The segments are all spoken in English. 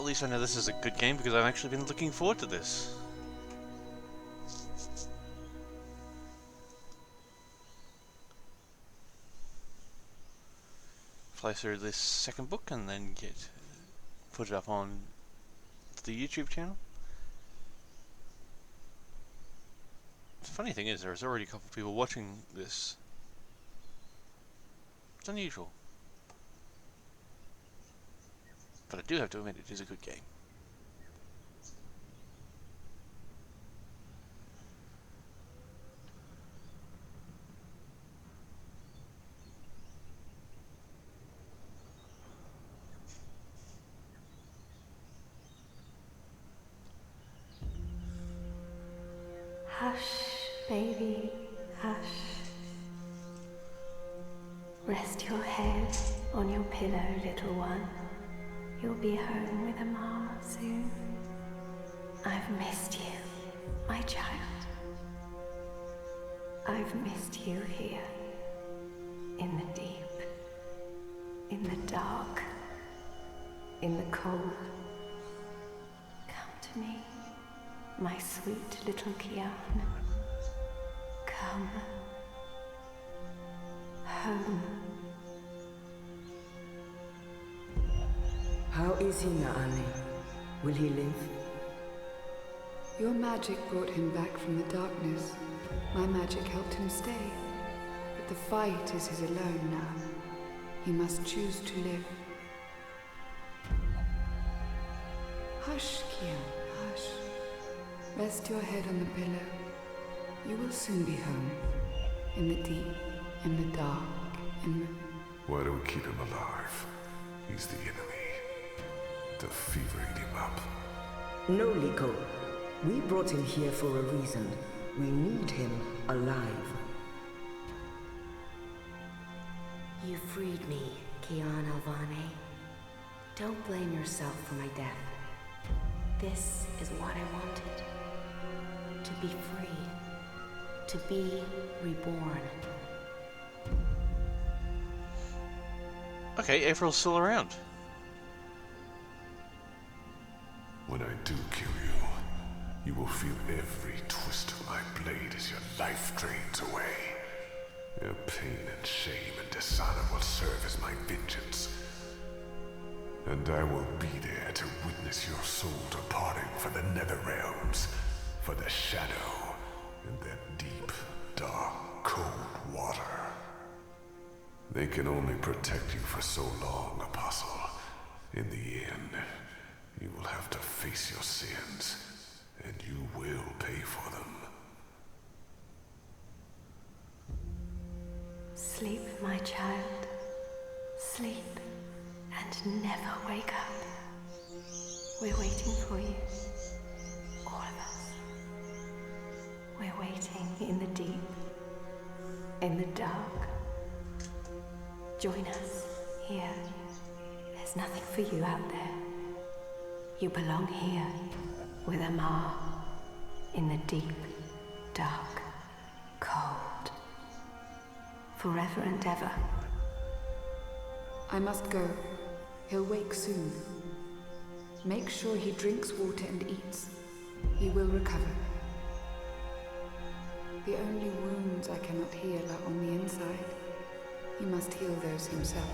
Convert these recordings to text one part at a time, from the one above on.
least I know this is a good game because I've actually been looking forward to this. Play through this second book and then put it up on the YouTube channel. The funny thing is, there's already a couple of people watching this. It's unusual. But I do have to admit, it is a good game. Hush, baby, hush. Rest your head on your pillow, little one. You'll be home with Mama soon. I've missed you, my child. I've missed you here, in the deep, in the dark, in the cold. Come to me, my sweet little Kian. Come home. How is he, Naani? Will he live? Your magic brought him back from the darkness. My magic helped him stay. But the fight is his alone now. He must choose to live. Hush, Kian, hush. Rest your head on the pillow. You will soon be home. In the deep, in the dark, in the... Why do we keep him alive? He's the enemy. The fever ate him up. No, Liko. We brought him here for a reason. We need him alive. You freed me, Kian Alvane. Don't blame yourself for my death. This is what I wanted. To be free. To be reborn. Okay, April's still around. When I do kill you, you will feel every twist of my blade as your life drains away. Your pain and shame and dishonor will serve as my vengeance. And I will be there to witness your soul departing for the nether realms, for the shadow, and that deep, dark, cold water. They can only protect you for so long, Apostle. In the end, you will have to face your sins, and you will pay for them. Sleep, my child. Sleep and never wake up. We're waiting for you. All of us. We're waiting in the deep, in the dark. Join us here. There's nothing for you out there. You belong here with Amar in the deep, dark, cold. Forever and ever. I must go. He'll wake soon. Make sure he drinks water and eats. He will recover. The only wounds I cannot heal are on the inside. He must heal those himself.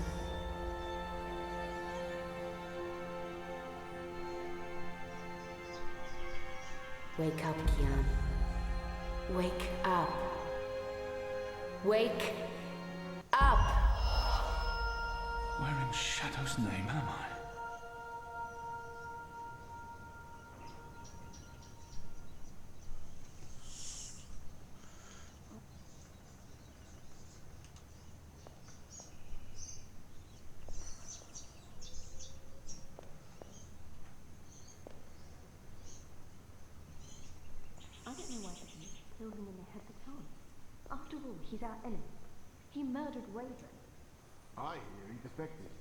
Wake up, Kian. Wake up. Wake up! Where in Shadow's name am I? I don't know why Edmund killed him when they had the chance. After all, he's our enemy. He murdered Raydren. I hear he defected.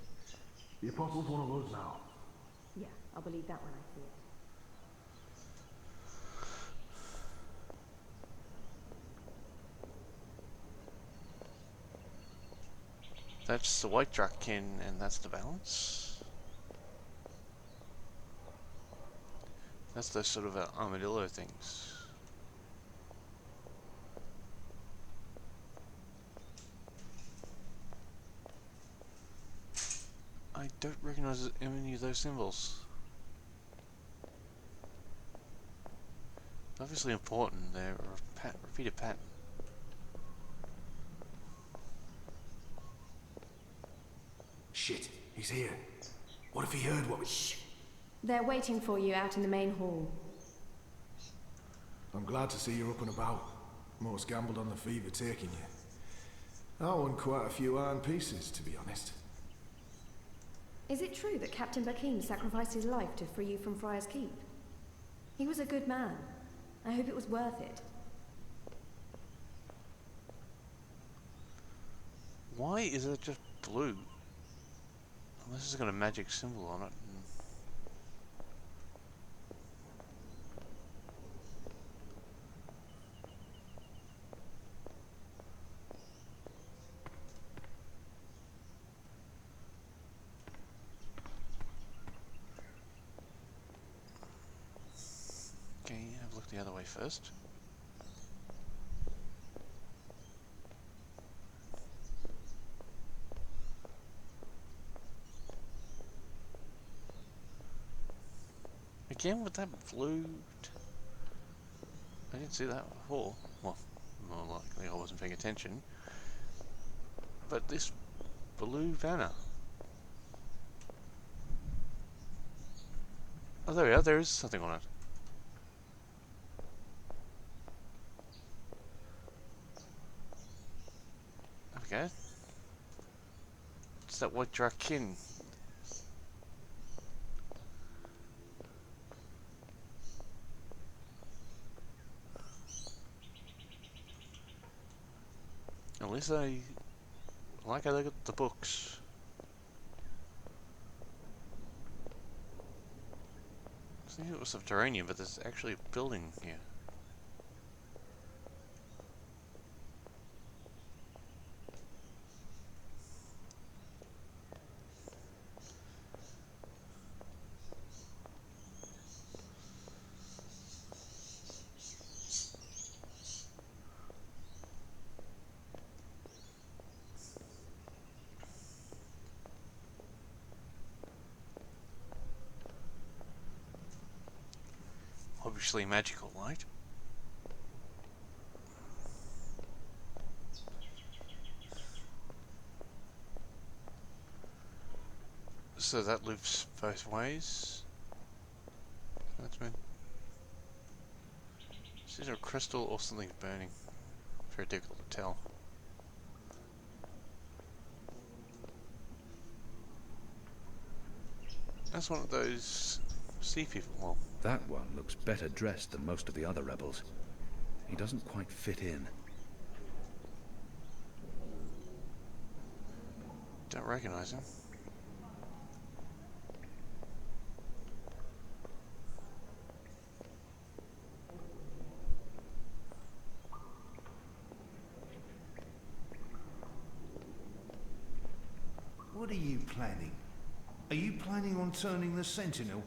The Apostle's one of us now. Yeah, I'll believe that when I see it. That's the white Draken, and that's the balance. That's those sort of armadillo things. I don't recognize any of those symbols. Obviously important, they're a repeated pattern. Shit, he's here. What if he heard what we... Shh. They're waiting for you out in the main hall. I'm glad to see you're up and about. Most gambled on the fever taking you. I won quite a few iron pieces, to be honest. Is it true that Captain Bakim sacrificed his life to free you from Friar's Keep? He was a good man. I hope it was worth it. Why is it just blue? Unless it's got a magic symbol on it. Okay, have a look the other way first. Again with that blue... I didn't see that before. Well, more likely I wasn't paying attention. But this blue banner. Oh, there we are, there is something on it. Okay. It's that white drakin. At least I like how they got the books. I think it was subterranean, but there's actually a building here. Obviously magical light. So that lives both ways. That's meant. Is it a crystal or something's burning? Very difficult to tell. That's one of those sea people. Well, That one looks better dressed than most of the other rebels. He doesn't quite fit in. don't recognize him. What are you planning? Are you planning on turning the Sentinel?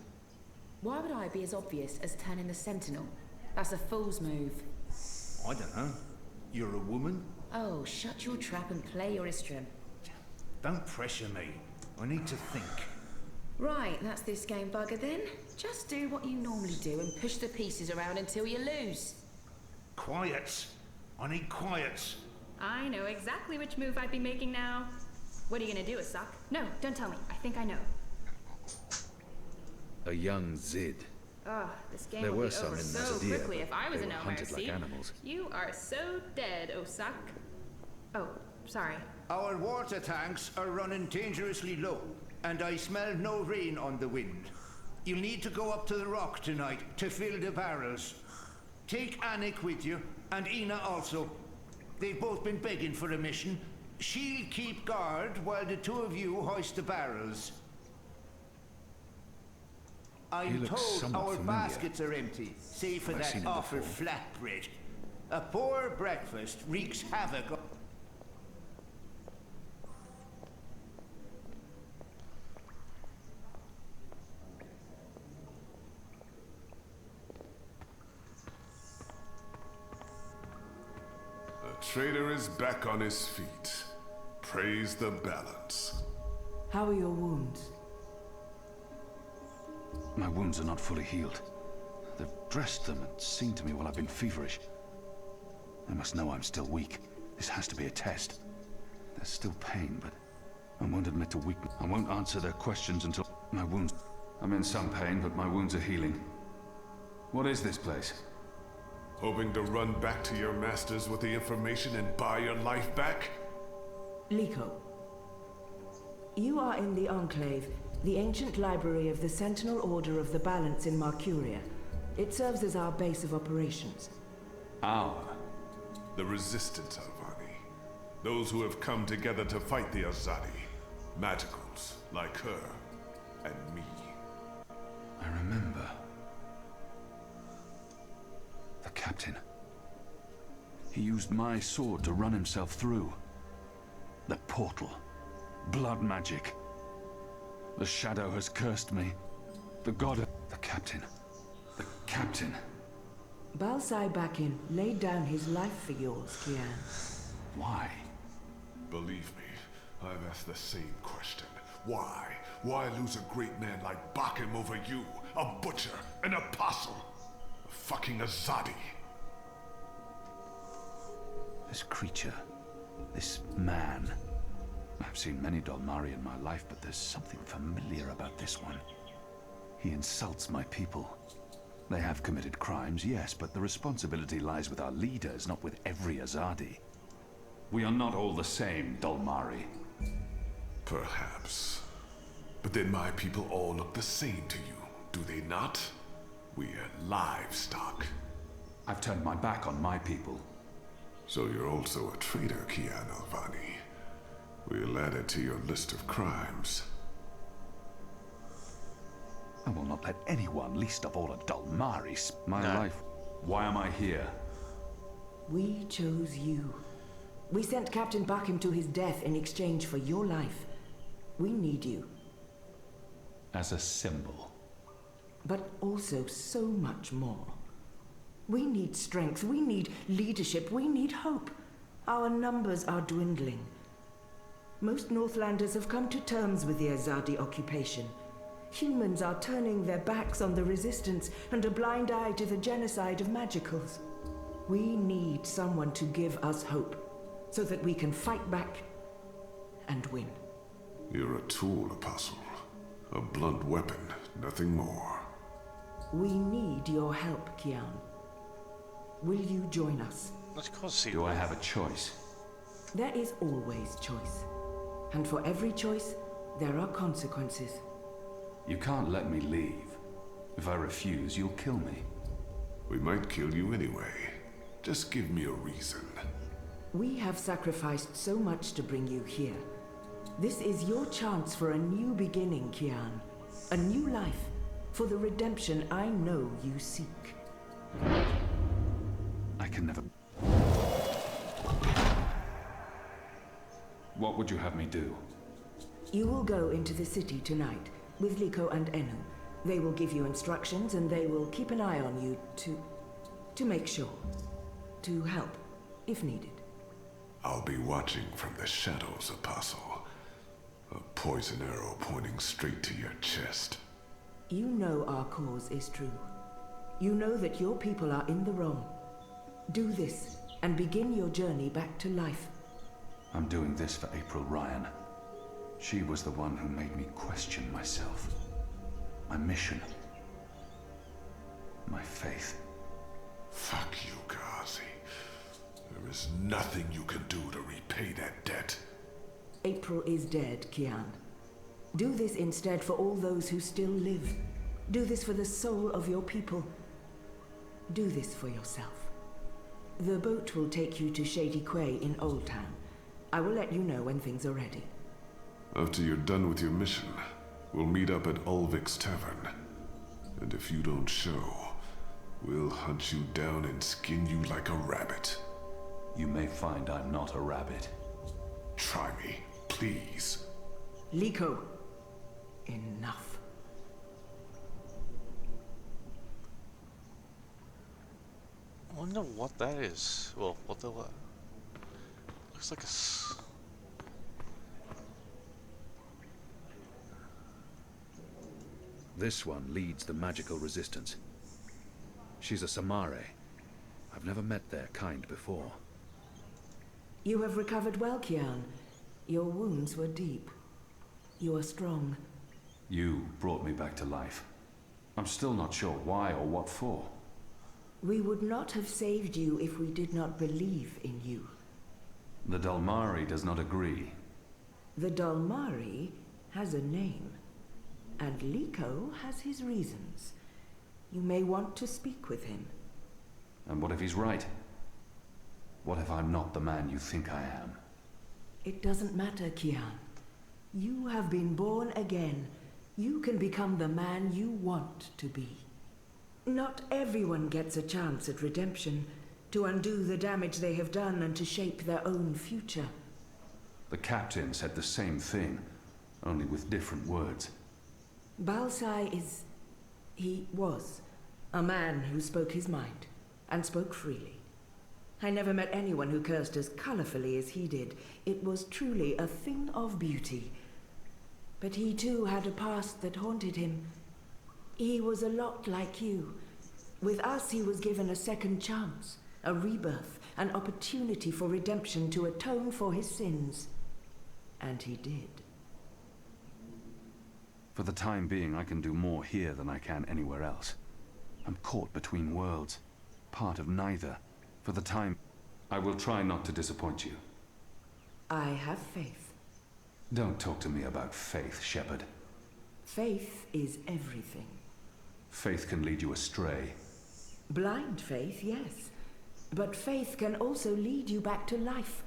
Why would I be as obvious as turning the Sentinel? That's a fool's move. I don't know. You're a woman? Oh, shut your trap and play your Istrim. Don't pressure me. I need to think. Right, that's this game bugger then. Just do what you normally do and push the pieces around until you lose. Quiet. I need quiet. I know exactly which move I'd be making now. What are you gonna do, Asak? No, don't tell me. I think I know. A young Zid. Oh, this game There would were be some over in so Mazadia, quickly if I was they an were Elmer hunted like Seed. animals. You are so dead, Osak. Oh, sorry. Our water tanks are running dangerously low, and I smell no rain on the wind. You'll need to go up to the rock tonight to fill the barrels. Take Anik with you, and Ina also. They've both been begging for a mission. She'll keep guard while the two of you hoist the barrels. I'm looks told somewhat our familiar. baskets are empty, save for I've that seen him awful before. flatbread. A poor breakfast wreaks havoc on... traitor is back on his feet. Praise the balance. How are your wounds? My wounds are not fully healed. They've dressed them and seen to me while I've been feverish. They must know I'm still weak. This has to be a test. There's still pain, but I won't admit to weakness. I won't answer their questions until my wounds... I'm in some pain, but my wounds are healing. What is this place? Hoping to run back to your masters with the information and buy your life back? Liko, you are in the Enclave, the ancient library of the Sentinel Order of the Balance in Marcuria. It serves as our base of operations. Our? The Resistance, Alvani. Those who have come together to fight the Azadi. Magicals, like her, and me. I remember. The captain. He used my sword to run himself through. The portal. Blood magic. The shadow has cursed me. The god of... The captain. The captain. Balsai Bakin laid down his life for yours, Kian. Why? Believe me, I've asked the same question. Why? Why lose a great man like Bakim over you? A butcher, an apostle, a fucking Azadi. This creature, this man. I've seen many Dolmari in my life, but there's something familiar about this one. He insults my people. They have committed crimes, yes, but the responsibility lies with our leaders, not with every Azadi. We are not all the same, Dolmari. Perhaps. But then my people all look the same to you, do they not? We're livestock. I've turned my back on my people. So you're also a traitor, Kian Alvani. We'll add it to your list of crimes. I will not let anyone, least of all a Dolmari, my life. Why am I here? We chose you. We sent Captain Bakim to his death in exchange for your life. We need you. As a symbol. But also so much more. We need strength, we need leadership, we need hope. Our numbers are dwindling. Most Northlanders have come to terms with the Azadi occupation. Humans are turning their backs on the Resistance and a blind eye to the genocide of Magicals. We need someone to give us hope, so that we can fight back and win. You're a tool, Apostle. A blunt weapon, nothing more. We need your help, Kian. Will you join us? Of course he Do will. I have a choice? There is always choice. And for every choice, there are consequences. You can't let me leave. If I refuse, you'll kill me. We might kill you anyway. Just give me a reason. We have sacrificed so much to bring you here. This is your chance for a new beginning, Kian. A new life, for the redemption I know you seek. I can never... What would you have me do? You will go into the city tonight, with Liko and Enu. They will give you instructions and they will keep an eye on you to make sure. To help, if needed. I'll be watching from the shadows, Apostle. A poison arrow pointing straight to your chest. You know our cause is true. You know that your people are in the wrong. Do this, and begin your journey back to life. I'm doing this for April Ryan. She was the one who made me question myself. My mission. My faith. Fuck you, Ghazi. There is nothing you can do to repay that debt. April is dead, Kian. Do this instead for all those who still live. Do this for the soul of your people. Do this for yourself. The boat will take you to Shady Quay in Old Town. I will let you know when things are ready. After you're done with your mission, we'll meet up at Ulvik's Tavern. And if you don't show, we'll hunt you down and skin you like a rabbit. You may find I'm not a rabbit. Try me, please. Liko, enough. I wonder what that is. Well, what the what? Looks like This one leads the magical resistance. She's a Samare. I've never met their kind before. You have recovered well, Kian. Your wounds were deep. You are strong. You brought me back to life. I'm still not sure why or what for. We would not have saved you if we did not believe in you. The Dalmari does not agree. The Dalmari has a name, and Liko has his reasons. You may want to speak with him. And what if he's right? What if I'm not the man you think I am? It doesn't matter, Kian. You have been born again. You can become the man you want to be. Not everyone gets a chance at redemption, to undo the damage they have done and to shape their own future. The captain said the same thing, only with different words. Balsai is... he was a man who spoke his mind, and spoke freely. I never met anyone who cursed as colorfully as he did. It was truly a thing of beauty. But he too had a past that haunted him. He was a lot like you. With us, he was given a second chance, a rebirth, an opportunity for redemption to atone for his sins. And he did. For the time being, I can do more here than I can anywhere else. I'm caught between worlds, part of neither. For the time, I will try not to disappoint you. I have faith. Don't talk to me about faith, Shepard. Faith is everything. Faith can lead you astray. Blind faith, yes. But faith can also lead you back to life.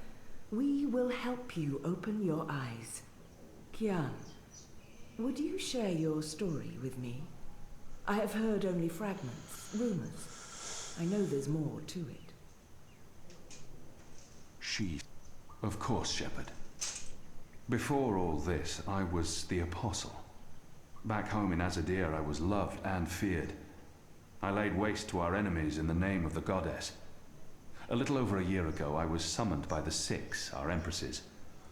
We will help you open your eyes. Kian, would you share your story with me? I have heard only fragments, rumors. I know there's more to it. Of course, Shepard. Before all this, I was the Apostle. Back home in Azadir, I was loved and feared. I laid waste to our enemies in the name of the goddess. A little over a year ago, I was summoned by the Six, our empresses.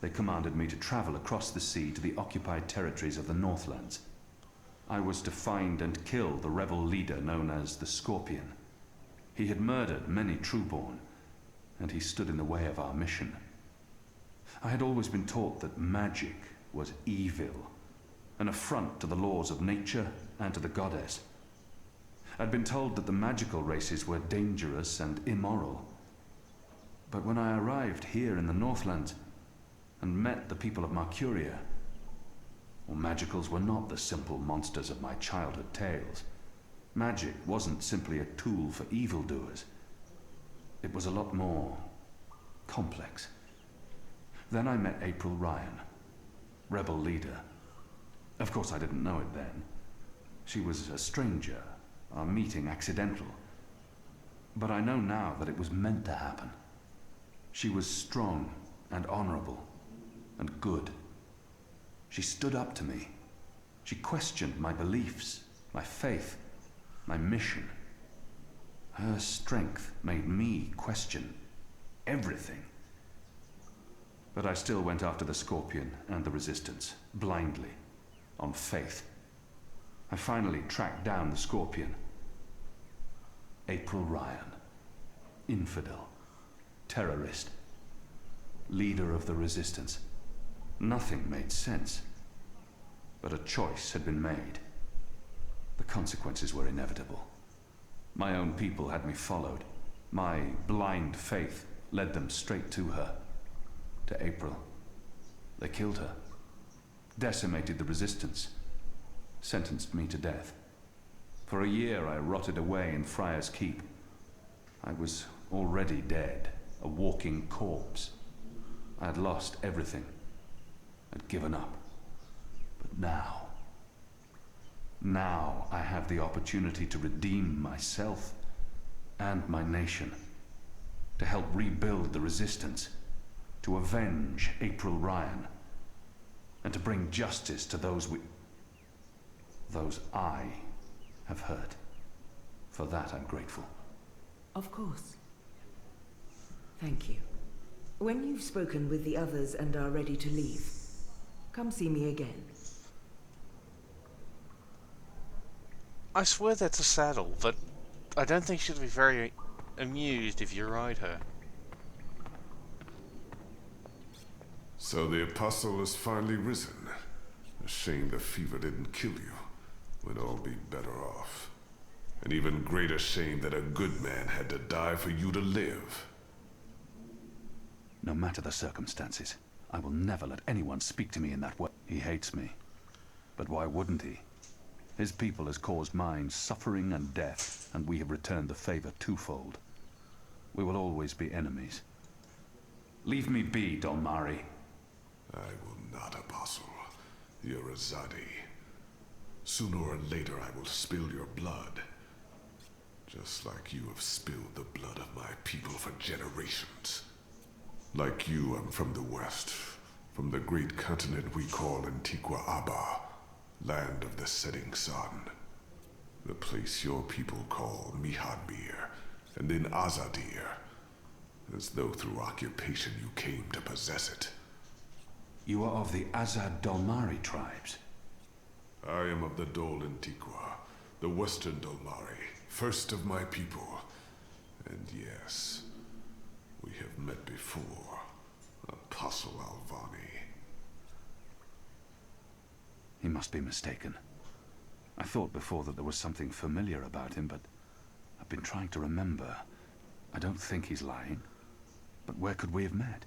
They commanded me to travel across the sea to the occupied territories of the Northlands. I was to find and kill the rebel leader known as the Scorpion. He had murdered many Trueborn, and he stood in the way of our mission. I had always been taught that magic was evil, an affront to the laws of nature and to the goddess. I'd been told that the magical races were dangerous and immoral. But when I arrived here in the Northlands and met the people of Marcuria, well, magicals were not the simple monsters of my childhood tales. Magic wasn't simply a tool for evildoers. It was a lot more complex. Then I met April Ryan, rebel leader. Of course, I didn't know it then. She was a stranger, our meeting accidental. But I know now that it was meant to happen. She was strong and honorable and good. She stood up to me. She questioned my beliefs, my faith, my mission. Her strength made me question everything. But I still went after the Scorpion and the Resistance, blindly, on faith. I finally tracked down the Scorpion. April Ryan, infidel, terrorist, leader of the Resistance. Nothing made sense. But a choice had been made. The consequences were inevitable. My own people had me followed. My blind faith led them straight to her. To April. They killed her. Decimated the Resistance. Sentenced me to death. For a year I rotted away in Friar's Keep. I was already dead, a walking corpse. I had lost everything. I'd given up. But now I have the opportunity to redeem myself and my nation, to help rebuild the Resistance, to avenge April Ryan, and to bring justice to those I have hurt. For that I'm grateful. Of course. Thank you. When you've spoken with the others and are ready to leave, come see me again. I swear that's a saddle, but I don't think she'll be very amused if you ride her. So the Apostle has finally risen. A shame the fever didn't kill you. We'd all be better off. An even greater shame that a good man had to die for you to live. No matter the circumstances, I will never let anyone speak to me in that way. He hates me. But why wouldn't he? His people has caused mine suffering and death, and we have returned the favor twofold. We will always be enemies. Leave me be, Dolmari. I will not, Apostle. You're a Zadi. Sooner or later I will spill your blood. Just like you have spilled the blood of my people for generations. Like you, I'm from the West. From the great continent we call Antigua Aba. Land of the setting sun. The place your people call Mihadmir, and then Azadir. As though through occupation you came to possess it. You are of the Azad Dolmari tribes. I am of the Dol Antigua, the Western Dolmari, first of my people. And yes, we have met before, Apostle Alvani. He must be mistaken. I thought before that there was something familiar about him, but I've been trying to remember. I don't think he's lying. But where could we have met?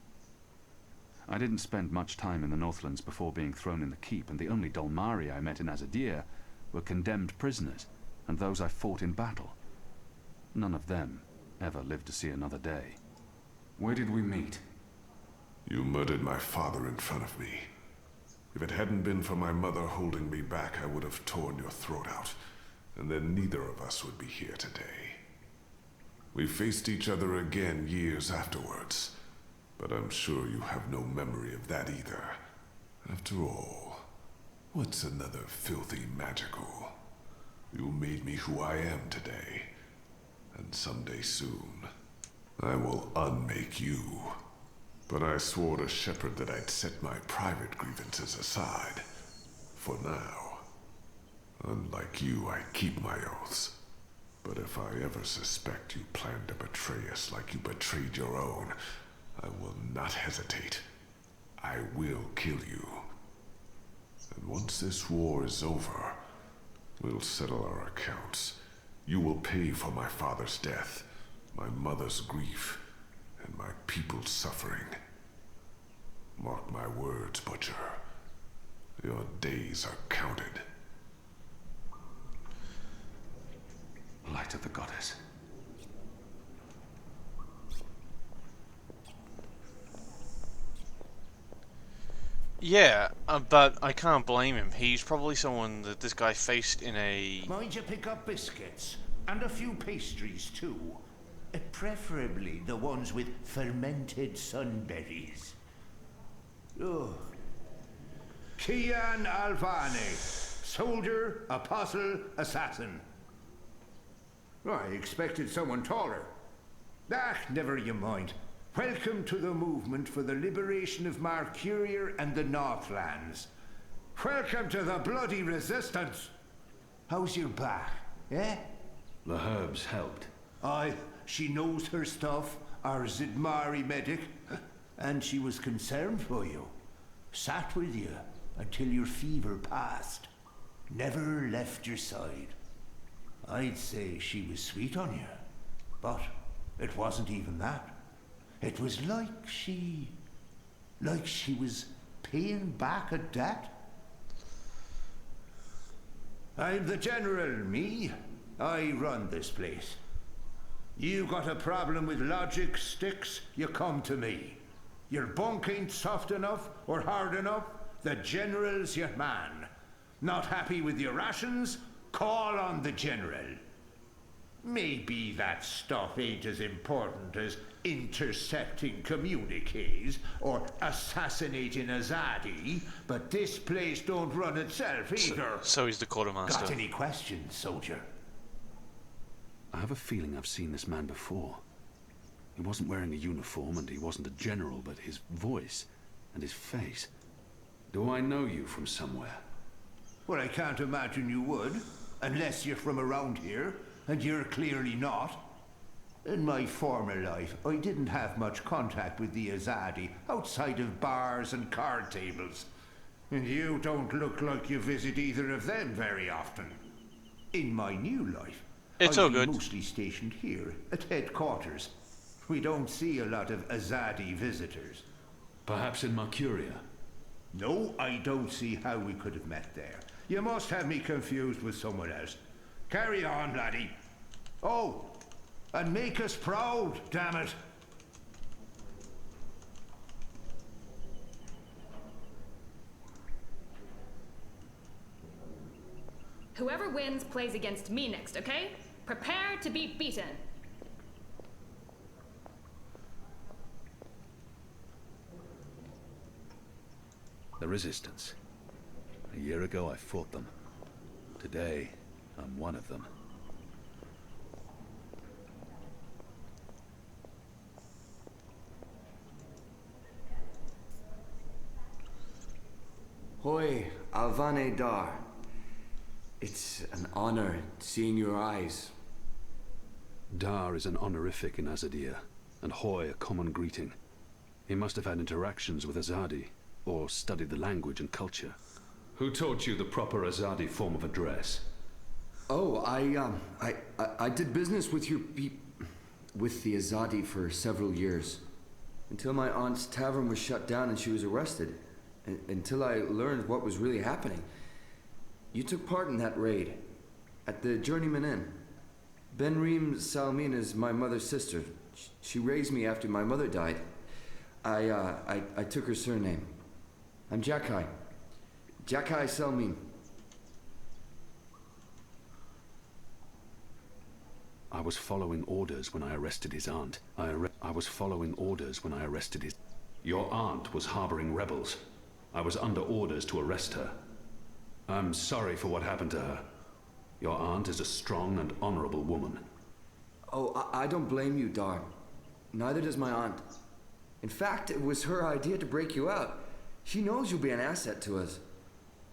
I didn't spend much time in the Northlands before being thrown in the keep, and the only Dolmari I met in Azadir were condemned prisoners, and those I fought in battle. None of them ever lived to see another day. Where did we meet? You murdered my father in front of me. If it hadn't been for my mother holding me back, I would have torn your throat out, and then neither of us would be here today. We faced each other again years afterwards, but I'm sure you have no memory of that either. After all, what's another filthy magical? You made me who I am today, and someday soon, I will unmake you. But I swore to Shepard that I'd set my private grievances aside. For now. Unlike you, I keep my oaths. But if I ever suspect you plan to betray us like you betrayed your own, I will not hesitate. I will kill you. And once this war is over, we'll settle our accounts. You will pay for my father's death, my mother's grief, and my people's suffering. Mark my words, Butcher. Your days are counted. Light of the Goddess. Yeah, but I can't blame him. He's probably someone that this guy faced in a... Mind you pick up biscuits, and a few pastries too. Preferably the ones with fermented sunberries. Oh. Kian Alvani, soldier, apostle, assassin. I expected someone taller. Ah, never you mind. Welcome to the movement for the liberation of Marcuria and the Northlands. Welcome to the bloody resistance. How's your back, eh? The herbs helped. Aye, she knows her stuff, our Zidmari medic, and she was concerned for you. Sat with you until your fever passed. Never left your side. I'd say she was sweet on you, but it wasn't even that. It was like she was paying back a debt. I'm the general, me. I run this place. You got a problem with logic, sticks, you come to me. Your bunk ain't soft enough or hard enough, the general's your man. Not happy with your rations? Call on the general. Maybe that stuff ain't as important as intercepting communiques or assassinating Azadi, but this place don't run itself either. So he's the quartermaster. Got any questions, soldier? I have a feeling I've seen this man before. He wasn't wearing a uniform and he wasn't a general, but his voice and his face. Do I know you from somewhere? Well, I can't imagine you would, unless you're from around here, and you're clearly not. In my former life, I didn't have much contact with the Azadi outside of bars and card tables. And you don't look like you visit either of them very often. In my new life, It's I'll all be good. mostly stationed here at headquarters. We don't see a lot of Azadi visitors. Perhaps in Mercuria? No, I don't see how we could have met there. You must have me confused with someone else. Carry on, laddie. Oh, and make us proud, damn it. Whoever wins plays against me next, okay? Prepare to be beaten. The Resistance. A year ago I fought them. Today, I'm one of them. Hoi, Alvane Dar. It's an honor seeing your eyes. Dar is an honorific in Azadir, and Hoy a common greeting. He must have had interactions with Azadi, or studied the language and culture. Who taught you the proper Azadi form of address? Oh, I did business with with the Azadi for several years. Until my aunt's tavern was shut down and she was arrested. Until I learned what was really happening. You took part in that raid. At the Journeyman Inn. Benreem Salmin is my mother's sister. She raised me after my mother died. I took her surname. I'm Jakai. Jakai Salmin. I was following orders when I arrested his aunt. I was following orders when I arrested his... Your aunt was harboring rebels. I was under orders to arrest her. I'm sorry for what happened to her. Your aunt is a strong and honorable woman. Oh, I don't blame you, Dar. Neither does my aunt. In fact, it was her idea to break you out. She knows you'll be an asset to us.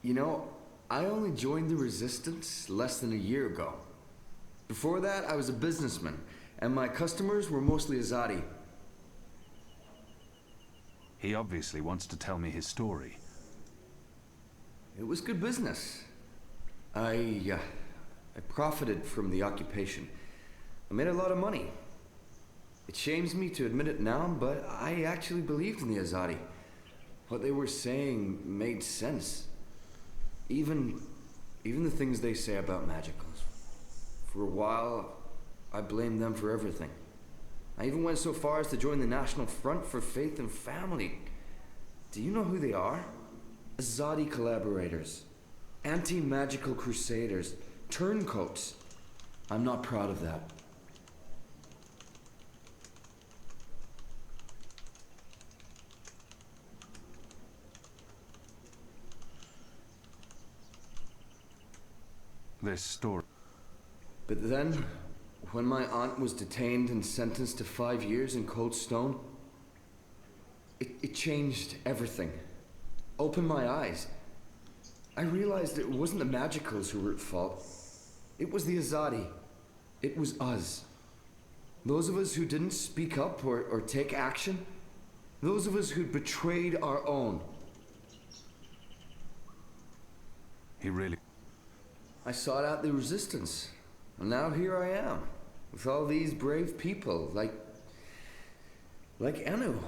You know, I only joined the Resistance less than a year ago. Before that, I was a businessman, and my customers were mostly Azadi. He obviously wants to tell me his story. It was good business. I profited from the occupation. I made a lot of money. It shames me to admit it now, but I actually believed in the Azadi. What they were saying made sense. Even the things they say about magicals. For a while, I blamed them for everything. I even went so far as to join the National Front for Faith and Family. Do you know who they are? Azadi collaborators. Anti-magical crusaders. Turncoats. I'm not proud of that. This story... But then, when my aunt was detained and sentenced to 5 years in Cold Stone, it changed everything. Opened my eyes. I realized it wasn't the Magicals who were at fault. It was the Azadi. It was us. Those of us who didn't speak up or take action. Those of us who'd betrayed our own. He really... I sought out the Resistance. And now here I am. With all these brave people, like Anu.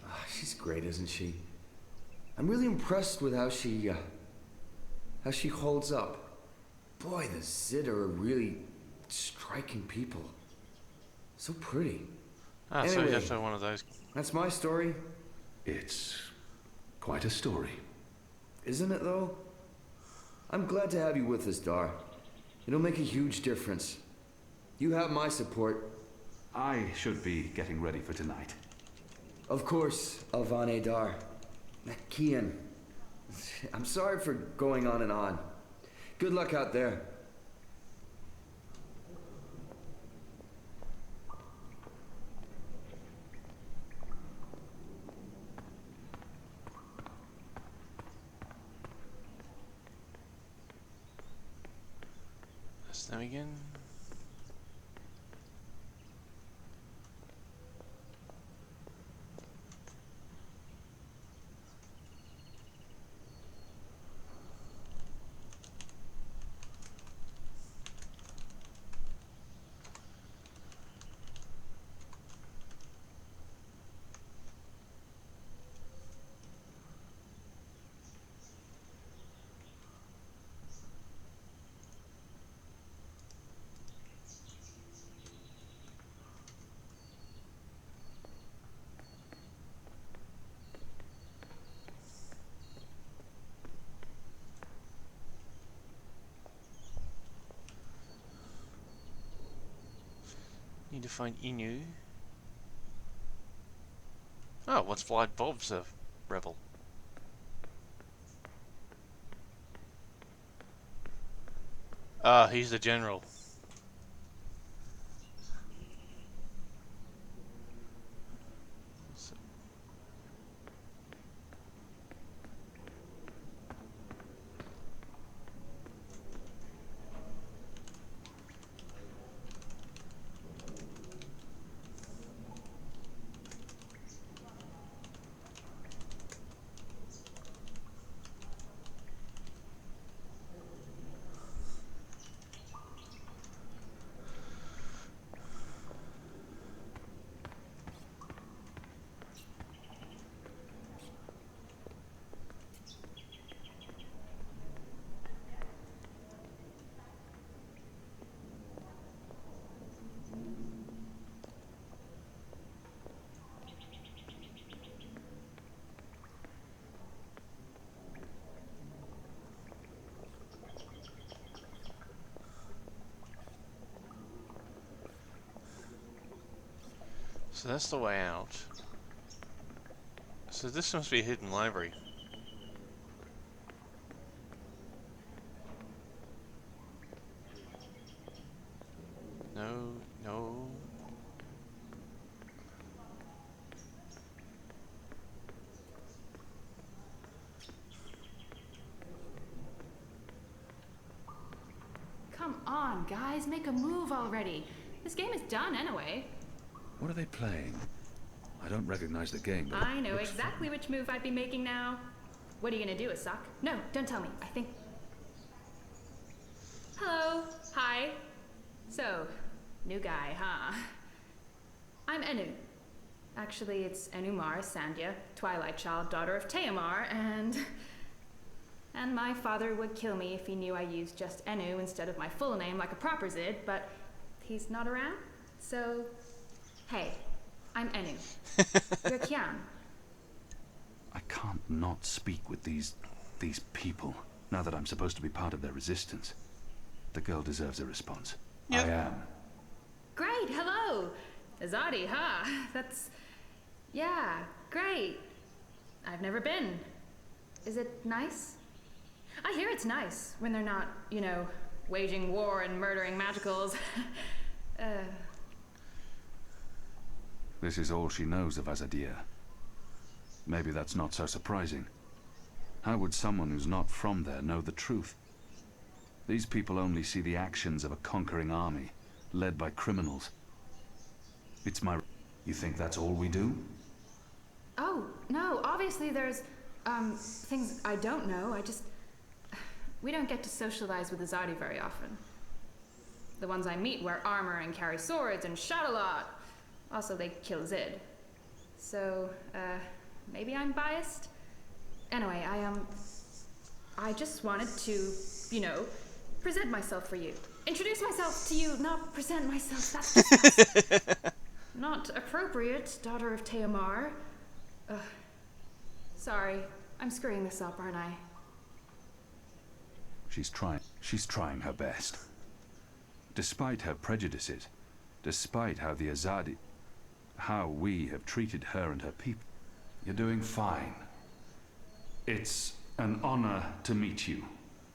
Ah, she's great, isn't she? I'm really impressed with how she holds up. Boy, the Zid are really striking people. So pretty. Ah, anyway, so you're just one of those. That's my story. It's quite a story. Isn't it, though? I'm glad to have you with us, Dar. It'll make a huge difference. You have my support. I should be getting ready for tonight. Of course, Alvane Dar. Kian. I'm sorry for going on and on. Good luck out there. Snow again. Need to find Inu. Oh, what's Flight Bob's a rebel? Ah, he's the general. So that's the way out. So this must be a hidden library. No, no. Come on, guys, make a move already. This game is done anyway. What are they playing? I don't recognize the game, but I know exactly which move I'd be making now. What are you gonna do, Asak? No, don't tell me. I think... Hello. Hi. So, new guy, huh? I'm Enu. Actually, it's Enumar Sandhya, Twilight Child, daughter of Teomar, and my father would kill me if he knew I used just Enu instead of my full name like a proper Zid, but he's not around, so... Hey, I'm Enu. You're Kian. I can't not speak with these people, now that I'm supposed to be part of their resistance. The girl deserves a response. Yep. I am. Great, hello! Azadi, huh? That's... Yeah, great. I've never been. Is it nice? I hear it's nice when they're not, you know, waging war and murdering magicals. This is all she knows of Azadir. Maybe that's not so surprising. How would someone who's not from there know the truth? These people only see the actions of a conquering army, led by criminals. It's my... You think that's all we do? Oh, no, obviously there's, things I don't know. I just... We don't get to socialize with Azadi very often. The ones I meet wear armor and carry swords and shout a lot. Also, they kill Zid. So, maybe I'm biased? Anyway, I just wanted to, you know, present myself for you. Introduce myself to you, not present myself. That's just not appropriate, daughter of Teomar. Sorry, I'm screwing this up, aren't I? She's trying her best. Despite her prejudices, despite how the Azadi... how we have treated her and her people. You're doing fine. It's an honor to meet you,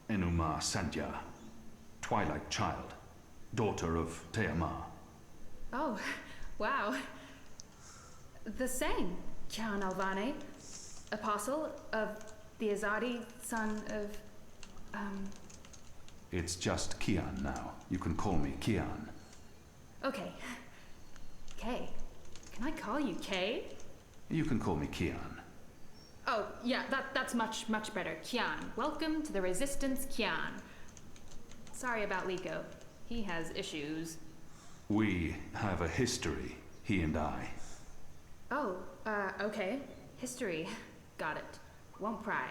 Enumar Sandhya, Twilight Child, daughter of Teomar. Oh, wow. The same, Kian Alvane, apostle of the Azadi, son of, It's just Kian now. You can call me Kian. Okay. Kay. Can I call you Kay? You can call me Kian. Oh, yeah, that's much better. Kian. Welcome to the Resistance, Kian. Sorry about Liko. He has issues. We have a history, he and I. Oh, okay. History. Got it. Won't pry.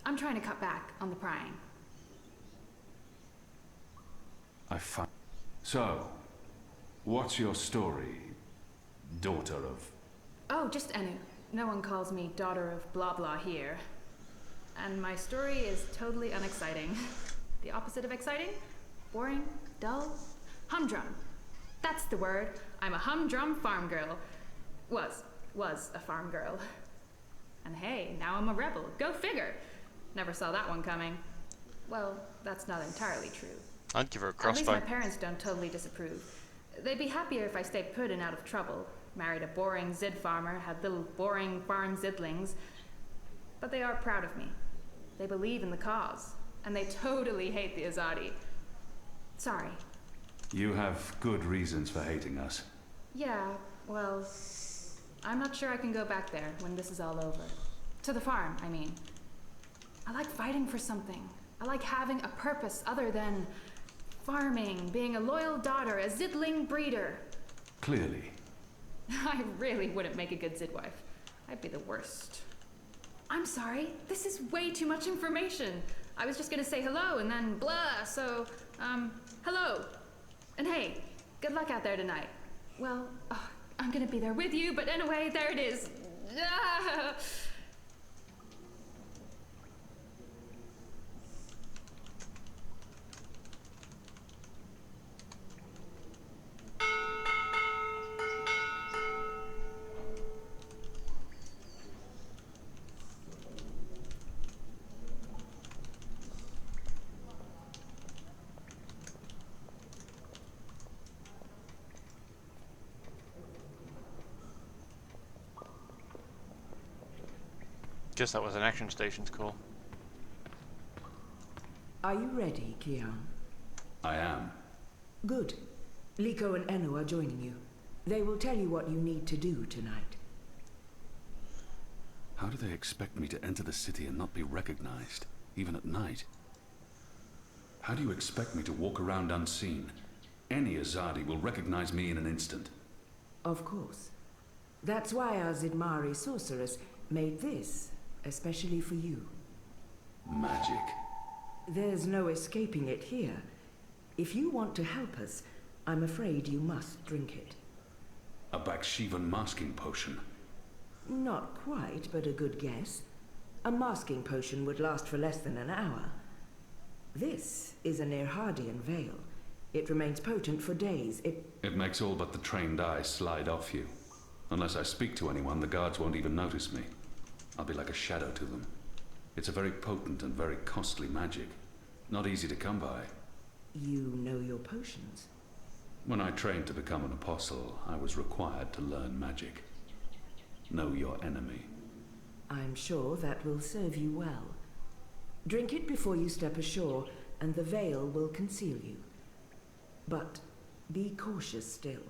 I'm trying to cut back on the prying. So, what's your story, daughter of... Oh, just Enu. No one calls me daughter of blah blah here. And my story is totally unexciting. The opposite of exciting? Boring? Dull? Humdrum. That's the word. I'm a humdrum farm girl. Was a farm girl. And hey, now I'm a rebel. Go figure. Never saw that one coming. Well, that's not entirely true. I'd give her a At crossbow. least my parents don't totally disapprove. They'd be happier if I stayed put and out of trouble. Married a boring Zid farmer, had little boring farm Zidlings. But they are proud of me. They believe in the cause. And they totally hate the Azadi. Sorry. You have good reasons for hating us. Yeah, well, I'm not sure I can go back there when this is all over. To the farm, I mean. I like fighting for something. I like having a purpose other than farming, being a loyal daughter, a Zidling breeder. Clearly. I really wouldn't make a good Zid wife. I'd be the worst. I'm sorry, this is way too much information. I was just gonna say hello and then blah, so, hello. And hey, good luck out there tonight. Well, I'm gonna be there with you, but anyway, there it is. Ah! Guess that was an action station's call. Are you ready, Kian? I am. Good. Liko and Enu are joining you. They will tell you what you need to do tonight. How do they expect me to enter the city and not be recognized, even at night? How do you expect me to walk around unseen? Any Azadi will recognize me in an instant. Of course. That's why our Zidmari sorceress made this, especially for you. Magic. There's no escaping it here. If you want to help us, I'm afraid you must drink it. A Bakshivan masking potion. Not quite, but a good guess. A masking potion would last for less than an hour. This is an Irhadian veil. It remains potent for days. It makes all but the trained eye slide off you. Unless I speak to anyone, the guards won't even notice me. I'll be like a shadow to them. It's a very potent and very costly magic. Not easy to come by. You know your potions? When I trained to become an apostle, I was required to learn magic. Know your enemy. I'm sure that will serve you well. Drink it before you step ashore, and the veil will conceal you. But be cautious still.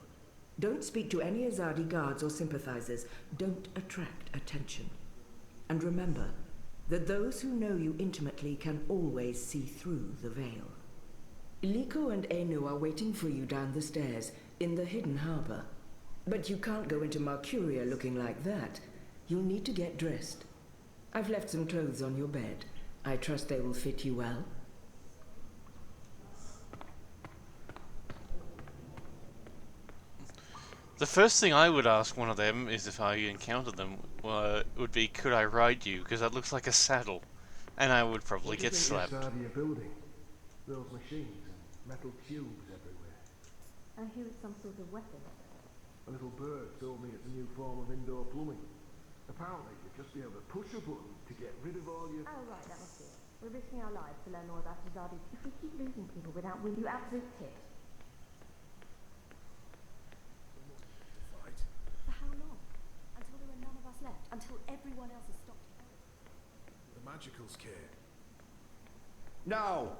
Don't speak to any Azadi guards or sympathizers. Don't attract attention. And remember that those who know you intimately can always see through the veil. Liko and Enu are waiting for you down the stairs in the hidden harbor. But you can't go into Mercuria looking like that. You'll need to get dressed. I've left some clothes on your bed. I trust they will fit you well. The first thing I would ask one of them is if I encountered them would be, could I ride you? Because that looks like a saddle. And I would probably get slapped. Building? Those machines and metal cubes everywhere. I hear it's some sort of weapon. A little bird told me it's a new form of indoor plumbing. Apparently, you'd just be able to push a button to get rid of all your... Oh, right, that must be it. We're risking our lives to learn more about Azadi. If we keep losing people without will, you absolute tit. Fight. For how long? Until there are none of us left. Until everyone else has stopped. The magicals care. Now,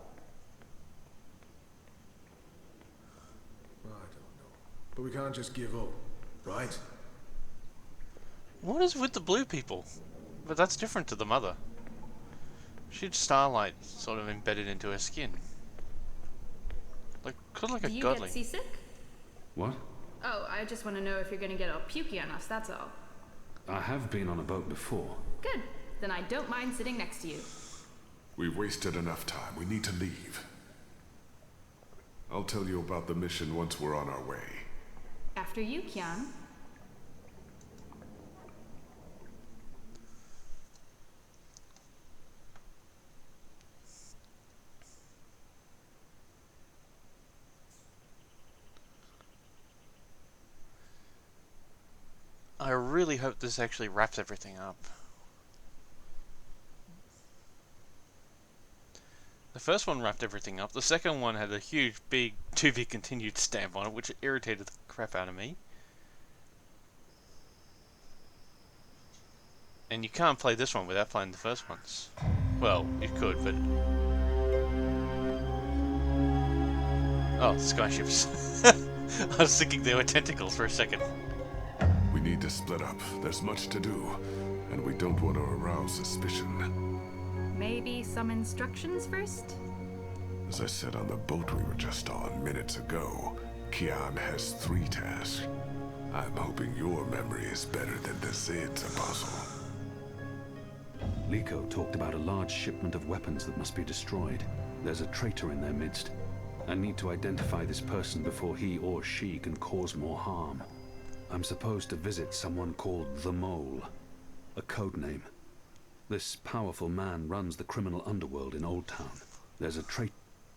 But we can't just give up, right? What is with the blue people? But that's different to the mother. She had starlight sort of embedded into her skin. Like, kind of like Do a you godling. get seasick? What? Oh, I just want to know if you're gonna get all pukey on us, that's all. I have been on a boat before. Good. Then I don't mind sitting next to you. We've wasted enough time. We need to leave. I'll tell you about the mission once we're on our way. After you, Kian. I really hope this actually wraps everything up. The first one wrapped everything up. The second one had a huge, big, to be continued stamp on it, which irritated the crap out of me. And you can't play this one without playing the first ones. Well, you could, but... Oh, skyships. I was thinking they were tentacles for a second. We need to split up. There's much to do, and we don't want to arouse suspicion. Maybe some instructions first? As I said on the boat we were just on minutes ago, Kian has 3 tasks. I'm hoping your memory is better than the Zed's, Apostle. Liko talked about a large shipment of weapons that must be destroyed. There's a traitor in their midst. I need to identify this person before he or she can cause more harm. I'm supposed to visit someone called the Mole, a code name. This powerful man runs the criminal underworld in Old Town. There's a traitor.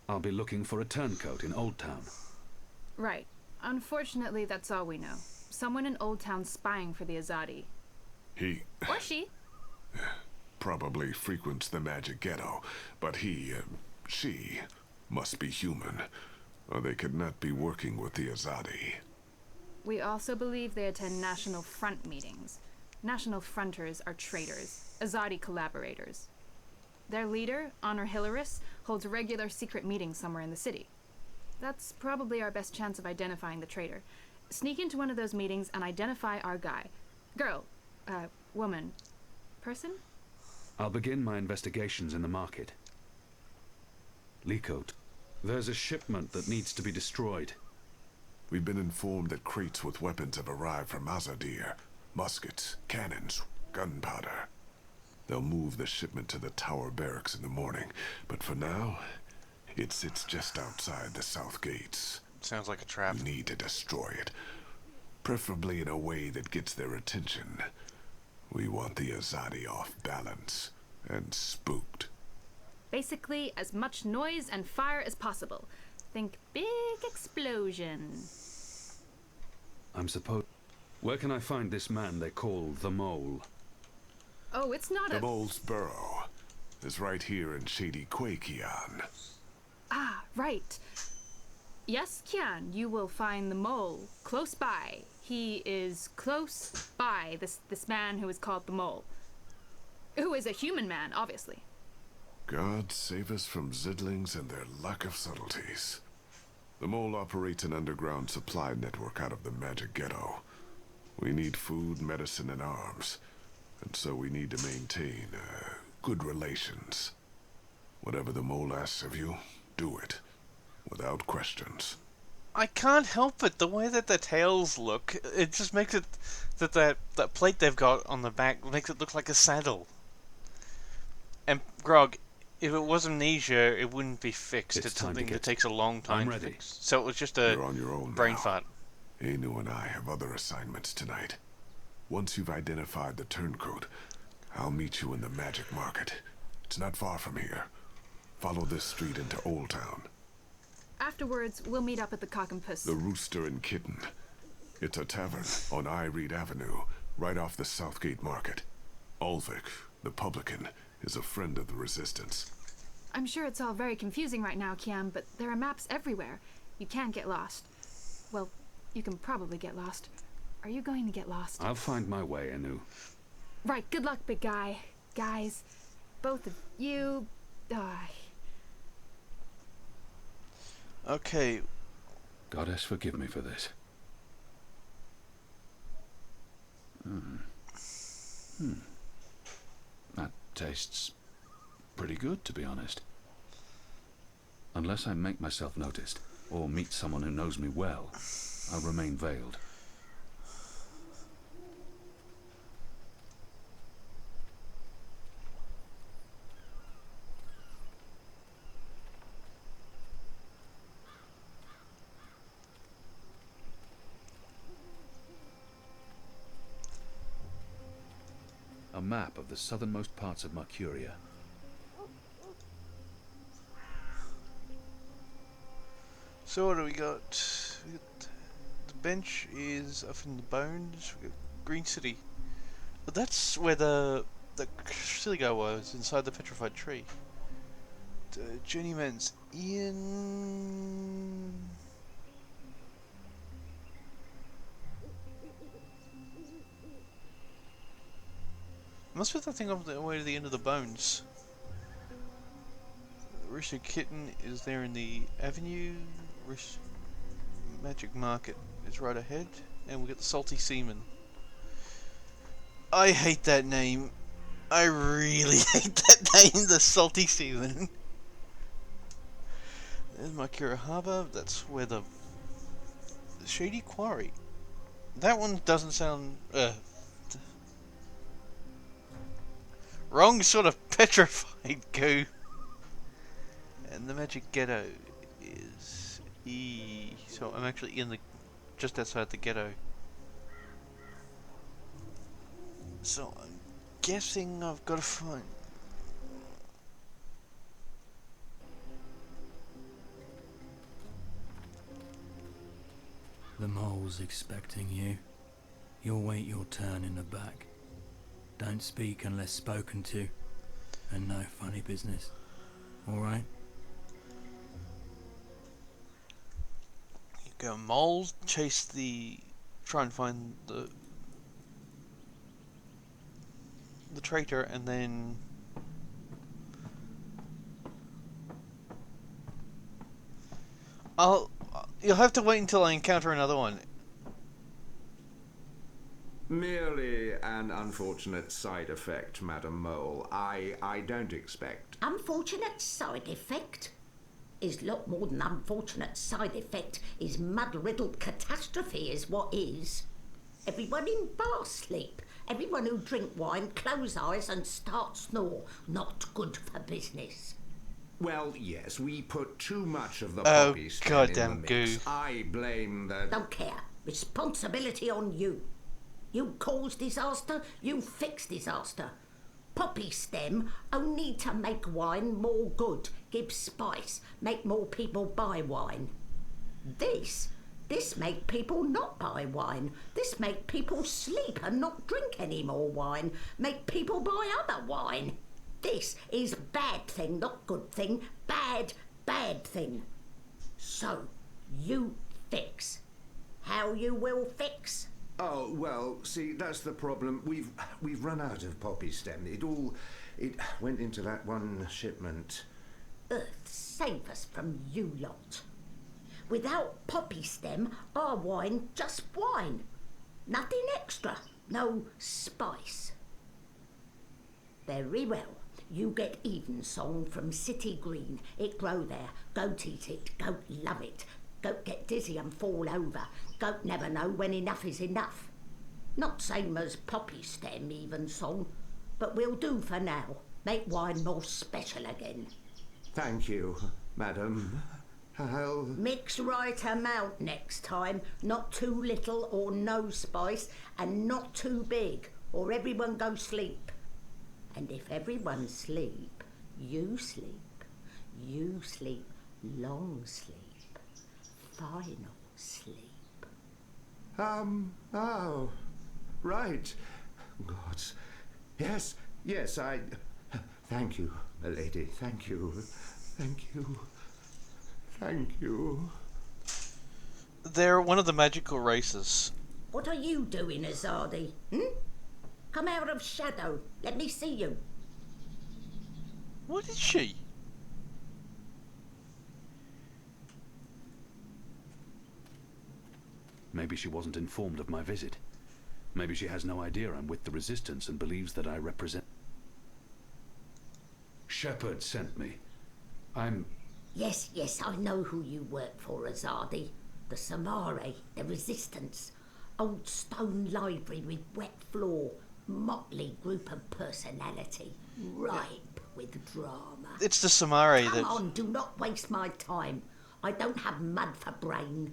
I'll be looking for a turncoat in Old Town. Right. Unfortunately, that's all we know. Someone in Old Town spying for the Azadi. He Or she. probably frequents the Magic Ghetto, but she, must be human, or they could not be working with the Azadi. We also believe they attend National Front meetings. National Fronters are traitors, Azadi collaborators. Their leader, Honor Hilaris, holds regular secret meetings somewhere in the city. That's probably our best chance of identifying the traitor. Sneak into one of those meetings and identify our guy. Girl, woman, person? I'll begin my investigations in the market. Liko, there's a shipment that needs to be destroyed. We've been informed that crates with weapons have arrived from Azadir. Muskets, cannons, gunpowder. They'll move the shipment to the Tower Barracks in the morning, but for now, it sits just outside the south gates. Sounds like a trap. We need to destroy it, preferably in a way that gets their attention. We want the Azadi off balance and spooked. Basically, as much noise and fire as possible. Think big explosion. I'm supposed... Where can I find this man they call the Mole? Oh, it's not The Mole's burrow is right here in Shady Quakian. Ah, right. Yes, Kian, you will find the Mole close by. He is close by, this man who is called the Mole. Who is a human man, obviously. God save us from Zidlings and their lack of subtleties. The Mole operates an underground supply network out of the Magic Ghetto. We need food, medicine, and arms. And so we need to maintain, good relations. Whatever the Mole asks of you, do it. Without questions. I can't help it. The way that the tails look, it just makes it... That plate they've got on the back makes it look like a saddle. And, Grog, if it was amnesia, it wouldn't be fixed. It's something that takes a long time to fix. So it was just a You're on your own brain now. fart. Anu and I have other assignments tonight. Once you've identified the turncoat, I'll meet you in the Magic Market. It's not far from here. Follow this street into Old Town. Afterwards, we'll meet up at the Cock and Puss. The Rooster and Kitten. It's a tavern on Reed Avenue, right off the Southgate Market. Ulvik, the publican, is a friend of the Resistance. I'm sure it's all very confusing right now, Kian, but there are maps everywhere. You can't get lost. Well, you can probably get lost. Are you going to get lost? I'll find my way, Anu. Right, good luck, big guy. Guys, both of you... Okay. Goddess, forgive me for this. That tastes pretty good, to be honest. Unless I make myself noticed, or meet someone who knows me well, I'll remain veiled. A map of the southernmost parts of Mercuria. So what do we got? The bench is up in the bones. We got Green City. But that's where the silly guy was, inside the petrified tree. The journeyman's in. Must be the thing on the way to the end of the bones. Rooster Kitten is there in the avenue. Magic Market is right ahead, and we got the Salty Seaman. I hate that name. I really hate that name, the Salty Seaman. There's Mercuria Harbour. That's where the Shady Quarry. That one doesn't sound. Wrong sort of petrified goo. And the Magic Ghetto is E. So I'm actually in the just outside the ghetto. So I'm guessing I've got to find. The mole's expecting you. You'll wait your turn in the back. Don't speak unless spoken to. And no funny business. Alright? You go mole, try and find the traitor, and then you'll have to wait until I encounter another one. Merely an unfortunate side effect, Madam Mole. I don't expect... Unfortunate side effect? Is lot more than unfortunate side effect. Is mud-riddled catastrophe is what is. Everyone in bar sleep. Everyone who drink wine close eyes and start snore. Not good for business. Well, yes, we put too much of the poppy stem in the mix. Goo. I blame the... Don't care. Responsibility on you. You cause disaster, you fix disaster. Poppy stem only to make wine more good, give spice, make more people buy wine. This make people not buy wine. This make people sleep and not drink any more wine. Make people buy other wine. This is bad thing, not good thing. Bad thing. So, you fix. How you will fix? Oh, well, see, that's the problem. We've run out of poppy stem. It went into that one shipment. Earth save us from you lot. Without poppy stem, our wine just wine. Nothing extra. No spice. Very well. You get Evensong from City Green. It grow there. Goat eat it. Goat love it. Goat get dizzy and fall over. Goat never know when enough is enough. Not same as poppy stem Evensong, but we'll do for now. Make wine more special again. Thank you, madam. I'll... Mix right amount next time. Not too little or no spice, and not too big, or everyone go sleep. And if everyone sleep, you sleep. You sleep long sleep. Final sleep. Oh, right. God. Yes, I... Thank you, milady. Thank you. They're one of the magical races. What are you doing, Azadi? Come out of shadow. Let me see you. What is she? Maybe she wasn't informed of my visit. Maybe she has no idea I'm with the Resistance and believes that I represent... Shepard sent me. I'm... Yes, yes, I know who you work for, Azadi. The Samare, the Resistance. Old stone library with wet floor. Motley group of personality. Ripe with drama. It's the Samari that... Come on, do not waste my time. I don't have mud for brain.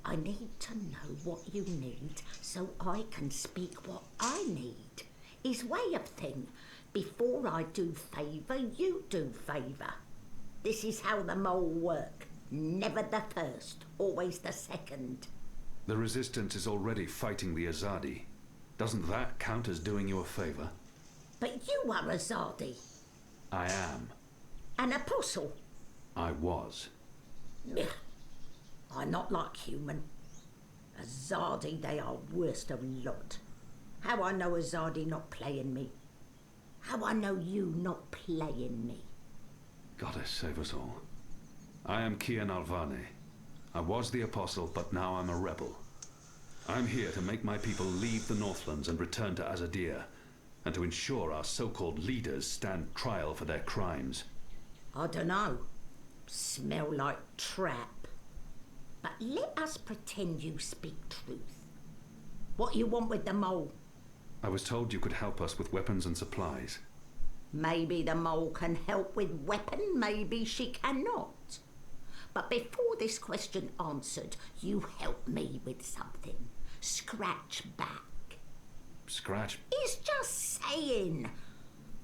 I need to know what you need so I can speak what I need. His way of thing. Before I do favour, you do favour. This is how the mole work. Never the first, always the second. The Resistance is already fighting the Azadi. Doesn't that count as doing you a favour? But you are Azadi. I am. An apostle. I was. Ugh. I'm not like human. Azadi, they are worst of lot. How I know Azadi not playing me? How I know you not playing me? Goddess save us all. I am Kian Alvane. I was the Apostle, but now I'm a rebel. I'm here to make my people leave the Northlands and return to Azadir, and to ensure our so-called leaders stand trial for their crimes. I dunno. Smell like trap. But let us pretend you speak truth. What you want with the mole? I was told you could help us with weapons and supplies. Maybe the mole can help with weapon, maybe she cannot. But before this question answered, you help me with something. Scratch back. Scratch? He's just saying.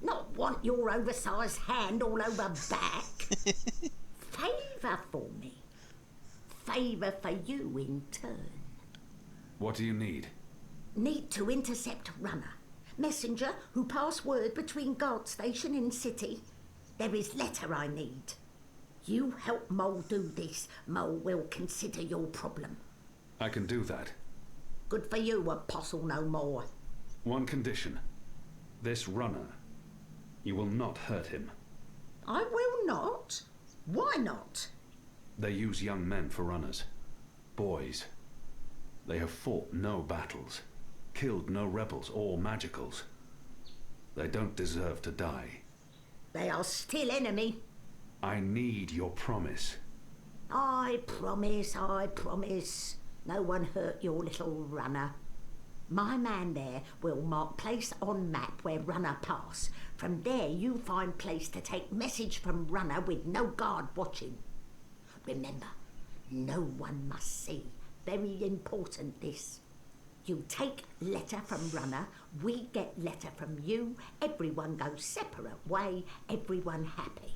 Not want your oversized hand all over back. Favour for me. Favour for you in turn. What do you need? Need to intercept Runner. Messenger who pass word between guard station in city. There is letter I need. You help Mole do this, Mole will consider your problem. I can do that. Good for you, Apostle no more. One condition. This Runner. You will not hurt him. I will not. Why not? They use young men for runners. Boys. They have fought no battles. Killed no rebels or magicals. They don't deserve to die. They are still enemy. I need your promise. I promise, I promise. No one hurt your little Runner. My man there will mark place on map where Runner pass. From there you find place to take message from Runner with no guard watching. Remember, no one must see. Very important this. You take letter from Runner, we get letter from you, everyone goes separate way, everyone happy.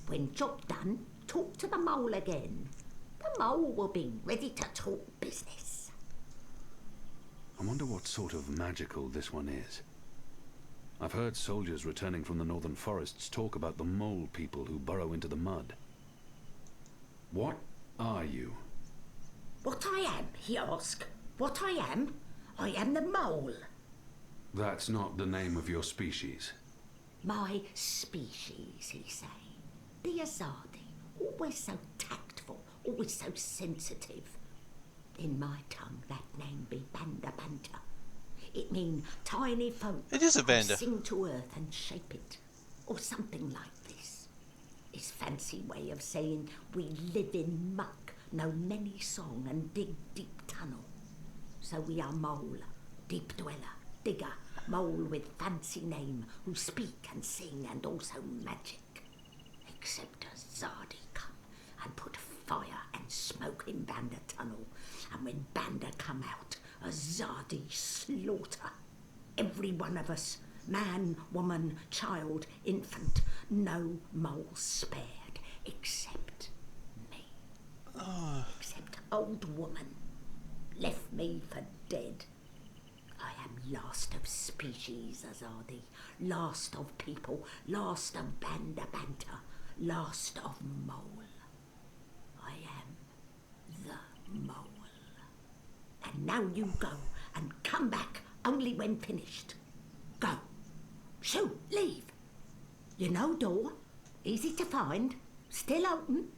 When job done, talk to the mole again. The mole will be ready to talk business. I wonder what sort of magical this one is. I've heard soldiers returning from the northern forests talk about the mole people who burrow into the mud. What are you? What I am, he asked. What I am? I am the mole. That's not the name of your species. My species, he say. The Azadi, always so tactful, always so sensitive. In my tongue, that name be Banda Banta. It mean tiny folk. It is a banda. Sing to earth and shape it, or something like this. His fancy way of saying we live in muck, know many song and dig deep tunnel. So we are mole, deep dweller, digger, mole with fancy name, who speak and sing and also magic. Except Azadi come and put fire and smoke in Banda tunnel, and when Banda come out, Azadi slaughter. Every one of us, man, woman, child, infant, no mole spared, except me. Except old woman, left me for dead. I am last of species, Azadi, last of people, last of Banda Banta, last of mole. I am the mole. And now you go and come back only when finished. Go. Shoot, leave. You know door, easy to find, still open.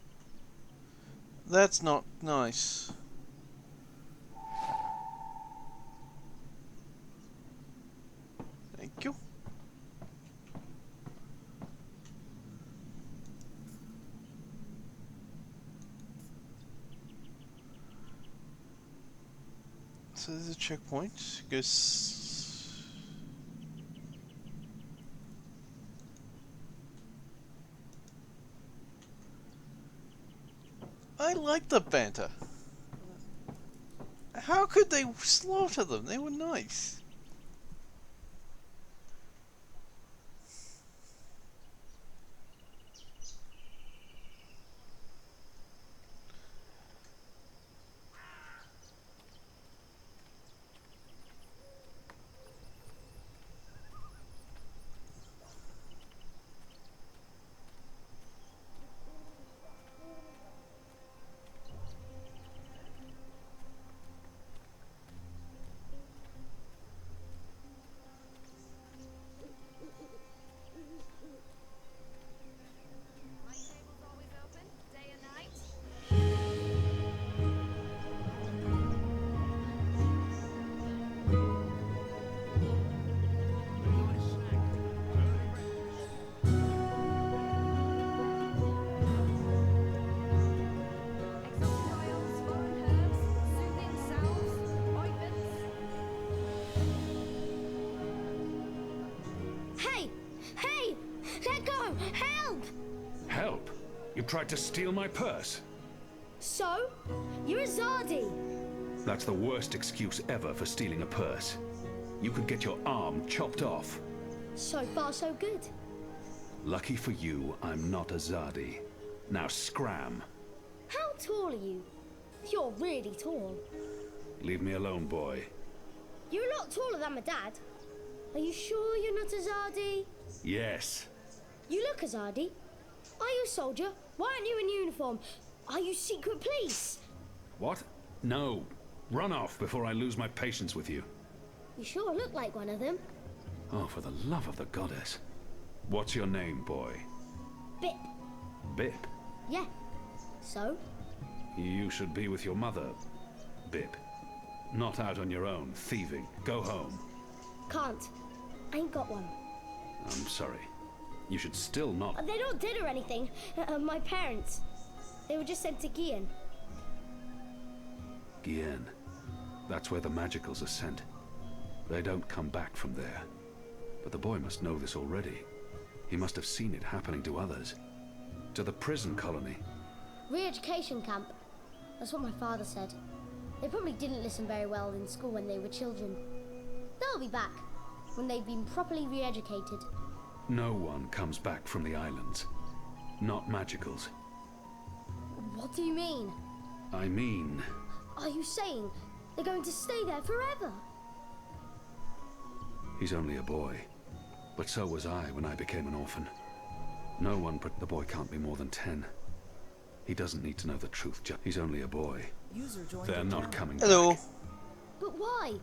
That's not nice. So there's a checkpoint. Goes. I like the banter. How could they slaughter them? They were nice. Hey! Hey! Let go! Help! Help? You tried to steal my purse? So? You're a Zardi. That's the worst excuse ever for stealing a purse. You could get your arm chopped off. So far, so good. Lucky for you, I'm not a Zardi. Now scram. How tall are you? You're really tall. Leave me alone, boy. You're a lot taller than my dad. Are you sure you're not a Zardi? Yes. You look a Zardi. Are you a soldier? Why aren't you in uniform? Are you secret police? What? No. Run off before I lose my patience with you. You sure look like one of them. Oh, for the love of the goddess. What's your name, boy? Bip. Bip? Yeah. So? You should be with your mother, Bip. Not out on your own, thieving. Go home. Can't. Ain't got one. I'm sorry. You should still not... They're not dead or anything. My parents. They were just sent to Gian. Gien. That's where the magicals are sent. They don't come back from there. But the boy must know this already. He must have seen it happening to others. To the prison colony. Re-education camp. That's what my father said. They probably didn't listen very well in school when they were children. They'll be back when they've been properly re-educated. No one comes back from the islands. Not magicals. What do you mean? I mean... Are you saying they're going to stay there forever? He's only a boy. But so was I when I became an orphan. No one but the boy can't be more than 10. He doesn't need to know the truth, he's only a boy. They're not coming back. But why?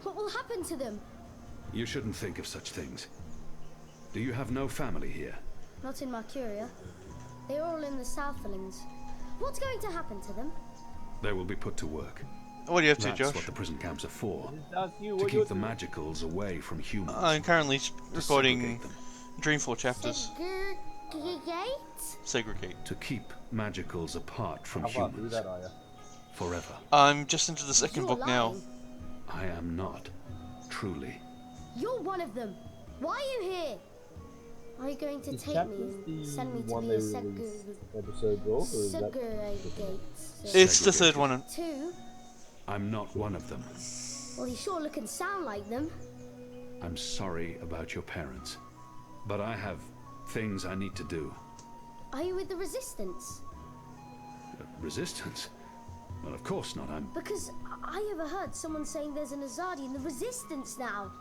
What will happen to them? You shouldn't think of such things. Do you have no family here? Not in Mercuria. They're all in the Southlands. What's going to happen to them? They will be put to work. What do you have to, That's Josh? what the prison camps are for. To keep the magicals away from humans. I'm currently recording Dreamfall chapters. Segregate? Segregate. To keep magicals apart from humans. Forever. I'm just into the second book now. I am not. Truly. You're one of them. Why are you here? Are you going to take me and send me to be a segregate? It's the third one. Two? I'm not one of them. Well, you sure look and sound like them. I'm sorry about your parents. But I have things I need to do. Are you with the Resistance? Resistance? Well, of course not. Because I overheard someone saying there's an Azadi in the Resistance now.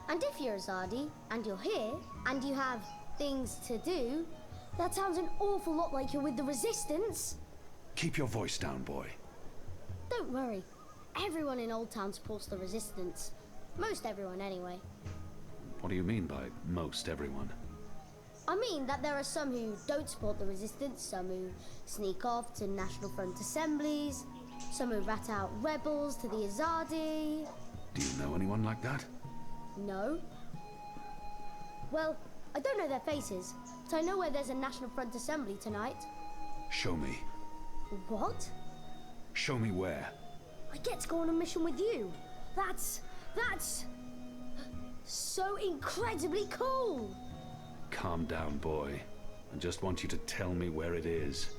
And if you're Azadi, and you're here, and you have things to do, that sounds an awful lot like you're with the Resistance. Keep your voice down, boy. Don't worry. Everyone in Old Town supports the Resistance. Most everyone, anyway. What do you mean by most everyone? I mean that there are some who don't support the Resistance, some who sneak off to National Front assemblies, some who rat out rebels to the Azadi. Do you know anyone like that? No. Well, I don't know their faces, but I know where there's a National Front assembly tonight. Show me. What? Show me where. I get to go on a mission with you. That's so incredibly cool. Calm down, boy. I just want you to tell me where it is.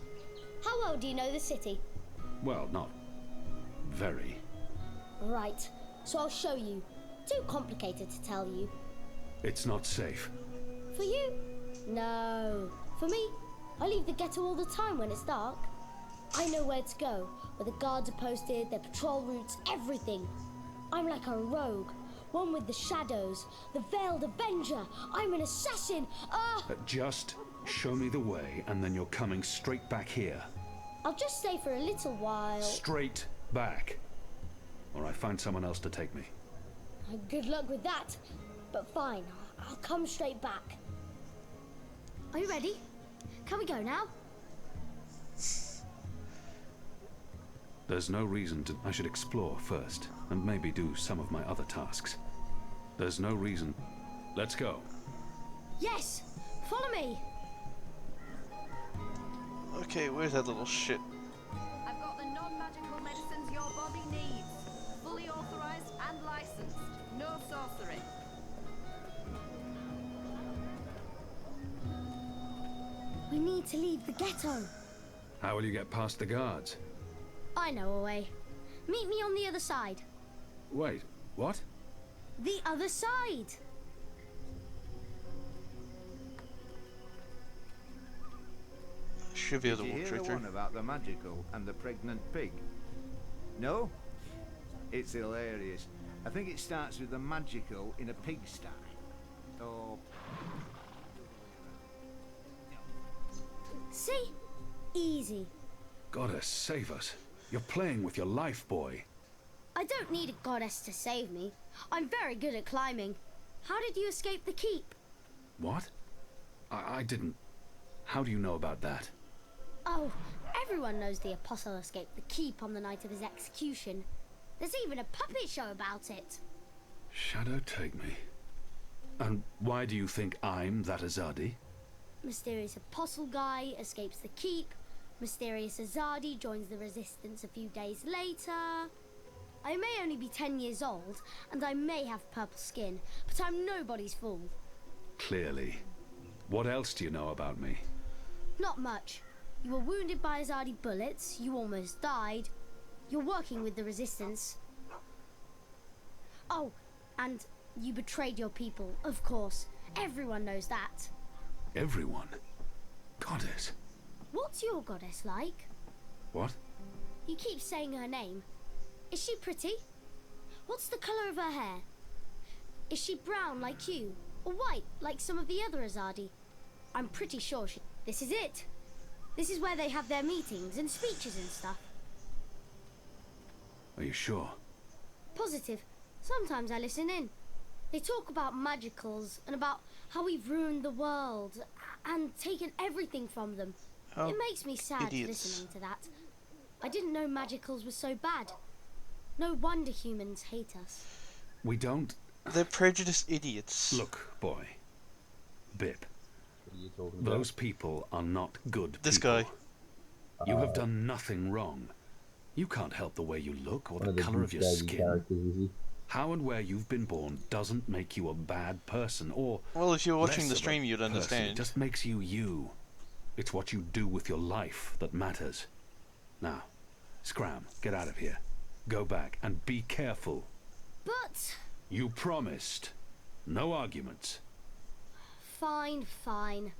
How well do you know the city? Well, not very. Right, so I'll show you. Too complicated to tell you. It's not safe. For you? No. For me, I leave the ghetto all the time when it's dark. I know where to go, where the guards are posted, their patrol routes, everything. I'm like a rogue, one with the shadows, the veiled avenger. I'm an assassin. Just show me the way, and then you're coming straight back here. I'll just stay for a little while. Straight back. Or I find someone else to take me. Good luck with that. But fine, I'll come straight back. Are you ready? Can we go now? There's no reason to... I should explore first, and maybe do some of my other tasks. There's no reason... Let's go. Yes! Follow me! Okay, where's that little shit? I've got the non-magical medicines your body needs. Fully authorized and licensed. No sorcery. We need to leave the ghetto. How will you get past the guards? I know a way. Meet me on the other side. Wait, what? The other side! Should be able to Did you walk hear straight the through. one about the magical and the pregnant pig? No? It's hilarious. I think it starts with the magical in a pigsty. Or... See? Easy. Goddess, save us. You're playing with your life, boy. I don't need a goddess to save me. I'm very good at climbing. How did you escape the keep? What? I didn't... How do you know about that? Oh, everyone knows the apostle escaped the keep on the night of his execution. There's even a puppet show about it. Shadow take me. And why do you think I'm that Azadi? Mysterious apostle guy escapes the keep. Mysterious Azadi joins the resistance a few days later. I may only be 10 years old, and I may have purple skin, but I'm nobody's fool. Clearly. What else do you know about me? Not much. You were wounded by Azadi bullets, you almost died. You're working with the resistance. Oh, and you betrayed your people, of course. Everyone knows that. Everyone? Goddess. What's your goddess like? What? You keep saying her name. Is she pretty? What's the colour of her hair? Is she brown like you? Or white like some of the other Azadi? I'm pretty sure she... This is it. This is where they have their meetings and speeches and stuff. Are you sure? Positive. Sometimes I listen in. They talk about magicals and about how we've ruined the world and taken everything from them. Oh, it makes me sad idiots. listening to that. I didn't know magicals were so bad. No wonder humans hate us. We don't... They're prejudiced idiots. Look, boy. Bip. Those people are not good This people. guy. You have done nothing wrong. You can't help the way you look or One the of the colour of your douchebaggy skin. characters, is he? How and where you've been born doesn't make you a bad person, or... Well, if you're watching less the of a stream, you'd person. understand. It just makes you you. It's what you do with your life that matters. Now, scram, get out of here. Go back and be careful. But... You promised. No arguments. Fine, fine.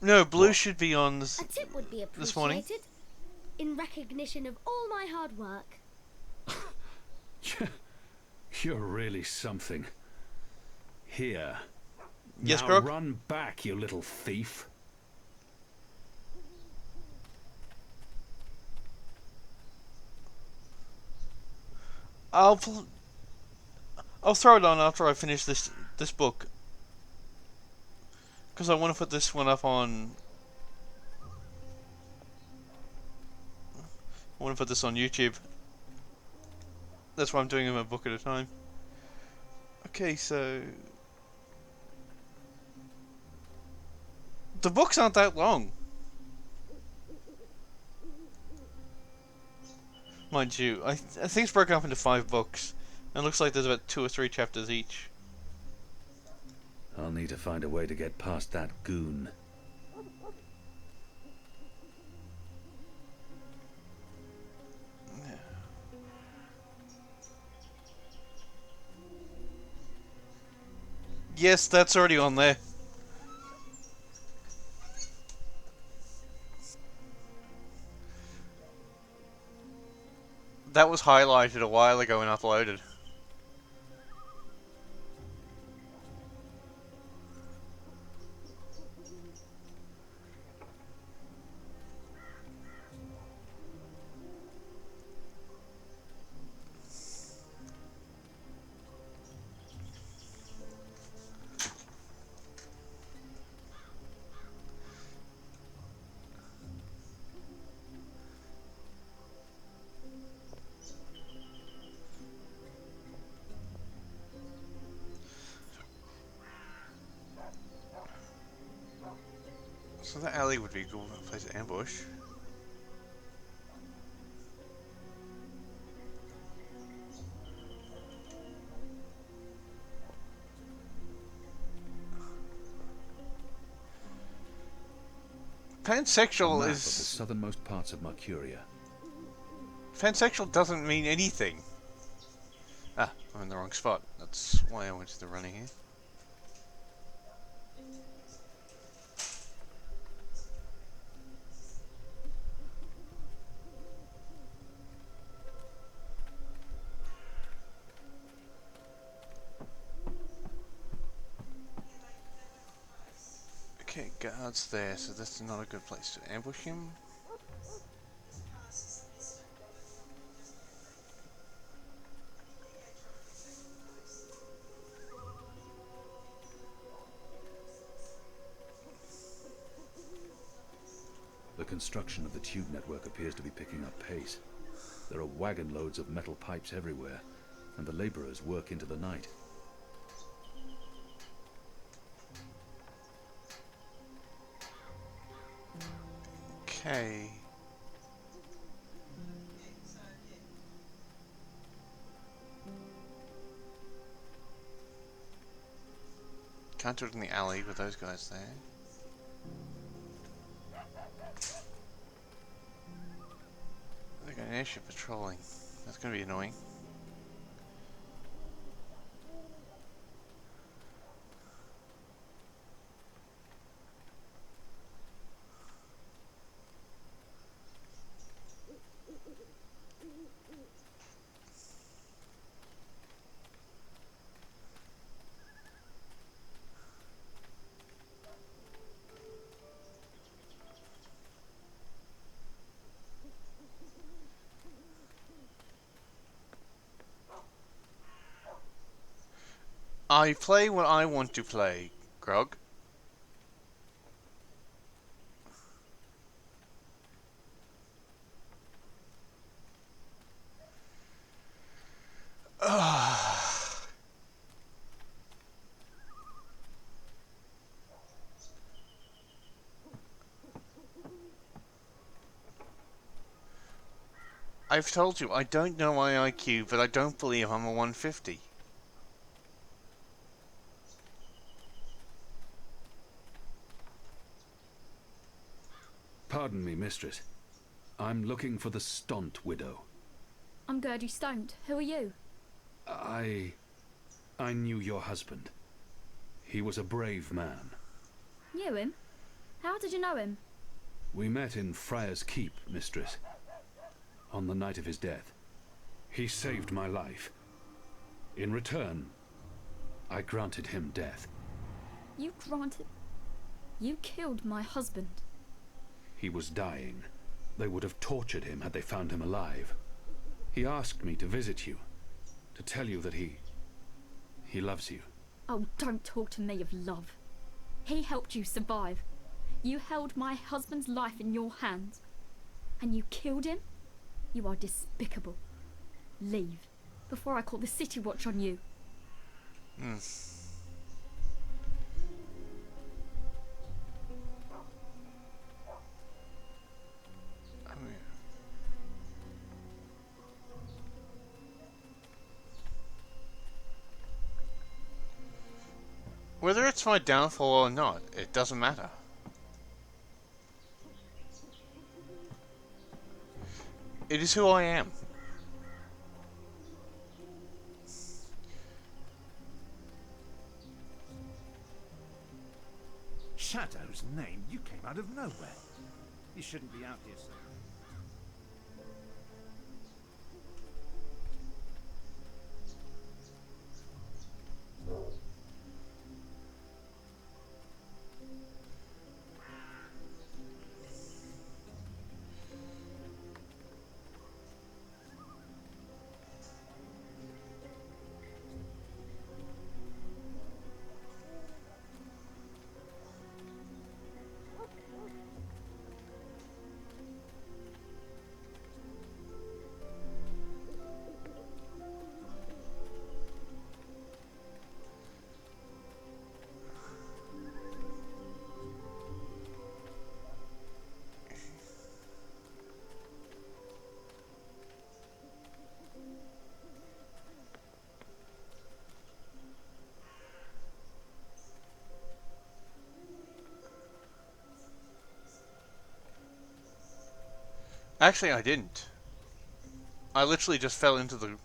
No, Blue should be on this, A tip would be this morning. appreciated. In recognition of all my hard work. You're really something. Here. Yes, now Grog? run back, you little thief. I'll throw it on after I finish this book, because I want to put this one up on. I want to put this on YouTube. That's why I'm doing them a book at a time. Okay, so the books aren't that long. Mind you, I think it's broken up into 5 books. And it looks like there's about 2 or 3 chapters each. I'll need to find a way to get past that goon. Yes, that's already on there. That was highlighted a while ago and uploaded. So that alley would be a good place to ambush. Pansexual Map is... of the southernmost parts of Mercuria. Pansexual doesn't mean anything. Ah, I'm in the wrong spot. That's why I went to the running here. Okay, guards there, so that's not a good place to ambush him. The construction of the tube network appears to be picking up pace. There are wagon loads of metal pipes everywhere, and the laborers work into the night. Okay. Can't do it in the alley with those guys there. They got an airship patrolling. That's gonna be annoying. I play what I want to play, Grog. I've told you, I don't know my IQ, but I don't believe I'm a 150. Pardon me, mistress. I'm looking for the Stunt widow. I'm Gertie Stoned. Who are you? I knew your husband. He was a brave man. Knew him? How did you know him? We met in Friar's Keep, mistress. On the night of his death. He saved my life. In return, I granted him death. You granted... You killed my husband. He was dying. They would have tortured him had they found him alive. He asked me to visit you, to tell you that he loves you. Oh, don't talk to me of love. He helped you survive. You held my husband's life in your hands. And you killed him? You are despicable. Leave, before I call the City Watch on you. Whether it's my downfall or not, it doesn't matter. It is who I am. Shadow's name? You came out of nowhere. You shouldn't be out here, sir. Actually, I didn't. I literally just fell into the...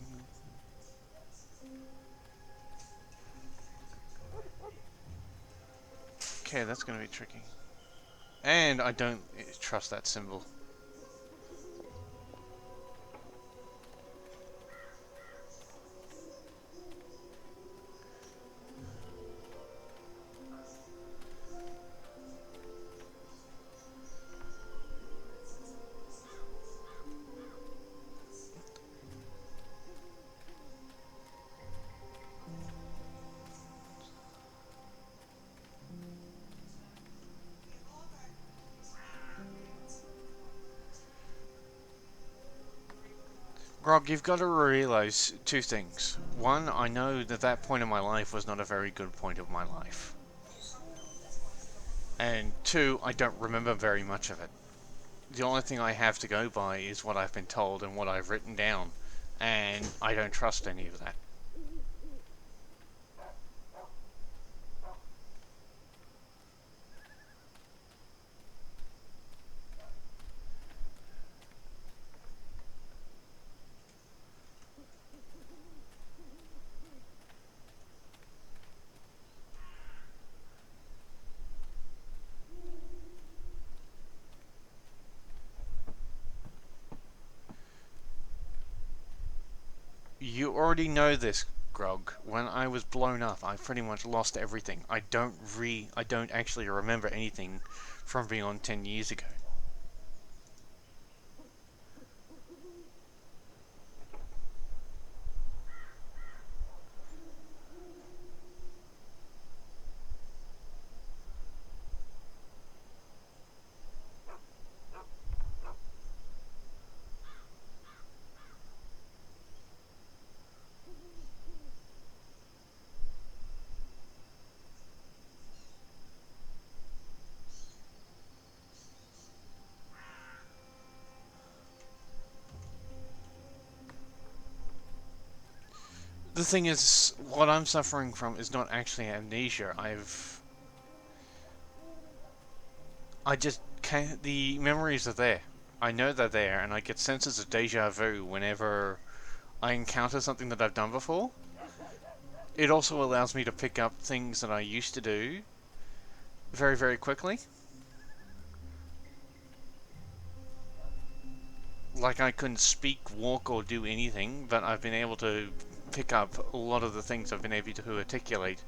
Okay, that's gonna be tricky. And I don't trust that symbol. Grog, you've got to realize two things. One, I know that that point in my life was not a very good point of my life. And two, I don't remember very much of it. The only thing I have to go by is what I've been told and what I've written down. And I don't trust any of that. You already know this, Grog. When I was blown up, I pretty much lost everything. I don't actually remember anything from beyond 10 years ago. The thing is, what I'm suffering from is not actually amnesia. I just can't. The memories are there. I know they're there, and I get senses of deja vu whenever I encounter something that I've done before. It also allows me to pick up things that I used to do very, very quickly. Like I couldn't speak, walk, or do anything, but I've been able to pick up a lot of the things I've been able to articulate.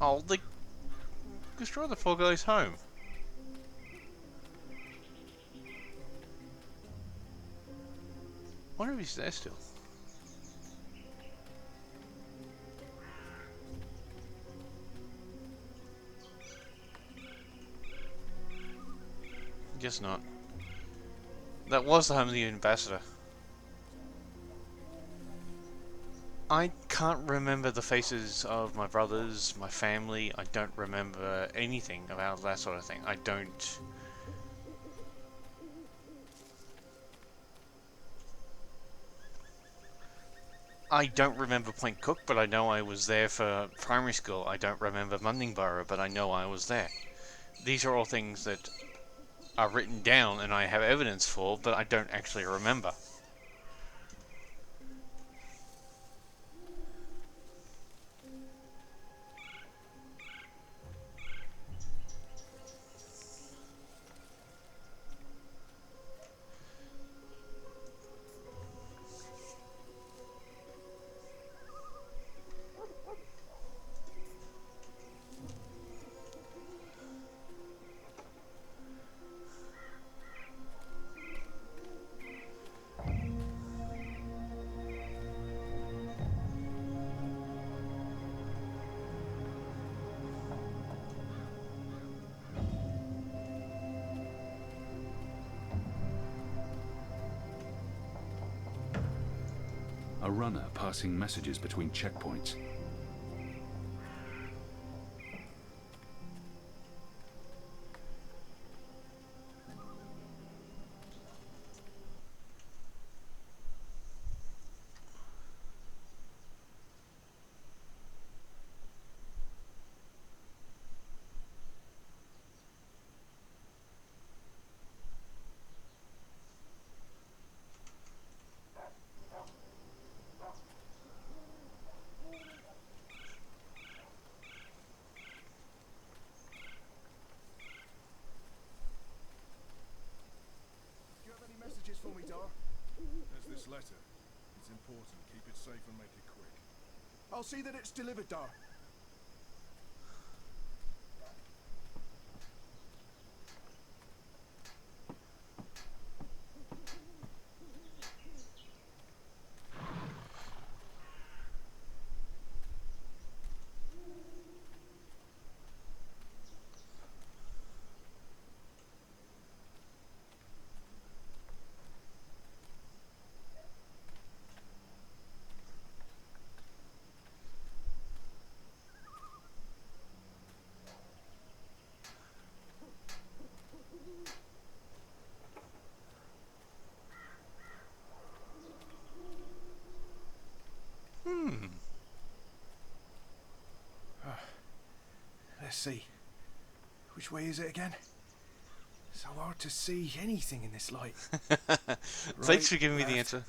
Oh, they destroy the poor guy's home. Wonder if he's there still. Guess not. That was the home of the ambassador. I can't remember the faces of my brothers, my family. I don't remember anything about that sort of thing. I don't. I don't remember Point Cook, but I know I was there for primary school. I don't remember Mundingborough, but I know I was there. These are all things that are written down and I have evidence for, but I don't actually remember. A runner passing messages between checkpoints. Messages for me, Dar? There's this letter. It's important. Keep it safe and make it quick. I'll see that it's delivered, Dar. Let's see. Which way is it again? So hard to see anything in this light. Thanks for giving me the answer.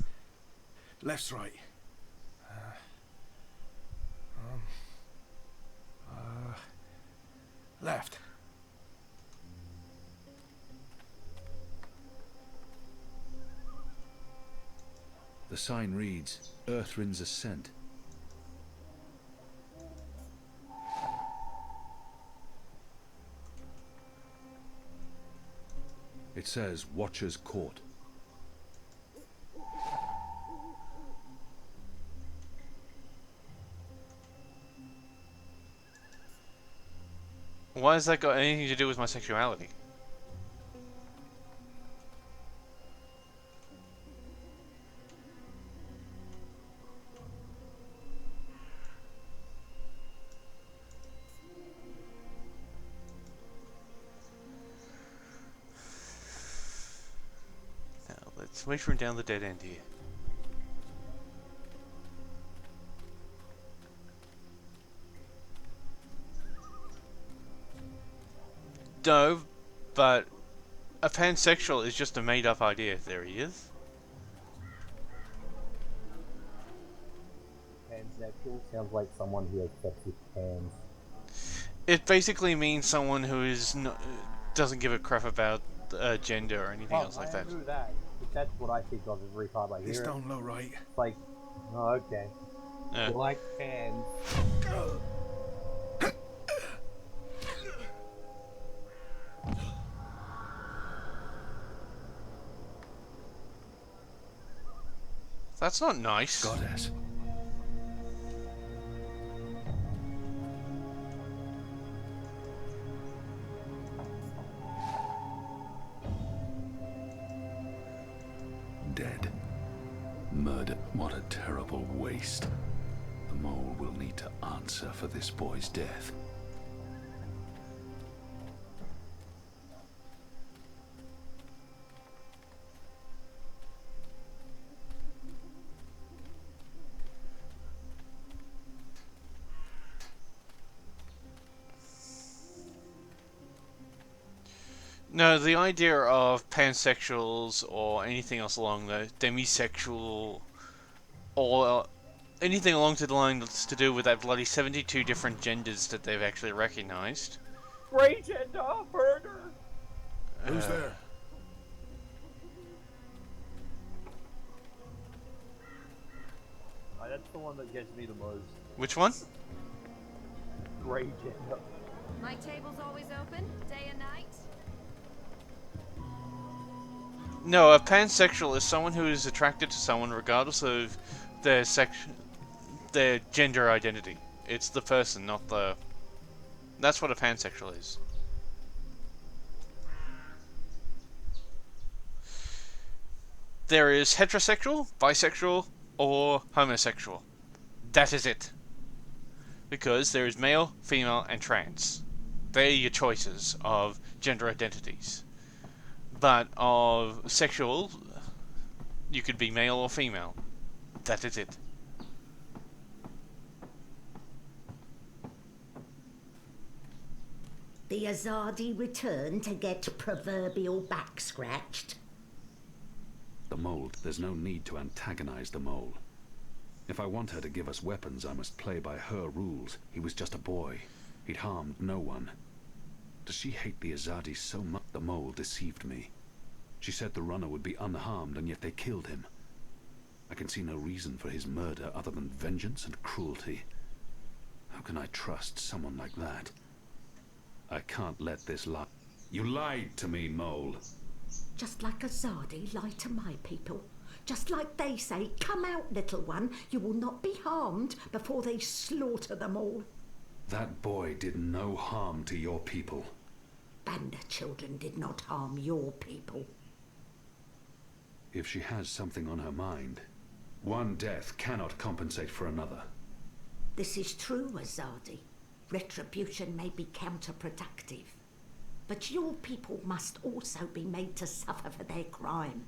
Left's right. Left. The sign reads, Earthrin's Ascent. It says Watcher's Court. Why has that got anything to do with my sexuality? Let's wait for him down the dead end here. No, but a pansexual is just a made-up idea. There he is. Pansexual sounds like someone who has sex with pans. It basically means someone who is doesn't give a crap about gender or anything else like that. I agree with that. But that's what I think of every time I hear This it. don't look right. It's like, oh, okay. Yeah. You like pans. That's not nice. Goddess. Dead. Murder. What a terrible waste. The mole will need to answer for this boy's death. No, the idea of pansexuals or anything else along the demisexual or anything along the lines to do with that bloody 72 different genders that they've actually recognized. Grey gender murder. Who's there? That's the one that gets me the most. Which one? Grey gender. My table's always open, day and night. No, a pansexual is someone who is attracted to someone regardless of their their gender identity. It's the person, not the... That's what a pansexual is. There is heterosexual, bisexual, or homosexual. That is it. Because there is male, female, and trans. They are your choices of gender identities. But of sexual, you could be male or female. That is it. The Azadi return to get proverbial back scratched. The mole. There's no need to antagonize the mole. If I want her to give us weapons, I must play by her rules. He was just a boy. He'd harmed no one. Does she hate the Azadi so much? The mole deceived me. She said the runner would be unharmed, and yet they killed him. I can see no reason for his murder other than vengeance and cruelty. How can I trust someone like that? I can't let this lie. You lied to me, Mole. Just like Azadi lied to my people. Just like they say, come out, little one, you will not be harmed before they slaughter them all. That boy did no harm to your people. Banda children did not harm your people. If she has something on her mind, one death cannot compensate for another. This is true, Azadi. Retribution may be counterproductive. But your people must also be made to suffer for their crime.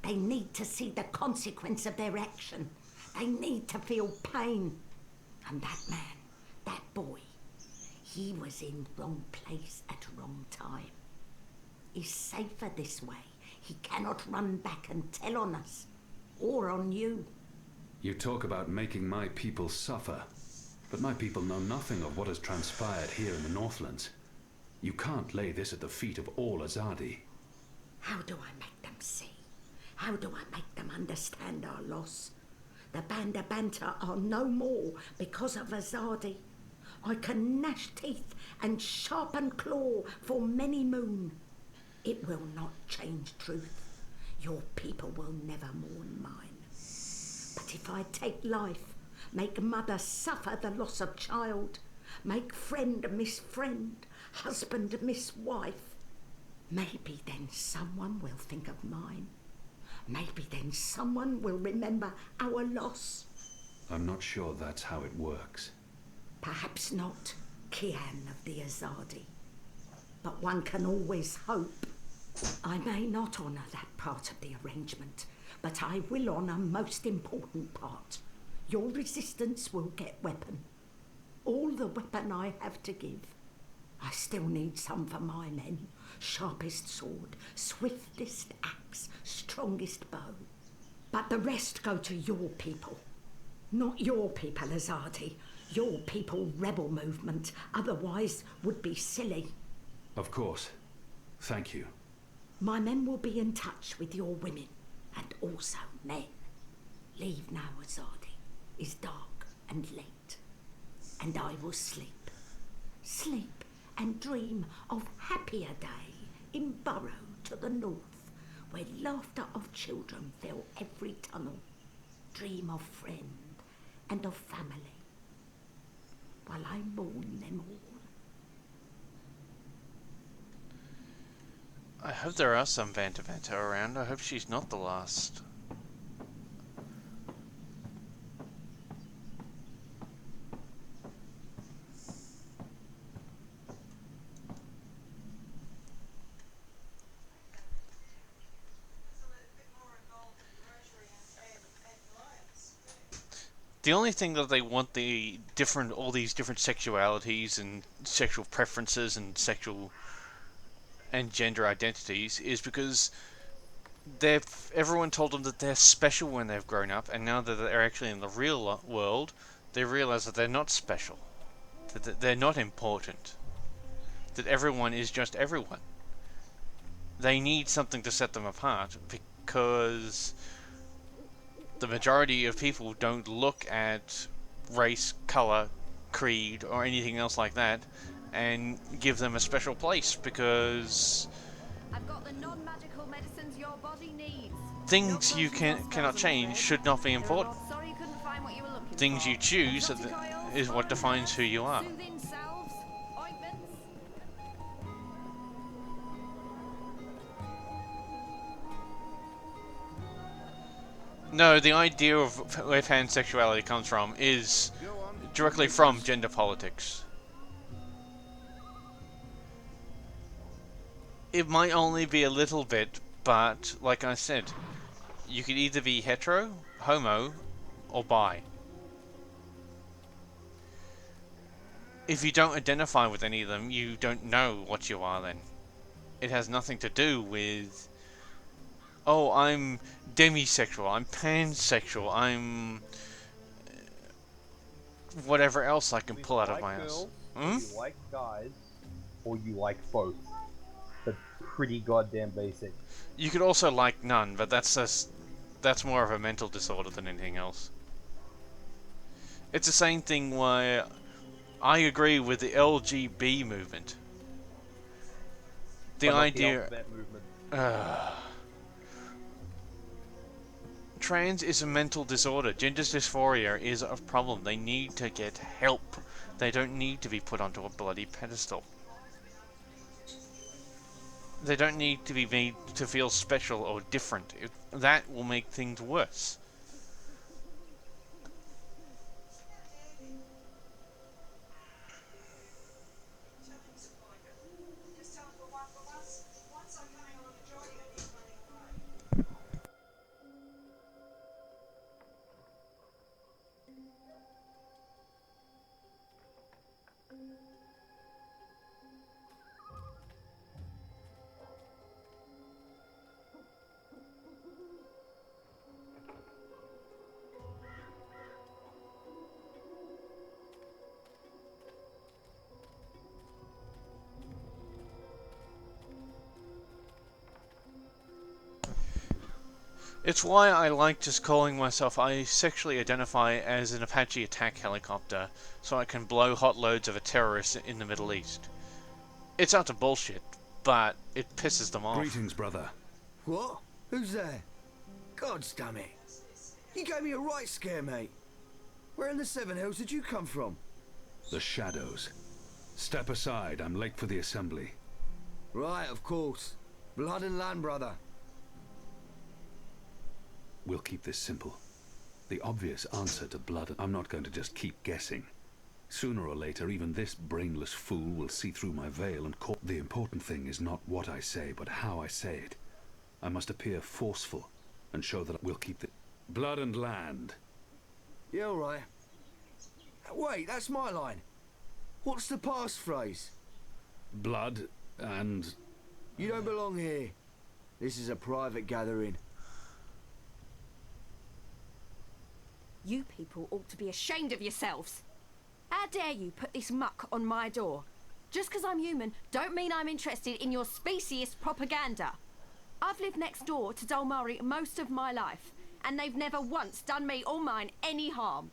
They need to see the consequence of their action. They need to feel pain. And that man, that boy, he was in wrong place at wrong time. He's safer this way. He cannot run back and tell on us, or on you. You talk about making my people suffer, but my people know nothing of what has transpired here in the Northlands. You can't lay this at the feet of all Azadi. How do I make them see? How do I make them understand our loss? The Banda Banta are no more because of Azadi. I can gnash teeth and sharpen claw for many moon. It will not change truth. Your people will never mourn mine. But if I take life, make mother suffer the loss of child, make friend miss friend, husband miss wife, maybe then someone will think of mine. Maybe then someone will remember our loss. I'm not sure that's how it works. Perhaps not, Kian of the Azadi. But one can always hope. I may not honour that part of the arrangement, but I will honour most important part. Your resistance will get weapon. All the weapon I have to give. I still need some for my men. Sharpest sword, swiftest axe, strongest bow. But the rest go to your people. Not your people, Azadi. Your people rebel movement, otherwise would be silly. Of course. Thank you. My men will be in touch with your women, and also men. Leave now, Azadi. It's dark and late, and I will sleep. Sleep and dream of happier day in Burrow to the north, where laughter of children fill every tunnel. dream of friend and of family, while I mourn them all. I hope there are some Vanta Vanta around. I hope she's not the last. The only thing that they want all these different sexualities and sexual preferences and sexual and gender identities is because everyone told them that they're special when they've grown up, and now that they're actually in the real world, they realize that they're not special, that they're not important, that everyone is just everyone. They need something to set them apart, because the majority of people don't look at race, color, creed, or anything else like that and give them a special place, because I've got the non-magical medicines your body needs. things you cannot change should not be important. Sorry you couldn't find what you were looking Things for. you choose Exotic oils, is what defines who you are. soothing salves, ointments. No, the idea of where pansexuality comes from is directly from gender politics. It might only be a little bit, but like I said, you could either be hetero, homo, or bi. If you don't identify with any of them, you don't know what you are then. It has nothing to do with, oh, I'm demisexual, I'm pansexual, I'm whatever else I can pull out of my ass. You like guys, or you like both. That's pretty goddamn basic. You could also like none, but that's more of a mental disorder than anything else. It's the same thing where I agree with the LGB movement. The idea... Trans is a mental disorder. Gender dysphoria is a problem. They need to get help. They don't need to be put onto a bloody pedestal. They don't need to be made to feel special or different. That will make things worse. It's why I like just calling myself, I sexually identify as an Apache attack helicopter, so I can blow hot loads of a terrorist in the Middle East. It's utter bullshit, but it pisses them off. Greetings, brother. What? Who's there? God's damn it. You gave me a right scare, mate. Where in the Seven Hills did you come from? The shadows. Step aside, I'm late for the assembly. Right, of course. Blood and land, brother. We'll keep this simple. The obvious answer to blood... I'm not going to just keep guessing. Sooner or later, even this brainless fool will see through my veil and call... The important thing is not what I say, but how I say it. I must appear forceful and show that we'll keep the... Blood and land. Yeah, all right. Wait, that's my line. What's the passphrase? Blood and... You don't belong here. This is a private gathering. You people ought to be ashamed of yourselves. How dare you put this muck on my door? Just because I'm human, don't mean I'm interested in your speciesist propaganda. I've lived next door to Dolmari most of my life, and they've never once done me or mine any harm.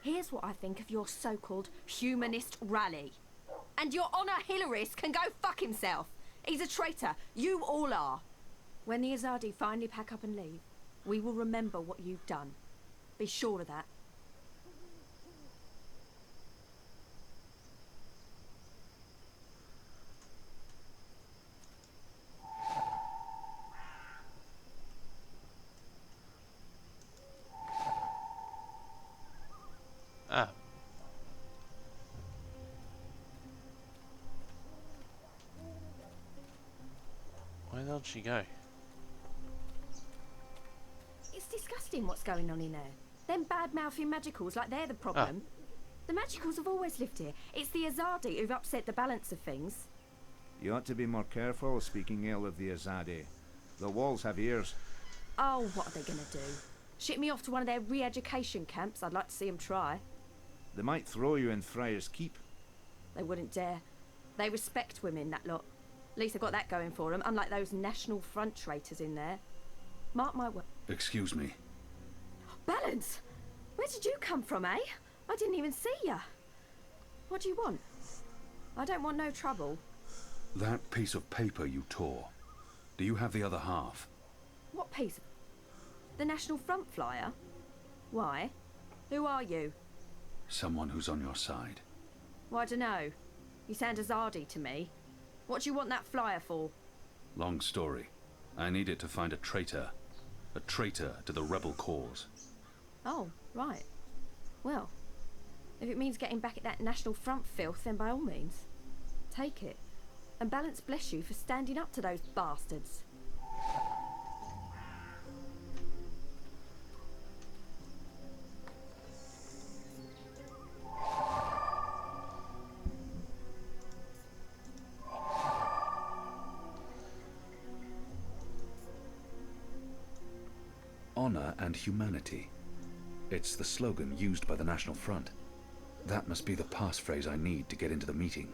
Here's what I think of your so-called humanist rally. And your Honor Hillarist can go fuck himself. He's a traitor. You all are. When the Azadi finally pack up and leave, we will remember what you've done. Be sure of that. Ah. Where the hell did she go? It's disgusting what's going on in there. Them bad-mouthing magicals, like they're the problem. The magicals have always lived here. It's the Azadi who've upset the balance of things. You ought to be more careful speaking ill of the Azadi. The walls have ears. Oh, what are they going to do? Ship me off to one of their re-education camps? I'd like to see them try. They might throw you in Friar's Keep. They wouldn't dare. They respect women, that lot. At least they've got that going for them, unlike those National Front traitors in there. Mark my word. Excuse me. Balance! Where did you come from, eh? I didn't even see ya. What do you want? I don't want no trouble. That piece of paper you tore. Do you have the other half? What piece? The National Front flyer? Why? Who are you? Someone who's on your side. Well, I dunno. You sound Azadi to me. What do you want that flyer for? Long story. I need it to find a traitor. A traitor to the rebel cause. Oh, right. Well, if it means getting back at that National Front filth, then by all means. Take it. And Balance bless you for standing up to those bastards. Honor and humanity. It's the slogan used by the National Front. That must be the passphrase I need to get into the meeting.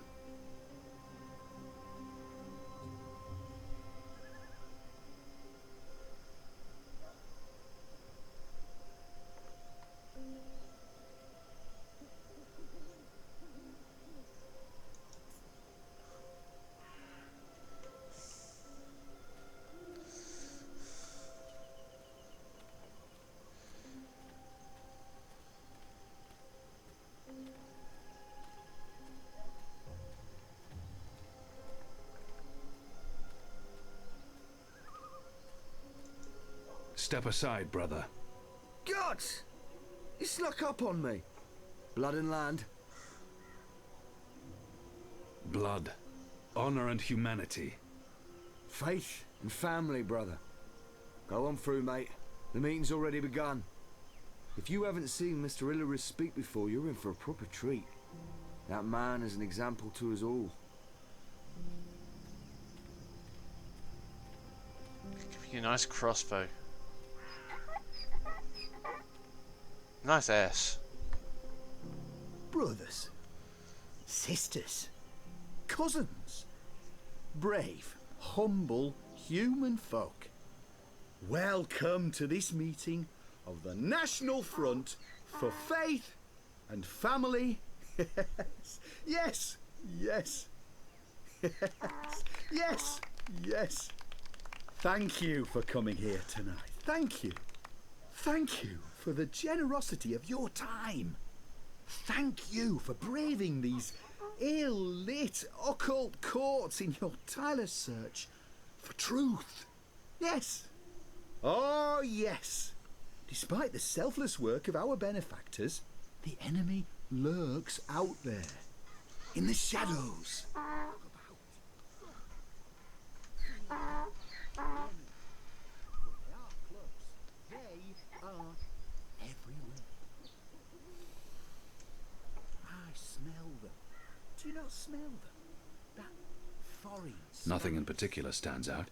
Step aside, brother. Gods! You snuck up on me. Blood and land. Blood, honor and humanity. Faith and family, brother. Go on through, mate. The meeting's already begun. If you haven't seen Mr. Illyris speak before, you're in for a proper treat. That man is an example to us all. Give you a nice crossbow. Nice ass. Brothers, sisters, cousins, brave, humble human folk. Welcome to this meeting of the National Front for Faith and Family. Yes, yes, yes, yes, yes. Thank you for coming here tonight. Thank you. Thank you for the generosity of your time. Thank you for braving these ill-lit occult courts in your tireless search for truth. Yes. Oh, yes. Despite the selfless work of our benefactors, the enemy lurks out there, in the shadows. Do you not smell them? That foreign smell. Nothing in particular stands out.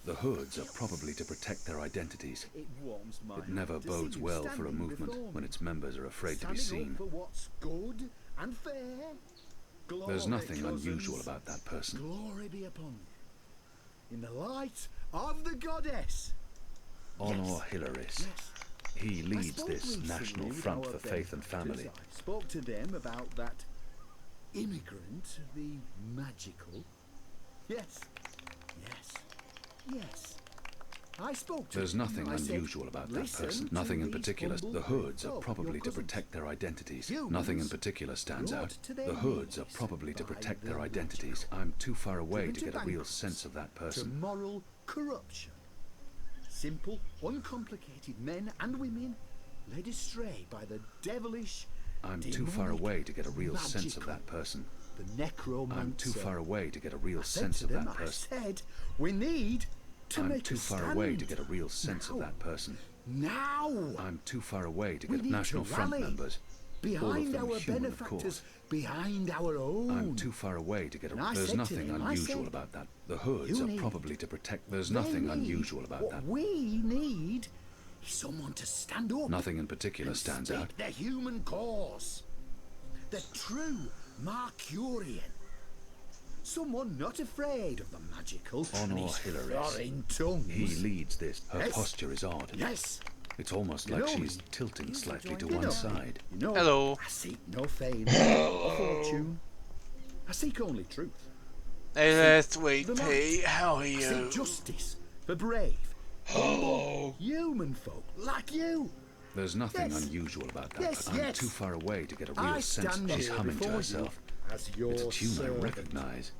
The hoods are probably to protect their identities. It warms my It never heart to bodes see you well for a standing movement before when me, its members are afraid to be standing seen. up for what's good and fair. There's Glory, nothing cousins. unusual about that person. Glory be upon you. In the light of the goddess. Honor Hilaris. He I leads spoke this recently National with Front our for Faith and benefactors. Family. I spoke to them about that immigrant, the magical. Yes, yes, yes. I spoke to There's him. nothing I said, unusual about that "Listen person. to Nothing in these particular. humble The hoods are folk, probably your to cousins. protect their identities. Humans Nothing in particular stands brought out. to their The hoods are knees probably to by protect the their identities. I'm too far away driven to to get a real bankruptcy, sense of that to person. moral corruption. Simple, uncomplicated men and women led astray by the devilish, I'm too far demonic, away to get a real sense of magical, that person. the necromancer. I'm too far away to get a real I said sense to of them, that person. I said, we need to I'm make too a far stand. away to get a real sense of Now. that person. Now! I'm too far away to We get need National to Front rally members. All of behind them our human, of benefactors, course. behind our own. I'm too far away to get a... And I There's said to nothing them, I unusual said, about that. The hoods you are need- probably to protect... There's they nothing need unusual about what that. we need is someone to stand up. Nothing in particular and stands speak out. the human cause. The true Mercurian. Someone not afraid of the magical and Honor his Hilaris. foreign tongues. He leads this. Her Yes. posture is odd. Yes. It's almost You like know she's me. tilting slightly to You one know, side. You know, Hello. I seek no fame or fortune. I seek only truth. Hey there, Seek Sweet the Pea. light. How are I you? seek justice for brave, Hello. human folk like you. There's nothing Yes. unusual about that, Yes, but I'm yes. too far away to get a real I sense. stand She's here humming to before you herself. as your It's a tune I servant. recognize.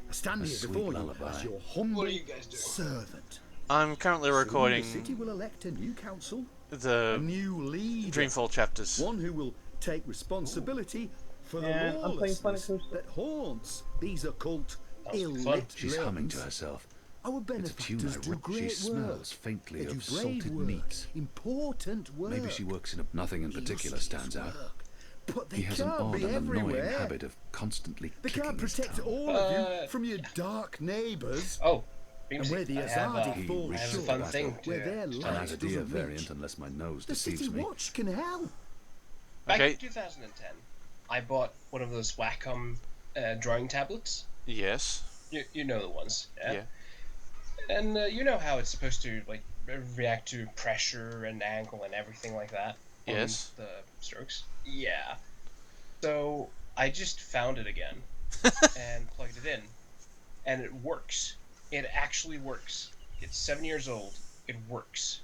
I stand A here sweet before you lullaby. as your humble servant. I'm currently Soon recording the city will elect a new council, the a new leader, Dreamfall chapters. one who will take responsibility for Yeah, the I'm playing Planet lawlessness that haunts these occult, ill-lit She's humming to lands. herself. Our It's a tune benefactors I do re- She great work. smells faintly They do of brave salted work, meats. important work. Maybe she works in a... Nothing in particular stands out. But they He has an can't odd be and annoying everywhere. habit of constantly They clicking can't his protect tongue. all of you from your dark neighbours. Oh, and where the I have, Azadi He fall reaches short, the battle. where their An light Agadir doesn't variant, reach, unless my nose the deceives City me. Watch can help. Back Okay. in 2010, I bought one of those Wacom drawing tablets. Yes. You know the ones, yeah? Yeah. And you know how it's supposed to like react to pressure and angle and everything like that on Yes. the strokes? Yeah. So I just found it again and plugged it in, and it works. It actually works. It's 7 years old. It works.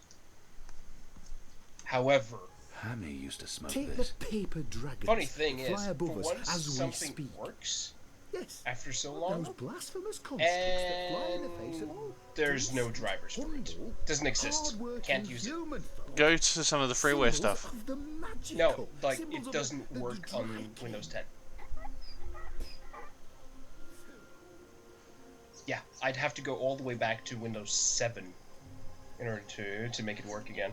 However, Hammy used to smoke Take this. the paper dragons funny thing that fly is, above for us once as we something speak. works Yes. after so long, Those blasphemous constructs that fly in the face of all there's no drivers for it. Doesn't exist. Can't use it. human folk. Go to some of the freeware Symbols stuff. of the magical. No, like Symbols it of doesn't the work dry on Windows 10. Yeah, I'd have to go all the way back to Windows 7 in order to make it work again.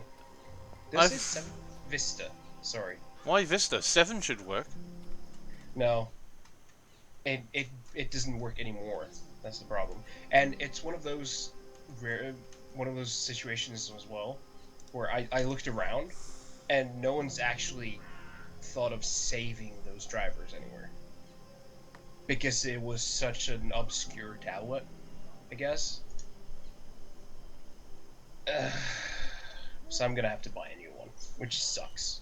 This I've- is 7 Vista. Sorry. Why Vista? 7 should work. No. It doesn't work anymore. That's the problem. And it's one of those situations as well where I looked around and no one's actually thought of saving those drivers anywhere. Because it was such an obscure tablet, I guess. So I'm gonna have to buy a new one, which sucks.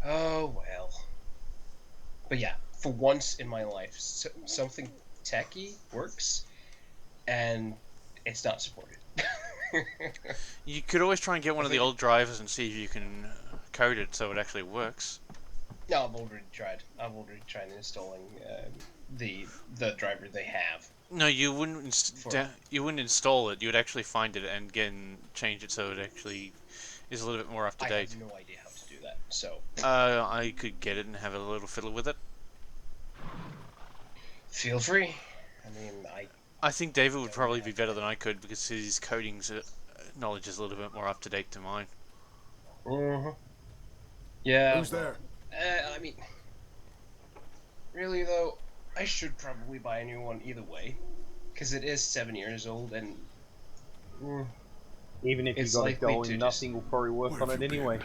Oh well. But yeah, for once in my life, something techie works, and it's not supported. You could always try and get one of the old drivers and see if you can code it so it actually works. No, I've already tried. I've already tried installing the driver they have. No, you wouldn't. You wouldn't install it. You would actually find it and change it so it actually is a little bit more up to I date. have no idea how to do that. So I could get it and have a little fiddle with it. feel free. I mean, I think David would probably be better than I could because his coding knowledge is a little bit more up to date than mine. Yeah. Who's there? I mean, really though, I should probably buy a new one either way, because it is 7 years old and. Even if you it's got it likely going, to nothing will probably work on it anyway.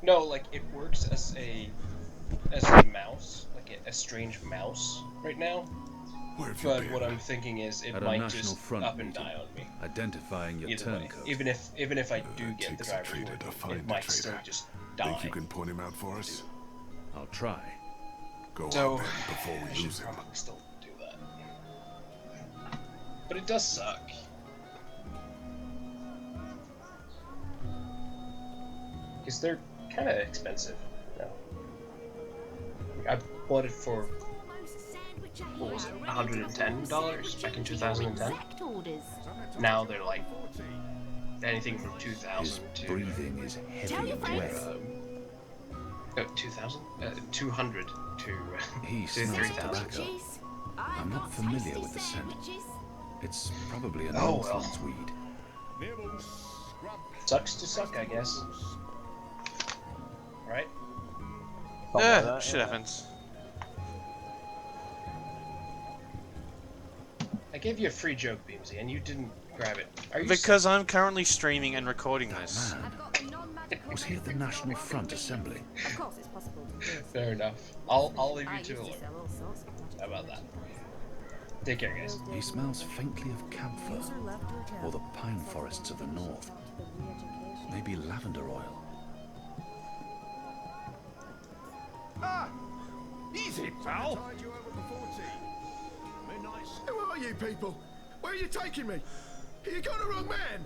No, like it works as a mouse, like a strange mouse right now. But what I'm thinking is it At a might National just Front up and meeting, die on me. identifying your Either way, turncoat. even if I do get the takes a driver traitor working, to find it a might traitor. still just die. Think you can point him out for us? I'll try. Go So, on then, before I we should lose him. probably still do that. But it does suck. Because they're kind of expensive. No. I bought it for, what was it, $110 back in 2010? Now they're like anything from 2,000 to... breathing is heavy and wet. 2,000? 200 to, He to smells 3,000. tobacco. I'm not familiar with the scent. It's probably an Oh, well. Northland's weed. Sucks to suck, I guess. Right? Yeah, shit happens. I gave you a free joke, Beamsy, and you didn't grab it. Are you Because I'm currently streaming and recording this. Was he at the National Front Assembly? Of course, it's possible to do this. Fair enough. I'll leave I you to used it. to sell all sorts of magic. How about that? Take care, guys. He smells faintly of camphor, or the pine forests of the north. Maybe lavender oil. Ah! Easy, pal! Who are you people? Where are you taking me? You got the wrong man!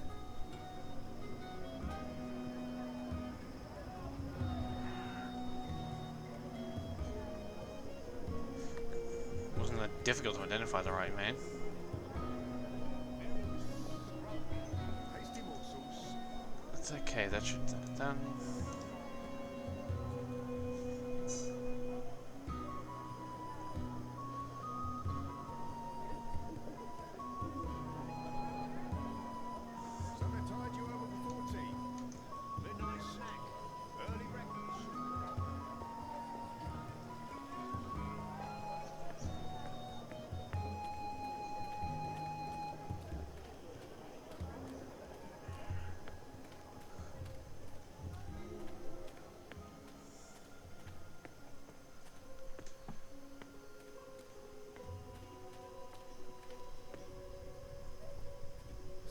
Wasn't that difficult to identify the right man? That's okay, that should be done.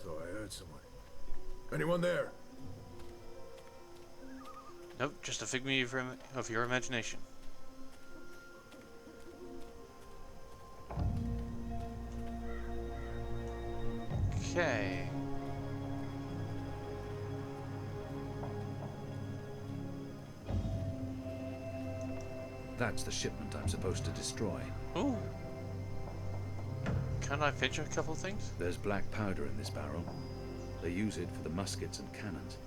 Thought I heard someone. Anyone there? Nope, just a figment of your imagination. Okay. That's the shipment I'm supposed to destroy. Ooh. Can I pinch a couple things? There's black powder in this barrel. They use it for the muskets and cannons.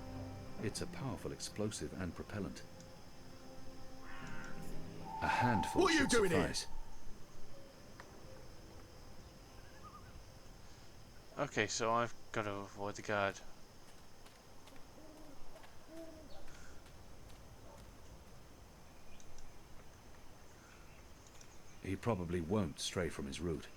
It's a powerful explosive and propellant. A handful What are you should doing suffice. Okay, so I've got to avoid the guard. He probably won't stray from his route.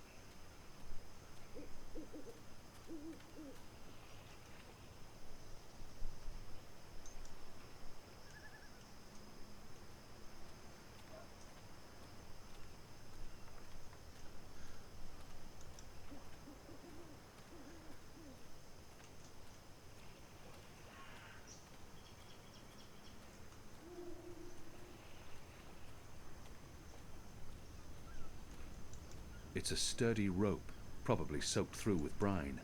It's a sturdy rope, probably soaked through with brine.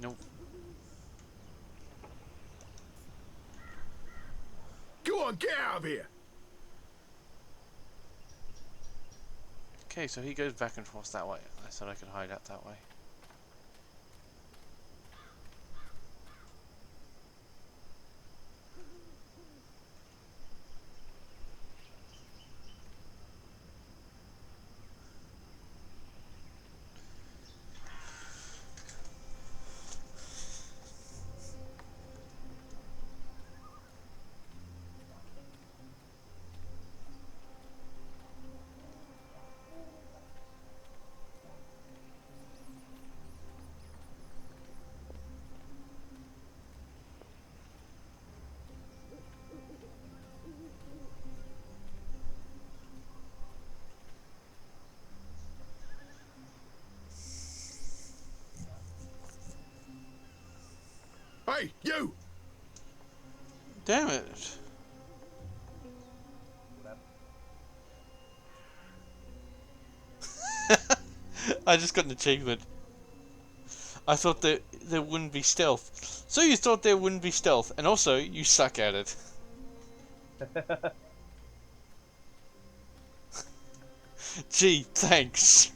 Nope. Go on, get out of here! Okay, so he goes back and forth that way. I thought I could hide out that way. Hey, you! Damn it. I just got an achievement. I thought there wouldn't be stealth. So you thought there wouldn't be stealth, and also you suck at it. Gee, thanks.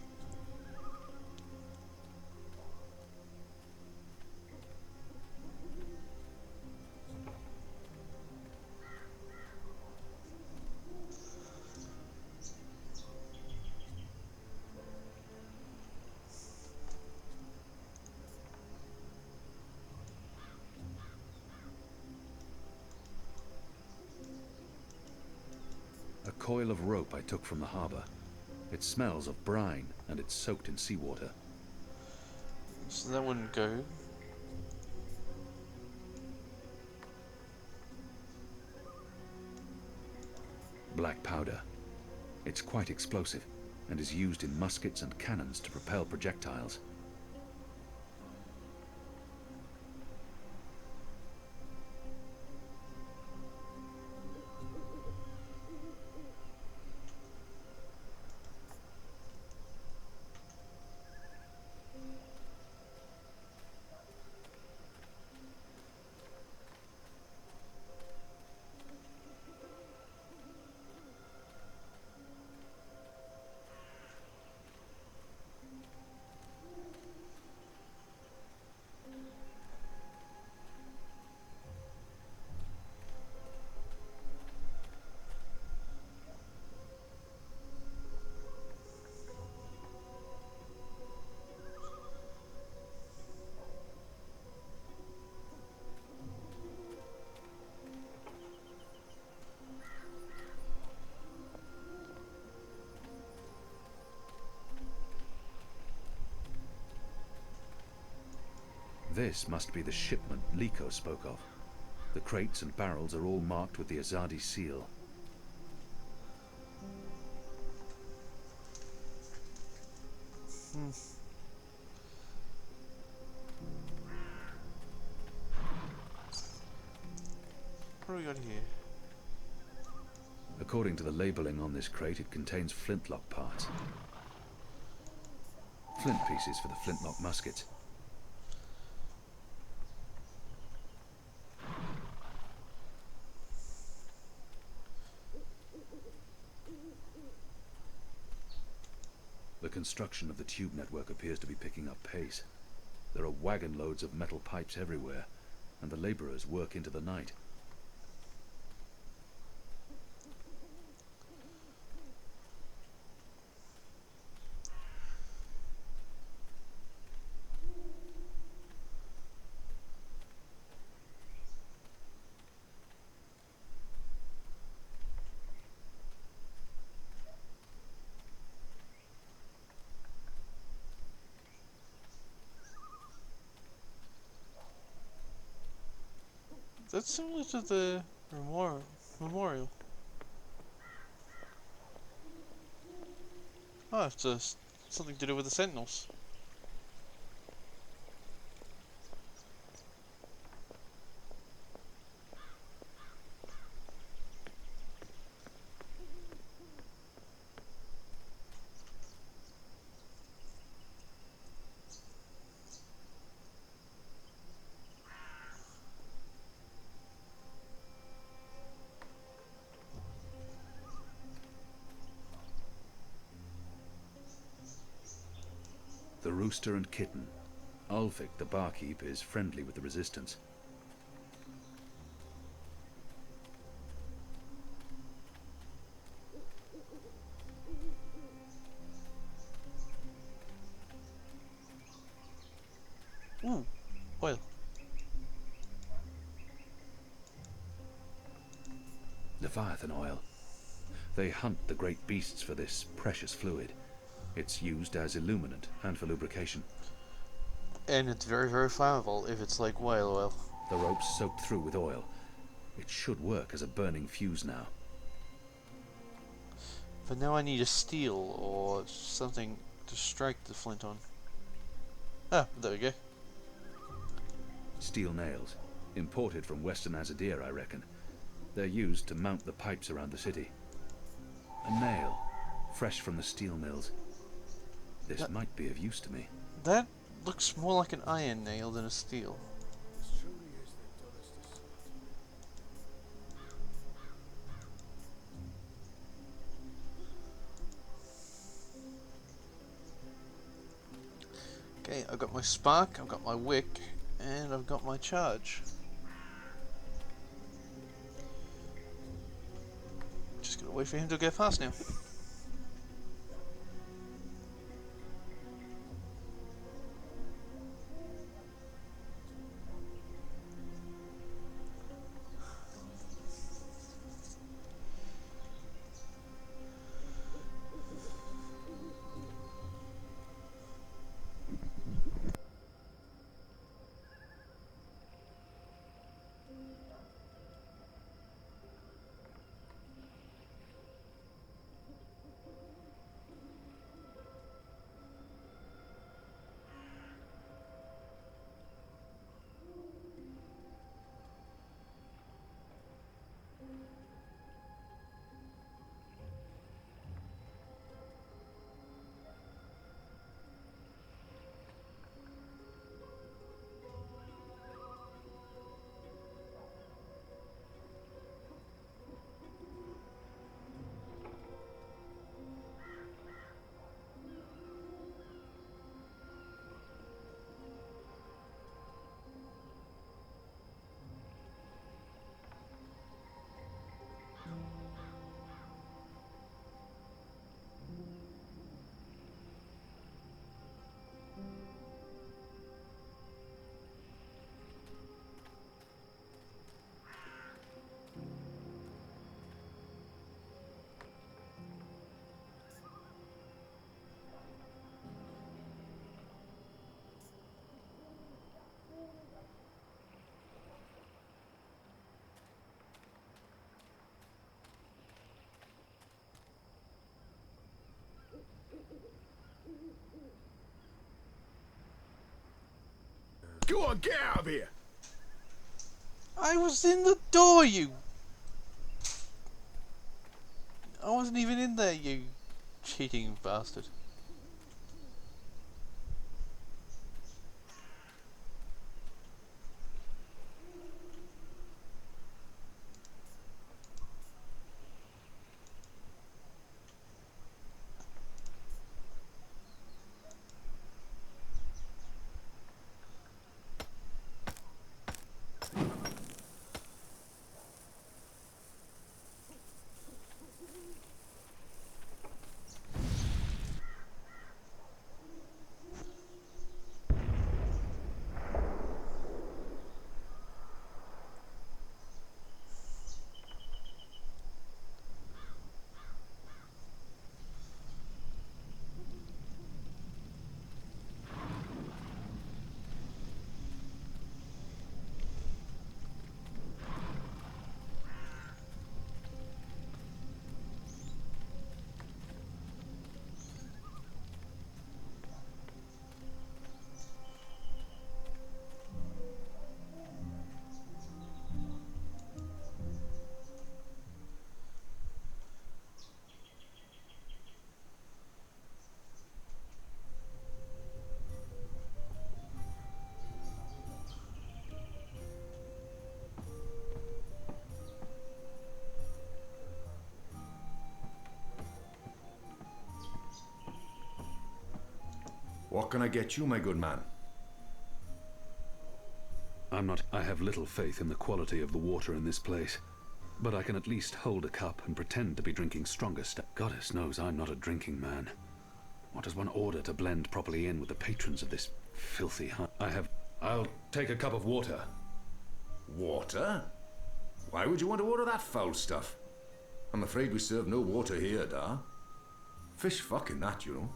A coil of rope I took from the harbour. It smells of brine, and it's soaked in seawater. So that wouldn't go. Black powder. It's quite explosive, and is used in muskets and cannons to propel projectiles. This must be the shipment Liko spoke of. The crates and barrels are all marked with the Azadi seal. What do we got here? According to the labeling on this crate, it contains flintlock parts. Flint pieces for the flintlock muskets. The construction of the tube network appears to be picking up pace. There are wagon loads of metal pipes everywhere, and the laborers work into the night. That's similar to the memorial. Oh, it's just something to do with the Sentinels. The rooster and kitten. Ulfik, the barkeep, is friendly with the resistance. Ooh, oil. Leviathan oil. They hunt the great beasts for this precious fluid. It's used as illuminant and for lubrication. And it's very, very flammable if it's like whale oil. The rope's soaked through with oil. It should work as a burning fuse now. But now I need a steel or something to strike the flint on. Ah, there we go. Steel nails. Imported from Western Azadir, I reckon. They're used to mount the pipes around the city. A nail, fresh from the steel mills. This might be of use to me. That looks more like an iron nail than a steel. Okay, I've got my spark, I've got my wick, and I've got my charge. Just gotta wait for him to get past now. Go on, get out of here! I was in the door, you... I wasn't even in there, you cheating bastard. What can I get you, my good man? I have little faith in the quality of the water in this place. But I can at least hold a cup and pretend to be drinking stronger stuff. Goddess knows I'm not a drinking man. What does one order to blend properly in with the patrons of this filthy hut? I'll take a cup of water. Water? Why would you want to order that foul stuff? I'm afraid we serve no water here, da. Fish fucking that, you know.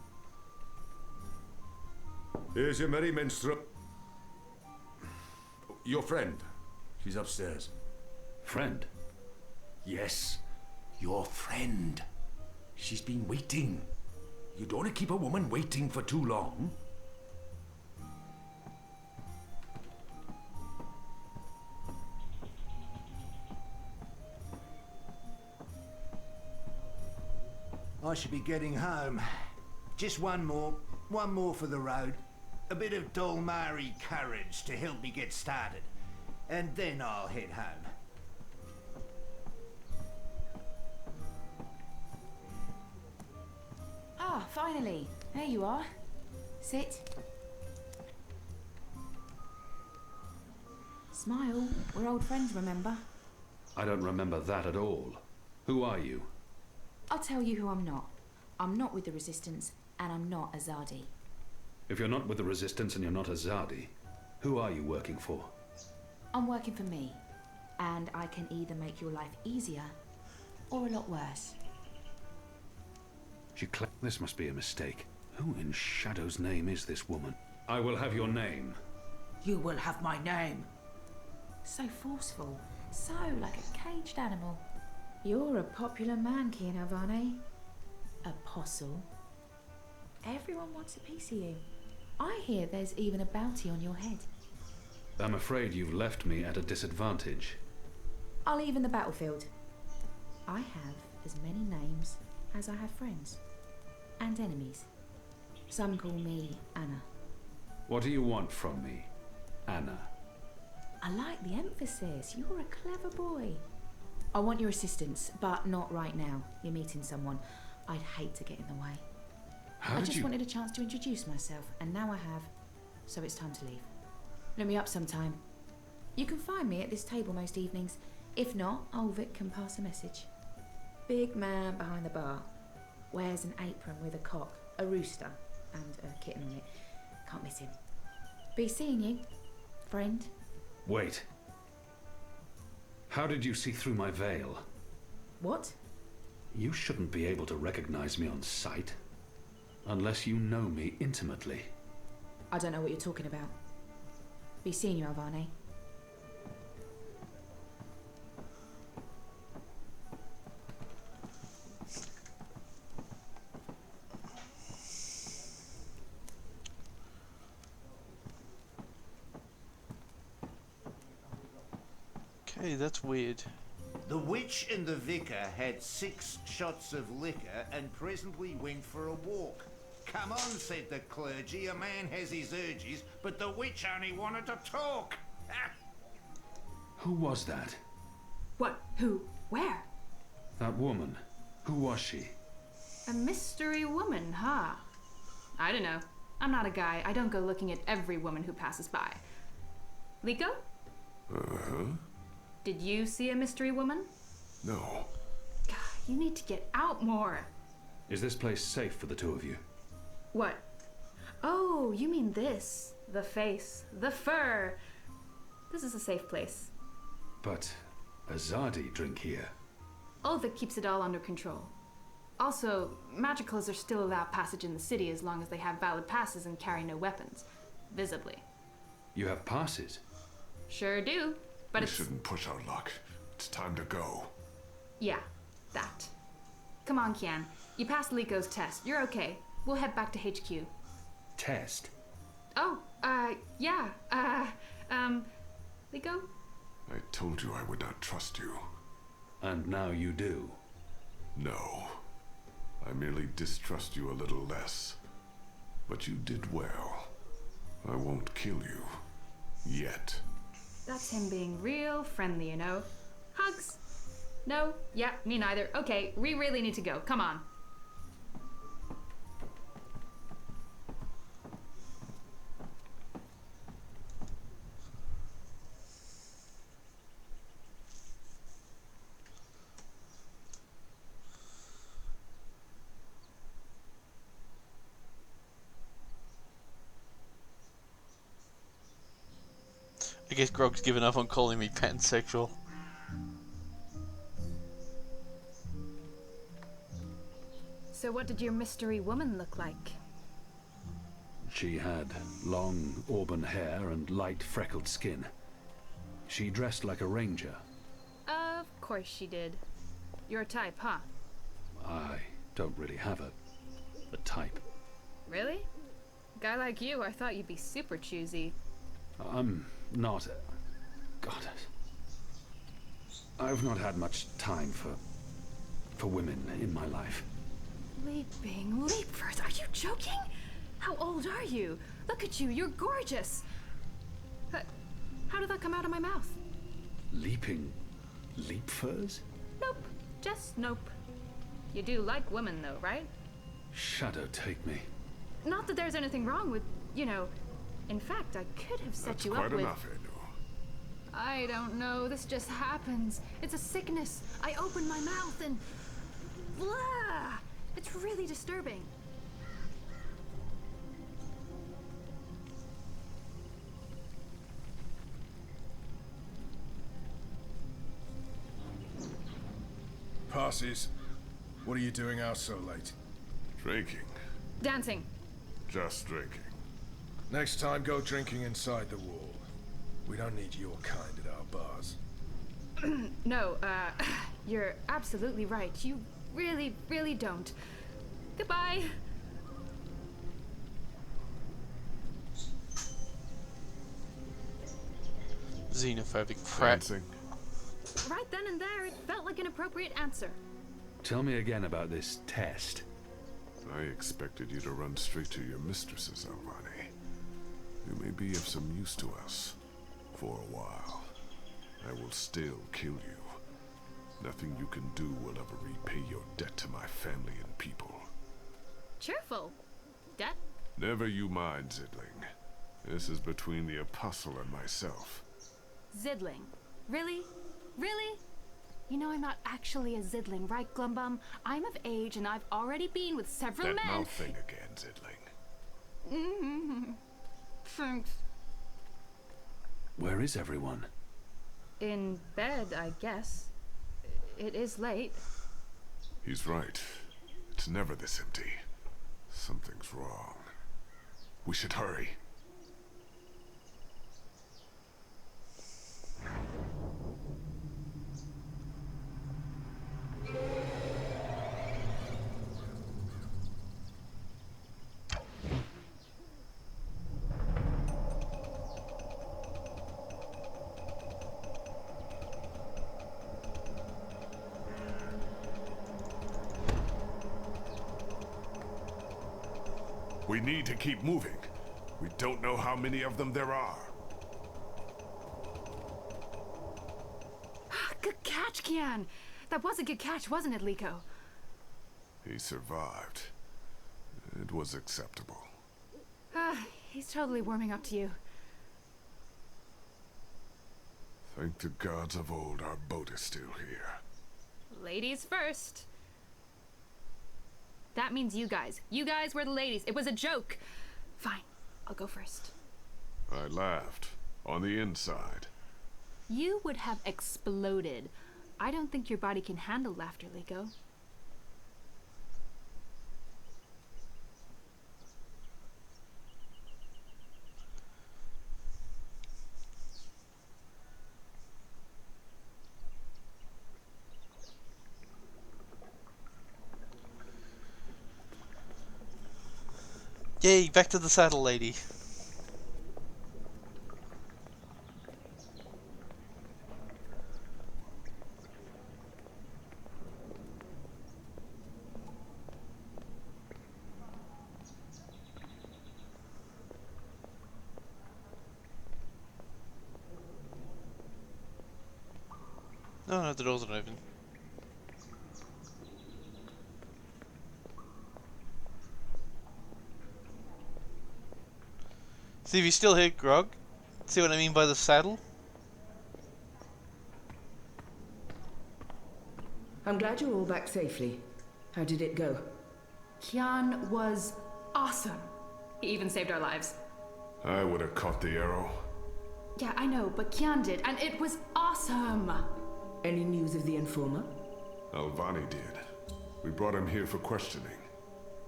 Here's your merry minstrel. Your friend. She's upstairs. Friend? Yes, your friend. She's been waiting. You don't want to keep a woman waiting for too long. I should be getting home. Just one more for the road. A bit of Dolmari courage to help me get started. And then I'll head home. Ah, finally. There you are. Sit. Smile. We're old friends, remember? I don't remember that at all. Who are you? I'll tell you who I'm not. I'm not with the Resistance, and I'm not Azadi. If you're not with the Resistance and you're not Azadi, who are you working for? I'm working for me, and I can either make your life easier or a lot worse. This must be a mistake. Who in Shadow's name is this woman? I will have your name. You will have my name. So forceful. So like a caged animal. You're a popular man, Kian Alvane. Apostle. Everyone wants a piece of you. I hear there's even a bounty on your head. I'm afraid you've left me at a disadvantage. I'll even the battlefield. I have as many names as I have friends. And enemies. Some call me Anna. What do you want from me, Anna? I like the emphasis. You're a clever boy. I want your assistance, but not right now. You're meeting someone. I'd hate to get in the way. I just wanted a chance to introduce myself, and now I have, so it's time to leave. Look me up sometime. You can find me at this table most evenings. If not, Ulvik can pass a message. Big man behind the bar. Wears an apron with a cock, a rooster, and a kitten on it. Can't miss him. Be seeing you, friend. Wait. How did you see through my veil? What? You shouldn't be able to recognize me on sight. Unless you know me intimately. I don't know what you're talking about. Be seeing you, Alvane. Okay, that's weird. The witch and the vicar had 6 shots of liquor and presently went for a walk. Come on, said the clergy, a man has his urges, but the witch only wanted to talk. Who was that? What? Who? Where? That woman. Who was she? A mystery woman, huh? I don't know. I'm not a guy. I don't go looking at every woman who passes by. Liko? Uh-huh. Did you see a mystery woman? No. God, you need to get out more. Is this place safe for the two of you? What? Oh, you mean this. The face. The fur. This is a safe place. But Azadi drink here. Ulvik keeps it all under control. Also, magicals are still allowed passage in the city as long as they have valid passes and carry no weapons. Visibly. You have passes? Sure do. But we it's... shouldn't push our luck. It's time to go. Yeah, that. Come on, Kian. You passed Liko's test. You're okay. We'll head back to HQ. Test? Oh, yeah. Liko? I told you I would not trust you. And now you do? No. I merely distrust you a little less. But you did well. I won't kill you. Yet. That's him being real friendly, you know. Hugs? No? Yeah, me neither. Okay, we really need to go. Come on. I guess Grog's given up on calling me pansexual. So what did your mystery woman look like? She had long auburn hair and light freckled skin. She dressed like a ranger. Of course she did. Your type, huh? I don't really have a type. Really? A guy like you, I thought you'd be super choosy. I'm not... God. I've not had much time for women in my life. Sleeping leapers? Are you joking? How old are you? Look at you, you're gorgeous. How did that come out of my mouth? Leaping leap furs? Nope, just nope. You do like women though, right? Shadow take me. Not that there's anything wrong with, you know. In fact, I could have set That's you quite up with... enough, Anu. I don't know, this just happens. It's a sickness. I open my mouth and... blah! It's really disturbing. Passes. What are you doing out so late? Drinking. Dancing. Just drinking. Next time, go drinking inside the wall. We don't need your kind at our bars. No, you're absolutely right. You really, really don't. Goodbye. Xenophobic prat. Dancing. Right then and there, it felt like an appropriate answer. Tell me again about this test. I expected you to run straight to your mistresses, Alvani. You may be of some use to us. For a while. I will still kill you. Nothing you can do will ever repay your debt to my family and people. Cheerful. Debt? Never you mind, Zidling. This is between the Apostle and myself. Zidling. Really? Really? You know I'm not actually a Zidling, right, Glumbum? I'm of age and I've already been with several That men. mouth thing again, Zidling. Mm-hmm. Thanks. Where is everyone? In bed, I guess. It is late. He's right. It's never this empty. Something's wrong. We should hurry. We need to keep moving. We don't know how many of them there are. Good catch, Kian. That was a good catch, wasn't it, Liko? He survived. It was acceptable. He's totally warming up to you. Thank the gods of old our boat is still here. Ladies first. That means you guys. You guys were the ladies. It was a joke. Fine, I'll go first. I laughed. On the inside. You would have exploded. I don't think your body can handle laughter, Liko. Yay, back to the saddle lady. No, the doors are open. See if he's still here, Grog. See what I mean by the saddle? I'm glad you're all back safely. How did it go? Kian was awesome. He even saved our lives. I would have caught the arrow. Yeah, I know, but Kian did, and it was awesome. Any news of the informer? Alvani did. We brought him here for questioning.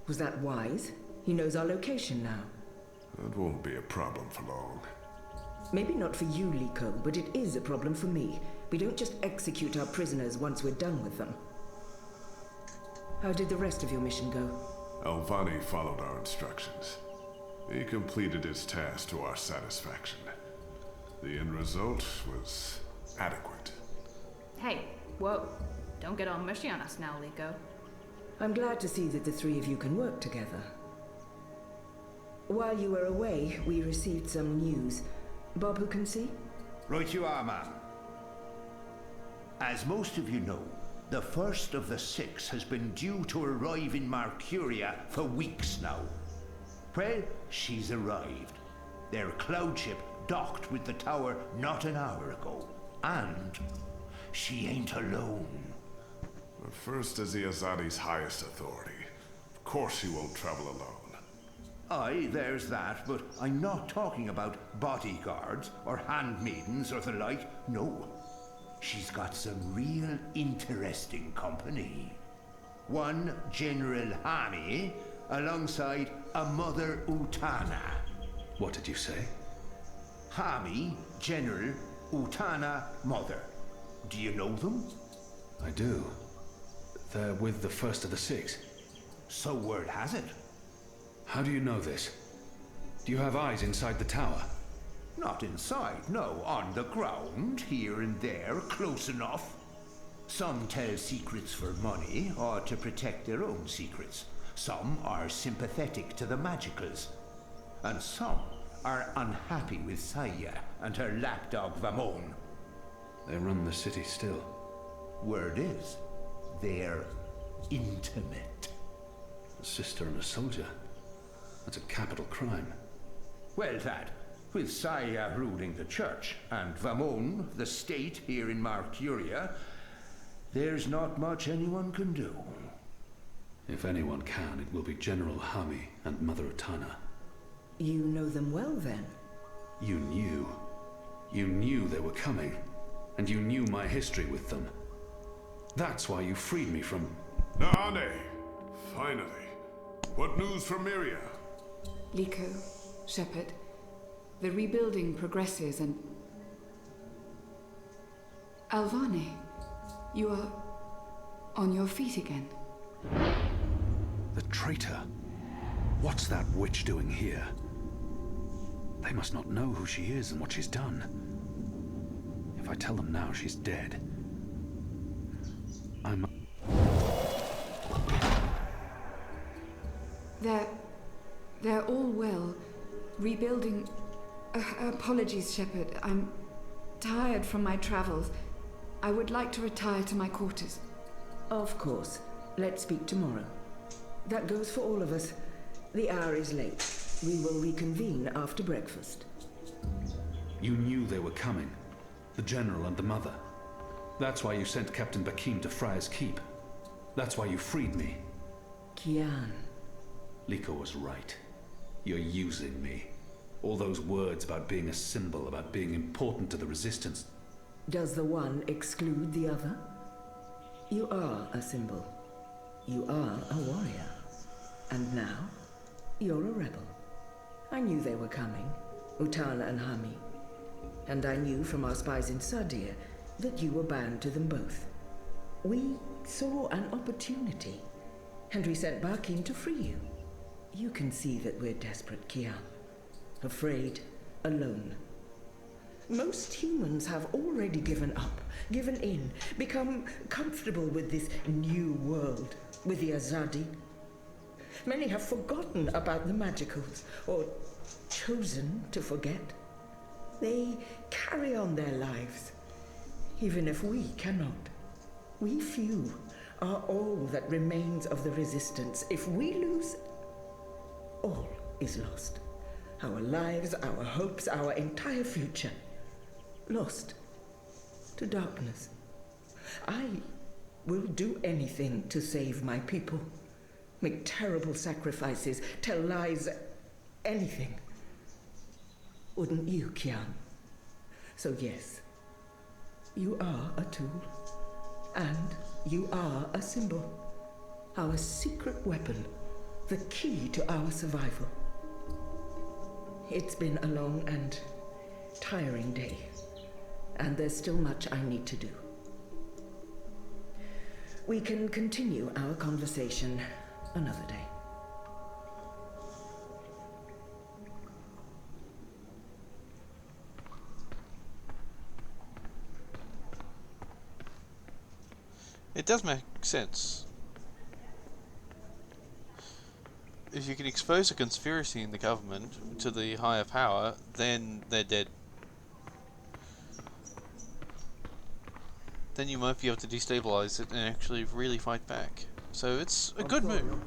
Was that wise? He knows our location now. That won't be a problem for long. Maybe not for you, Liko, but it is a problem for me. We don't just execute our prisoners once we're done with them. How did the rest of your mission go? Alvani followed our instructions. He completed his task to our satisfaction. The end result was adequate. Hey, whoa. Don't get all mushy on us now, Liko. I'm glad to see that the three of you can work together. While you were away, we received some news. Bob, who can see? Right you are, ma'am. As most of you know, the first of the six has been due to arrive in Mercuria for weeks now. Well, she's arrived. Their cloud ship docked with the tower not an hour ago. And she ain't alone. But first is the Azadi's highest authority. Of course she won't travel alone. Aye, there's that, but I'm not talking about bodyguards or handmaidens or the like. No. She's got some real interesting company. One General Hani alongside a Mother Utana. What did you say? Hami, General, Utana, Mother. Do you know them? I do. They're with the first of the six. So word has it. How do you know this? Do you have eyes inside the tower? Not inside, no. On the ground, here and there, close enough. Some tell secrets for money or to protect their own secrets. Some are sympathetic to the magicals. And some are unhappy with Saya and her lapdog Vamon. They run the city still. Word is, they're intimate. A sister and a soldier. That's a capital crime. Well, Dad, with Saya ruling the church and Vamon, the state here in Mercuria, there's not much anyone can do. If anyone can, it will be General Hami and Mother Utana. You know them well, then? You knew. You knew they were coming. And you knew my history with them. That's why you freed me from... Naane! Finally. What news from Miria? Liko, Shepard, the rebuilding progresses and... Alvane, you are on your feet again. The traitor? What's that witch doing here? They must not know who she is and what she's done. If I tell them now she's dead, I'm... They're all well. Rebuilding... apologies, Shepard. I'm tired from my travels. I would like to retire to my quarters. Of course. Let's speak tomorrow. That goes for all of us. The hour is late. We will reconvene after breakfast. You knew they were coming. The General and the Mother. That's why you sent Captain Bakim to Friar's Keep. That's why you freed me. Kian. Liko was right. You're using me. All those words about being a symbol, about being important to the Resistance. Does the one exclude the other? You are a symbol. You are a warrior. And now, you're a rebel. I knew they were coming, Utana and Hami. And I knew from our spies in Sardia that you were bound to them both. We saw an opportunity, and we sent Bakim to free you. You can see that we're desperate, Kian. Afraid, alone. Most humans have already given up, given in, become comfortable with this new world, with the Azadi. Many have forgotten about the magicals, or chosen to forget. They carry on their lives, even if we cannot. We few are all that remains of the Resistance. If we lose, all is lost. Our lives, our hopes, our entire future. Lost to darkness. I will do anything to save my people. Make terrible sacrifices, tell lies, anything. Wouldn't you, Kian? So yes, you are a tool. And you are a symbol. Our secret weapon. The key to our survival. It's been a long and tiring day. And there's still much I need to do. We can continue our conversation another day. It does make sense. if you can expose a conspiracy in the government to the higher power, then they're dead. Then you might be able to destabilize it and actually really fight back. So it's a good move.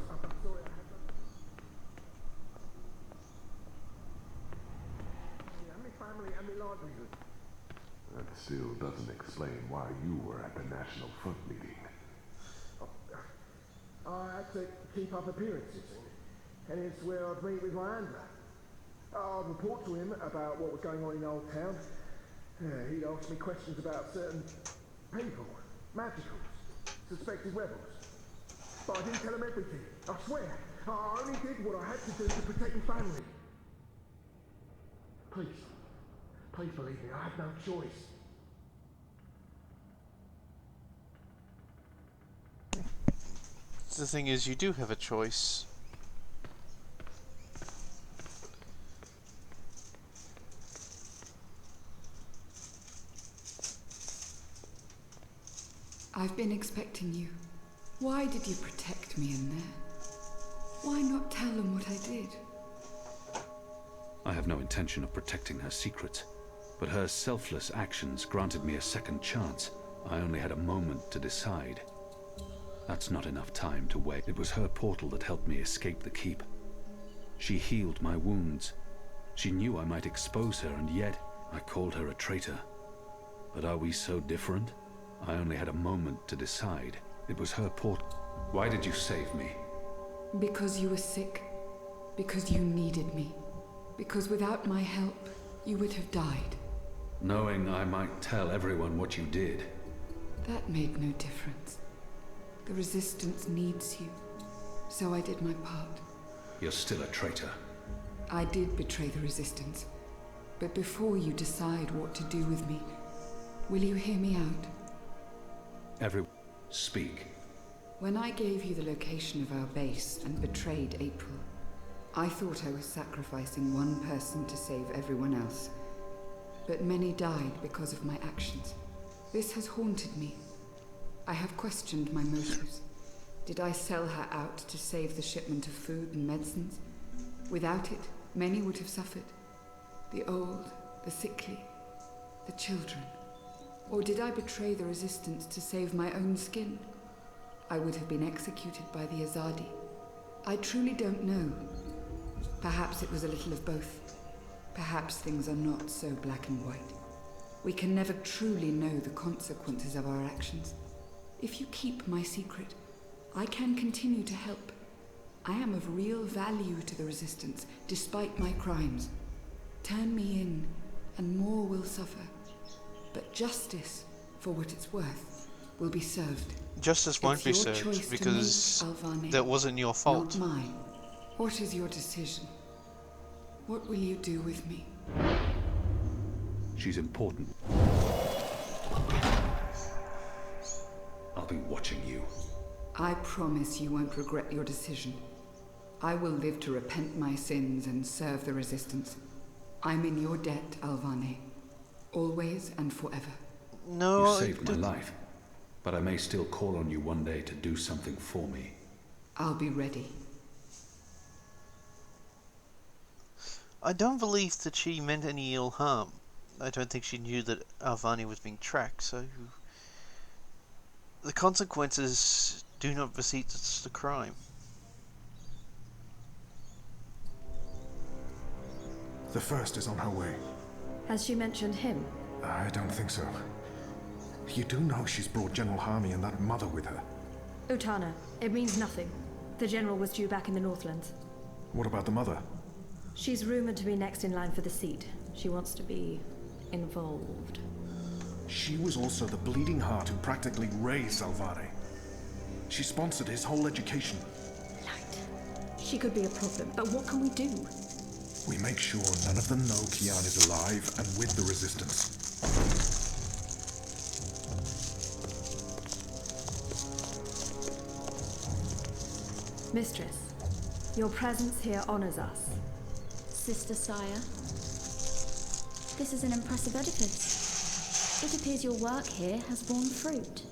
That still doesn't explain why you were at the National Front meeting. I had to keep up appearances, and it's where I'd meet with my handler. I'd report to him about what was going on in Old Town. He'd ask me questions about certain people, magicals, suspected rebels. But I didn't tell him everything, I swear. I only did what I had to do to protect my family. Please believe me, I had no choice. The thing is, you do have a choice. I've been expecting you. Why did you protect me in there? Why not tell them what I did? I have no intention of protecting her secrets, but her selfless actions granted me a second chance. I only had a moment to decide. That's not enough time to wait. It was her portal that helped me escape the keep. She healed my wounds. She knew I might expose her, and yet I called her a traitor. But are we so different? I only had a moment to decide. It was her portal. Why did you save me? Because you were sick. Because you needed me. Because without my help, you would have died. Knowing I might tell everyone what you did. That made no difference. The Resistance needs you, so I did my part. You're still a traitor. I did betray the Resistance, but before you decide what to do with me, will you hear me out? Speak. When I gave you the location of our base and betrayed April, I thought I was sacrificing one person to save everyone else. But many died because of my actions. This has haunted me. I have questioned my motives. Did I sell her out to save the shipment of food and medicines? Without it, many would have suffered. The old, the sickly, the children. Or did I betray the Resistance to save my own skin? I would have been executed by the Azadi. I truly don't know. Perhaps it was a little of both. Perhaps things are not so black and white. We can never truly know the consequences of our actions. If you keep my secret, I can continue to help. I am of real value to the Resistance, despite my crimes. Turn me in, and more will suffer. But justice, for what it's worth, will be served. Justice won't be served because that wasn't your fault. Not mine. What is your decision? What will you do with me? She's important. I'll be watching you. I promise you won't regret your decision. I will live to repent my sins and serve the Resistance. I'm in your debt, Alvane. Always and forever. No, you saved my life, but I may still call on you one day to do something for me. I'll be ready. I don't believe that she meant any ill harm. I don't think she knew that Alvani was being tracked, so the consequences do not beseech the crime. The first is on her way. Has she mentioned him? I don't think so. You do know she's brought General Harmy and that mother with her. Utana, it means nothing. The General was due back in the Northlands. What about the mother? She's rumored to be next in line for the seat. She wants to be involved. She was also the bleeding heart who practically raised Alvare. She sponsored his whole education. She could be a problem, but what can we do? We make sure none of them know Kian is alive and with the Resistance. Mistress, your presence here honors us. Sister Sire, this is an impressive edifice. It appears your work here has borne fruit.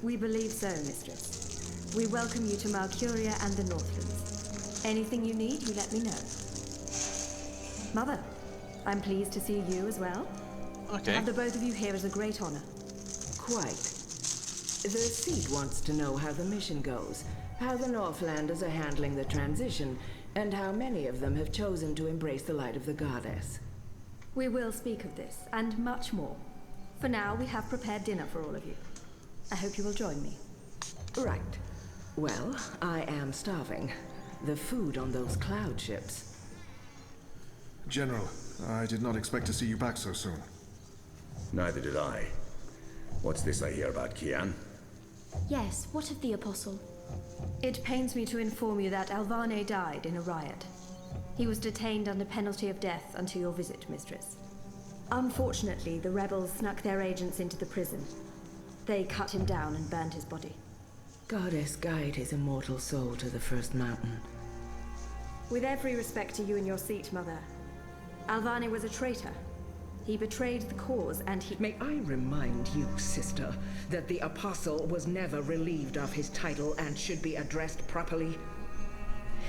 We believe so, Mistress. We welcome you to Malcuria and the Northlands. Anything you need, you let me know. Mother, I'm pleased to see you as well. Okay. To have the both of you here is a great honor. Quite. The seat wants to know how the mission goes, how the Northlanders are handling the transition, and how many of them have chosen to embrace the light of the goddess. We will speak of this, and much more. For now, we have prepared dinner for all of you. I hope you will join me. Right. Well, I am starving. The food on those cloud ships. General, I did not expect to see you back so soon. Neither did I. What's this I hear about Kian? Yes, what of the Apostle? It pains me to inform you that Alvane died in a riot. He was detained under penalty of death until your visit, Mistress. Unfortunately, the rebels snuck their agents into the prison. They cut him down and burned his body. Goddess guide his immortal soul to the first mountain. With every respect to you and your seat, Mother, Alvane was a traitor. He betrayed the cause and he... May I remind you, sister, that the Apostle was never relieved of his title and should be addressed properly?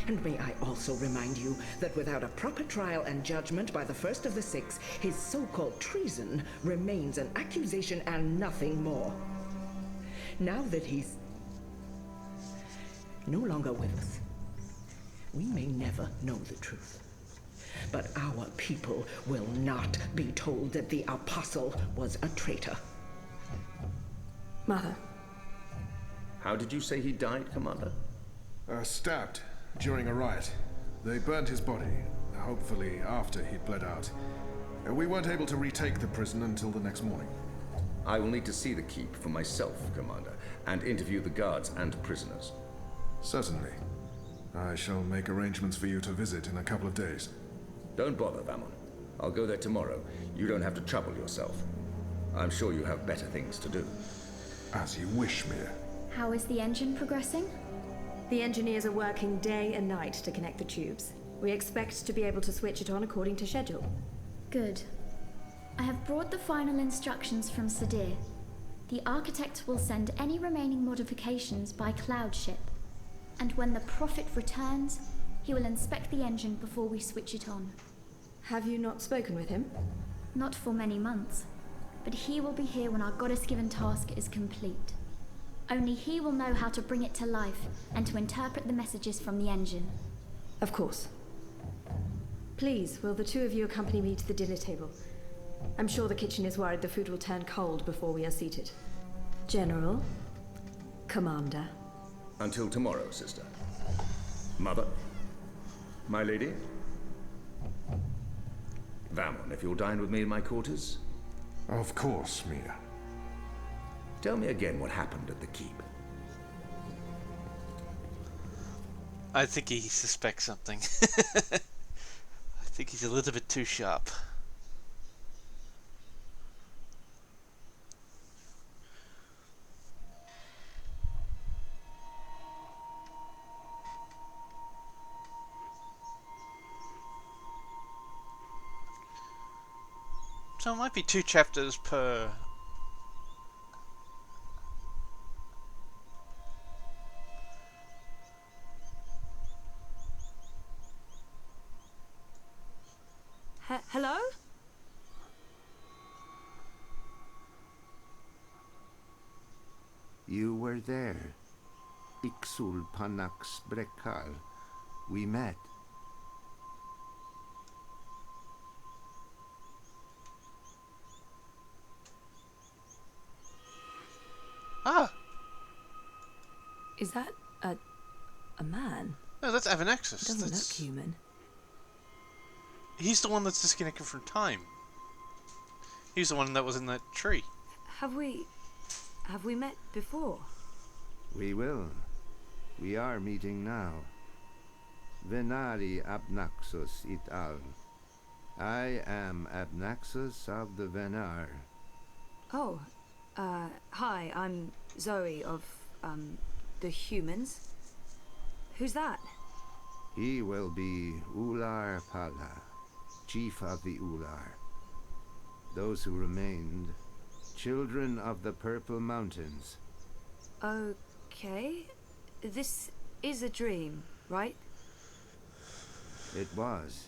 And may I also remind you that without a proper trial and judgment by the first of the six, his so-called treason remains an accusation and nothing more. Now that he's no longer with us, we may never know the truth. But our people will not be told that the Apostle was a traitor. Mother. How did you say he died, Commander? Stabbed during a riot. They burned his body, hopefully after he'd bled out. We weren't able to retake the prison until the next morning. I will need to see the keep for myself, Commander, and interview the guards and prisoners. Certainly. I shall make arrangements for you to visit in a couple of days. Don't bother, Vamon. I'll go there tomorrow. You don't have to trouble yourself. I'm sure you have better things to do. As you wish, Mia. How is the engine progressing? The engineers are working day and night to connect the tubes. We expect to be able to switch it on according to schedule. Good. I have brought the final instructions from Sadir. The architect will send any remaining modifications by cloud ship. And when the Prophet returns, he will inspect the engine before we switch it on. Have you not spoken with him? Not for many months, but he will be here when our goddess-given task is complete. Only he will know how to bring it to life and to interpret the messages from the engine. Of course. Please, will the two of you accompany me to the dinner table? I'm sure the kitchen is worried the food will turn cold before we are seated. General, Commander. Until tomorrow, sister. Mother. My lady. Vamon, if you'll dine with me in my quarters. Of course, Mia. Tell me again what happened at the keep. I think he suspects something. I think he's a little bit too sharp. So it might be 2 chapters per... Hello? You were there. Ixul Panax Brekal. We met. Ah! Is that a man? No, that's Avanaxis. Doesn't That's... look human. He's the one that's disconnected from time. He's the one that was in that tree. Have we met before? We will. We are meeting now. Venari Abnaxus it al. I am Abnaxus of the Venar. Oh, hi, I'm Zoe of, the humans. Who's that? He will be Ular Pala, chief of the Ular. Those who remained, children of the Purple Mountains. Okay. This is a dream, right? It was.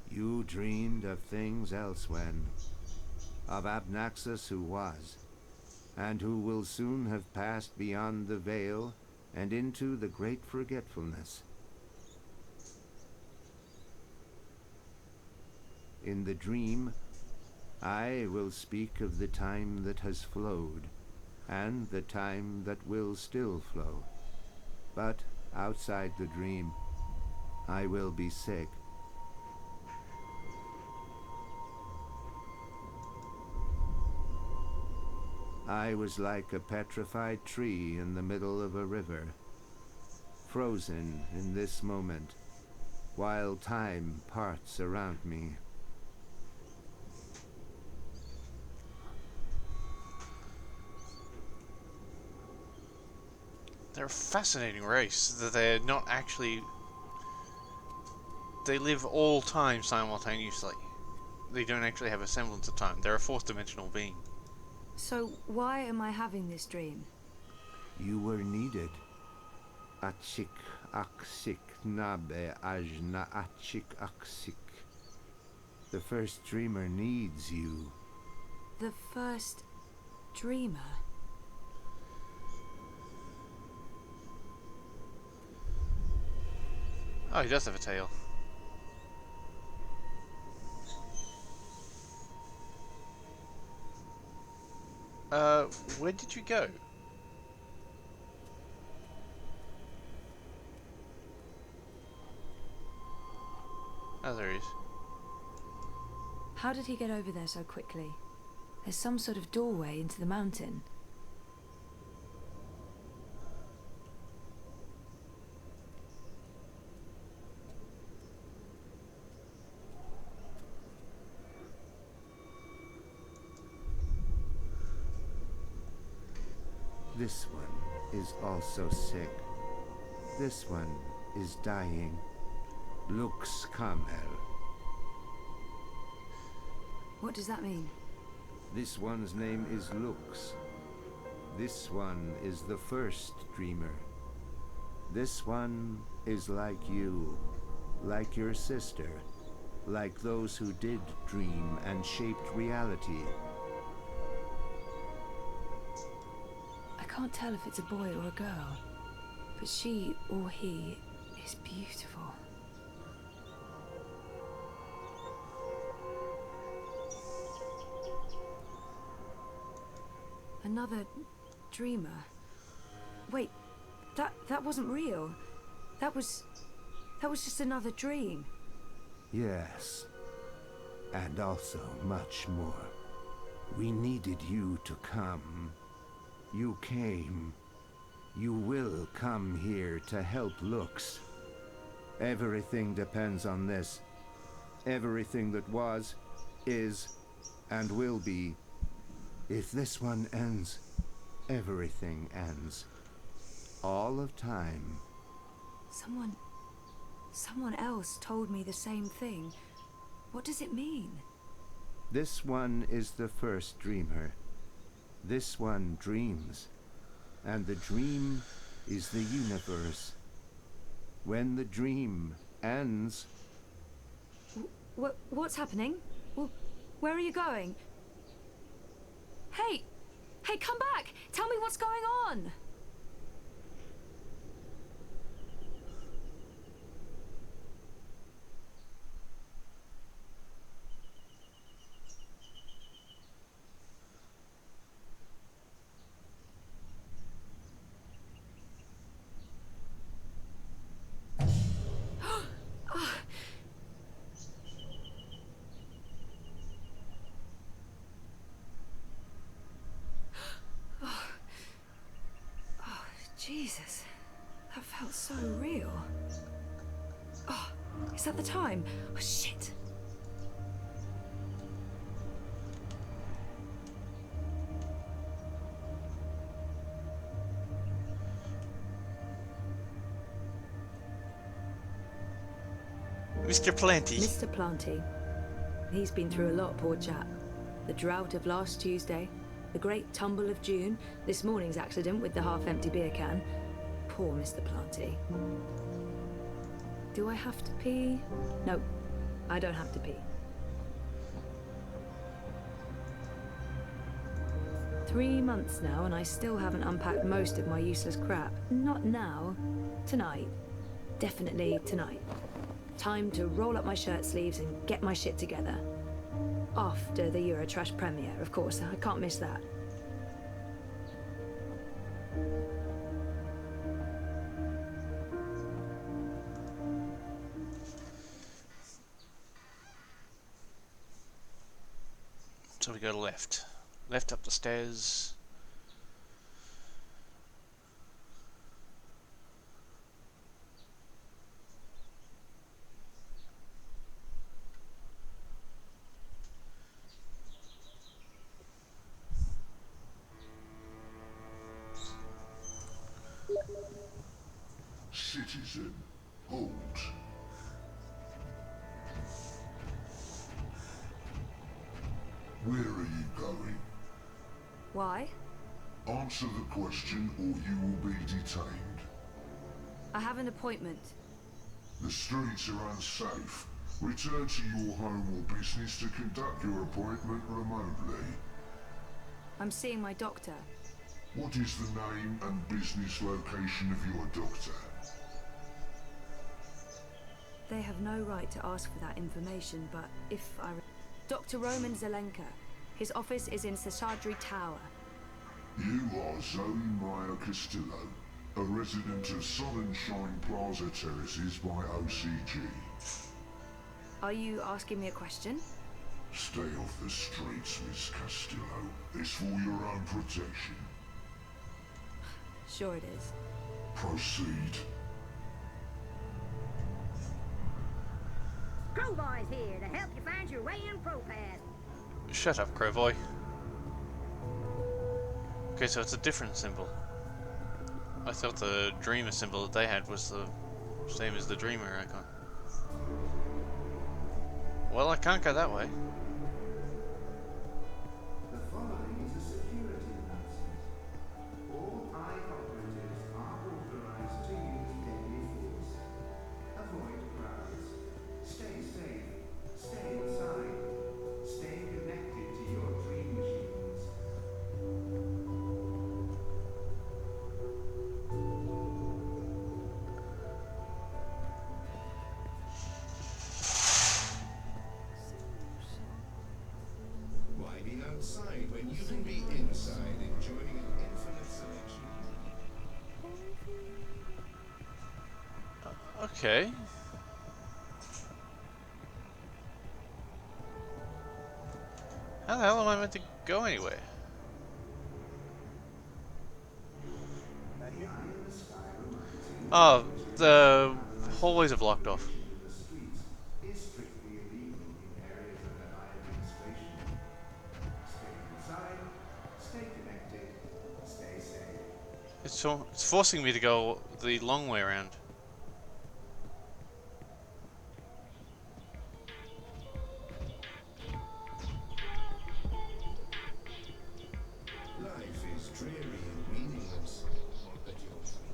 You dreamed of things else when. Of Abnaxus who was, and who will soon have passed beyond the veil and into the great forgetfulness. In the dream, I will speak of the time that has flowed, and the time that will still flow. But outside the dream, I will be sick. I was like a petrified tree in the middle of a river, frozen in this moment, while time parts around me. They're a fascinating race, that they're not actually... They live all time simultaneously. They don't actually have a semblance of time. They're a fourth-dimensional being. So why am I having this dream? You were needed. Achik aksik nabe ajna achik aksik. The first dreamer needs you. The first dreamer? Oh, he does have a tail. Where did you go? Oh, there he is. How did he get over there so quickly? There's some sort of doorway into the mountain. This one is also sick. This one is dying. Lux Kamel. What does that mean? This one's name is Lux. This one is the first dreamer. This one is like you, like your sister, like those who did dream and shaped reality. I can't tell if it's a boy or a girl, but she or he is beautiful. Another dreamer. Wait, that wasn't real. That was just another dream. Yes, and also much more. We needed you to come. You came. You will come here to help Lux. Everything depends on this. Everything that was, is, and will be. If this one ends, everything ends. All of time. Someone else told me the same thing. What does it mean? This one is the first dreamer. This one dreams. And the dream is the universe. When the dream ends... What's happening? Where are you going? Hey! Hey, come back! Tell me what's going on! Jesus, that felt so real. Oh, is that the time? Oh, shit. Mr. Planty. Mr. Planty. He's been through a lot, poor chap. The drought of last Tuesday, the great tumble of June, this morning's accident with the half-empty beer can. Poor Mr. Planty. Do I have to pee? No, I don't have to pee. 3 months now, and I still haven't unpacked most of my useless crap. Not now. Tonight. Definitely tonight. Time to roll up my shirt sleeves and get my shit together. After the Eurotrash premiere, of course. I can't miss that. So we go left. Left up the stairs. Citizen, hold. Where are you going? Why? Answer the question or you will be detained. I have an appointment. The streets are unsafe. Return to your home or business to conduct your appointment remotely. I'm seeing my doctor. What is the name and business location of your doctor? They have no right to ask for that information, but if I... Dr. Roman Zelenka. His office is in Seshadri Tower. You are Zoe Meyer Castillo, a resident of Sun and Shine Plaza Terraces by OCG. Are you asking me a question? Stay off the streets, Miss Castillo. It's for your own protection. Sure it is. Proceed. Crowboy's here to help you find your way in ProPass. Shut up, Crowboy. Okay, so it's a different symbol. I thought the Dreamer symbol that they had was the same as the Dreamer icon. Well, I can't go that way. The following is a security announcement. All operatives are authorized to use deadly force. Avoid crowds. Stay safe. Stay inside. Stay connected to your dream machines. Why be outside when you can be inside enjoying an infinite selection? Okay. How the hell am I meant to go anywhere? Oh, the hallways are blocked off. Is strictly illegal in areas under my administration. Stay inside. Stay connected. Stay safe. It's forcing me to go the long way around. Life is dreary and meaningless, but you're free.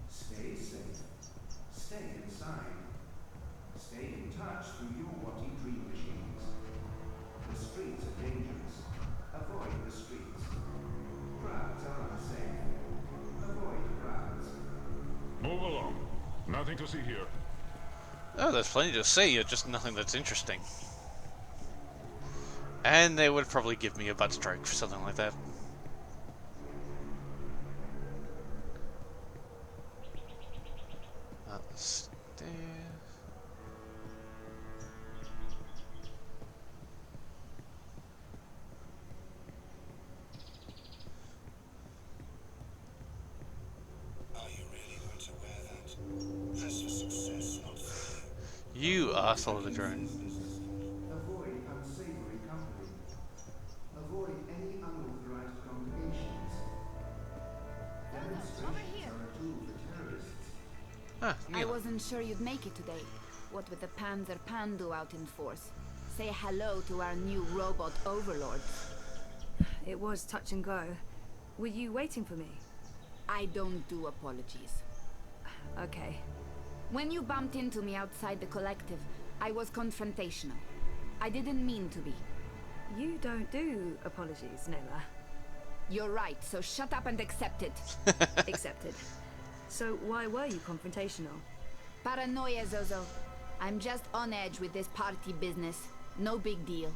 Stay safe. Stay inside. Stay in touch through your Watty dream machines. The streets are dangerous. Avoid the streets. Crowds are unsafe. Avoid crowds. Move along. Nothing to see here. Oh, there's plenty to see, just nothing that's interesting. And they would probably give me a butt stroke for something like that. Up the stairs. Are you really going to wear that? Press for success, not failure. You arsehole of the drone. Avoid unsavory company. Avoid any unauthorized congregations. Demonstrations are a tool for terrorists. Ah, I wasn't sure you'd make it today. What with the Panzer Pandu out in force. say hello to our new robot overlords. It was touch and go. Were you waiting for me? I don't do apologies. Okay. When you bumped into me outside the collective, I was confrontational. I didn't mean to be. You don't do apologies, Nayla. You're right, so shut up and accept it. Accepted. So why were you confrontational? Paranoia, Zozo. I'm just on edge with this party business. No big deal.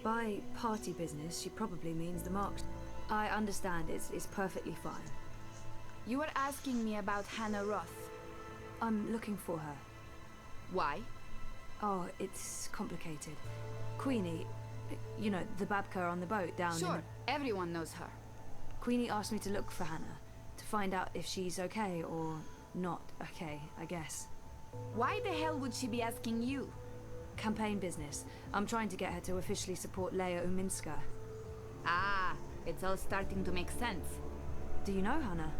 By party business, she probably means the marks. I understand, it's perfectly fine. You were asking me about Hannah Roth. I'm looking for her. Why? Oh, it's complicated. Queenie, you know, the Babka on the boat down Sure, everyone knows her. Queenie asked me to look for Hannah, to find out if she's okay or not okay, I guess. Why the hell would she be asking you? Campaign business. I'm trying to get her to officially support Leia Uminska. Ah, it's all starting to make sense. Do you know Hannah?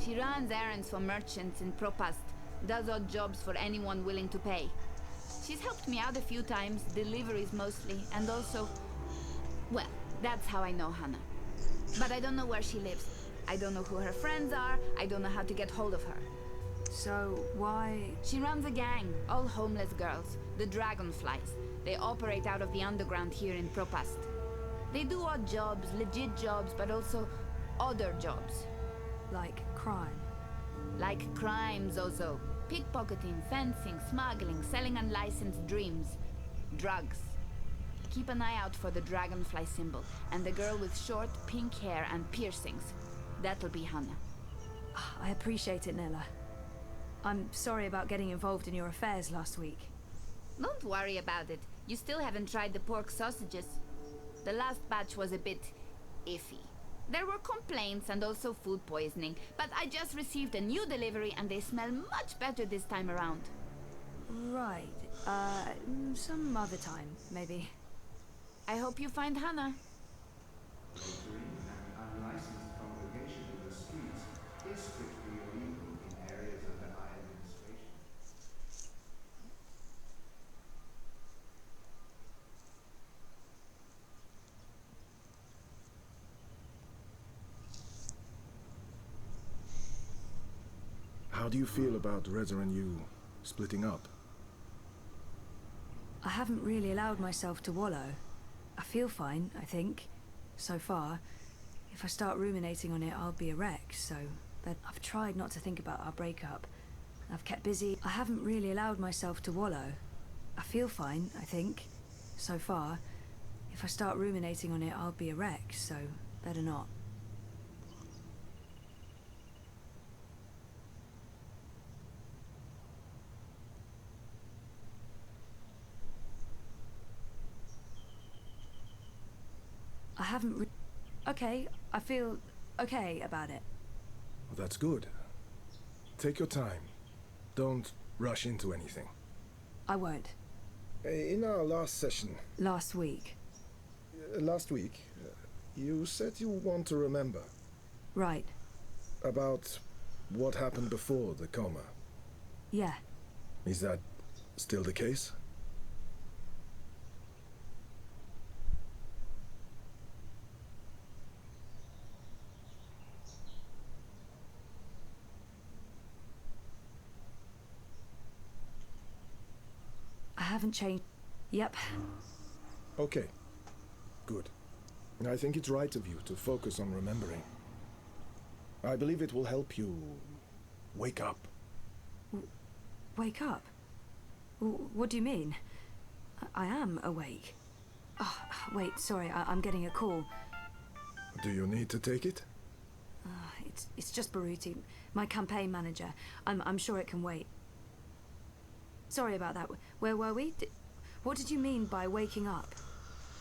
She runs errands for merchants in Propast, does odd jobs for anyone willing to pay. She's helped me out a few times, deliveries mostly, and also... Well, that's how I know Hannah. But I don't know where she lives. I don't know who her friends are, I don't know how to get hold of her. So, why... She runs a gang, all homeless girls, the Dragonflies. They operate out of the underground here in Propast. They do odd jobs, legit jobs, but also other jobs. Like crime? Like crime, Zozo. Pickpocketing, fencing, smuggling, selling unlicensed dreams. Drugs. Keep an eye out for the dragonfly symbol, and the girl with short, pink hair and piercings. That'll be Hannah. I appreciate it, Nella. I'm sorry about getting involved in your affairs last week. Don't worry about it. You still haven't tried the pork sausages. The last batch was a bit iffy. There were complaints and also food poisoning, but I just received a new delivery and they smell much better this time around. Right. Some other time, maybe. I hope you find Hannah. Unlicensed congregation in the streets is strictly illegal in areas under my administration. How do you feel about Reza and you splitting up? I haven't really allowed myself to wallow. I feel fine, I think, so far. If I start ruminating on it, I'll be a wreck, so... But I've tried not to think about our breakup. I've kept busy. I haven't really allowed myself to wallow. I feel fine, I think, so far. If I start ruminating on it, I'll be a wreck, so better not. I haven't Okay, I feel okay about it. Well, that's good. Take your time. Don't rush into anything. I won't. In our last session... Last week. Last week, you said you want to remember. Right. About what happened before the coma. Yeah. Is that still the case? I haven't changed. Yep. Okay. Good. I think it's right of you to focus on remembering. I believe it will help you wake up. Wake up? What do you mean? I am awake. Oh, wait, sorry, I'm getting a call. Do you need to take it? It's just Baruti, my campaign manager. I'm sure it can wait. Sorry about that. Where were we? What did you mean by waking up?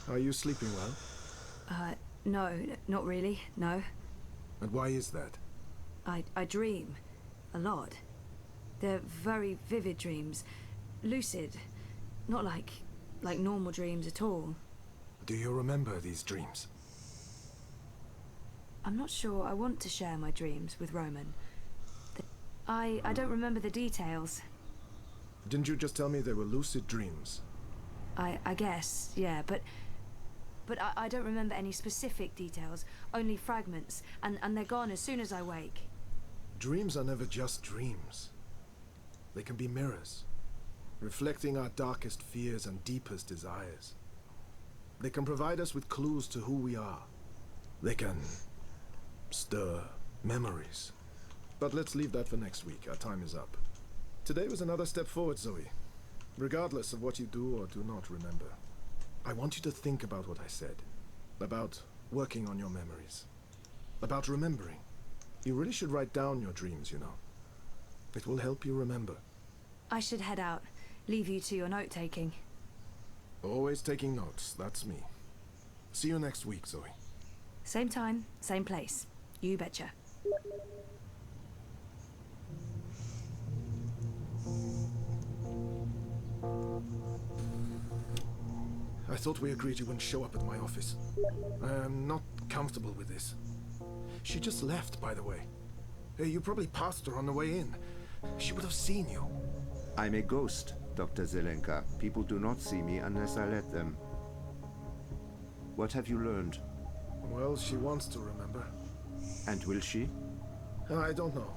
Are you sleeping well? No, not really, no. And why is that? I dream. A lot. They're very vivid dreams. Lucid. Not like normal dreams at all. Do you remember these dreams? I'm not sure I want to share my dreams with Roman. I don't remember the details. Didn't you just tell me they were lucid dreams? I guess, yeah, but I don't remember any specific details, only fragments, and they're gone as soon as I wake. Dreams are never just dreams. They can be mirrors, reflecting our darkest fears and deepest desires. They can provide us with clues to who we are. They can stir memories. But let's leave that for next week. Our time is up. Today was another step forward, Zoe. Regardless of what you do or do not remember, I want you to think about what I said. About working on your memories. About remembering. You really should write down your dreams, you know. It will help you remember. I should head out. Leave you to your note-taking. Always taking notes, that's me. See you next week, Zoe. Same time, same place. You betcha. I thought we agreed you wouldn't show up at my office. I am not comfortable with this. She just left, by the way. Hey, you probably passed her on the way in. She would have seen you. I'm a ghost, Dr. Zelenka. People do not see me unless I let them. What have you learned? Well, she wants to remember. And will she? I don't know.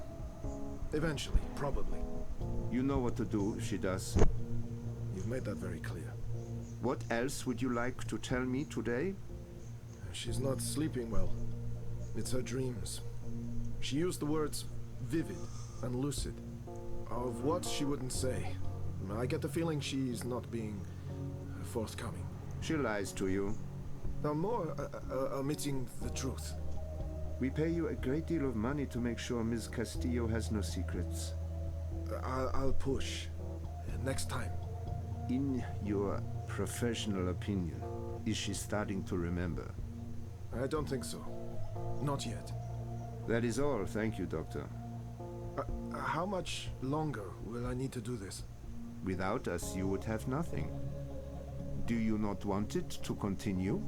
Eventually, probably. You know what to do if she does. You've made that very clear. What else would you like to tell me today? She's not sleeping well. It's her dreams. She used the words vivid and lucid. Of what she wouldn't say. I get the feeling she's not being forthcoming. She lies to you. Now more omitting the truth. We pay you a great deal of money to make sure Ms. Castillo has no secrets. I'll push. Next time. In your professional opinion, is she starting to remember? I don't think so. Not yet. That is all. Thank you, Doctor. How much longer will I need to do this? Without us, you would have nothing. Do you not want it to continue?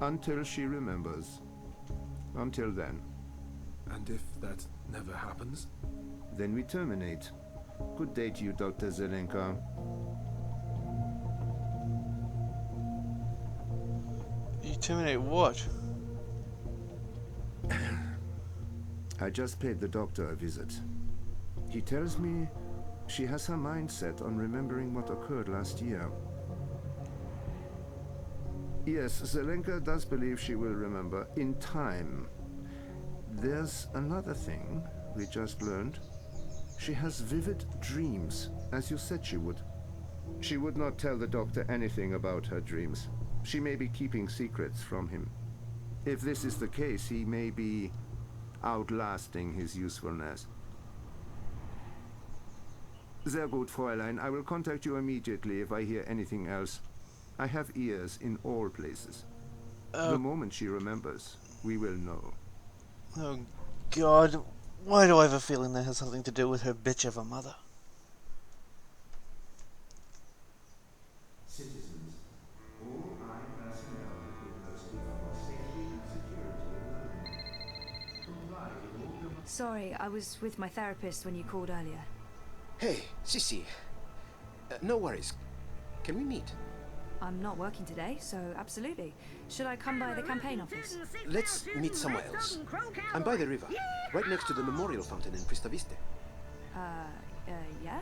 Until she remembers. Until then. And if that never happens? Then we terminate. Good day to you, Dr. Zelenka. You terminate what? I just paid the doctor a visit. He tells me she has her mind set on remembering what occurred last year. Yes, Zelenka does believe she will remember in time. There's another thing we just learned. She has vivid dreams, as you said she would. She would not tell the doctor anything about her dreams. She may be keeping secrets from him. If this is the case, he may be outlasting his usefulness. Sehr gut, Fräulein. I will contact you immediately if I hear anything else. I have ears in all places. The moment she remembers, we will know. Oh, God. Why do I have a feeling that has something to do with her bitch of a mother? Citizens, all line personnel will posted for safety and security alone. Comply with all Sorry, I was with my therapist when you called earlier. Hey, Sissy. No worries. Can we meet? I'm not working today, so absolutely. Should I come by the campaign office? Let's meet somewhere else. I'm by the river, right next to the memorial fountain in Prista Viste. Yeah?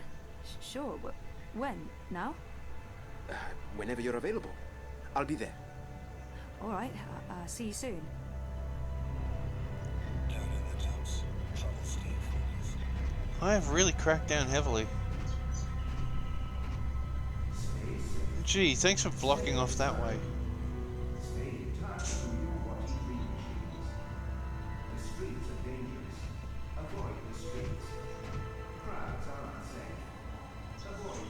Sure. When? Now? Whenever you're available. I'll be there. All right. See you soon. I have really cracked down heavily. Gee, thanks for blocking off that way. Stay in touch with your watching green machines. The streets are dangerous. Avoid the streets. Crowds are unsafe. Avoid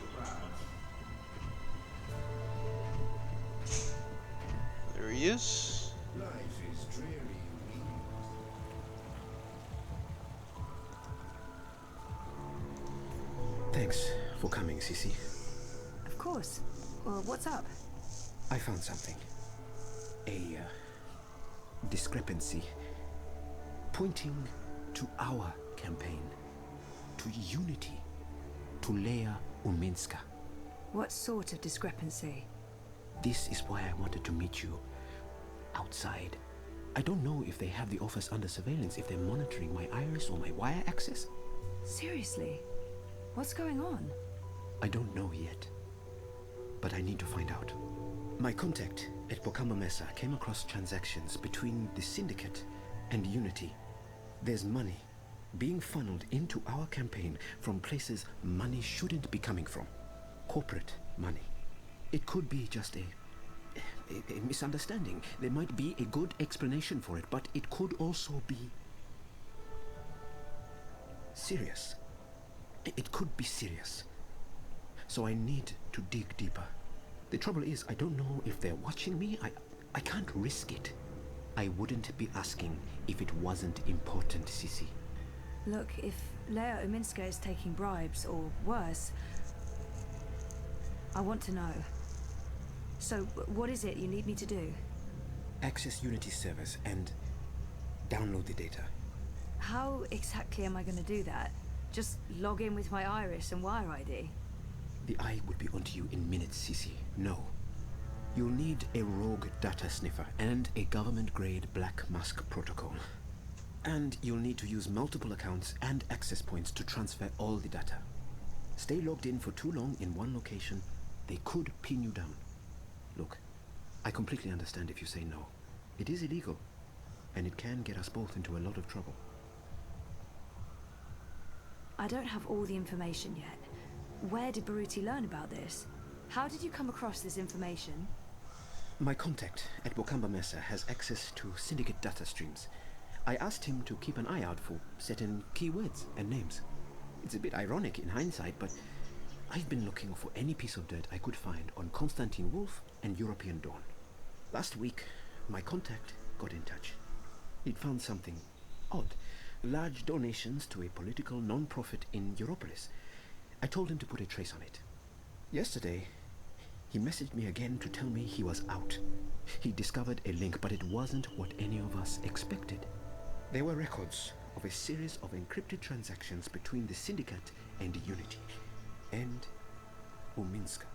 crowds. There he is. Life is dreary. Thanks for coming, Sissy. Of course. Well, what's up? I found something. A discrepancy. Pointing to our campaign. To unity. to Leia Uminska. What sort of discrepancy? This is why I wanted to meet you outside. I don't know if they have the office under surveillance, if they're monitoring my iris or my wire access. Seriously? What's going on? I don't know yet, but I need to find out. My contact at Bokamba Mesa came across transactions between the Syndicate and Unity. There's money being funneled into our campaign from places money shouldn't be coming from. Corporate money. It could be just a misunderstanding. There might be a good explanation for it, but it could also be serious. It could be serious. So I need to dig deeper. The trouble is, I don't know if they're watching me. I can't risk it. I wouldn't be asking if it wasn't important, Sissy. Look, if Leia Uminska is taking bribes, or worse, I want to know. So, what is it you need me to do? Access Unity servers and download the data. How exactly am I going to do that? Just log in with my iris and wire ID? The eye will be onto you in minutes, Sissy. No. You'll need a rogue data sniffer and a government-grade Black Mask protocol. And you'll need to use multiple accounts and access points to transfer all the data. Stay logged in for too long in one location, they could pin you down. Look, I completely understand if you say no. It is illegal, and it can get us both into a lot of trouble. I don't have all the information yet. Where did Baruti learn about this? How did you come across this information? My contact at Bokamba Mesa has access to Syndicate data streams. I asked him to keep an eye out for certain keywords and names. It's a bit ironic in hindsight, but I've been looking for any piece of dirt I could find on Constantine Wolf and European Dawn. Last week, my contact got in touch. He'd found something odd. Large donations to a political non-profit in Europolis. I told him to put a trace on it. Yesterday, he messaged me again to tell me he was out. He discovered a link, but it wasn't what any of us expected. There were records of a series of encrypted transactions between the Syndicate and Unity, and Uminska.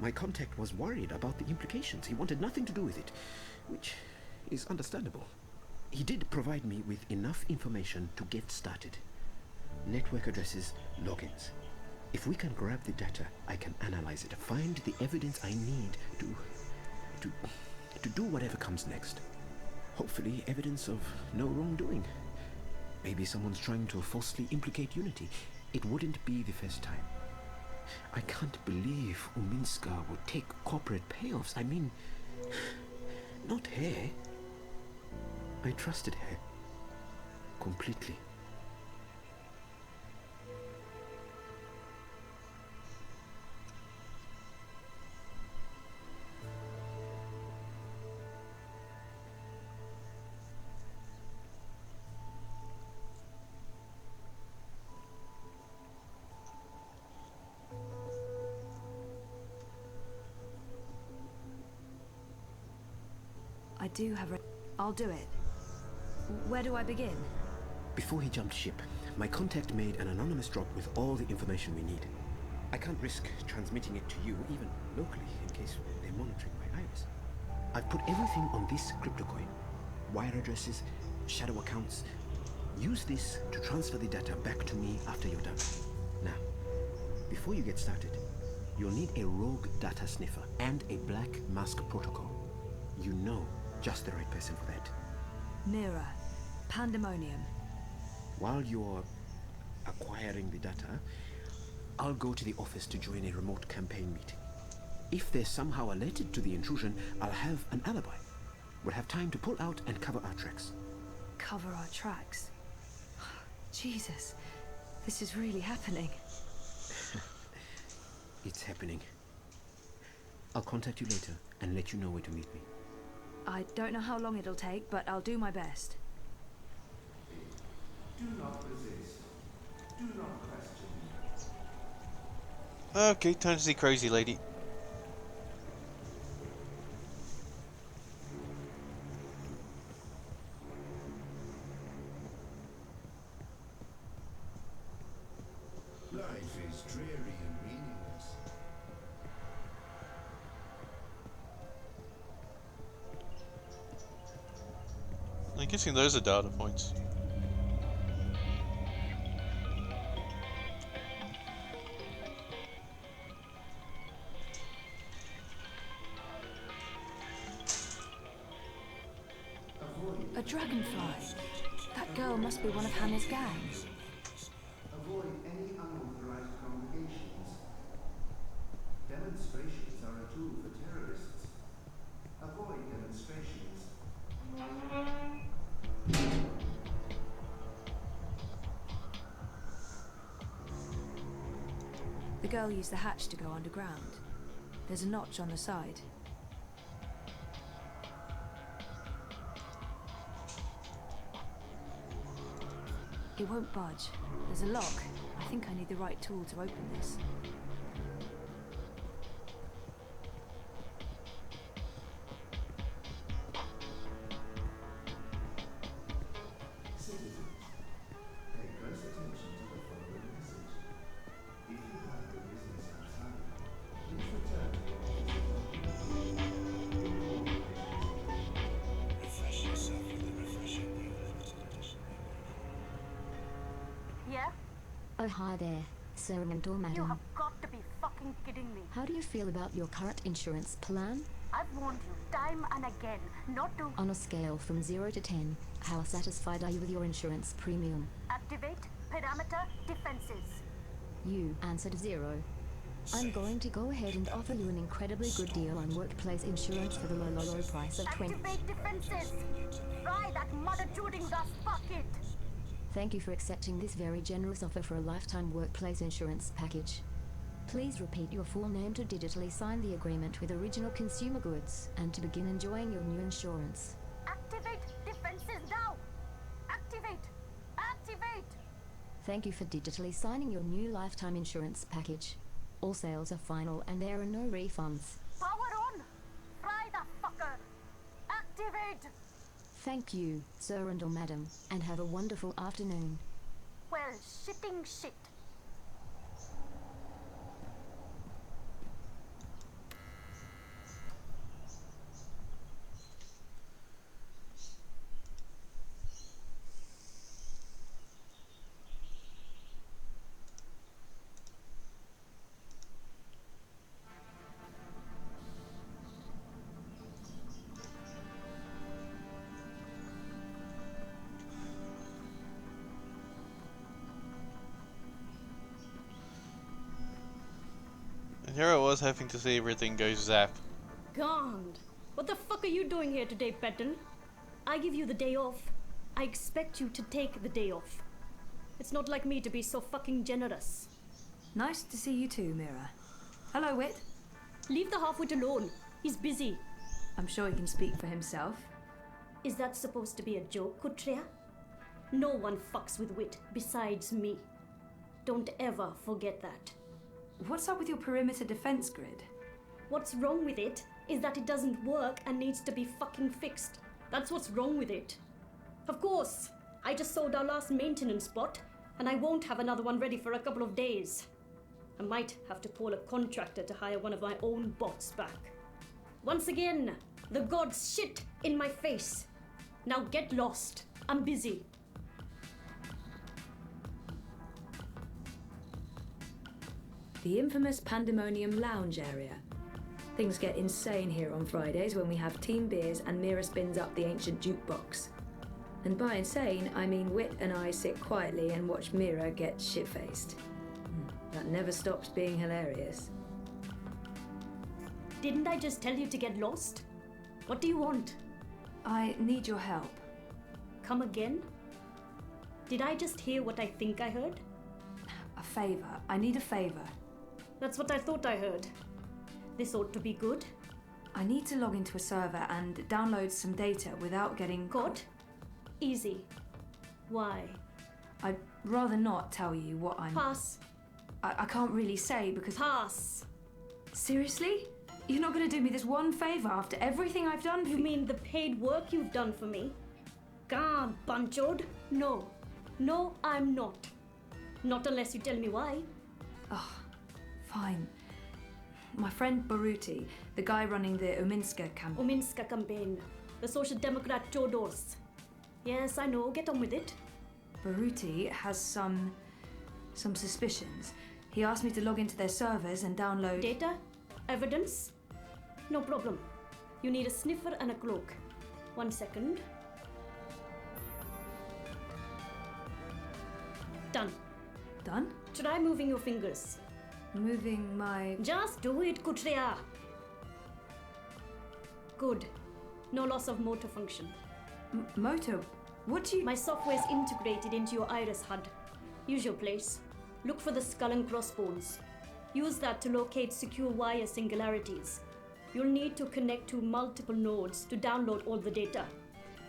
My contact was worried about the implications. He wanted nothing to do with it, which is understandable. He did provide me with enough information to get started. Network addresses, logins. If we can grab the data, I can analyze it, find the evidence I need to do whatever comes next. Hopefully evidence of no wrongdoing. Maybe someone's trying to falsely implicate Unity. It wouldn't be the first time. I can't believe Uminska would take corporate payoffs. I mean, not her. I trusted her completely. I do have I'll do it. Where do I begin? Before he jumped ship, my contact made an anonymous drop with all the information we need. I can't risk transmitting it to you, even locally, in case they're monitoring my iris. I've put everything on this crypto coin. Wire addresses, shadow accounts. Use this to transfer the data back to me after you're done. Now, before you get started, you'll need a rogue data sniffer and a Black Mask protocol. You know just the right person for that. Mira. Pandemonium. While you're acquiring the data, I'll go to the office to join a remote campaign meeting. If they're somehow alerted to the intrusion, I'll have an alibi. We'll have time to pull out and cover our tracks. Cover our tracks? Jesus, this is really happening. It's happening. I'll contact you later and let you know where to meet me. I don't know how long it'll take, but I'll do my best. Do not resist. Do not question. Okay, time to see Crazy Lady. Life is dreary and meaningless. I'm guessing those are data points. A dragonfly. That girl must be one of Hannah's gang. Avoid any unauthorized congregations. Demonstrations are a tool for terrorists. Avoid demonstrations. The girl used the hatch to go underground. There's a notch on the side. It won't budge. There's a lock. I think I need the right tool to open this. Citizens, pay close attention to the following message. If you have no business outside, please return to your offices. Refresh yourself with a refreshing new limited edition. Yeah? Oh, hi there, sir and or madam. You have got to be fucking kidding me. How do you feel about your current insurance plan? I've warned you time and again not to On a scale from 0 to 10, how satisfied are you with your insurance premium? activate parameter defenses. You answered 0. I'm going to go ahead and offer you an incredibly good deal on workplace insurance for the low price of 20. Activate defenses. Fry that mother tooting dust bucket. Thank you for accepting this very generous offer for a lifetime workplace insurance package. Please repeat your full name to digitally sign the agreement with Original Consumer Goods and to begin enjoying your new insurance. Activate defenses now. Activate. Activate. Thank you for digitally signing your new lifetime insurance package. All sales are final and there are no refunds. Power on. Fry the fucker. Activate. Thank you, sir and or madam, and have a wonderful afternoon. Well, shitting shit. And here I was having to see everything go zap. God, what the fuck are you doing here today, Patton? I give you the day off. I expect you to take the day off. It's not like me to be so fucking generous. Nice to see you too, Mira. Hello, Wit. Leave the half-wit alone. He's busy. I'm sure he can speak for himself. Is that supposed to be a joke, Kutria? No one fucks with Wit besides me. Don't ever forget that. What's up with your perimeter defense grid? What's wrong with it is that it doesn't work and needs to be fucking fixed. That's what's wrong with it. Of course, I just sold our last maintenance bot, and I won't have another one ready for a couple of days. I might have to call a contractor to hire one of my own bots back. Once again, the gods shit in my face. Now get lost. I'm busy. The infamous Pandemonium Lounge area. Things get insane here on Fridays when we have team beers and Mira spins up the ancient jukebox. And by insane, I mean Wit and I sit quietly and watch Mira get shit-faced. That never stops being hilarious. Didn't I just tell you to get lost? What do you want? I need your help. Come again? Did I just hear what I think I heard? A favor. I need a favor. That's what I thought I heard. This ought to be good. I need to log into a server and download some data without getting caught. Easy. Why? I'd rather not tell you what I'm... Pass. I can't really say because... Pass. Seriously? You're not going to do me this one favor after everything I've done for you? You mean the paid work you've done for me? God, Panchod. No. No, I'm not. Not unless you tell me why. Oh, fine. My friend Baruti, the guy running the Uminska campaign. Uminska campaign. The Social Democrat Chodors. Yes, I know. Get on with it. Baruti has some suspicions. He asked me to log into their servers and download... Data? Evidence? No problem. You need a sniffer and a cloak. 1 second. Done. Done? Try moving your fingers. Moving my... Just do it, Kutria. Good. No loss of motor function. Motor? What do you... My software is integrated into your iris HUD. Use your place. Look for the skull and crossbones. Use that to locate secure wire singularities. You'll need to connect to multiple nodes to download all the data.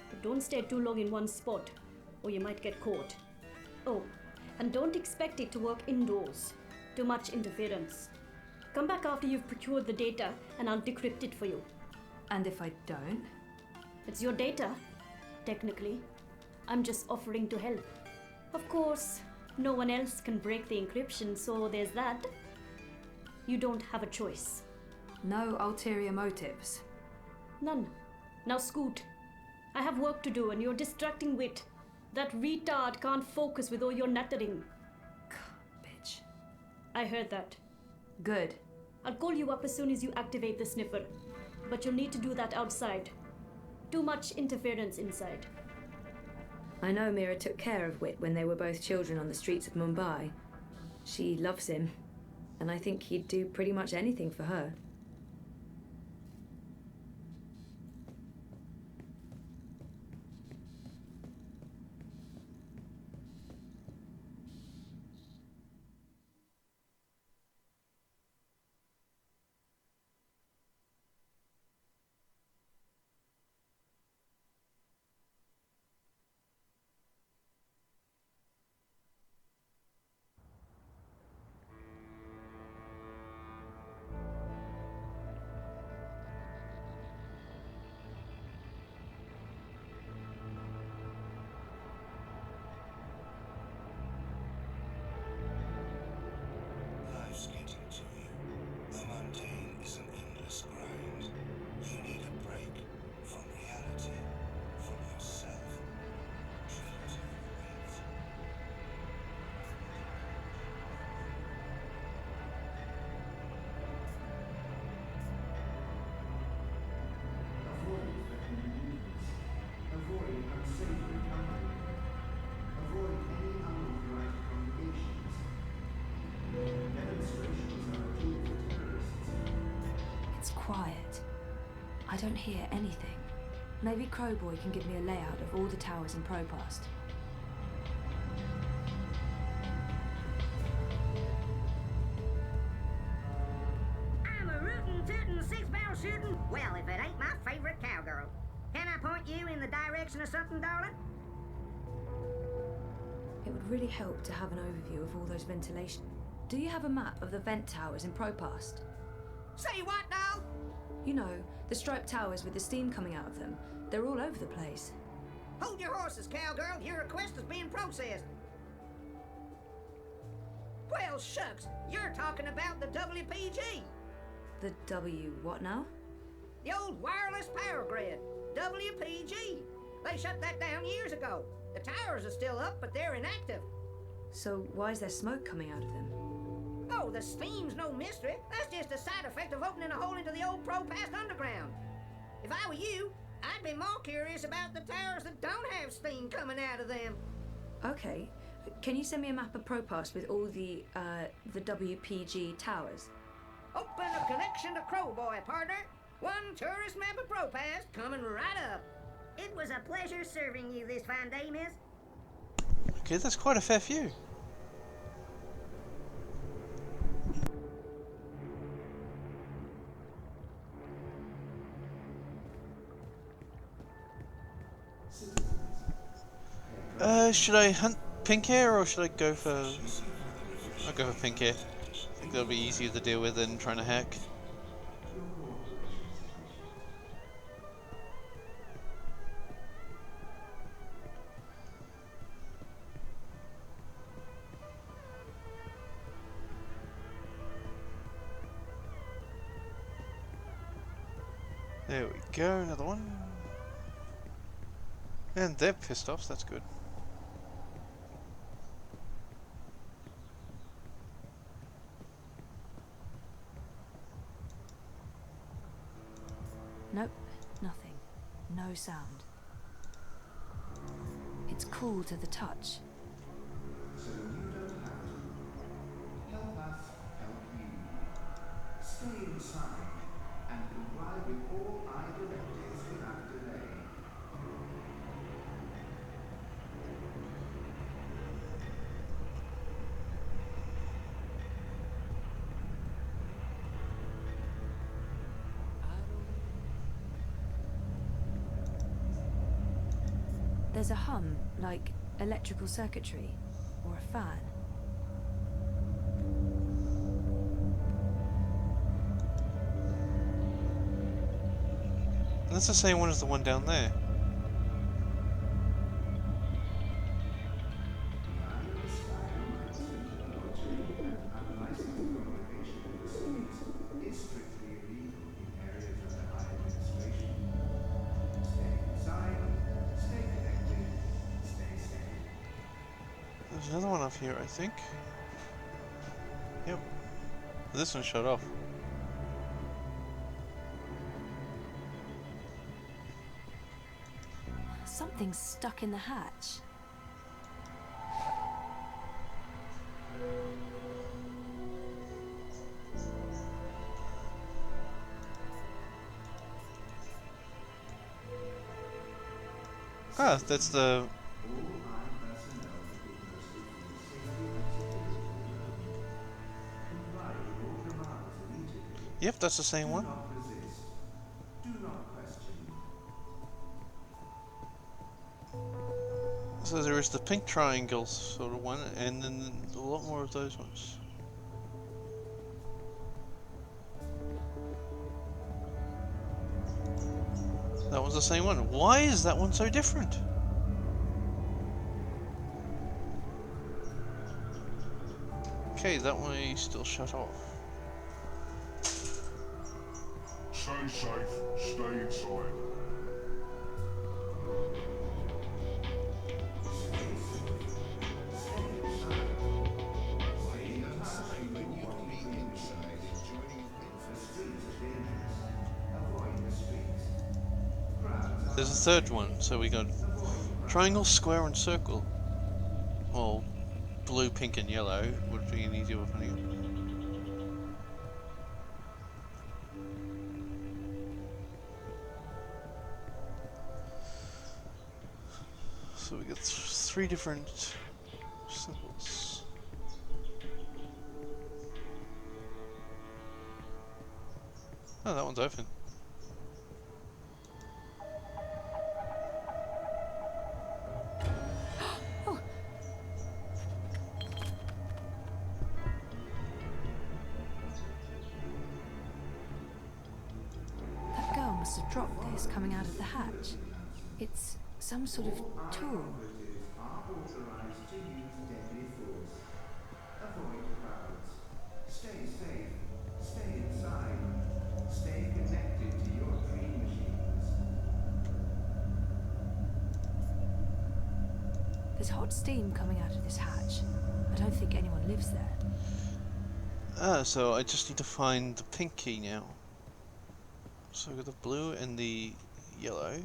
But don't stay too long in one spot, or you might get caught. Oh, and don't expect it to work indoors. Too much interference. Come back after you've procured the data, and I'll decrypt it for you. And if I don't? It's your data, technically. I'm just offering to help. Of course, no one else can break the encryption, so there's that. You don't have a choice. No ulterior motives? None. Now scoot. I have work to do and you're distracting wit. That retard can't focus with all your nattering. Bitch. I heard that. Good. I'll call you up as soon as you activate the sniffer. But you'll need to do that outside. Too much interference inside. I know Mira took care of Wit when they were both children on the streets of Mumbai. She loves him, and I think he'd do pretty much anything for her. Life's getting to you. The mundane is an endless grind. You need a break from reality, from yourself. Dreams wait. Avoid threatening movements. Avoid unsavory company. Avoid any unauthorized congregations. Demonstrations are a tool for terrorists. It's quiet. I don't hear anything. Maybe Crowboy can give me a layout of all the towers in Propast. I'm a rootin' tootin' six-barrel shootin'. Well, if it ain't my favorite cowgirl. Can I point you in the direction of something, darling? It would really help to have an overview of all those ventilation. Do you have a map of the vent towers in Propast? Say what now? You know, the striped towers with the steam coming out of them. They're all over the place. Hold your horses, cowgirl. Your request is being processed. Well, shucks. You're talking about the WPG. The W what now? The old wireless power grid. WPG. They shut that down years ago. The towers are still up, but they're inactive. So why is there smoke coming out of them? Oh, the steam's no mystery. That's just a side effect of opening a hole into the old Propast underground. If I were you, I'd be more curious about the towers that don't have steam coming out of them. Okay. Can you send me a map of Propast with all the WPG towers? Open a connection to Crowboy, partner. One tourist map of Propast coming right up. It was a pleasure serving you this fine day, miss. Okay, that's quite a fair few. Should I hunt pink hair or should I go for... I'll go for pink hair. I think that'll be easier to deal with than trying to hack. There we go, another one. And they're pissed off, so that's good. Nope, nothing. No sound. It's cool to the touch. So you don't have to. Help us help you. Stay inside and comply with all our directives without delay. There's a hum, like electrical circuitry, or a fan. That's the same one as the one down there. There's another one up here, I think. Yep. This one shut off. Something's stuck in the hatch. Ah, that's the... Yep, that's the same one. So there is the pink triangle sort of one, and then a lot more of those ones. That was the same one. Why is that one so different? Okay, that one is still shut off. Stay safe, stay inside. There's a third one, so we got triangle, square, and circle. Well, blue, pink, and yellow would be an easier one. So we got three different symbols. Oh, that one's open. That girl must have dropped this coming out of the hatch. It's some sort of tool. Are authorized to use deadly force. Avoid crowds. Stay safe. Stay inside. Stay connected to your dream machines. There's hot steam coming out of this hatch. I don't think anyone lives there. Ah, so I just need to find the pink key now. So we got the blue and the yellow.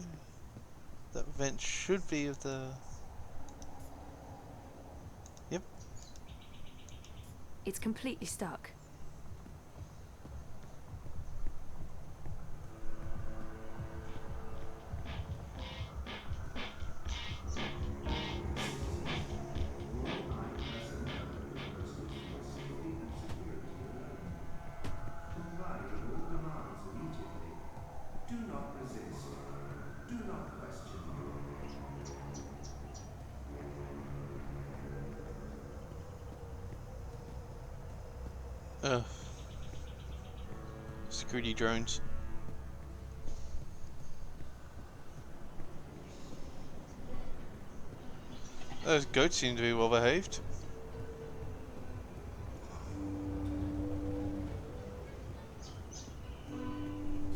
That vent should be of the... Yep. It's completely stuck. Comply with all demands immediately. Do not resist. Do not question your Security drones. Those goats seem to be well behaved.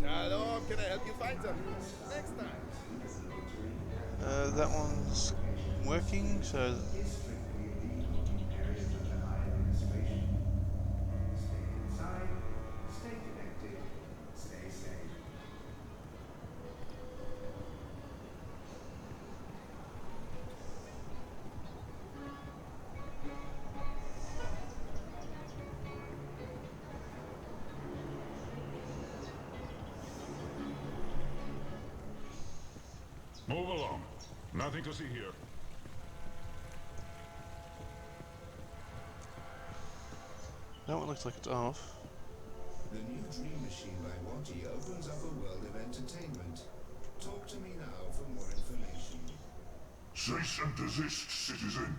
Shalom, can I help you find Next time. That one's working, so Is strictly illegal in areas under my administration. Stay inside, stay connected, stay safe. Move along. Nothing to see here. that one looks like it's off. The new dream machine by Watty opens up a world of entertainment. Talk to me now for more information. Cease and desist, citizen.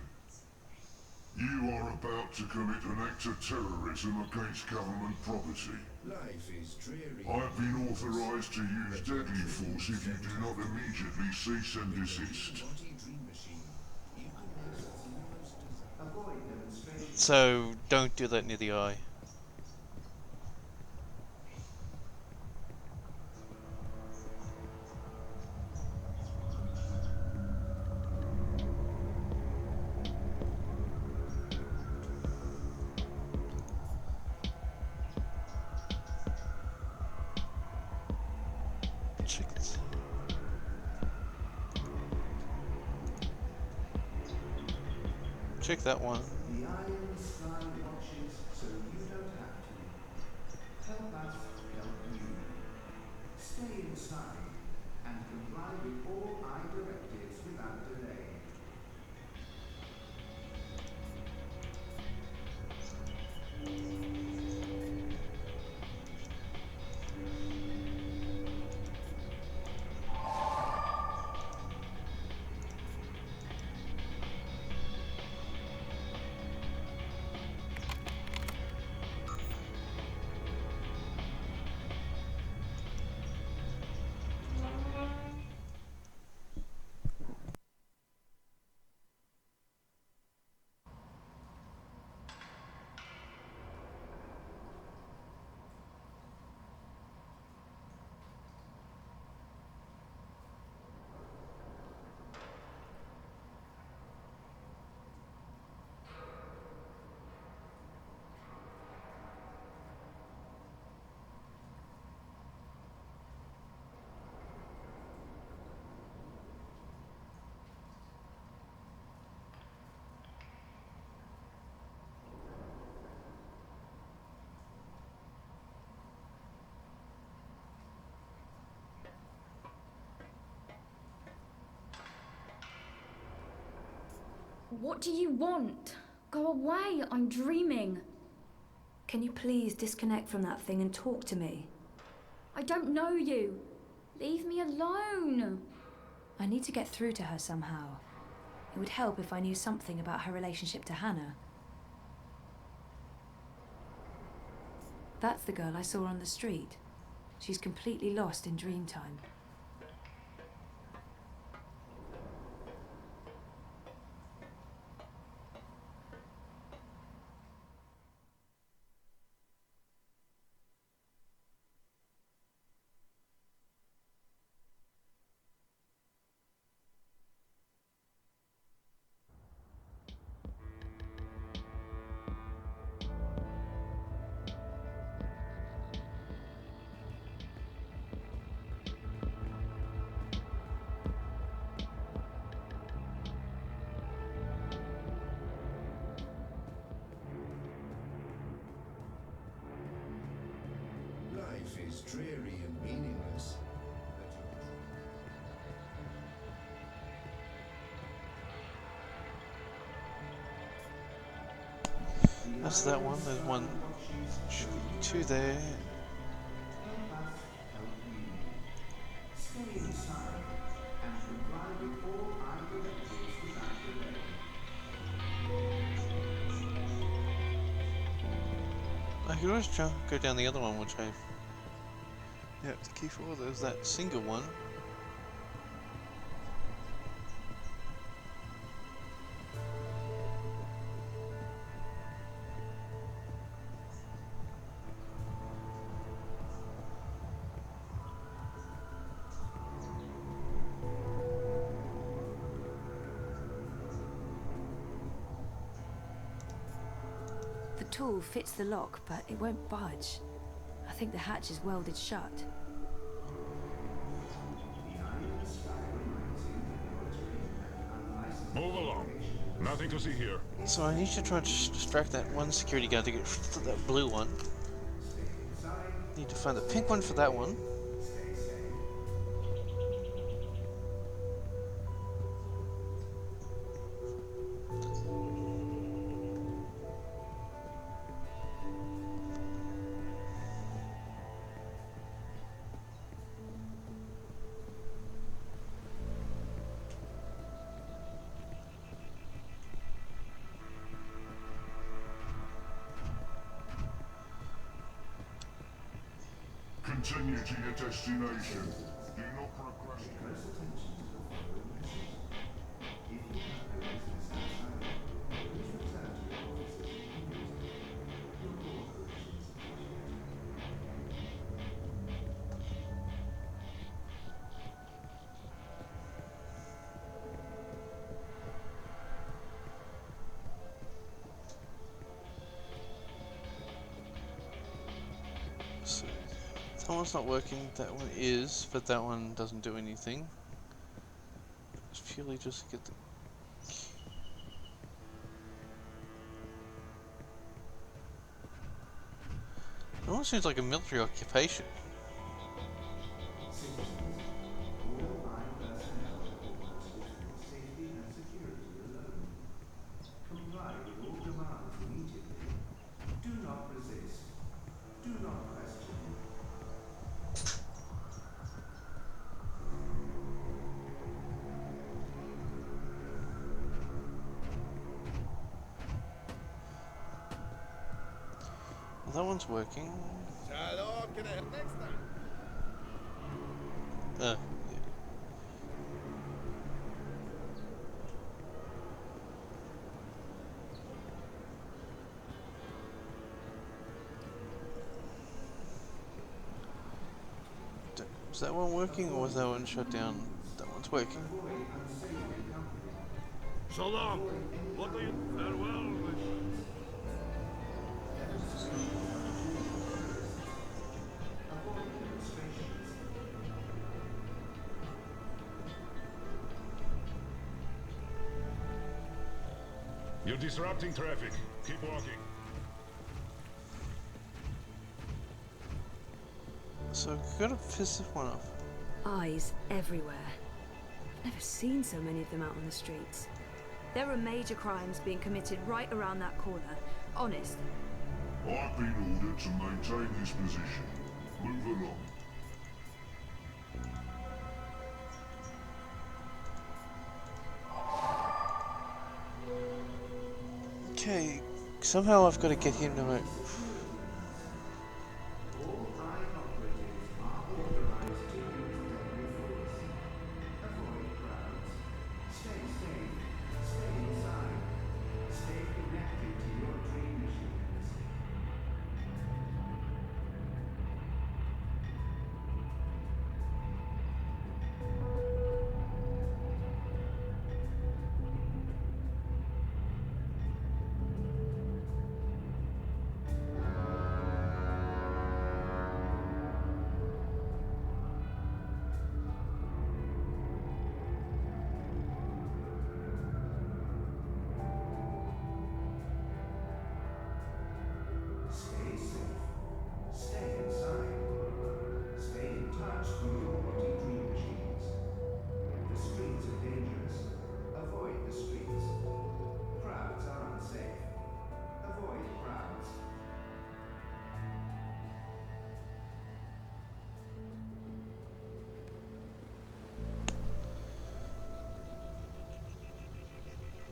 You are about to commit an act of terrorism against government property. Life is dreary. I've been authorized to use deadly force if you do not immediately cease and desist. Watty dream machine. You can make the most Avoid demonstration. So don't do that near the eye. Check this. Check that one. The Iron Sky watches so you don't have to. Help us help you. Stay inside and comply with all our directives without delay. What do you want? Go away, I'm dreaming. Can you please disconnect from that thing and talk to me? I don't know you. Leave me alone. I need to get through to her somehow. It would help if I knew something about her relationship to Hannah. That's the girl I saw on the street. She's completely lost in Dreamtime. Life is dreary and meaningless. That's that one. There's one, two there. Stay inside and comply with all our directives without delay. I could always try go down the other one, which I have the key for. There's that single one. tool fits the lock, but it won't budge. I think the hatch is welded shut. Move along. Nothing to see here. So I need to try to distract that one security guard to get to that blue one. Need to find the pink one for that one. Continue to your destination. Do not procrastinate. So, that one's not working, that one is, but that one doesn't do anything. It's purely just to get the... It almost seems like a military occupation. Well, that one's working. Hello, can I help next time? Yeah. Was that one working, or was that one shut down? That one's working. So long. What do you... Farewell. You're disrupting traffic. Keep walking. So I gotta piss this one off. Eyes everywhere. I've never seen so many of them out on the streets. There are major crimes being committed right around that corner. Honest. I've been ordered to maintain this position. Move along. Okay, somehow I've got to get him to move.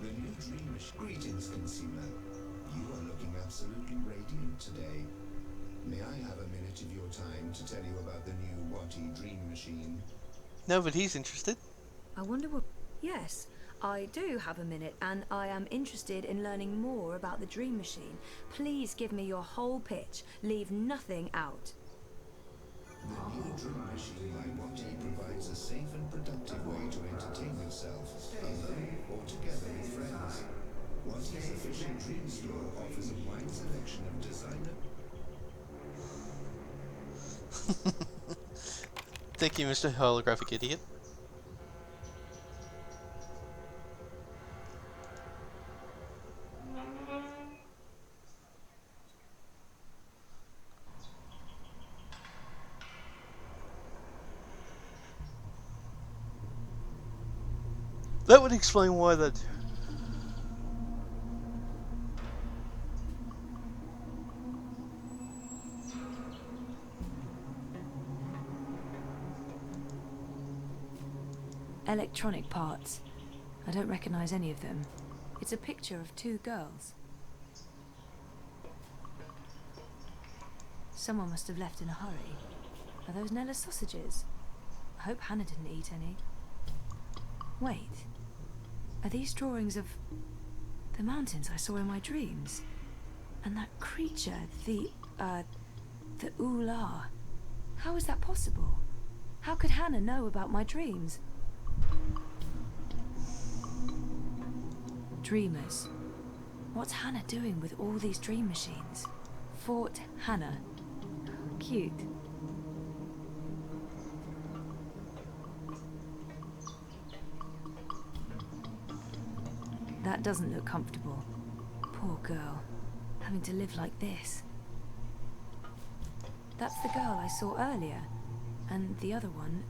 The new Dreamish. Greetings, consumer. You are looking absolutely radiant today. May I have a minute of your time to tell you about the new Watty Dream Machine? No, but he's interested. I wonder what... Yes, I do have a minute, and I am interested in learning more about the Dream Machine. Please give me your whole pitch. Leave nothing out. The new Dream Machine by Watty provides a safe and productive way to entertain yourself, alone or together with friends. Watty Sufficient Dream Store offers a wide selection of designer. Thank you, Mr. Holographic Idiot. That would explain why that. Electronic parts. I don't recognize any of them. It's a picture of two girls. Someone must have left in a hurry. Are those Nella's sausages? I hope Hannah didn't eat any. Wait. Are these drawings of the mountains I saw in my dreams? And that creature, the Ula. How is that possible? How could Hannah know about my dreams? Dreamers. What's Hannah doing with all these dream machines? Fort Hannah. Cute. That doesn't look comfortable. Poor girl, having to live like this. That's the girl I saw earlier. And the other one,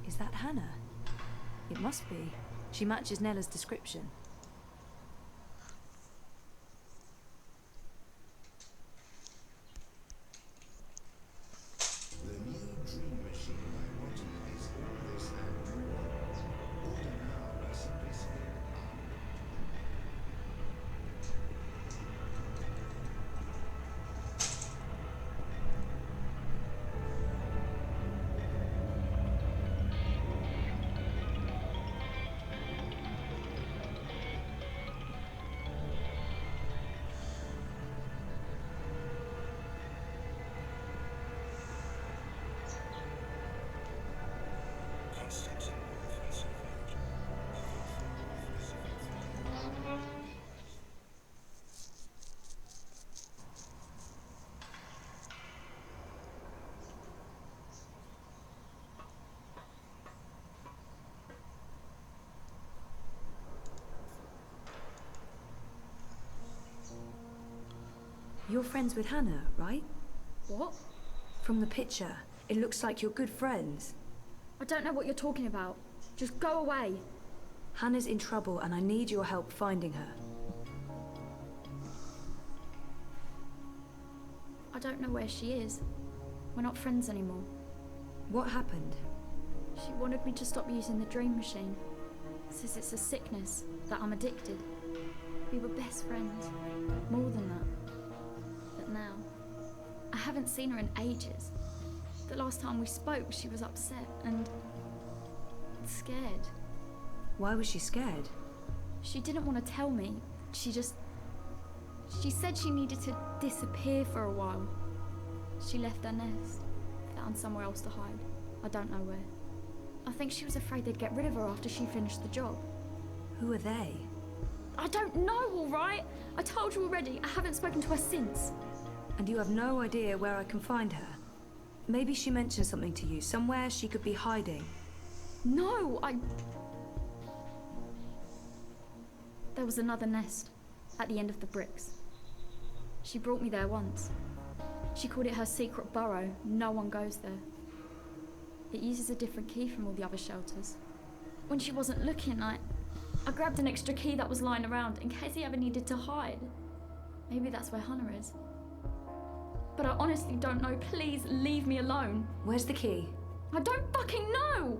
is that Hannah? It must be. She matches Nella's description. The new dream machine by Watty is all this and more. Order now by simply spelling You're friends with Hannah, right? What? From the picture, it looks like you're good friends. I don't know what you're talking about. Just go away. Hannah's in trouble and I need your help finding her. I don't know where she is. We're not friends anymore. What happened? She wanted me to stop using the dream machine. Says it's a sickness, that I'm addicted. We were best friends. More than that. But now, I haven't seen her in ages. The last time we spoke, she was upset and scared. Why was she scared? She didn't want to tell me. She said she needed to disappear for a while. She left her nest, found somewhere else to hide. I don't know where. I think she was afraid they'd get rid of her after she finished the job. Who are they? I don't know, all right? I told you already, I haven't spoken to her since. And you have no idea where I can find her? Maybe she mentioned something to you, somewhere she could be hiding. No, There was another nest, at the end of the bricks. She brought me there once. She called it her secret burrow. No one goes there. It uses a different key from all the other shelters. When she wasn't looking, I grabbed an extra key that was lying around in case he ever needed to hide. Maybe that's where Hannah is. But I honestly don't know. Please leave me alone. Where's the key? I don't fucking know!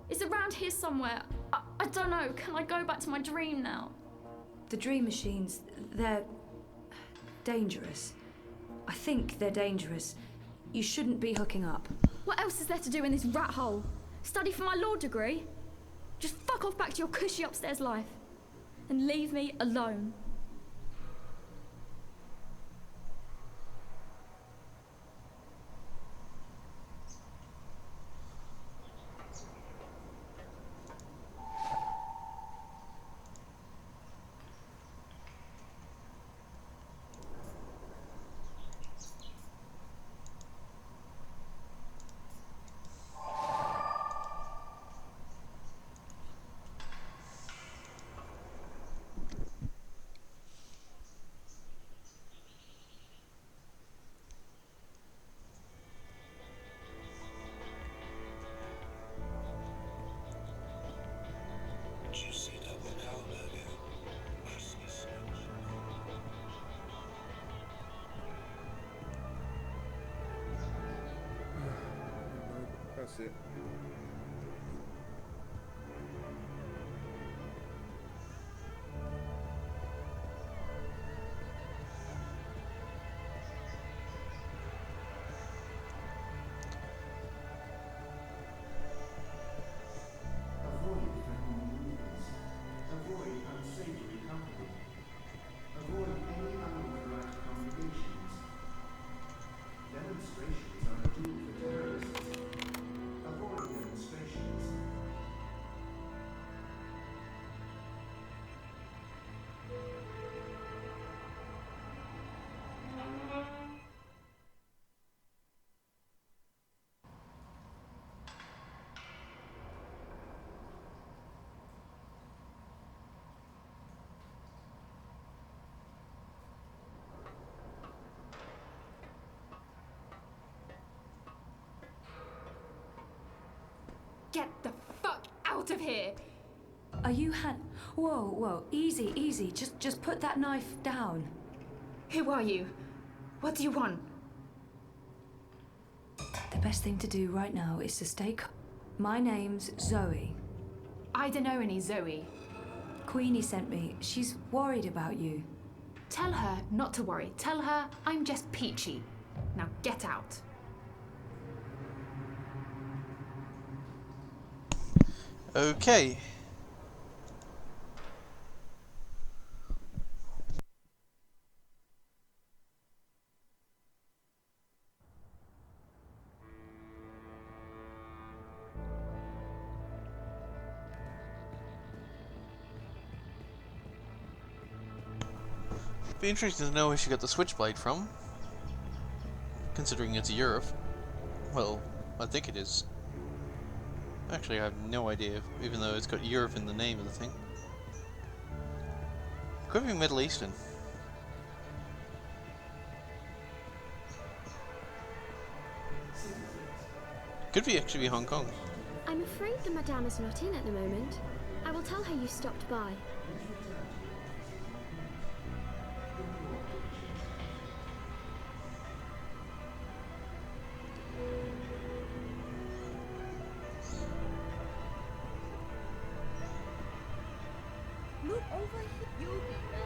It's around here somewhere. I don't know. Can I go back to my dream now? The dream machines, they're dangerous. I think they're dangerous. You shouldn't be hooking up. What else is there to do in this rat hole? Study for my law degree? Just fuck off back to your cushy upstairs life. And leave me alone. That's it. Avoid friendly movements. Avoid unsavory company. Avoid any unauthorized congregations. Demonstrations are a tool for terrorists. Avoid demonstrations. Get the fuck out of here! Are you Whoa, whoa, easy, easy. Just put that knife down. Who are you? What do you want? The best thing to do right now is to stay calm. My name's Zoe. I don't know any Zoe. Queenie sent me. She's worried about you. Tell her not to worry. Tell her I'm just peachy. Now get out. Okay. Be interesting to know where she got the switchblade from, considering it's Europe. Well, I think it is. Actually, I have no idea, even though it's got Europe in the name of the thing. Could be Middle Eastern. Could be actually be Hong Kong. I'm afraid the Madame is not in at the moment. I will tell her you stopped by. Look over here, you big man.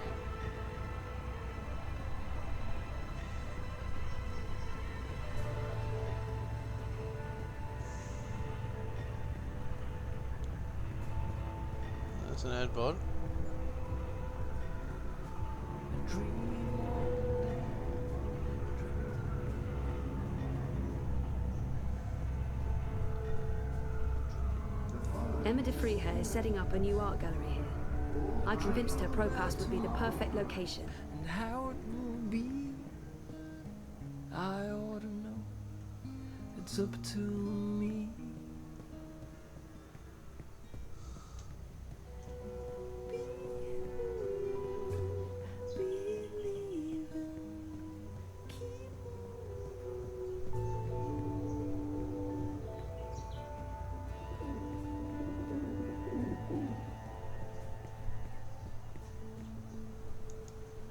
That's an ad bod. Emma de Freehair is setting up a new art gallery here. I convinced her Propass would be the perfect location. And how it will be, I ought to know. It's up to me.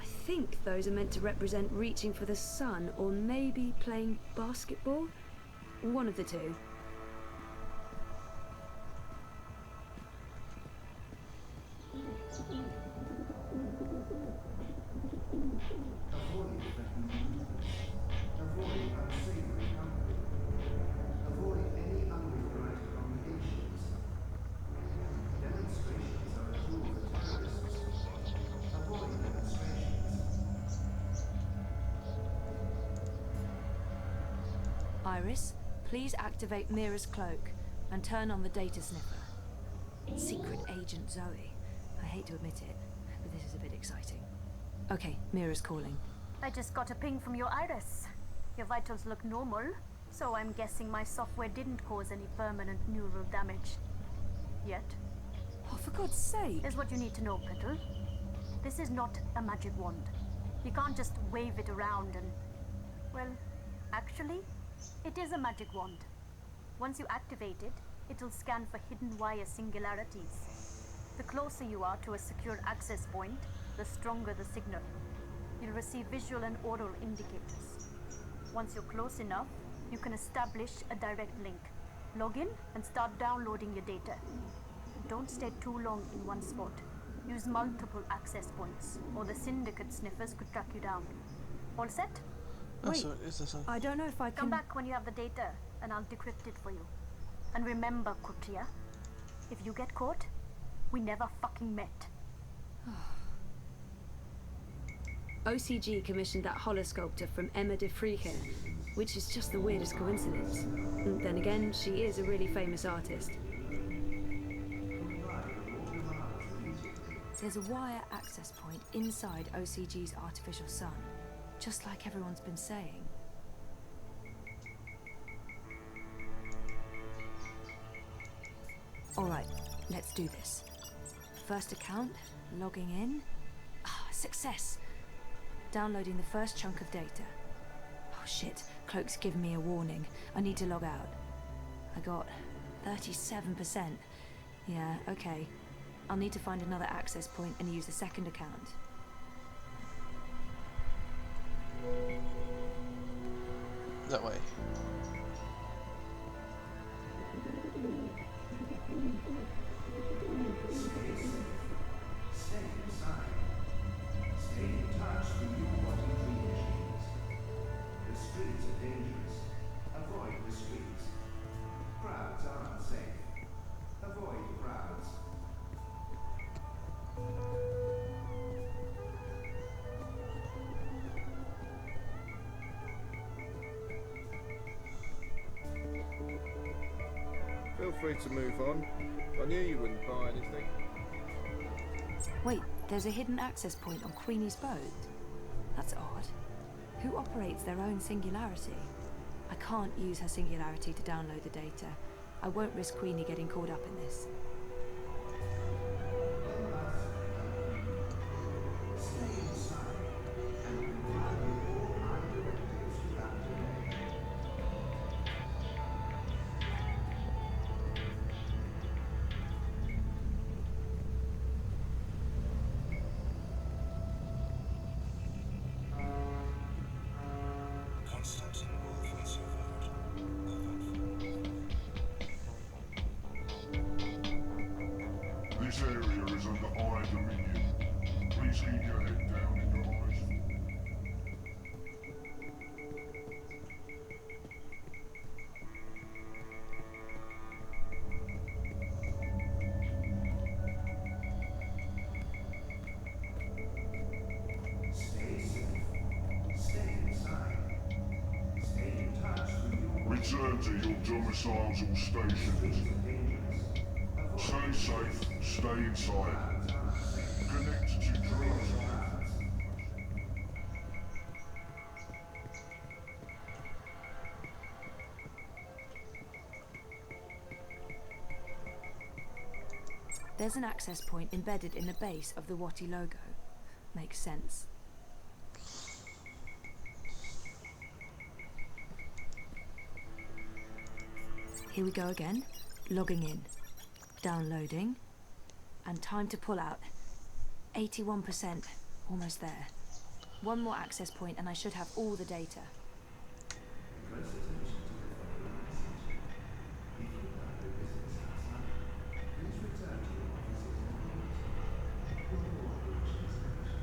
I think those are meant to represent reaching for the sun or maybe playing basketball. One of the two. Avoid threatening movements. Avoid unsavory company. Avoid any unauthorized congregations. Demonstrations are a tool for terrorists. Avoid demonstrations. Iris, please activate Mira's cloak and turn on the data sniffer. Secret Agent Zoe. I hate to admit it, but this is a bit exciting. Okay, Mira's calling. I just got a ping from your Iris. Your vitals look normal, so I'm guessing my software didn't cause any permanent neural damage. Yet. Oh, for God's sake! Here's what you need to know, Petal. This is not a magic wand. You can't just wave it around and... Well, actually, it is a magic wand. Once you activate it, it'll scan for hidden wire singularities. The closer you are to a secure access point, the stronger the signal. You'll receive visual and aural indicators. Once you're close enough, you can establish a direct link. Log in and start downloading your data. Don't stay too long in one spot. Use multiple access points, or the syndicate sniffers could track you down. All set? Wait, I don't know if I can... Come back when you have the data, and I'll decrypt it for you. And remember, Kutria, if you get caught, we never fucking met. OCG commissioned that holosculptor from Emma de Frieken, which is just the weirdest coincidence. And then again, she is a really famous artist. There's a wire access point inside OCG's artificial sun, just like everyone's been saying. Alright, let's do this. First account, logging in. Success! Downloading the first chunk of data. Oh shit, Cloak's given me a warning. I need to log out. I got 37%. Yeah, okay. I'll need to find another access point and use the second account. That way. Stay inside. Stay in touch with your body dream machines. The streets are dangerous. Avoid the streets. Crowds are unsafe. Avoid crowds. Feel free to move on. I knew you wouldn't buy anything. Wait, there's a hidden access point on Queenie's boat? That's odd. Who operates their own singularity? I can't use her singularity to download the data. I won't risk Queenie getting caught up in this. Stay inside and comply with all my directives without delay. Constantine Wolf has your vote. This area is under our dominion. Please keep your head down and your eyes forward. Stay safe. Stay inside. Stay in touch with your Return to your domiciles or stations. Stay safe, stay inside. Connect to dreams. There's an access point embedded in the base of the Watty logo. Makes sense. Here we go again. Logging in. Downloading. And time to pull out. 81%. Almost there. One more access point and I should have all the data. Close attention to the following message. If you have your business outside, please return to your offices and rooms. Your cooperation is appreciated.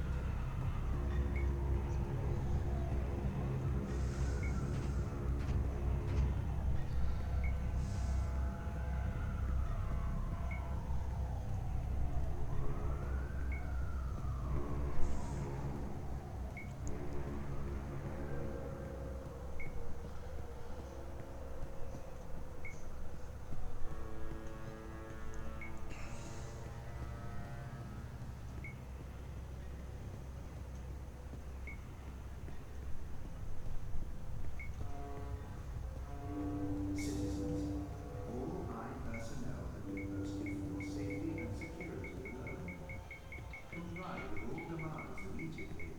Citizens, all line personnel have been posted for your safety and security alone. Comply with all demands immediately.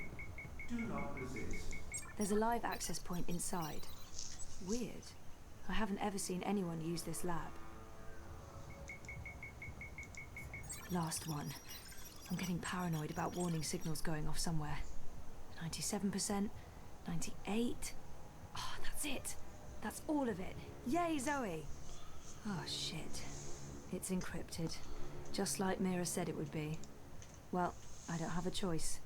Do not resist. There's a live access point inside. Weird. I haven't ever seen anyone use this lab. Last one. I'm getting paranoid about warning signals going off somewhere. 97%, 98. Oh, that's it. That's all of it. Yay, Zoe! Oh, shit. It's encrypted. Just like Mira said it would be. Well, I don't have a choice.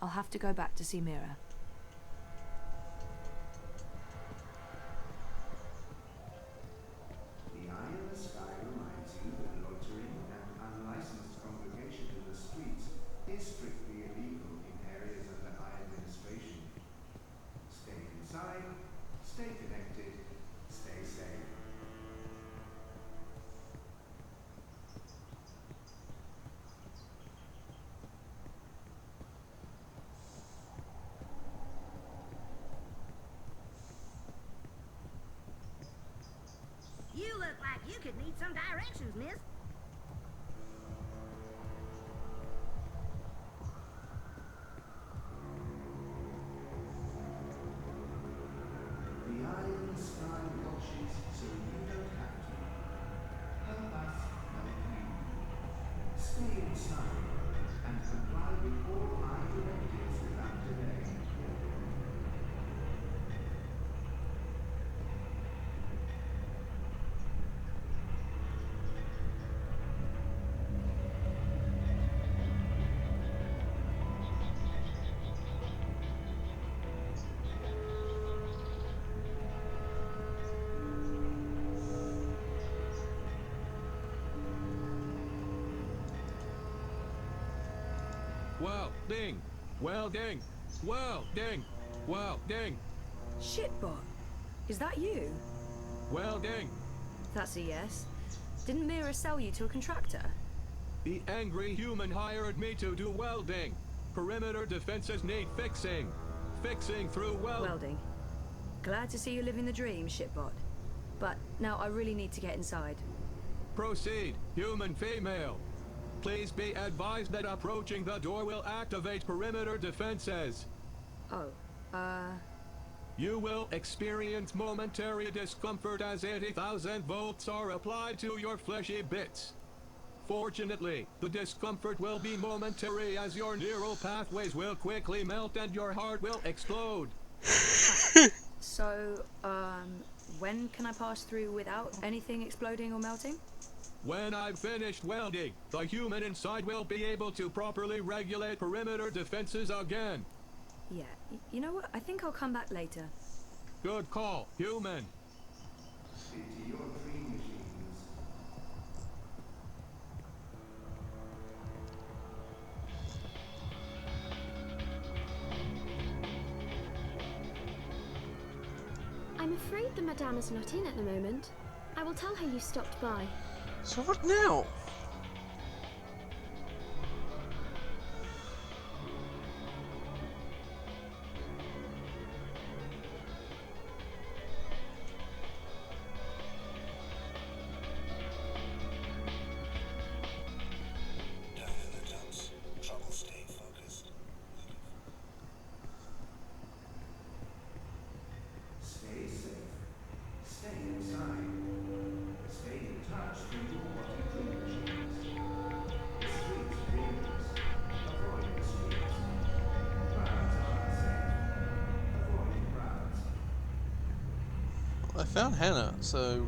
I'll have to go back to see Mira. The eye in the sky reminds you that loitering and unlicensed congregation in the streets is strictly illegal in areas under eye administration. Stay inside, stay connected, stay safe. You look like you could need some directions, miss. The eye in the sky watches so you don't have to. Help us help you. Stay inside and comply with all eye directives without delay. Welding! Welding! Welding! Welding! Shitbot! Is that you? Welding! That's a yes. Didn't Mira sell you to a contractor? The angry human hired me to do welding. Perimeter defenses need fixing. Fixing through Welding. Glad to see you living the dream, shitbot. But now I really need to get inside. Proceed, human female. Please be advised that approaching the door will activate perimeter defenses. Oh, You will experience momentary discomfort as 80,000 volts are applied to your fleshy bits. Fortunately, the discomfort will be momentary as your neural pathways will quickly melt and your heart will explode. So, when can I pass through without anything exploding or melting? When I've finished welding, the human inside will be able to properly regulate perimeter defenses again. Yeah, you know what? I think I'll come back later. Good call, human. Into your dream machines. I'm afraid the Madame is not in at the moment. I will tell her you stopped by. So what now? Down in the dumps, trouble stay focused. Stay safe. Stay inside. Stay in touch with your body dream machines. The streets are dangerous. Avoid the streets. Crowds are unsafe. Avoid crowds. I found Hannah, so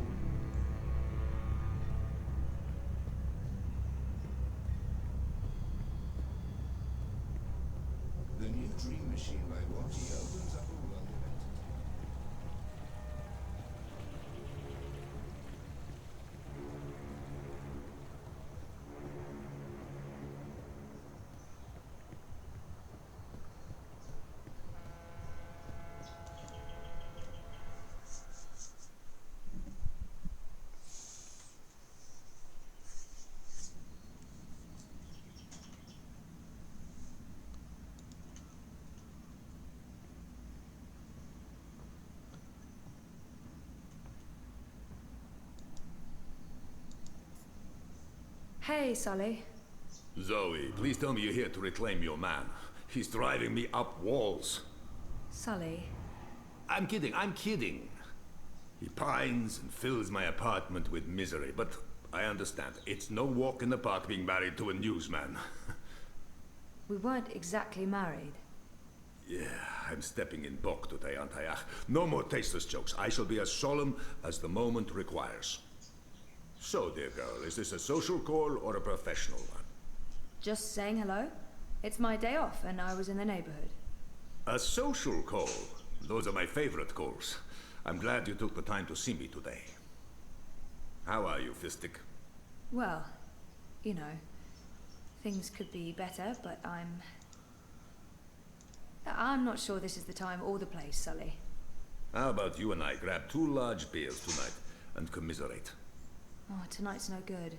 The new dream machine by Watty opens up a world of entertainment. Hey, Sully. Zoe, please tell me you're here to reclaim your man. He's driving me up walls. Sully. I'm kidding. He pines and fills my apartment with misery, but I understand. It's no walk in the park being married to a newsman. We weren't exactly married. Yeah, I'm stepping in bok today, aren't I? No more tasteless jokes. I shall be as solemn as the moment requires. So, dear girl, is this a social call or a professional one? Just saying hello. It's my day off and I was in the neighborhood. A social call? Those are my favorite calls. I'm glad you took the time to see me today. How are you, Fistic? Well, you know, things could be better, but I'm not sure this is the time or the place, Sully. How about you and I grab 2 large beers tonight and commiserate? Oh, tonight's no good.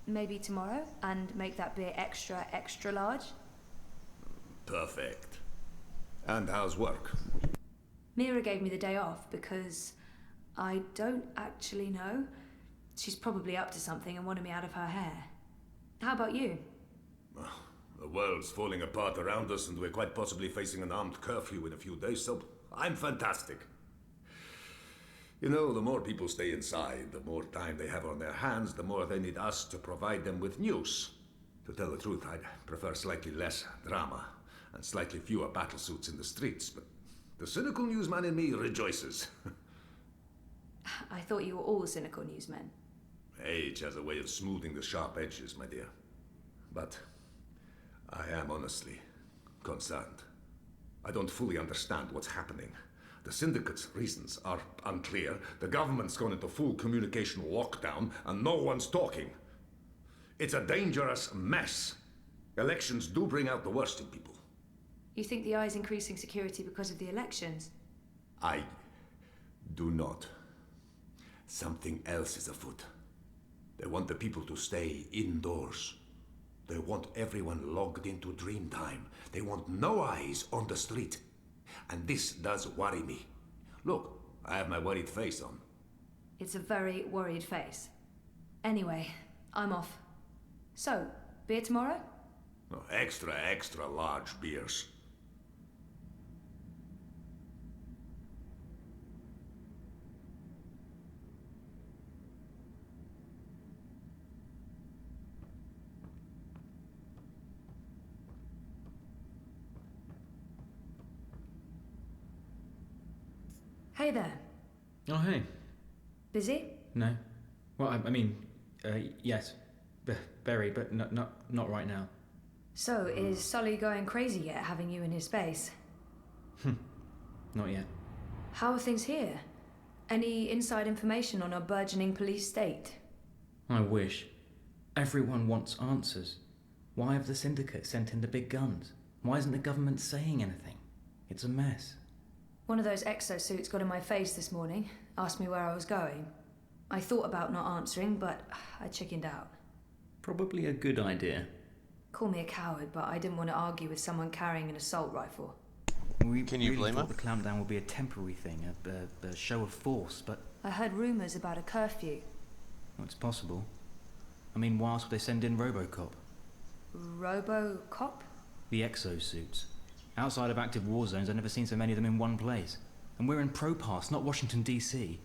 Maybe tomorrow, and make that beer extra, extra large? Perfect. And how's work? Mira gave me the day off because I don't actually know. She's probably up to something and wanted me out of her hair. How about you? The world's falling apart around us and we're quite possibly facing an armed curfew in a few days, so I'm fantastic. You know, the more people stay inside, the more time they have on their hands, the more they need us to provide them with news. To tell the truth, I'd prefer slightly less drama and slightly fewer battlesuits in the streets, but the cynical newsman in me rejoices. I thought you were all cynical newsmen. Age has a way of smoothing the sharp edges, my dear. But I am honestly concerned. I don't fully understand what's happening. The syndicate's reasons are unclear. The government's gone into full communication lockdown, and no one's talking. It's a dangerous mess. Elections do bring out the worst in people. You think the eye's increasing security because of the elections? I do not. Something else is afoot. They want the people to stay indoors. They want everyone logged into Dreamtime. They want no eyes on the street. And this does worry me. Look, I have my worried face on. It's a very worried face. Anyway, I'm off. So, beer tomorrow? Oh, extra, extra large beers. Hey there. Oh, hey. Busy? No. Well, I mean, yes. Very, but not right now. So, is Sully going crazy yet, having you in his space? Not yet. How are things here? Any inside information on a burgeoning police state? I wish. Everyone wants answers. Why have the syndicate sent in the big guns? Why isn't the government saying anything? It's a mess. One of those exosuits got in my face this morning, asked me where I was going. I thought about not answering, but I chickened out. Probably a good idea. Call me a coward, but I didn't want to argue with someone carrying an assault rifle. Can you blame her? The clampdown would be a temporary thing, a show of force, but... I heard rumours about a curfew. Well, it's possible. I mean, why else would they send in Robocop? Robocop? The exosuits. Outside of active war zones, I've never seen so many of them in one place. And we're in Propass, not Washington, D.C.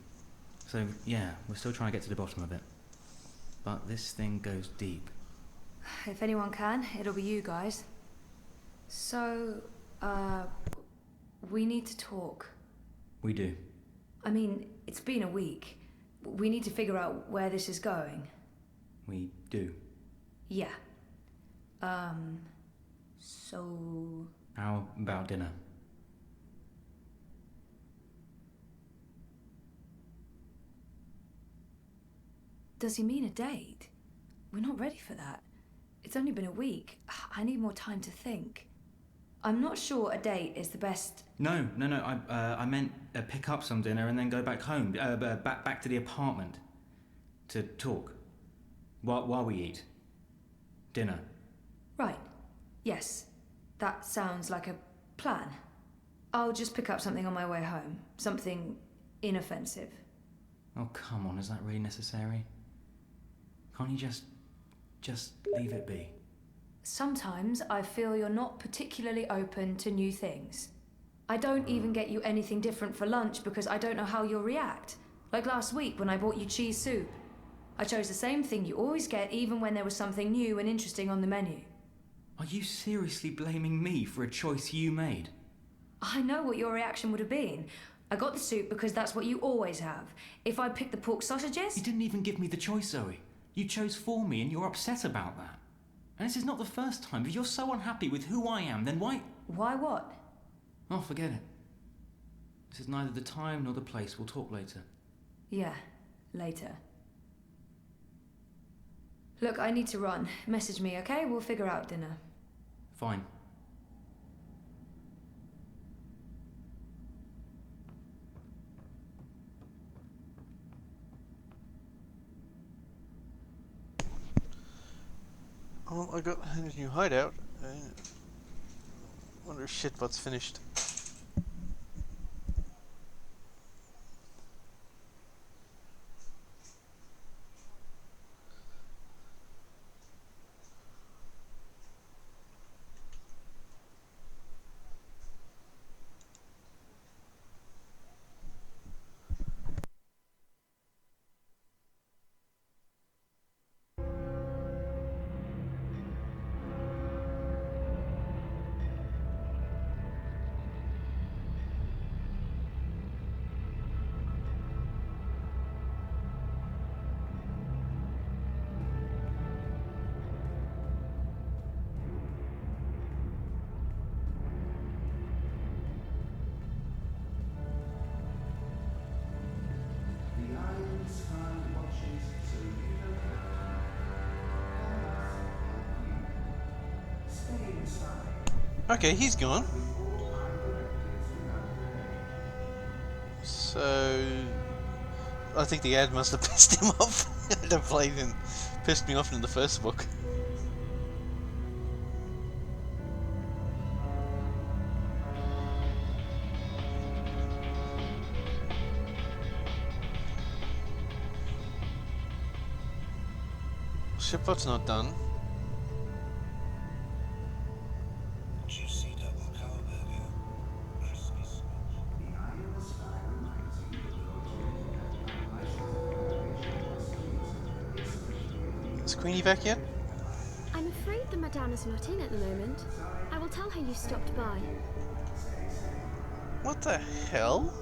So, yeah, we're still trying to get to the bottom of it. But this thing goes deep. If anyone can, it'll be you guys. So, we need to talk. We do. I mean, it's been a week. We need to figure out where this is going. We do. Yeah. So... How about dinner? Does he mean a date? We're not ready for that. It's only been a week. I need more time to think. I'm not sure a date is the best... No. I meant pick up some dinner and then go back home. Back to the apartment. To talk. While we eat. Dinner. Right. Yes. That sounds like a plan. I'll just pick up something on my way home. Something inoffensive. Oh, come on. Is that really necessary? Can't you just leave it be? Sometimes I feel you're not particularly open to new things. I don't even get you anything different for lunch because I don't know how you'll react. Like last week when I bought you cheese soup. I chose the same thing you always get even when there was something new and interesting on the menu. Are you seriously blaming me for a choice you made? I know what your reaction would have been. I got the soup because that's what you always have. If I picked the pork sausages... You didn't even give me the choice, Zoe. You chose for me and you're upset about that. And this is not the first time. If you're so unhappy with who I am, then why... Why what? Oh, forget it. This is neither the time nor the place. We'll talk later. Yeah, later. Look, I need to run. Message me, okay? We'll figure out dinner. Fine. Oh, I got a new hideout. Wonder if shitbot's finished. The iron sky watches so you don't have to. Stay inside. Okay, he's gone. So I think the ad must have pissed him off. The play didn't pissed me off in the first book. Shipbot's not done. Juicy double cow burger. Crispy squash. The eye in the sky reminds you that the Is Queenie back yet? I'm afraid the Madonna's not in at the moment. I will tell her you stopped by. What the hell?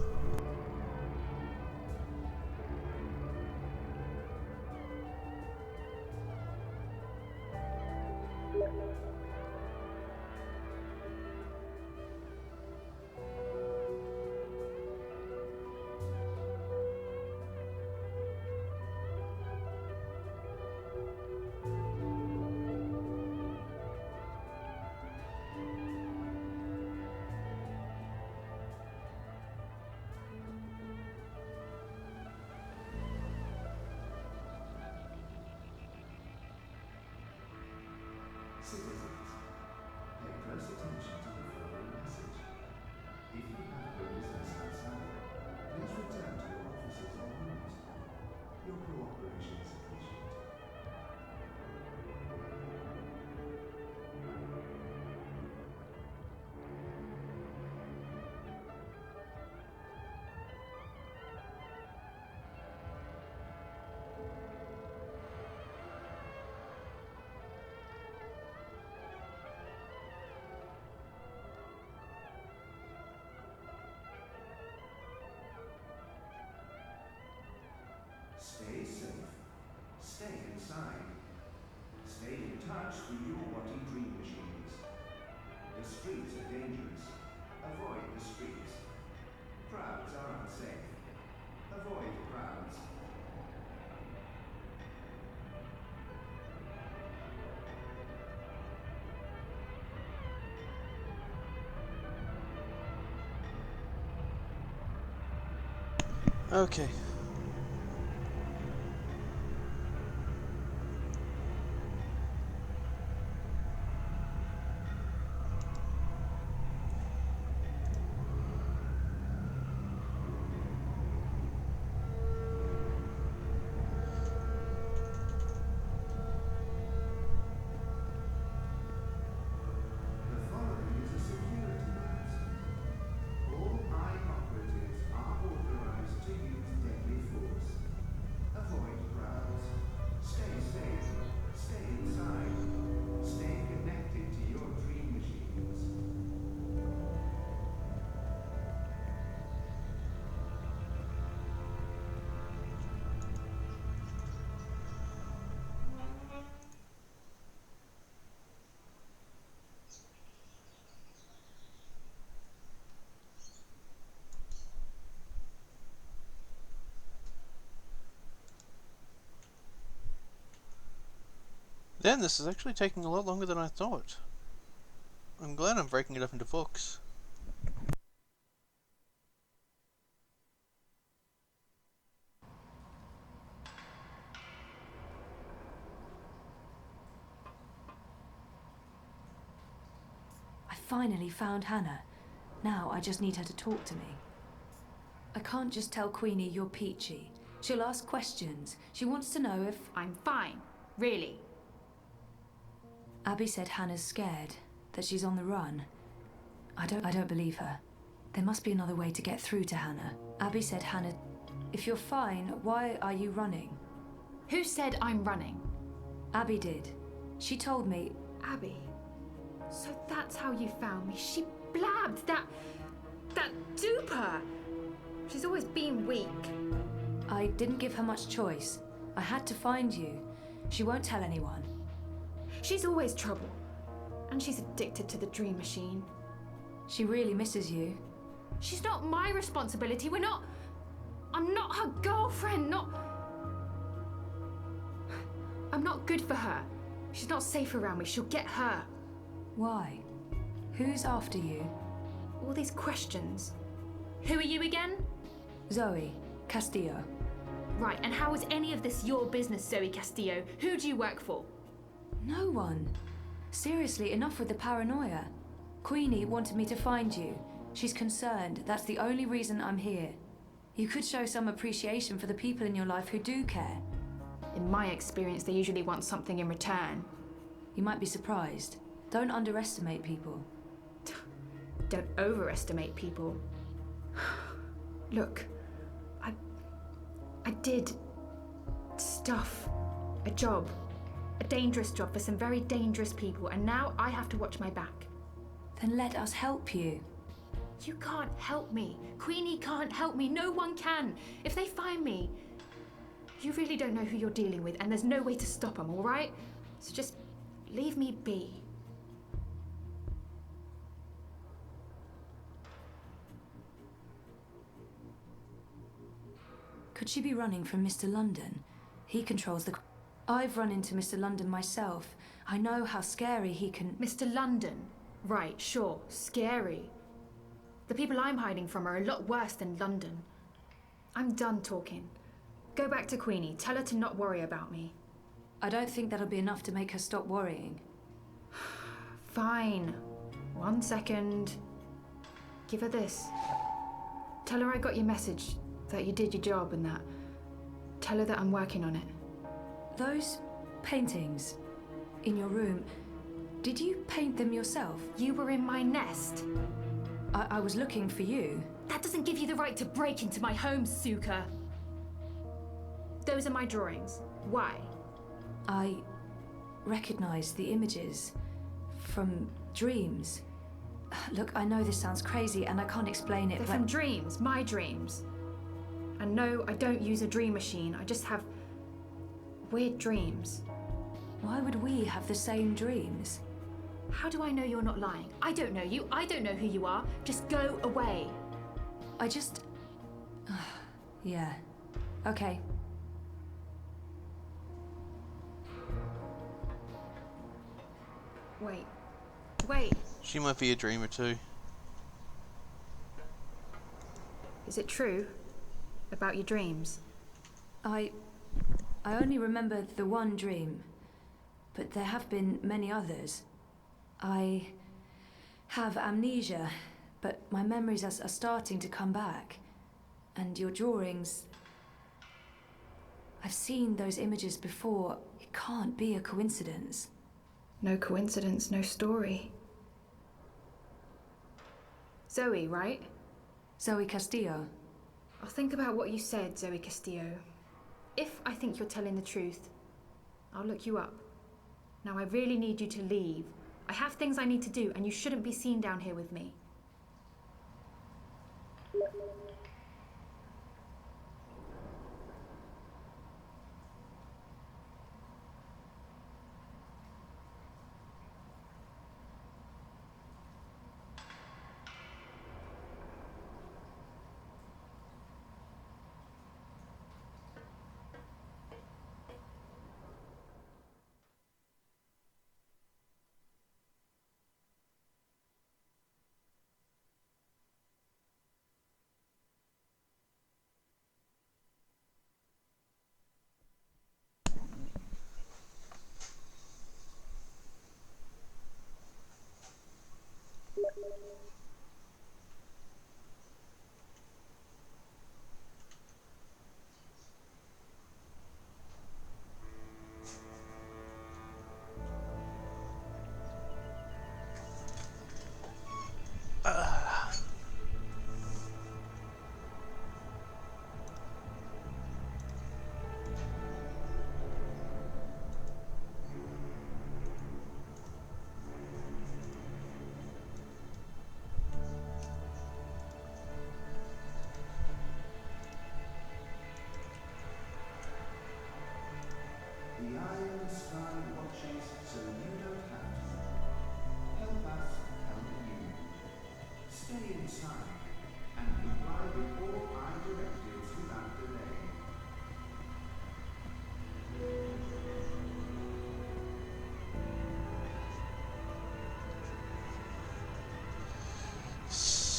Citizens, pay close attention to the following message. If you have no business outside, please return to your offices or homes. Your cooperation is appreciated. Stay safe. Stay inside. Stay in touch with your watty dream machines. The streets are dangerous. Avoid the streets. Crowds are unsafe. Avoid crowds. Okay. The following is a security announcement. All eye operatives are authorized to use deadly Damn, this is actually taking a lot longer than I thought. I'm glad I'm breaking it up into books. I finally found Hannah. Now I just need her to talk to me. I can't just tell Queenie you're peachy. She'll ask questions. She wants to know if... I'm fine. Really. Abby said Hannah's scared, that she's on the run. I don't believe her. There must be another way to get through to Hannah. Abby said Hannah... If you're fine, why are you running? Who said I'm running? Abby did. She told me... Abby? So that's how you found me. She blabbed that duper. She's always been weak. I didn't give her much choice. I had to find you. She won't tell anyone. She's always trouble. And she's addicted to the dream machine. She really misses you. She's not my responsibility. I'm not her girlfriend, I'm not good for her. She's not safe around me. She'll get hurt. Why? Who's after you? All these questions. Who are you again? Zoe Castillo. Right, and how is any of this your business, Zoe Castillo? Who do you work for? No one. Seriously, enough with the paranoia. Queenie wanted me to find you. She's concerned. That's the only reason I'm here. You could show some appreciation for the people in your life who do care. In my experience, they usually want something in return. You might be surprised. Don't underestimate people. Don't overestimate people. Look, I did stuff. A job. A dangerous job for some very dangerous people, and now I have to watch my back. Then let us help you. You can't help me. Queenie can't help me. No one can. If they find me, you really don't know who you're dealing with, and there's no way to stop them, all right? So just leave me be. Could she be running from Mr. London? He controls the... I've run into Mr. London myself. I know how scary he can... Mr. London? Right, sure. Scary. The people I'm hiding from are a lot worse than London. I'm done talking. Go back to Queenie. Tell her to not worry about me. I don't think that'll be enough to make her stop worrying. Fine. 1 second. Give her this. Tell her I got your message, that you did your job and that. Tell her that I'm working on it. Those paintings in your room, did you paint them yourself? You were in my nest. I was looking for you. That doesn't give you the right to break into my home, Suka. Those are my drawings. Why? I recognize the images from dreams. Look, I know this sounds crazy and I can't explain it, They're but... from dreams, my dreams. And no, I don't use a dream machine. I just have weird dreams. Why would we have the same dreams? How do I know you're not lying? I don't know you. I don't know who you are. Just go away. I just... yeah. Okay. Wait. Wait. She might be a dreamer too. Is it true? About your dreams? I only remember the one dream, but there have been many others. I have amnesia, but my memories are starting to come back. And your drawings... I've seen those images before. It can't be a coincidence. No coincidence, no story. Zoe, right? Zoe Castillo. I'll think about what you said, Zoe Castillo. If I think you're telling the truth, I'll look you up. Now I really need you to leave. I have things I need to do, and you shouldn't be seen down here with me.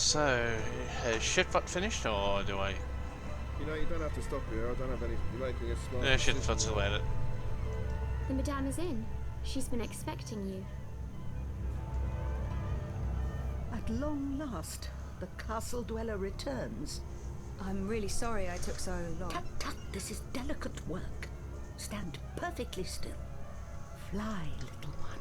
So, has Shitbot finished, or do I? You know, you don't have to stop here. I don't have any. You're making a smart Yeah, decision. Shitbot's still at it. The Madame is in. She's been expecting you. At long last, the castle dweller returns. I'm really sorry I took so long. Tut tut, this is delicate work. Stand perfectly still. Fly, little one.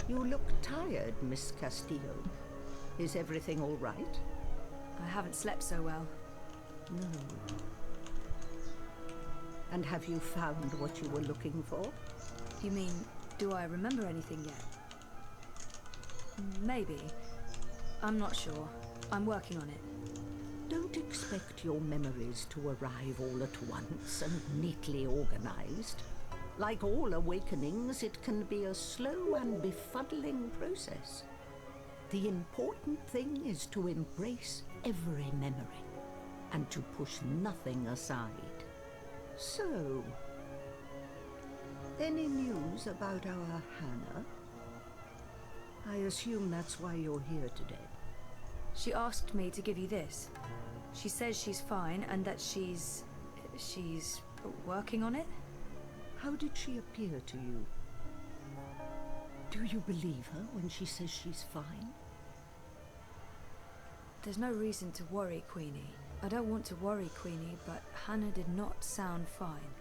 You look tired, Miss Castillo. Is everything all right? I haven't slept so well. No. And have you found what you were looking for? You mean, do I remember anything yet? Maybe. I'm not sure. I'm working on it. Don't expect your memories to arrive all at once and neatly organized. Like all awakenings, it can be a slow and befuddling process. The important thing is to embrace every memory and to push nothing aside. So, any news about our Hannah? I assume that's why you're here today. She asked me to give you this. She says she's fine and that she's working on it. How did she appear to you? Do you believe her when she says she's fine? There's no reason to worry, Queenie. I don't want to worry, Queenie, but Hannah did not sound fine.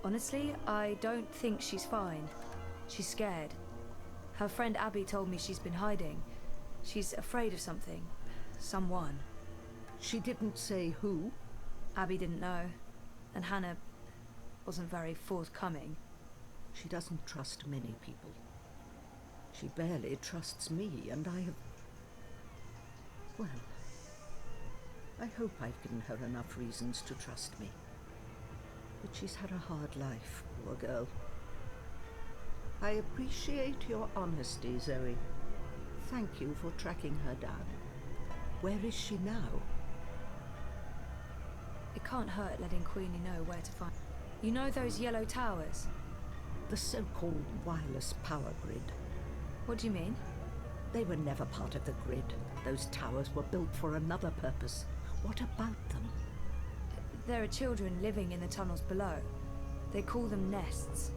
Honestly, I don't think she's fine. She's scared. Her friend Abby told me she's been hiding. She's afraid of something. Someone. She didn't say who? Abby didn't know. And Hannah wasn't very forthcoming. She doesn't trust many people. She barely trusts me, and I have... Well, I hope I've given her enough reasons to trust me. But she's had a hard life, poor girl. I appreciate your honesty, Zoe. Thank you for tracking her down. Where is she now? It can't hurt letting Queenie know where to find... You know those yellow towers? The so-called wireless power grid. What do you mean? They were never part of the grid. Those towers were built for another purpose. What about them? There are children living in the tunnels below. They call them nests.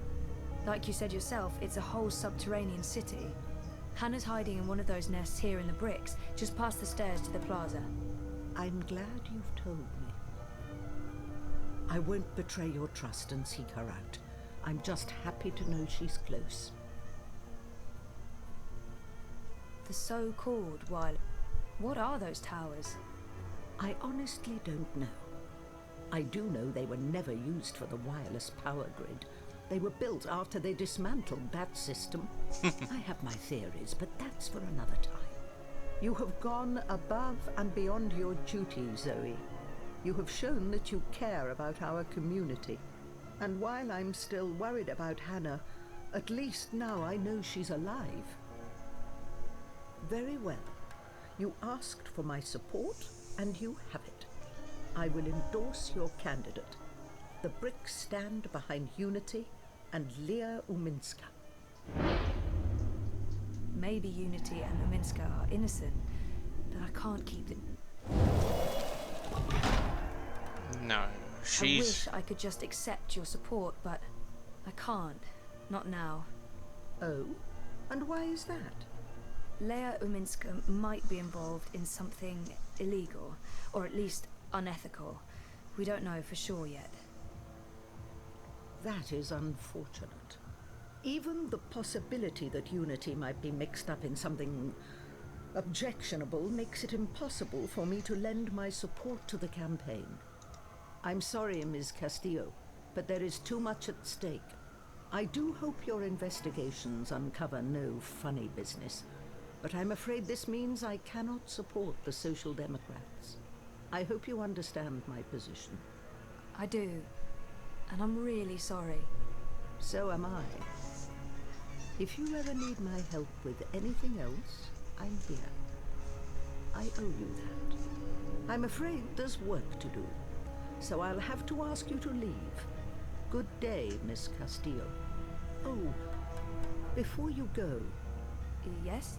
Like you said yourself, it's a whole subterranean city. Hannah's hiding in one of those nests here in the bricks, just past the stairs to the plaza. I'm glad you've told me. I won't betray your trust and seek her out. I'm just happy to know she's close. The so-called wireless... What are those towers? I honestly don't know. I do know they were never used for the wireless power grid. They were built after they dismantled that system. I have my theories, but that's for another time. You have gone above and beyond your duty, Zoe. You have shown that you care about our community. And while I'm still worried about Hannah, at least now I know she's alive. Very well. You asked for my support, and you have it. I will endorse your candidate. The bricks stand behind Unity and Leah Uminska. Maybe Unity and Uminska are innocent, but I can't keep them. No, she's... I wish I could just accept your support, but I can't. Not now. Oh? And why is that? Leah Uminska might be involved in something illegal, or at least unethical. We don't know for sure yet. That is unfortunate. Even the possibility that Unity might be mixed up in something objectionable makes it impossible for me to lend my support to the campaign. I'm sorry, Ms. Castillo, but there is too much at stake. I do hope your investigations uncover no funny business, but I'm afraid this means I cannot support the Social Democrats. I hope you understand my position. I do, and I'm really sorry. So am I. If you ever need my help with anything else, I'm here. I owe you that. I'm afraid there's work to do, so I'll have to ask you to leave. Good day, Miss Castillo. Oh, before you go... Yes?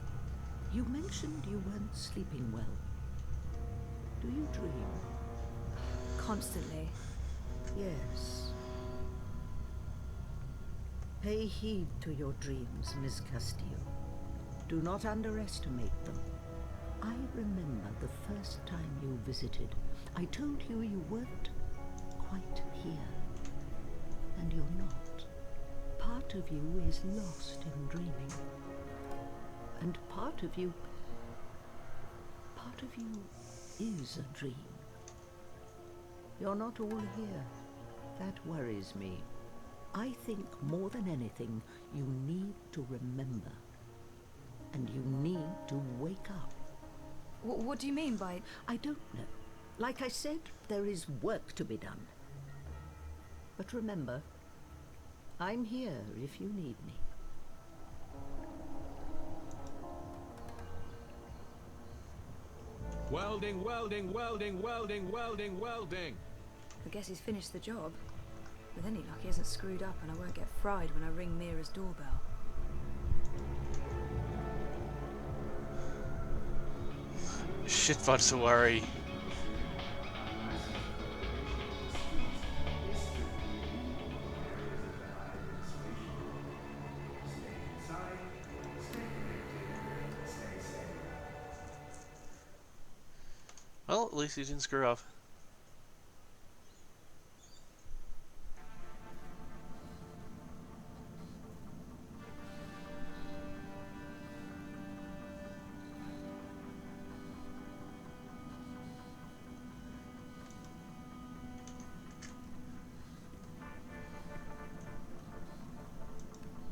You mentioned you weren't sleeping well. Do you dream? Constantly. Yes. Pay heed to your dreams, Miss Castillo. Do not underestimate them. I remember the first time you visited. I told you you weren't quite here. And you're not. Part of you is lost in dreaming. And part of you is a dream. You're not all here. That worries me. I think more than anything, you need to remember. And you need to wake up. What do you mean by... I don't know. Like I said, there is work to be done. But remember, I'm here if you need me. Welding, welding, welding, welding, welding, welding. I guess he's finished the job. With any luck, he hasn't screwed up and I won't get fried when I ring Mira's doorbell. Shit, what's a worry? Well, at least he didn't screw up.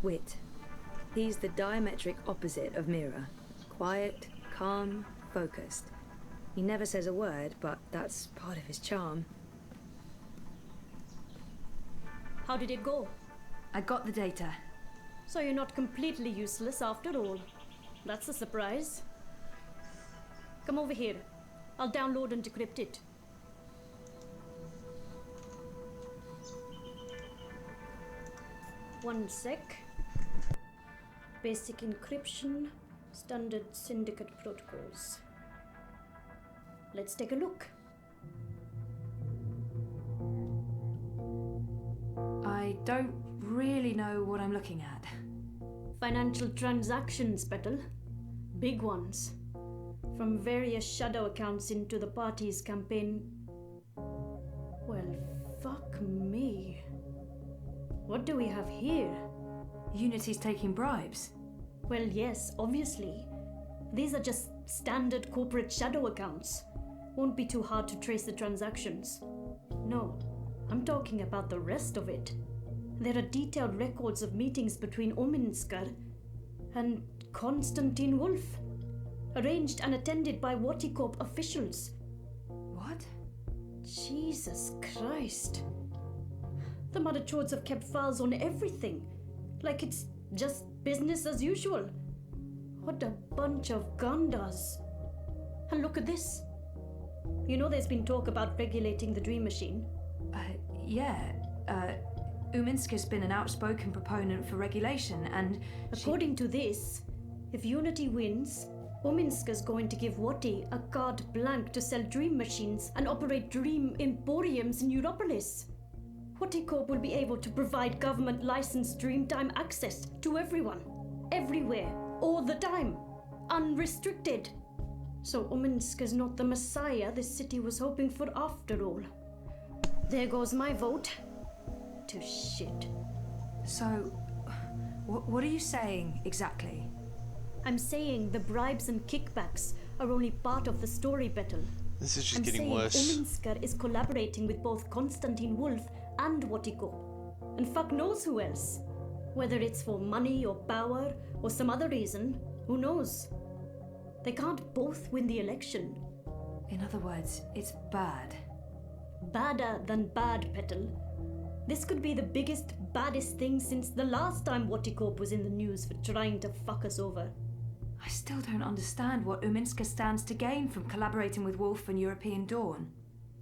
Wit. He's the diametric opposite of Mira. Quiet, calm, focused. He never says a word, but that's part of his charm. How did it go? I got the data. So you're not completely useless after all. That's a surprise. Come over here. I'll download and decrypt it. One sec. Basic encryption, standard syndicate protocols. Let's take a look. I don't really know what I'm looking at. Financial transactions, Petal. Big ones. From various shadow accounts into the party's campaign. Well, fuck me. What do we have here? Unity's taking bribes. Well, yes, obviously. These are just standard corporate shadow accounts. Won't be too hard to trace the transactions. No, I'm talking about the rest of it. There are detailed records of meetings between Ominsker and Konstantin Wolf, arranged and attended by Waticorp officials. What? Jesus Christ. The Mother Chords have kept files on everything, like it's just business as usual. What a bunch of gandas. And look at this. You know there's been talk about regulating the Dream Machine? Yeah. Uminska's been an outspoken proponent for regulation, and... According to this, if Unity wins, Uminska's going to give Wati a carte blanche to sell Dream Machines and operate Dream Emporiums in Europolis. Waticorp will be able to provide government-licensed Dreamtime access to everyone, everywhere, all the time, unrestricted. So Uminska's not the messiah this city was hoping for after all. There goes my vote. To shit. So, what are you saying exactly? I'm saying the bribes and kickbacks are only part of the story, Battle. This is just I'm getting saying worse. Uminsker is collaborating with both Konstantin Wolf and Waticorp. And fuck knows who else. Whether it's for money or power or some other reason, who knows? They can't both win the election. In other words, it's bad. Badder than bad, Petal. This could be the biggest, baddest thing since the last time Waticorp was in the news for trying to fuck us over. I still don't understand what Uminska stands to gain from collaborating with Wolf and European Dawn.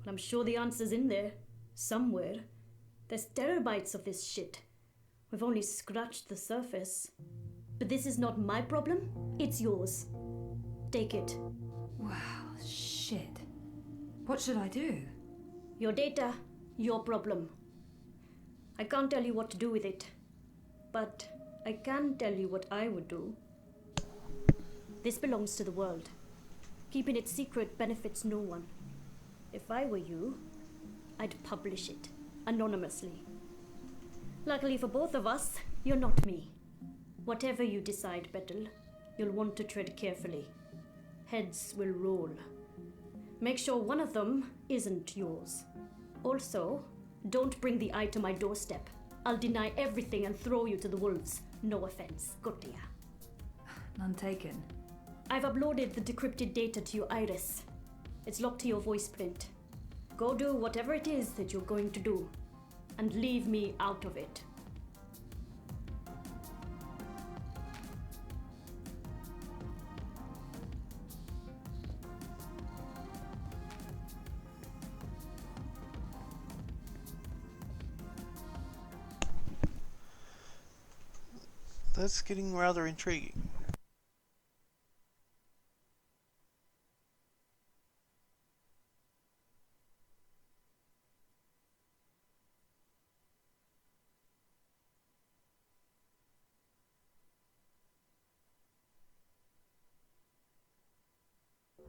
Well, I'm sure the answer's in there. Somewhere. There's terabytes of this shit. We've only scratched the surface. But this is not my problem, it's yours. Take it. Wow, shit. What should I do? Your data, your problem. I can't tell you what to do with it, but I can tell you what I would do. This belongs to the world. Keeping it secret benefits no one. If I were you, I'd publish it, anonymously. Luckily for both of us, you're not me. Whatever you decide, Betel, you'll want to tread carefully. Heads will roll. Make sure one of them isn't yours. Also, don't bring the eye to my doorstep. I'll deny everything and throw you to the wolves. No offense, Gotia. None taken. I've uploaded the decrypted data to your iris. It's locked to your voice print. Go do whatever it is that you're going to do, and leave me out of it. That's getting rather intriguing.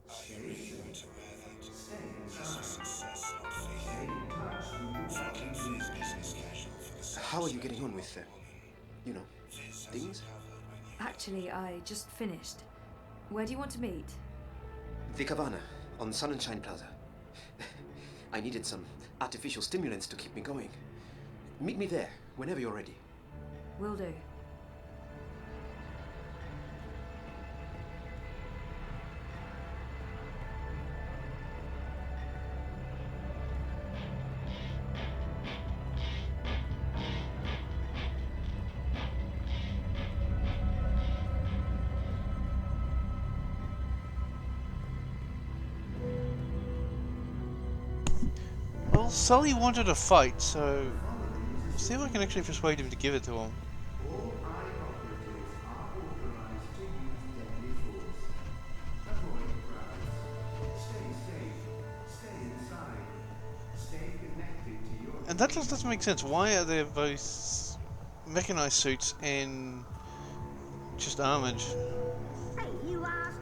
Are you really going to wear that? This is success, not failure. Franklin fears business casual for the sake How are of you getting on with you know, This has things? uncovered when you Actually, I just finished. Where do you want to meet? The Cabana on Sun and Shine Plaza. I needed some artificial stimulants to keep me going. Meet me there whenever you're ready. Will do. Well, Sully wanted a fight, so see if I can actually persuade him to give it to him. All eye operatives are authorized to use deadly force. Avoid crowds. Stay safe. Stay inside. Stay connected to your... And that just doesn't make sense. Why are there both mechanized suits and just armored? Hey, you lost?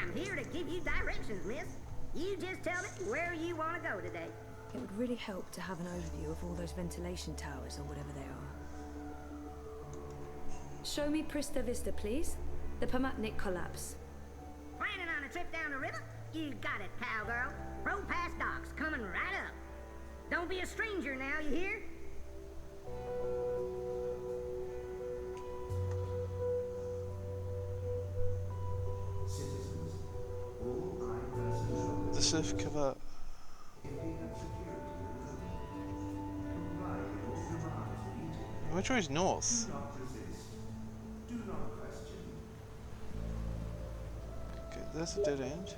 I'm here to give you directions, miss. You just tell me where you want to go today. It would really help to have an overview of all those ventilation towers or whatever they are. Show me Prista Vista, please. The Pamatnik collapse. Planning on a trip down the river? You got it, cowgirl. Pro Pass docks coming right up. Don't be a stranger now, you hear? Citizens, all eye personnel... The surf cover. Which way is north? Do not resist. Do not question. Okay, that's a dead end.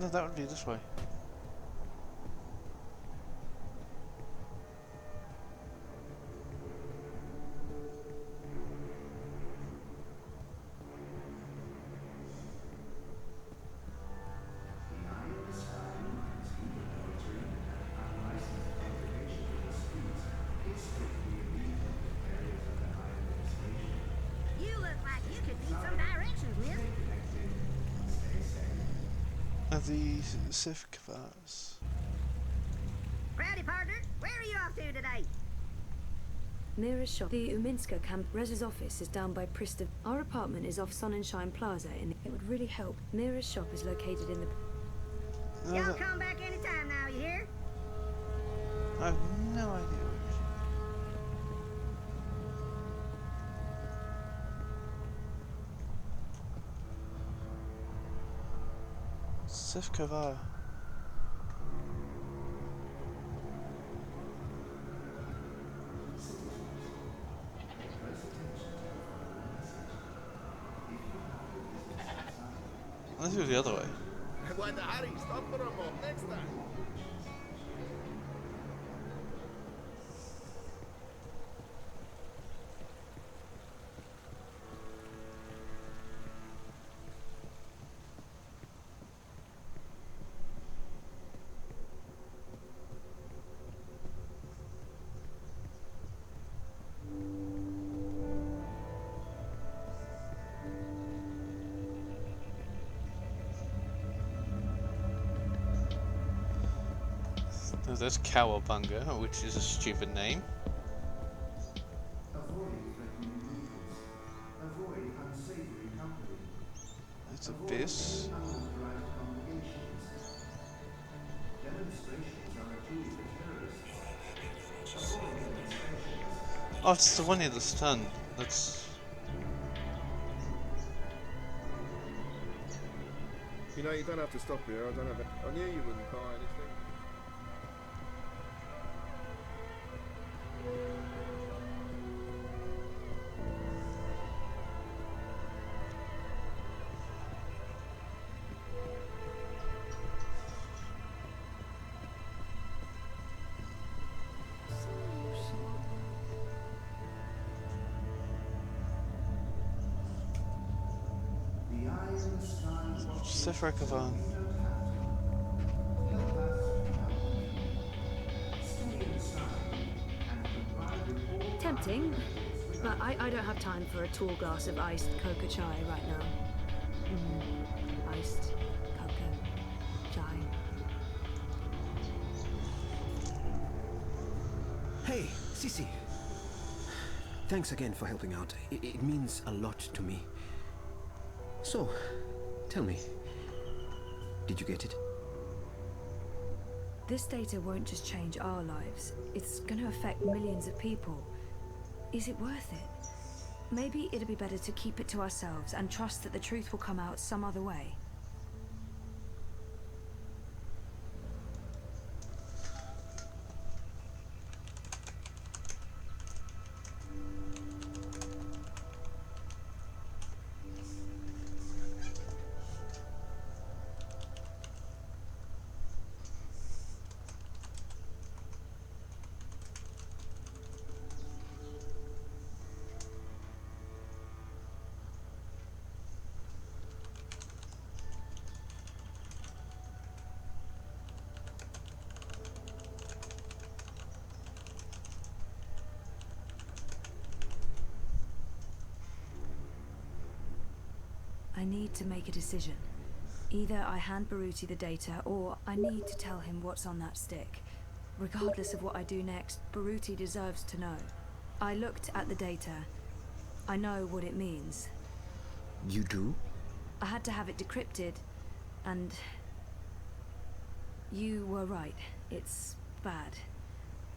No, that would be this way. You look like you could need some directions, miss. The surf covers. Crowdy partner, where are you off to today? Nearest shop. The Uminska camp. Rez's office is down by Prista. Our apartment is off Sun and Shine Plaza. It would really help. Nearest shop is located in the... Y'all come back anytime now, you hear? I have no idea. Surf cover. Let's go the other way. Why the hurry? Stop for a moment next time. There's Cowabunga, which is a stupid name. Avoid threatening vehicles. Avoid unsavory company. That's Avoid Abyss. any unauthorized congregations. Demonstrations are a tool for terrorists. Avoid demonstrations. Oh, it's the one near the stun. That's... You know, you don't have to stop here. I knew you wouldn't buy anything. The iron sky watches. Sephiroth. Tempting, but I don't have time for a tall glass of iced coca chai right now. Iced coca chai. Hey, Sissy. Thanks again for helping out. It means a lot to me. So, tell me, did you get it? This data won't just change our lives. It's going to affect millions of people. Is it worth it? Maybe it'd be better to keep it to ourselves and trust that the truth will come out some other way. I need to make a decision. Either I hand Baruti the data, or I need to tell him what's on that stick. Regardless of what I do next, Baruti deserves to know. I looked at the data. I know what it means. You do? I had to have it decrypted, and... You were right. It's bad.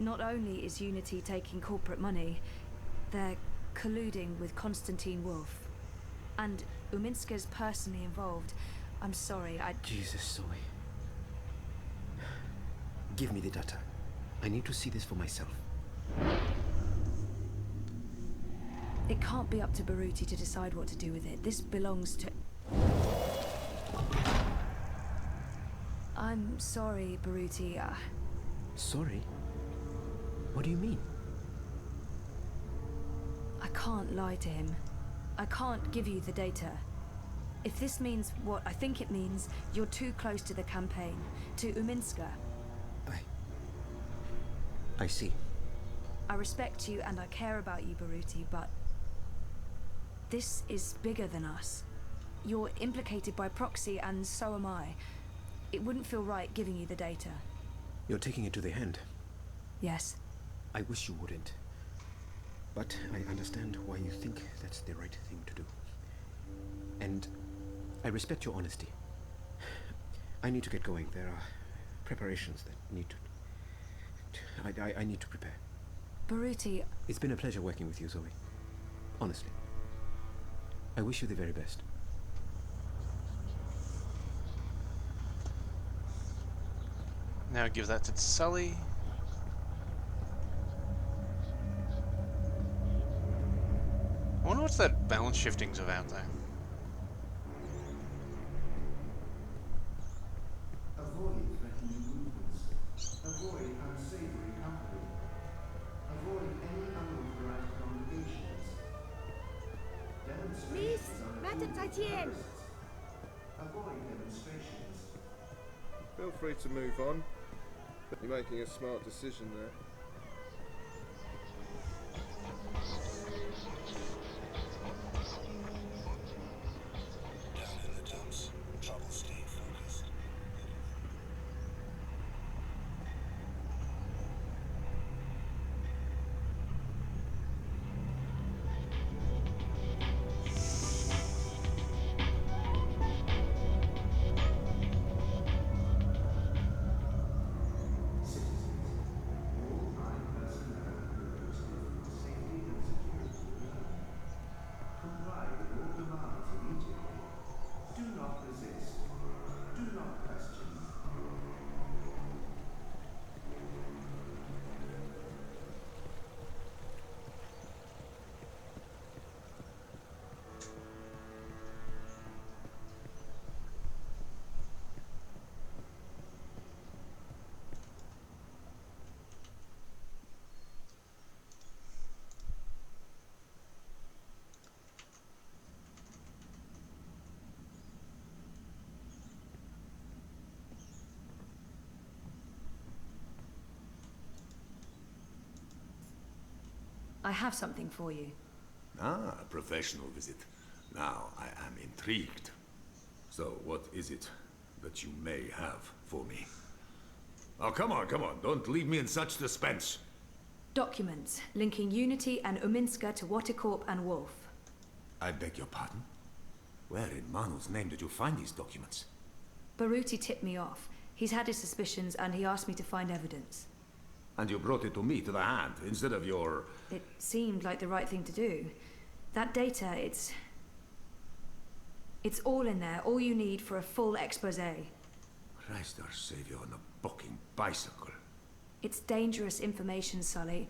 Not only is Unity taking corporate money, they're colluding with Konstantin Wolf. And Uminska's personally involved. I'm sorry, Jesus, Zoe. Give me the data. I need to see this for myself. It can't be up to Baruti to decide what to do with it. This belongs to... I'm sorry, Baruti. Sorry? What do you mean? I can't lie to him. I can't give you the data. If this means what I think it means, you're too close to the campaign, to Uminska. I see. I respect you and I care about you, Baruti, but this is bigger than us. You're implicated by proxy, and so am I. It wouldn't feel right giving you the data. You're taking it to the hand. Yes. I wish you wouldn't. But I understand why you think that's the right thing to do. And I respect your honesty. I need to get going. There are preparations that need to... I need to prepare. Baruti... It's been a pleasure working with you, Zoe. Honestly. I wish you the very best. Now give that to Sully. I wonder what's that balance shifting's about, though. 再见. Avoid demonstrations. Feel free to move on. You're making a smart decision there. Down in the dumps, trouble staying focused. Comply with all demands immediately. Do not resist. Do not question. I have something for you. Ah, a professional visit. Now I am intrigued. So, what is it that you may have for me? Oh, come on, don't leave me in such suspense. Documents linking Unity and Uminska to Watercorp and Wolf. I beg your pardon? Where in Manu's name did you find these documents? Baruti tipped me off. He's had his suspicions and he asked me to find evidence. And you brought it to me, to the hand, instead of your... It seemed like the right thing to do. That data, it's all in there, all you need for a full exposé. Christ our Savior on a bucking bicycle. It's dangerous information, Sully.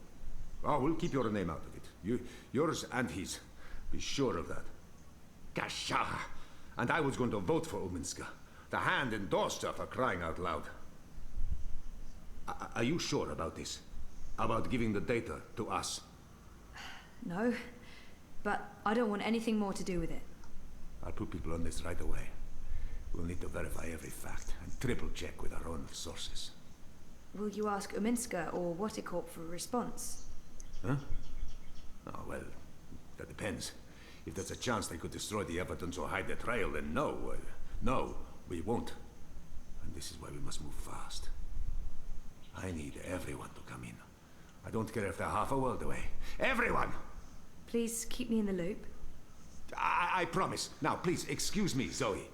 Oh, we'll keep your name out of it. Yours and his. Be sure of that. Gasha! And I was going to vote for Uminska. The hand endorsed her for crying out loud. Are you sure about this? About giving the data to us? No, but I don't want anything more to do with it. I'll put people on this right away. We'll need to verify every fact and triple check with our own sources. Will you ask Uminska or Watercorp for a response? Huh? Oh, well, that depends. If there's a chance they could destroy the evidence or hide the trail, then no. No, we won't. And this is why we must move fast. I need everyone to come in. I don't care if they're half a world away. Everyone! Please keep me in the loop. I promise. Now, please, excuse me, Zoe.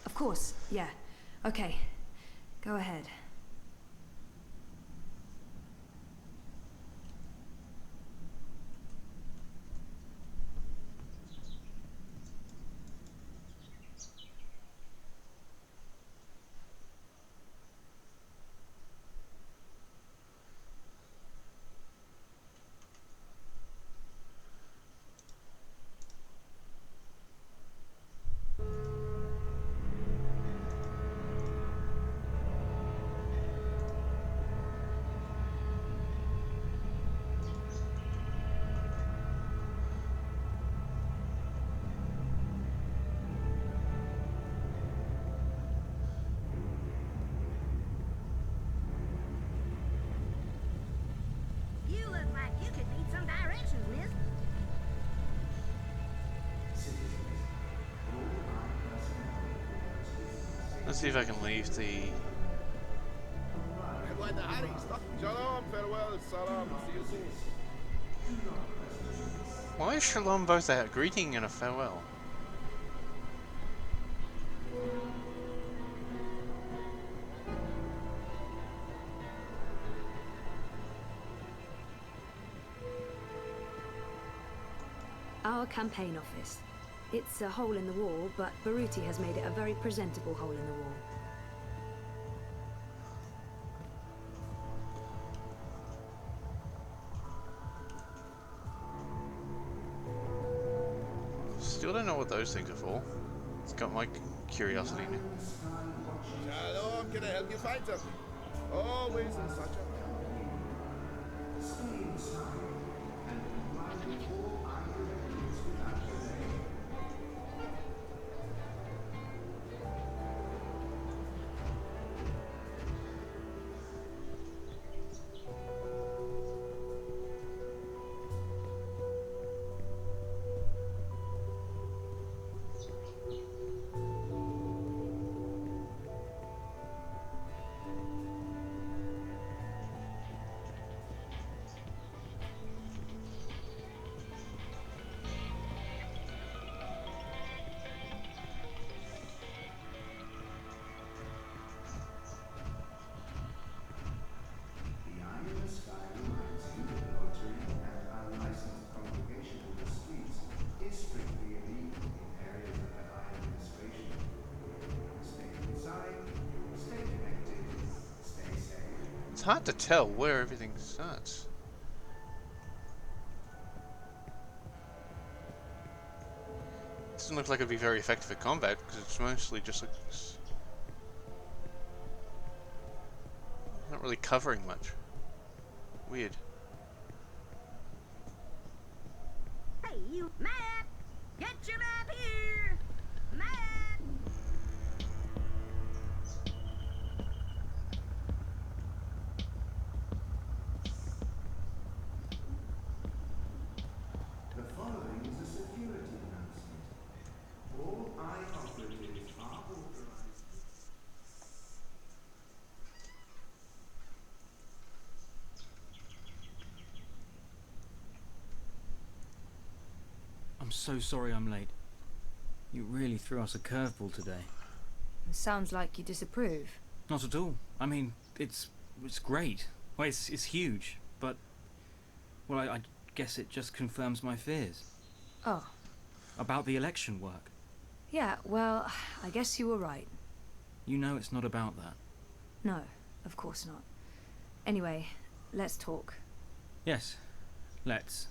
Of course, yeah. Okay. Go ahead. You look like you could need some directions, miss. Let's see if I can leave the... Shalom, farewell, salam, see you soon. Why is Shalom both a greeting and a farewell? Our campaign office. It's a hole in the wall, but Baruti has made it a very presentable hole in the wall. Still don't know what those things are for. It's got my curiosity now. Shalom, can I help you find something? Always in such a hard to tell where everything starts. Doesn't look like it'd be very effective at combat because it's mostly just looks not really covering much. Weird. Hey, you map! Get your map here! Map! The following is a security announcement. All operatives are authorized. I'm so sorry I'm late. You really threw us a curveball today. Sounds like you disapprove. Not at all. I mean, it's great. Well, it's huge, but well, I guess it just confirms my fears Oh, about the election work. yeah, well, I guess you were right. You know it's not about that. No, of course not. Anyway, let's talk. Yes, let's.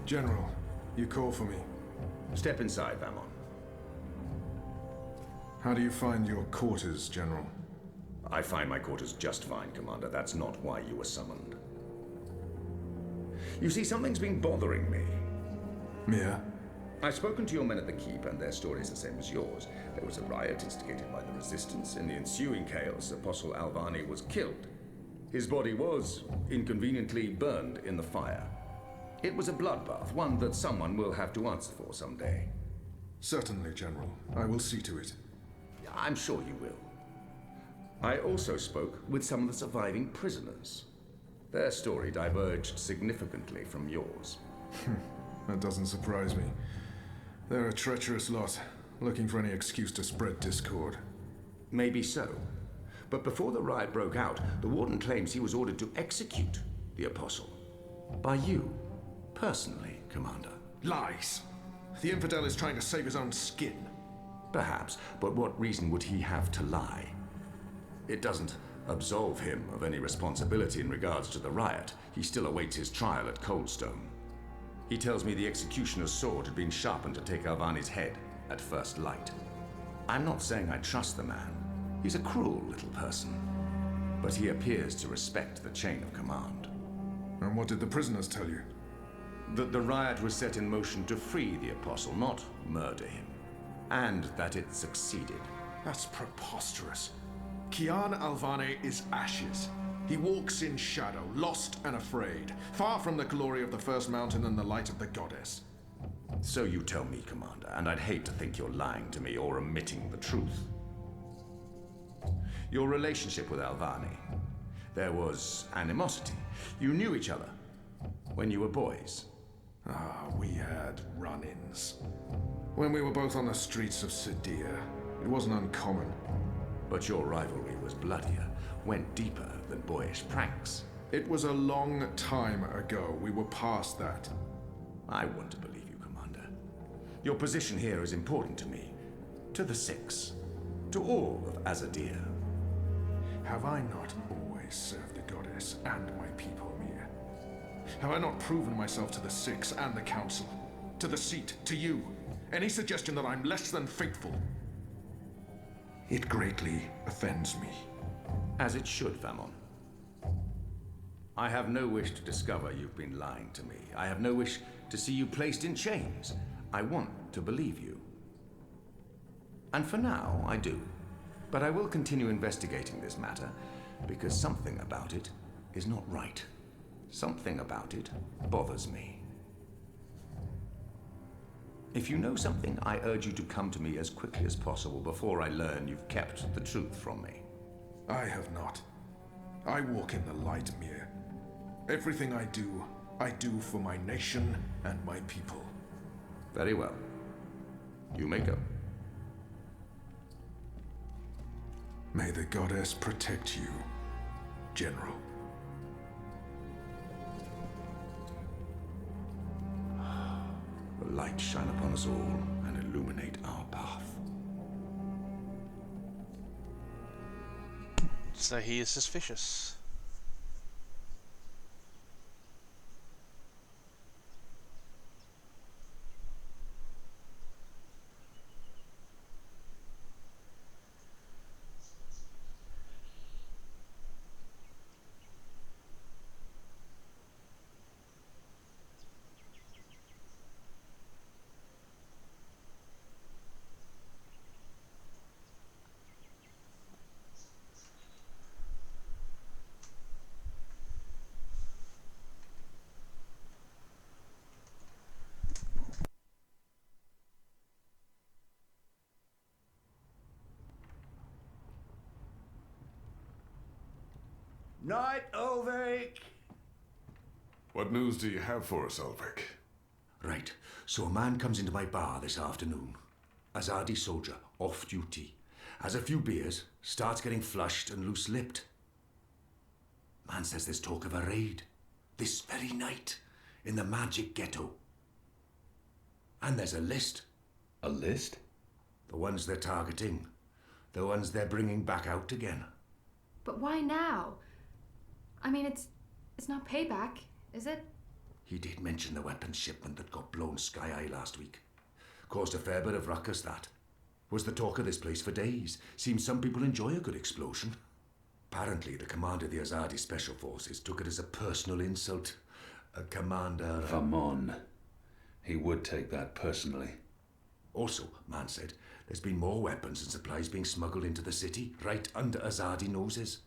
General, you call for me. Step inside, Vamon. How do you find your quarters, General? I find my quarters just fine, Commander. That's not why you were summoned. You see, something's been bothering me. Mia? I've spoken to your men at the Keep, and their story's the same as yours. There was a riot instigated by the Resistance. In the ensuing chaos, Apostle Alvani was killed. His body was, inconveniently, burned in the fire. It was a bloodbath, one that someone will have to answer for someday. Certainly, General. I will see to it. I'm sure you will. I also spoke with some of the surviving prisoners. Their story diverged significantly from yours. That doesn't surprise me. They're a treacherous lot, looking for any excuse to spread discord. Maybe so. But before the riot broke out, the Warden claims he was ordered to execute the Apostle. By you. Personally, Commander. Lies! The infidel is trying to save his own skin. Perhaps, but what reason would he have to lie? It doesn't absolve him of any responsibility in regards to the riot. He still awaits his trial at Coldstone. He tells me the executioner's sword had been sharpened to take Alvani's head at first light. I'm not saying I trust the man. He's a cruel little person. But he appears to respect the chain of command. And what did the prisoners tell you? That the riot was set in motion to free the Apostle, not murder him. And that it succeeded. That's preposterous. Kian Alvane is ashes. He walks in shadow, lost and afraid, far from the glory of the First Mountain and the light of the Goddess. So you tell me, Commander, and I'd hate to think you're lying to me or omitting the truth. Your relationship with Alvani. There was animosity. You knew each other when you were boys. We had run-ins. When we were both on the streets of Sadir, it wasn't uncommon. But your rivalry was bloodier, went deeper than boyish pranks. It was a long time ago. We were past that. I want to believe you, Commander. Your position here is important to me, to the Six, to all of Azadir. Have I not always served the Goddess and my people, Mia? Have I not proven myself to the Six and the Council? To the Seat, to you? Any suggestion that I'm less than faithful? It greatly offends me. As it should, Famon. I have no wish to discover you've been lying to me. I have no wish to see you placed in chains. I want to believe you. And for now, I do. But I will continue investigating this matter, because something about it is not right. Something about it bothers me. If you know something, I urge you to come to me as quickly as possible before I learn you've kept the truth from me. I have not. I walk in the light, Mir. Everything I do for my nation and my people. Very well. You may go. May the goddess protect you, General. The light shine upon us all and illuminate our path. So he is suspicious. Night, Ulvik! What news do you have for us, Ulvik? Right, so a man comes into my bar this afternoon. Azadi soldier, off duty. Has a few beers, starts getting flushed and loose-lipped. Man says there's talk of a raid. This very night, in the magic ghetto. And there's a list. A list? The ones they're targeting. The ones they're bringing back out again. But why now? I mean, it's not payback, is it? He did mention the weapons shipment that got blown sky-high last week. Caused a fair bit of ruckus, that. Was the talk of this place for days. Seems some people enjoy a good explosion. Apparently, the commander of the Azadi Special Forces took it as a personal insult. A commander... Come on. He would take that personally. Also, man said, there's been more weapons and supplies being smuggled into the city, right under Azadi noses.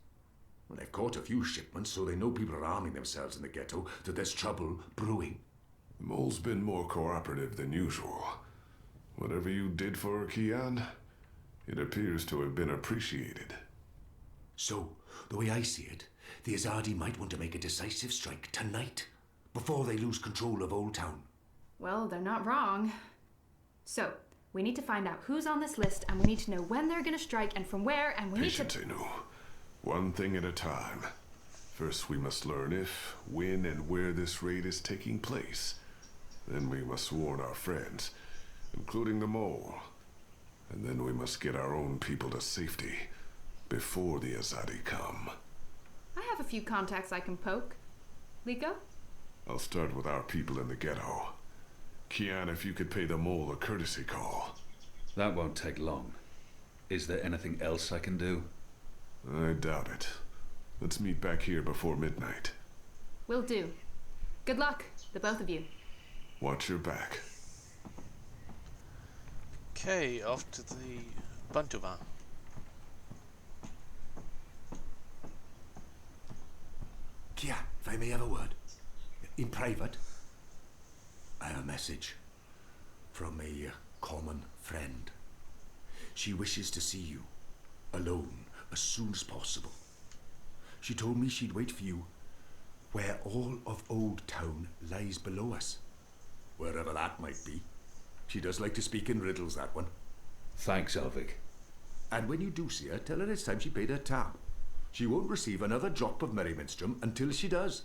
Well, they've caught a few shipments, so they know people are arming themselves in the ghetto, that there's trouble brewing. The mole's been more cooperative than usual. Whatever you did for Kian, it appears to have been appreciated. So, the way I see it, the Azadi might want to make a decisive strike tonight, before they lose control of Old Town. Well, they're not wrong. So, we need to find out who's on this list, and we need to know when they're going to strike and from where, and we Patience, Inu. One thing at a time. First, we must learn if, when, and where this raid is taking place. Then we must warn our friends, including the mole. And then we must get our own people to safety before the Azadi come. I have a few contacts I can poke. Liko? I'll start with our people in the ghetto. Kian, if you could pay the mole a courtesy call. That won't take long. Is there anything else I can do? I doubt it. Let's meet back here before midnight. Will do. Good luck, the both of you. Watch your back. Okay, off to the Buntuvan. Kia, if I may have a word. In private. I have a message from a common friend. She wishes to see you, alone, as soon as possible. She told me she'd wait for you where all of Old Town lies below us. Wherever that might be. She does like to speak in riddles, that one. Thanks, Elvik. And when you do see her, tell her it's time she paid her tab. She won't receive another drop of Merryminstrom until she does.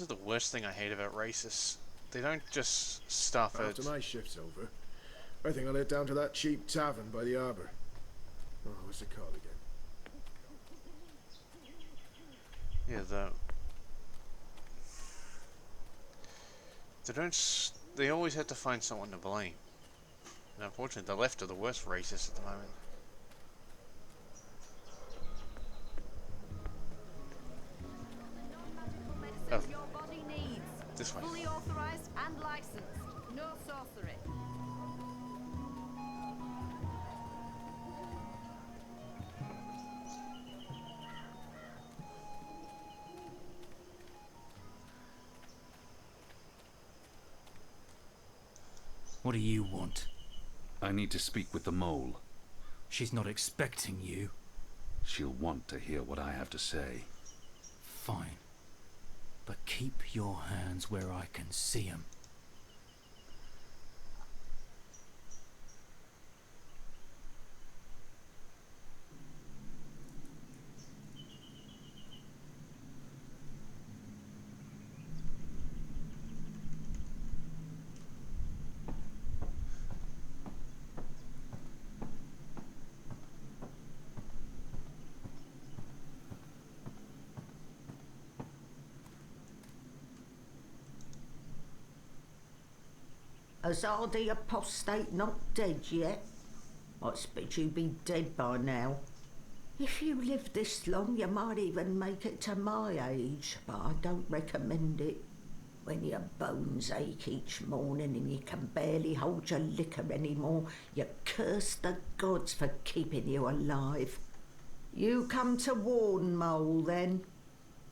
is the worst thing I hate about racists. They don't just stuff it. After my shift's over, I think I'll head down to that cheap tavern by the harbour. Oh, what's it called again? Yeah, they always have to find someone to blame. And unfortunately, the left are the worst racists at the moment. Oh. Your body needs. This way. Fully authorized and licensed. No sorcery. What do you want? I need to speak with the mole. She's not expecting you. She'll want to hear what I have to say. Fine. But keep your hands where I can see 'em. Azadi apostate not dead yet? I expect you'd be dead by now. If you live this long, you might even make it to my age, but I don't recommend it. When your bones ache each morning and you can barely hold your liquor anymore, you curse the gods for keeping you alive. You come to warn Mole, then?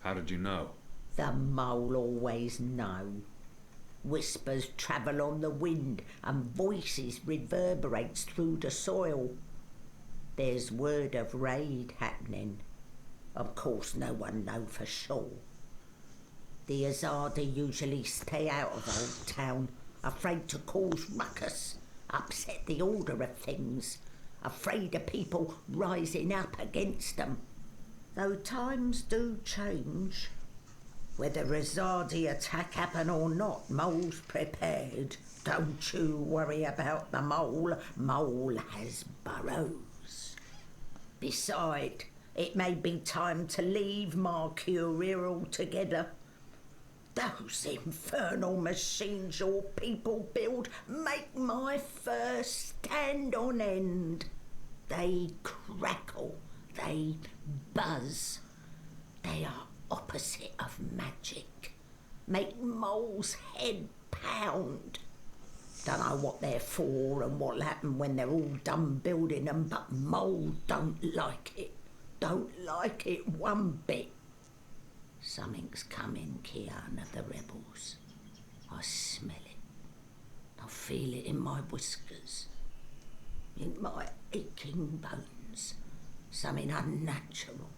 How did you know? The Mole always know. Whispers travel on the wind and voices reverberates through the soil. There's word of raid happening. Of course no one know for sure. The Azadi usually stay out of Old Town, afraid to cause ruckus, upset the order of things, afraid of people rising up against them. Though times do change. Whether Azadi attack happen or not, Mole's prepared. Don't you worry about the Mole. Mole has burrows. Beside, it may be time to leave Marcuria altogether. Those infernal machines your people build make my fur stand on end. They crackle, they buzz. They are opposite of magic. Make Mole's head pound. Don't know what they're for and what'll happen when they're all done building them, but Mole don't like it. Don't like it one bit. Something's coming, Kian of the rebels. I smell it. I feel it in my whiskers. In my aching bones. Something unnatural.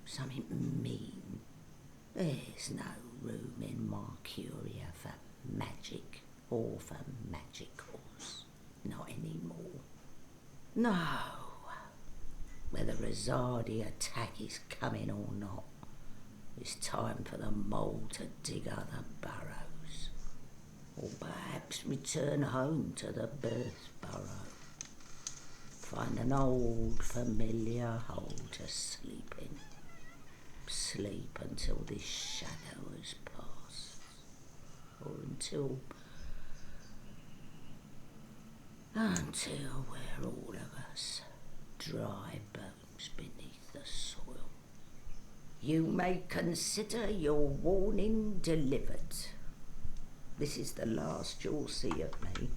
Something mean. There's no room in Marcuria for magic or for magicals. Not anymore. No. Whether Azadi attack is coming or not, it's time for the Mole to dig other burrows. Or perhaps return home to the birth burrow. Find an old familiar hole to sleep in. Sleep until this shadow has passed. Or until we're all of us dry bones beneath the soil. You may consider your warning delivered. This is the last you'll see of me.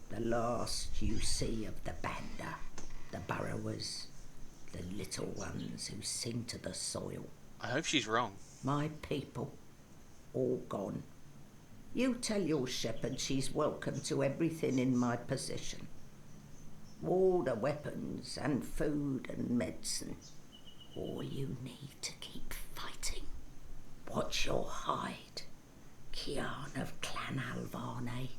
The last you see of the Banda, the burrowers, the little ones who sing to the soil. I hope she's wrong. My people, all gone. You tell your shepherd she's welcome to everything in my possession. All the weapons and food and medicine. All you need to keep fighting. Watch your hide, Kian of Clan Alvane.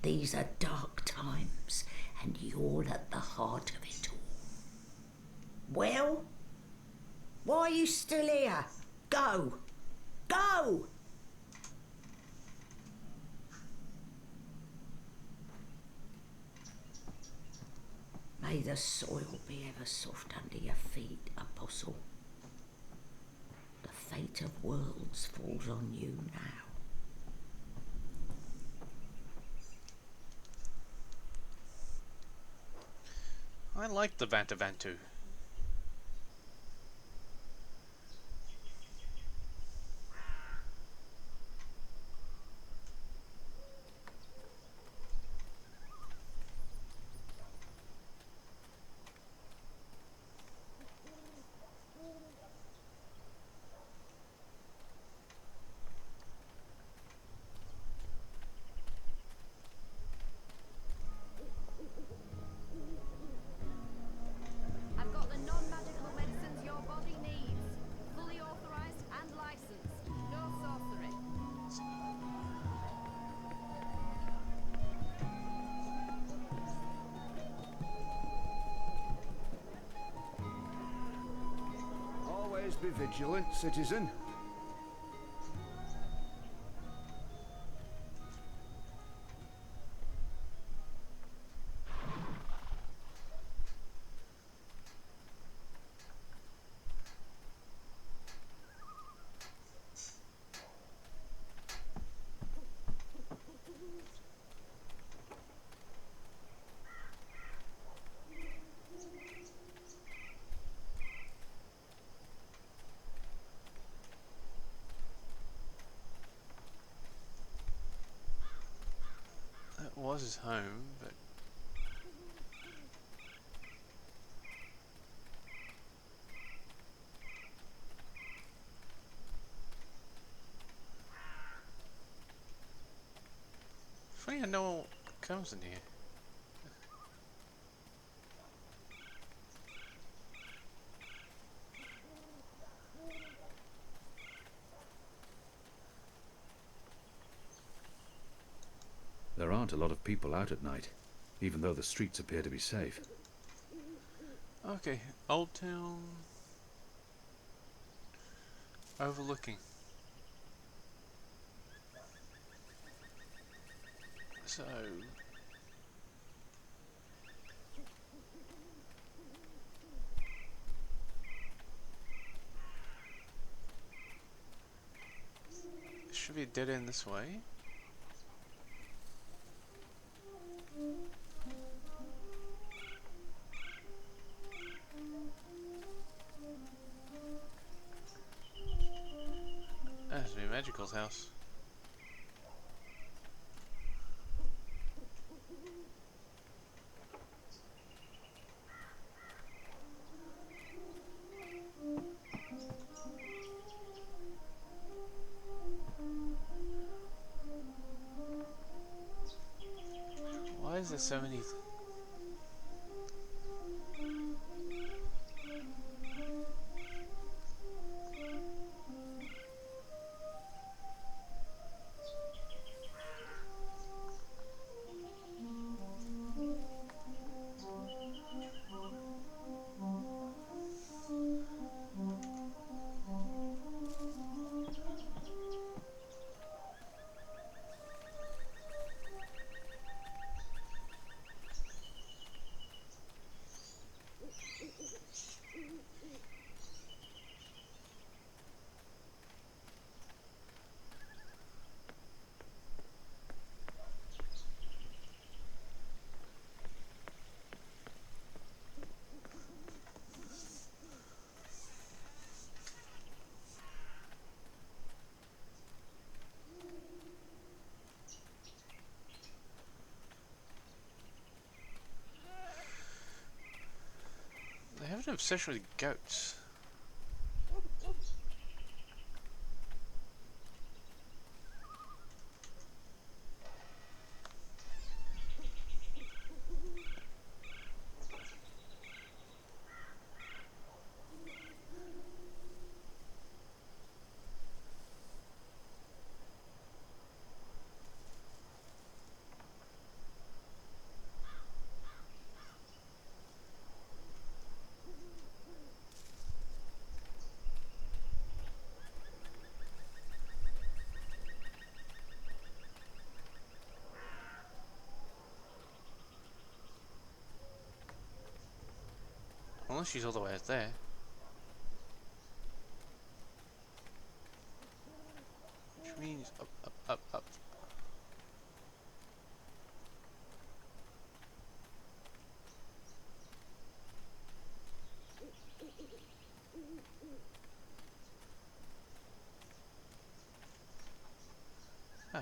These are dark times, and you're at the heart of it all. Well, why are you still here? Go! Go! May the soil be ever soft under your feet, Apostle. The fate of worlds falls on you now. I like the Vantavantu. I've got the non-magical medicines your body needs. Fully authorized and licensed. No sorcery. Always be vigilant, citizen. That was his home, but funny I know what comes in here. There aren't a lot of people out at night, even though the streets appear to be safe. Okay, Old Town overlooking. So should be a dead end this way. That has to be Magical's house. Why is there so many? They have an obsession with goats. Unless she's all the way out there. Which means up, up, up, up. Huh.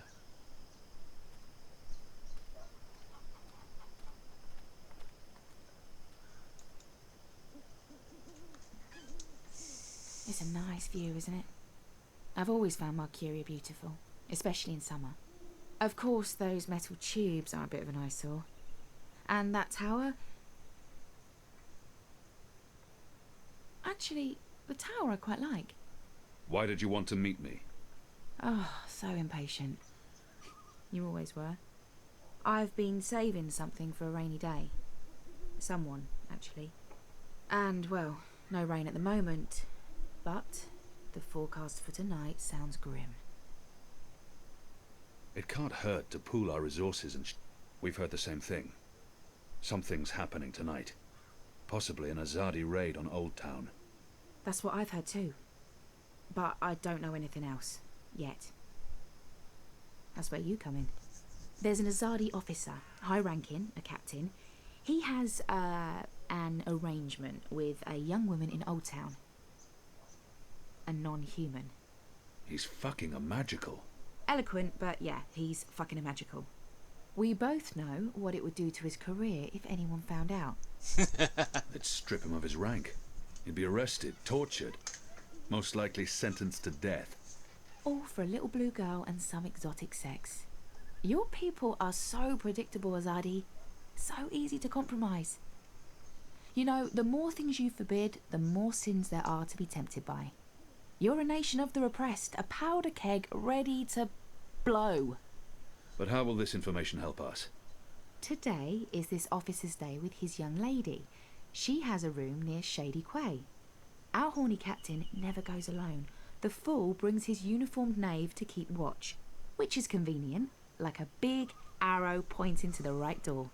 It's a nice view, isn't it? I've always found Mercuria beautiful, especially in summer. Of course, those metal tubes are a bit of an eyesore. And that tower... Actually, the tower I quite like. Why did you want to meet me? Oh, so impatient. You always were. I've been saving something for a rainy day. Someone, actually. And, well, no rain at the moment, but the forecast for tonight sounds grim. It can't hurt to pool our resources and We've heard the same thing. Something's happening tonight. Possibly an Azadi raid on Old Town. That's what I've heard too. But I don't know anything else. Yet. That's where you come in. There's an Azadi officer, high-ranking, a captain. He has, an arrangement with a young woman in Old Town. A non-human. He's fucking a magical. Eloquent, but yeah, he's fucking a magical. We both know what it would do to his career if anyone found out. They'd strip him of his rank. He'd be arrested, tortured, most likely sentenced to death. All for a little blue girl and some exotic sex. Your people are so predictable, Azadi. So easy to compromise. You know, the more things you forbid, the more sins there are to be tempted by. You're a nation of the repressed, a powder keg ready to blow. But how will this information help us? Today is this officer's day with his young lady. She has a room near Shady Quay. Our horny captain never goes alone. The fool brings his uniformed knave to keep watch, which is convenient, like a big arrow pointing to the right door.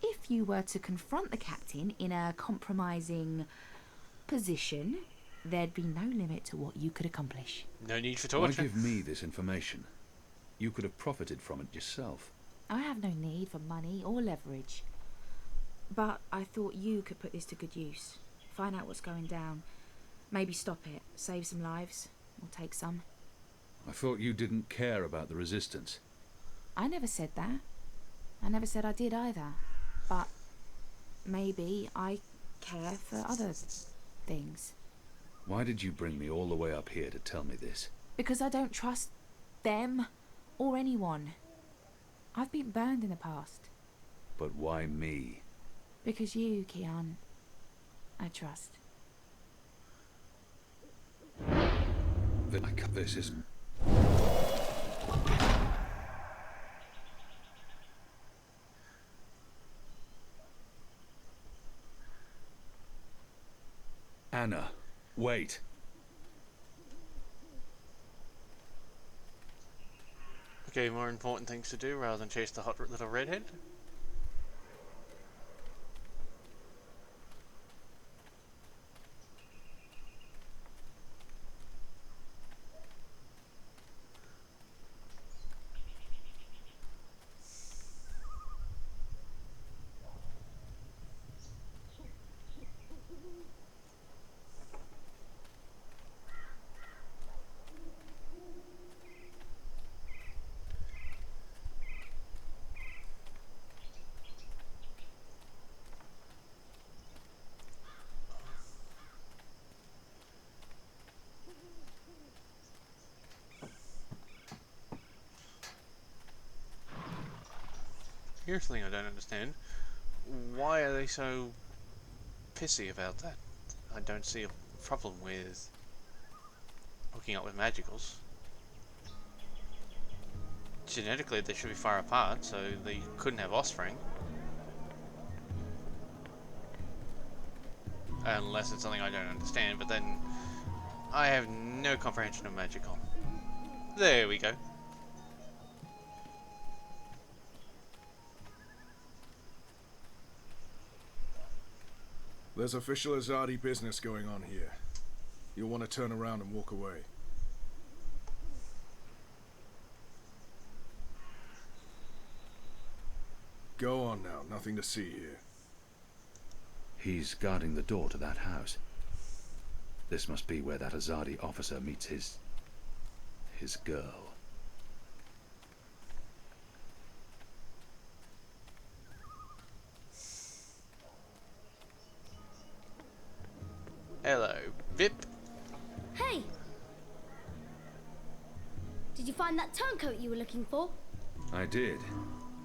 If you were to confront the captain in a compromising position, there'd be no limit to what you could accomplish. No need for Why torture. give me this information? You could have profited from it yourself. I have no need for money or leverage. But I thought you could put this to good use. Find out what's going down. Maybe stop it, save some lives, or take some. I thought you didn't care about the resistance. I never said that. I never said I did either. But maybe I care for other things. Why did you bring me all the way up here to tell me this? Because I don't trust them or anyone. I've been burned in the past. But why me? Because you, Kian, I trust. This is... Anna, wait. Okay, more important things to do rather than chase the hot little redhead. Here's the thing I don't understand. Why are they so pissy about that? I don't see a problem with hooking up with magicals. Genetically, they should be far apart, so they couldn't have offspring. Unless it's something I don't understand, but then I have no comprehension of magical. There we go. There's official Azadi business going on here. You'll want to turn around and walk away. Go on now, nothing to see here. He's guarding the door to that house. This must be where that Azadi officer meets his girl. Hello, Vip. Hey! Did you find that turncoat you were looking for? I did,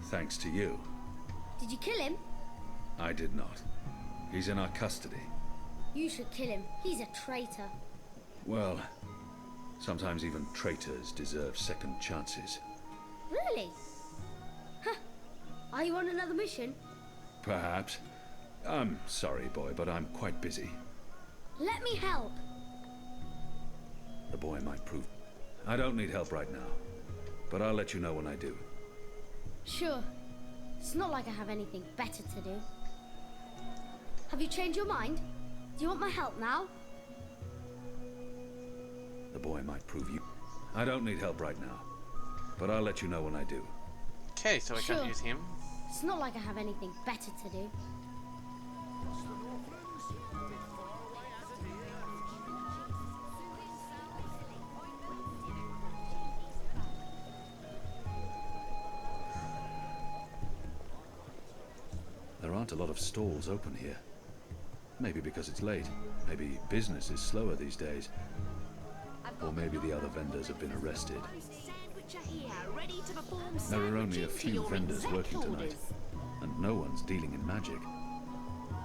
thanks to you. Did you kill him? I did not. He's in our custody. You should kill him. He's a traitor. Well, sometimes even traitors deserve second chances. Really? Huh. Are you on another mission? Perhaps. I'm sorry, boy, but I'm quite busy. Let me help. The boy might prove... I don't need help right now, but I'll let you know when I do. Sure. It's not like I have anything better to do. Have you changed your mind? Do you want my help now? The boy might prove you... I don't need help right now, but I'll let you know when I do. Okay, so I Sure. can't use him. It's not like I have anything better to do. There aren't a lot of stalls open here. Maybe because it's late. Maybe business is slower these days. Or maybe the other vendors have been arrested. There are only a few vendors working tonight, and no one's dealing in magic.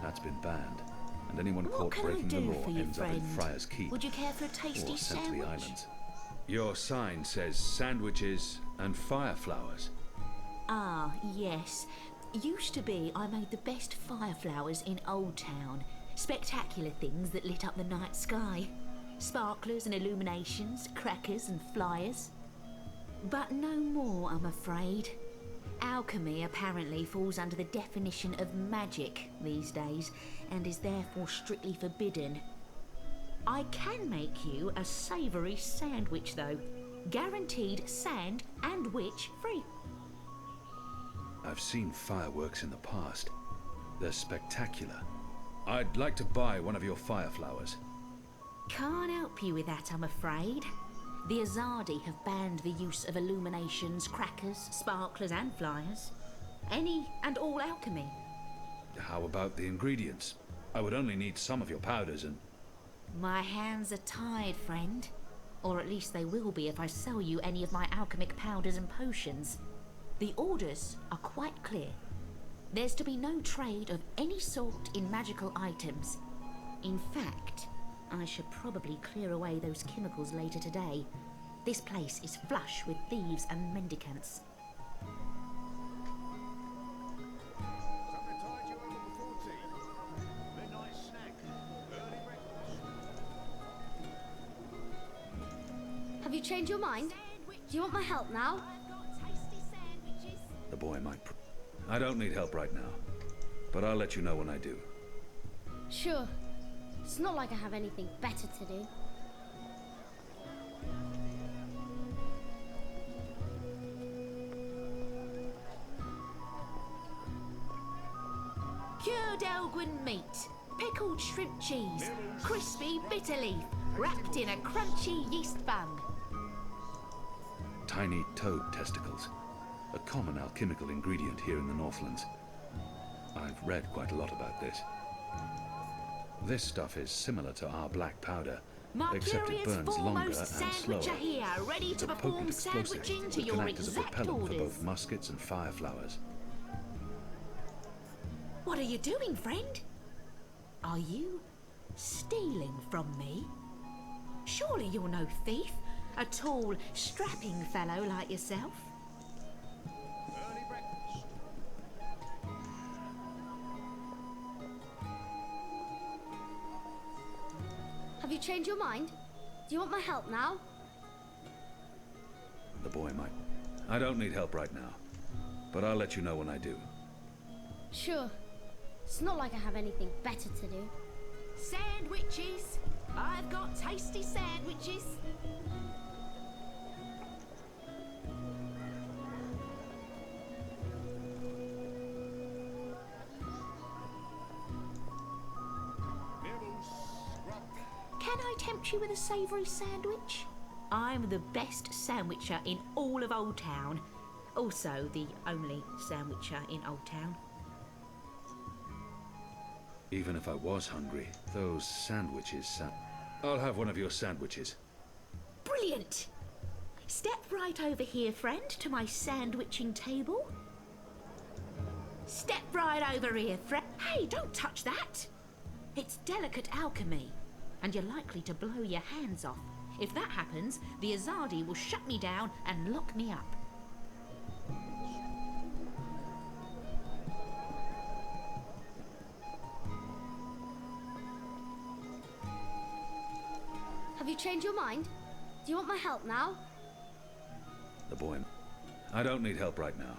That's been banned, and anyone caught breaking the law ends up in Friar's Keep Would you care for a tasty or sent to the sandwich? islands. Your sign says sandwiches and fireflowers. Ah, yes. Used to be I made the best fireflowers in Old Town. Spectacular things that lit up the night sky. Sparklers and illuminations, crackers and flyers. But no more, I'm afraid. Alchemy apparently falls under the definition of magic these days, and is therefore strictly forbidden. I can make you a savoury sandwich, though. Guaranteed sand and witch free. I've seen fireworks in the past. They're spectacular. I'd like to buy one of your fireflowers. Can't help you with that, I'm afraid. The Azadi have banned the use of illuminations, crackers, sparklers and flyers. Any and all alchemy. How about the ingredients? I would only need some of your powders and... My hands are tied, friend. Or at least they will be if I sell you any of my alchemic powders and potions. The orders are quite clear. There's to be no trade of any sort in magical items. In fact, I should probably clear away those chemicals later today. This place is flush with thieves and mendicants. Have you changed your mind? Do you want my help now? The boy might... I don't need help right now, but I'll let you know when I do. Sure. It's not like I have anything better to do. Cured Elgin meat, pickled shrimp cheese, crispy bitter leaf, wrapped in a crunchy yeast bun. Tiny toad testicles. A common alchemical ingredient here in the Northlands. I've read quite a lot about this. This stuff is similar to our black powder, except it Mercurius burns longer and foremost slower. sandwicher here, ready It's to a perform potent explosive sandwiching that to can your act as a exact propellant for orders. both muskets and fireflowers. What are you doing, friend? Are you stealing from me? Surely you're no thief, a tall, strapping fellow like yourself. Have you changed your mind? Do you want my help now? The boy might... I don't need help right now, but I'll let you know when I do. Sure. It's not like I have anything better to do. Sandwiches! I've got tasty sandwiches. Can I tempt you with a savoury sandwich? I'm the best sandwicher in all of Old Town. Also the only sandwicher in Old Town. Even if I was hungry, those sandwiches I'll have one of your sandwiches. Brilliant! Step right over here, friend, to my sandwiching table. Step right over here, friend. Hey, don't touch that! It's delicate alchemy, and you're likely to blow your hands off. If that happens, the Azadi will shut me down and lock me up. Have you changed your mind? Do you want my help now? The boy. I don't need help right now,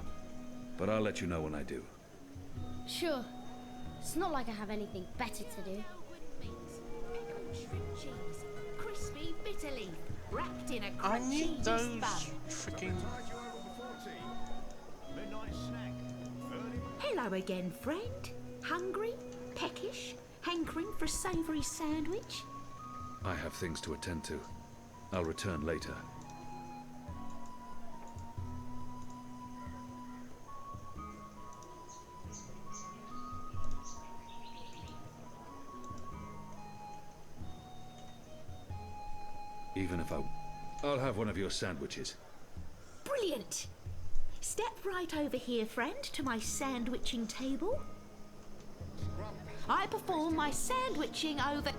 but I'll let you know when I do. Sure. It's not like I have anything better to do. Pickled shrimp cheese, crispy bitter leaf, wrapped in a I crunchy need those yeast bun. freaking. Hello again, friend. Hungry? Peckish? Hankering for a savoury sandwich? I have things to attend to. I'll return later. Even if I'll have one of your sandwiches. Brilliant! Step right over here, friend, to my sandwiching table. I perform my sandwiching over...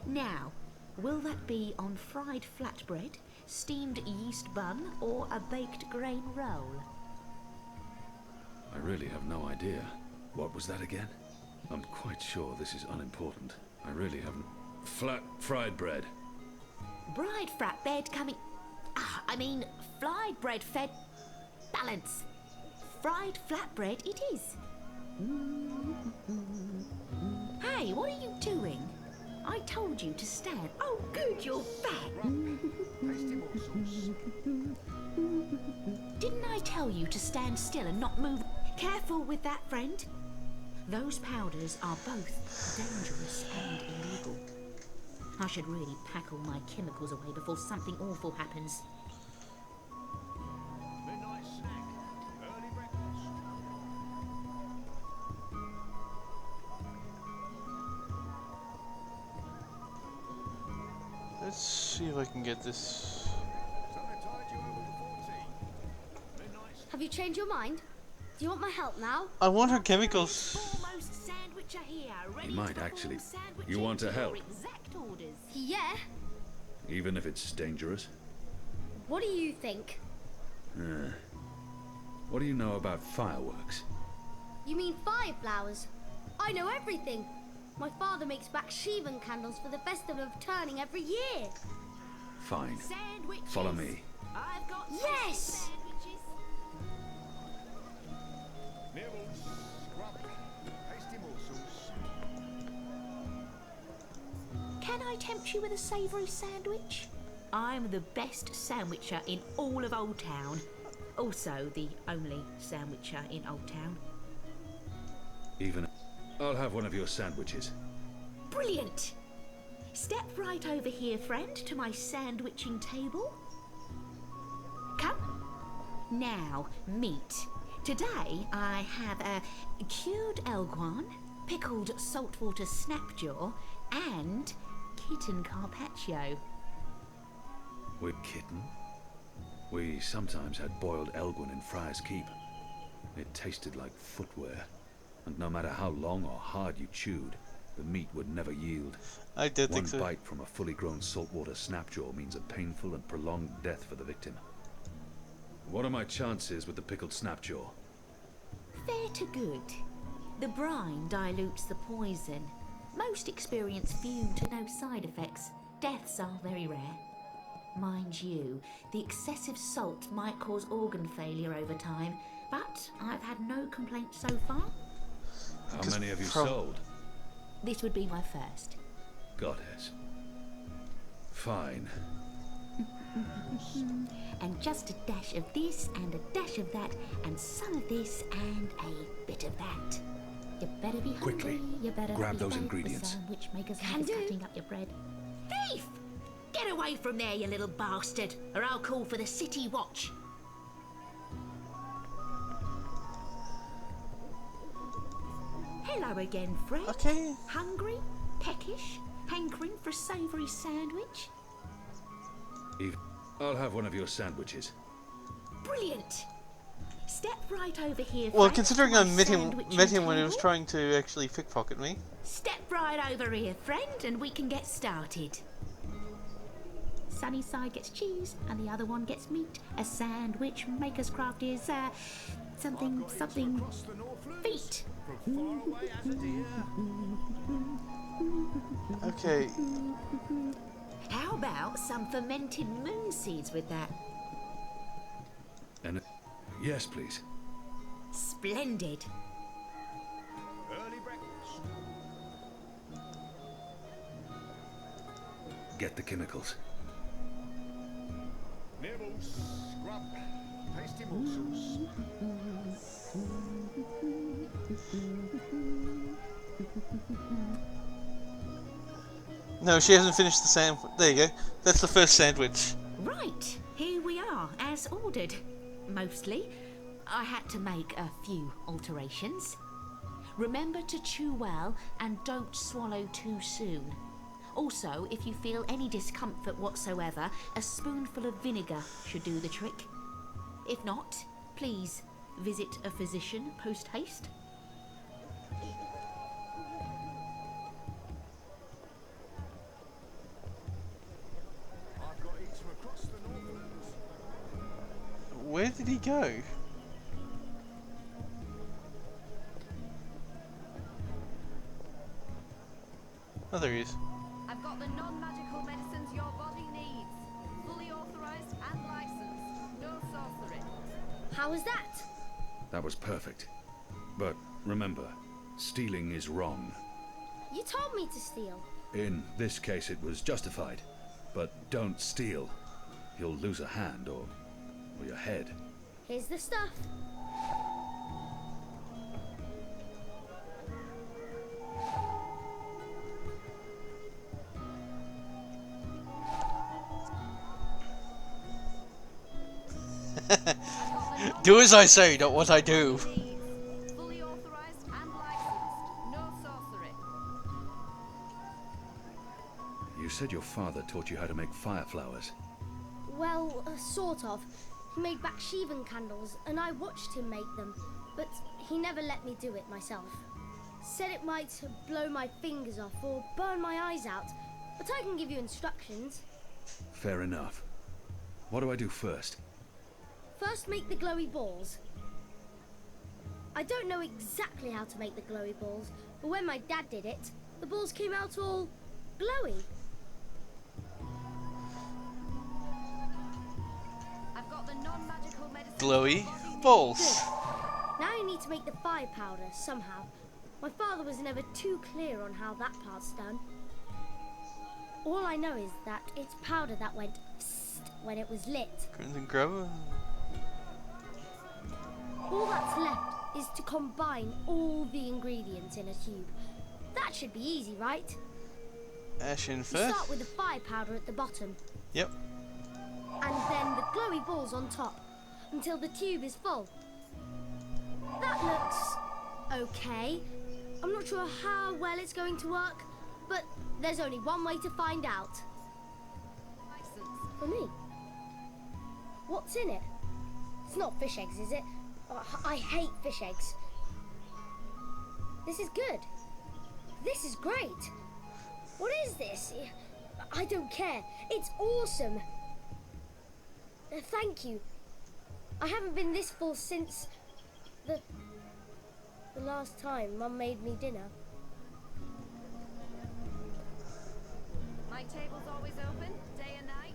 Now, will that be on fried flatbread, steamed yeast bun, or a baked grain roll? I really have no idea. What was that again? I'm quite sure this is unimportant. I really haven't... Flat fried bread. Bride flatbread coming... fried bread fed... Balance. Fried flatbread it is. Hey, what are you doing? I told you to stand. Oh, good, you're back. Didn't I tell you to stand still and not move? Careful with that, friend. Those powders are both dangerous and illegal. I should really pack all my chemicals away before something awful happens. Let's see if I can get this. Have you changed your mind? Do you want my help now? I want her chemicals. You might actually. You want to help? Yeah. Even if it's dangerous? What do you think? What do you know about fireworks? You mean fireflowers? I know everything. My father makes Bakshivan candles for the Festival of Turning every year. Fine. Follow me. Yes! Can I tempt you with a savoury sandwich? I'm the best sandwicher in all of Old Town. Also the only sandwicher in Old Town. Even... I'll have one of your sandwiches. Brilliant! Step right over here, friend, to my sandwiching table. Come. Now, meat. Today I have a cured elguan, pickled saltwater snapjaw, and kitten carpaccio. With kitten? We sometimes had boiled elguin in Friar's Keep. It tasted like footwear, and no matter how long or hard you chewed, the meat would never yield. I did think so. One bite from a fully grown saltwater snapjaw means a painful and prolonged death for the victim. What are my chances with the pickled snapjaw? Fair to good. The brine dilutes the poison. Most experience few to no side effects. Deaths are very rare. Mind you, the excessive salt might cause organ failure over time, but I've had no complaints so far. How many have you sold? This would be my first. Goddess. Fine. And just a dash of this and a dash of that and some of this and a bit of that. You better be hungry. Quickly, You better grab be those fed ingredients. The sandwich makers Can like do. cutting up your bread. Thief! Get away from there, you little bastard, or I'll call for the city watch. Hello again, Fred. Okay. Hungry? Peckish? Hankering for a savoury sandwich? Eve, I'll have one of your sandwiches. Brilliant. Step right over here, Well, Fred, considering to I my met him sandwich when he was table. trying to actually pickpocket me. Step right over here, friend, and we can get started. Sunny side gets cheese, and the other one gets meat. A sandwich maker's craft is something feet. Okay. How about some fermented moon seeds with that? And yes, please. Splendid. Early breakfast. Get the chemicals. Nibbles, scrub, tasty morsels. No, she hasn't finished the sandwich. There you go. That's the first sandwich. Right, here we are, as ordered. Mostly. I had to make a few alterations. Remember to chew well and don't swallow too soon. Also, if you feel any discomfort whatsoever, a spoonful of vinegar should do the trick. If not, please visit a physician post-haste. I've got eats from across the Northlands. Where did he go? Oh, there he is. I've got the non-magical medicines your body needs. Fully authorized and licensed. No sorcery. How was that? That was perfect. But remember, stealing is wrong. You told me to steal. In this case, it was justified. But don't steal. You'll lose a hand or your head. Here's the stuff. Do as I say, not what I do. Fully authorized and licensed. No sorcery. You said your father taught you how to make fire flowers. Well, sort of. He made Bakshivan candles, and I watched him make them, but he never let me do it myself. Said it might blow my fingers off or burn my eyes out, but I can give you instructions. Fair enough. What do I do first? First, make the glowy balls. I don't know exactly how to make the glowy balls, but when my dad did it, the balls came out all glowy. I've got the non-magical medicine. Glowy balls. Good. Now you need to make the fire powder somehow. My father was never too clear on how that part's done. All I know is that it's powder that went psst when it was lit. Crimson Grove. All that's left is to combine all the ingredients in a tube. That should be easy, right? Ashen You first. start with the fire powder at the bottom, Yep. and then the glowy balls on top, until the tube is full. That looks okay. I'm not sure how well it's going to work, but there's only one way to find out. For me. What's in it? It's not fish eggs, is it? Oh, I hate fish eggs. This is good. This is great. What is this? I don't care. It's awesome. Thank you. I haven't been this full since the last time Mum made me dinner. My table's always open, day and night.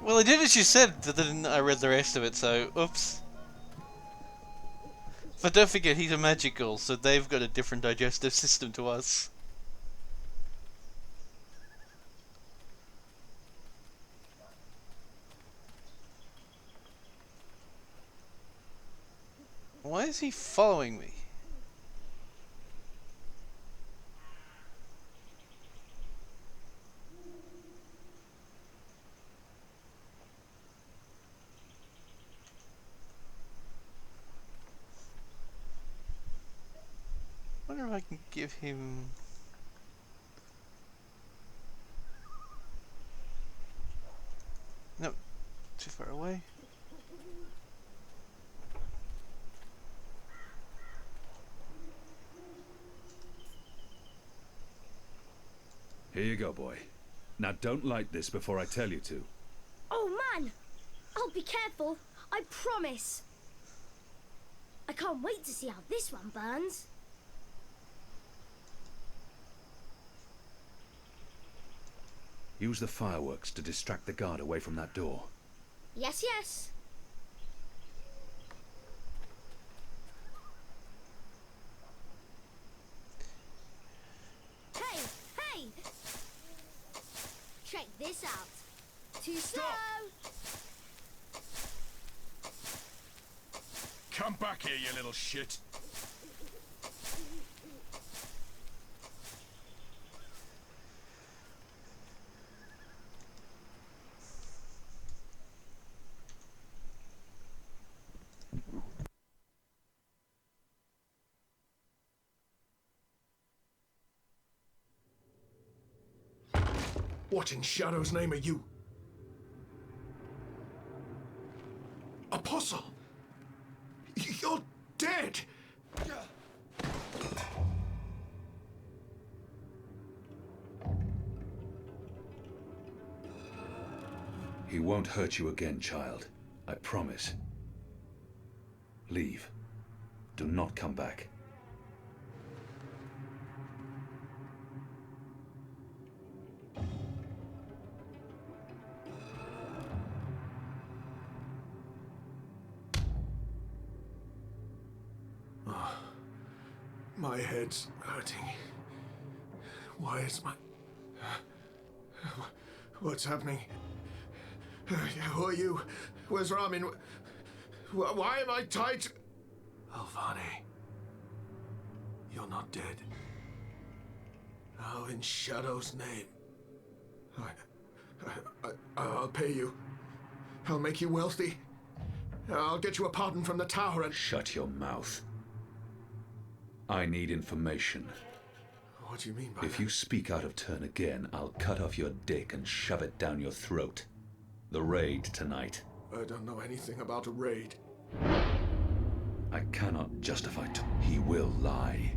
Well, I did as you said, but then I read the rest of it, so oops. But don't forget, he's a magical, so they've got a different digestive system to us. Why is he following me? I wonder if I can give him... Nope, too far away. Here you go, boy. Now don't light this before I tell you to. Oh man! I'll be careful, I promise. I can't wait to see how this one burns. Use the fireworks to distract the guard away from that door. Yes, yes. Hey, hey! Check this out. Too slow! Come back here, you little shit. What in Shadow's name are you? Apostle! You're dead! He won't hurt you again, child. I promise. Leave. Do not come back. My head's hurting. Why is my... What's happening? Who are you? Where's Ramin? Why am I tied to... Alvane. You're not dead. How in Shadow's name? I'll pay you. I'll make you wealthy. I'll get you a pardon from the tower and... Shut your mouth. I need information. What do you mean by If that? you speak out of turn again, I'll cut off your dick and shove it down your throat. The raid tonight. I don't know anything about a raid. I cannot justify to... He will lie.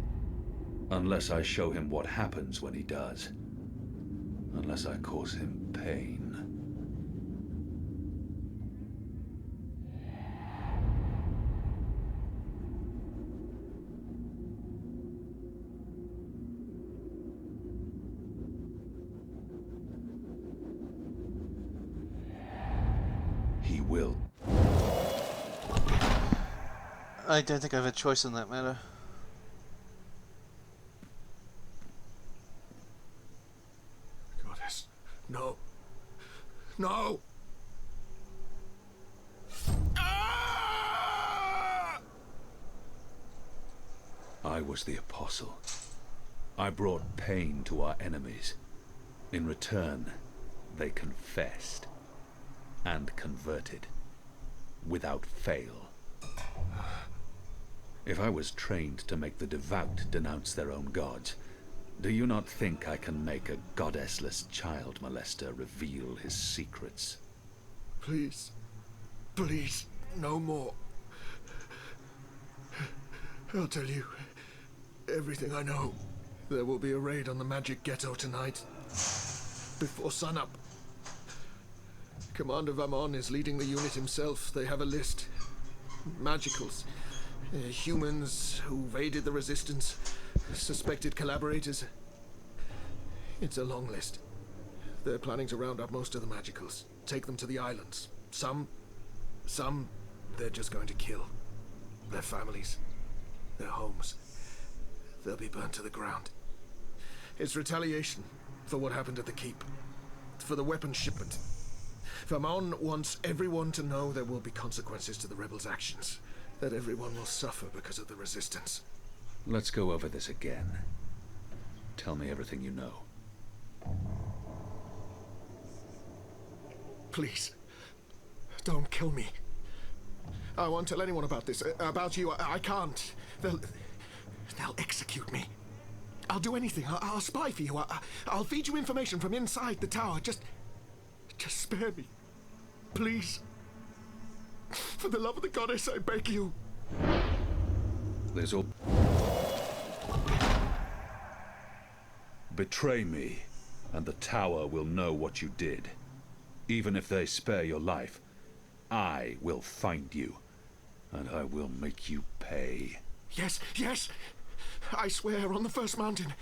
Unless I show him what happens when he does. Unless I cause him pain. He will. I don't think I have a choice in that matter. Goddess. No. No! I was the apostle. I brought pain to our enemies. In return, they confessed and converted without fail. If I was trained to make the devout denounce their own gods, do you not think I can make a goddessless child molester reveal his secrets? Please. Please. No more. I'll tell you everything I know. There will be a raid on the magic ghetto tonight. Before sunup. Commander Vamon is leading the unit himself. They have a list. Magicals. Humans who've aided the resistance. Suspected collaborators. It's a long list. They're planning to round up most of the magicals, take them to the islands. Some, they're just going to kill. Their families, their homes. They'll be burnt to the ground. It's retaliation for what happened at the keep. For the weapons shipment. Vermon wants everyone to know there will be consequences to the rebels' actions. That everyone will suffer because of the resistance. Let's go over this again. Tell me everything you know. Please, don't kill me. I won't tell anyone about this. About you, I can't. They'll execute me. I'll do anything. I'll spy for you. I'll feed you information from inside the tower. Just spare me. Please. For the love of the goddess, I beg you. There's all... Betray me, and the tower will know what you did. Even if they spare your life, I will find you, and I will make you pay. Yes, yes. I swear on the first mountain.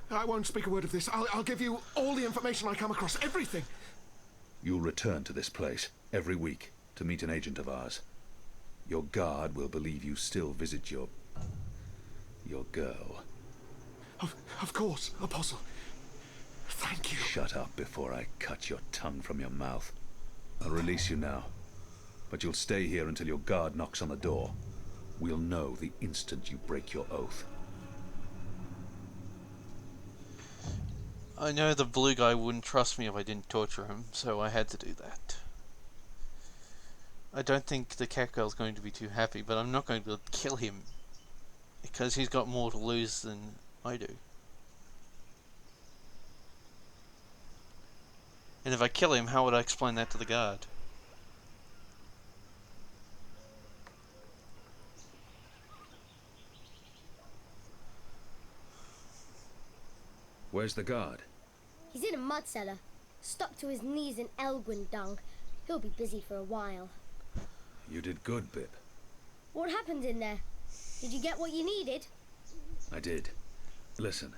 I won't speak a word of this. I'll give you all the information I come across. Everything. You'll return to this place every week to meet an agent of ours. Your guard will believe you still visit your girl. Of course, Apostle. Thank you. Shut up before I cut your tongue from your mouth. I'll release you now, but you'll stay here until your guard knocks on the door. We'll know the instant you break your oath. I know the blue guy wouldn't trust me if I didn't torture him, so I had to do that. I don't think the cat girl's going to be too happy, but I'm not going to kill him because he's got more to lose than I do. And if I kill him, how would I explain that to the guard? Where's the guard? He's in a mud cellar, stuck to his knees in Elgwyn dung. He'll be busy for a while. You did good, Bip. What happened in there? Did you get what you needed? I did. Listen,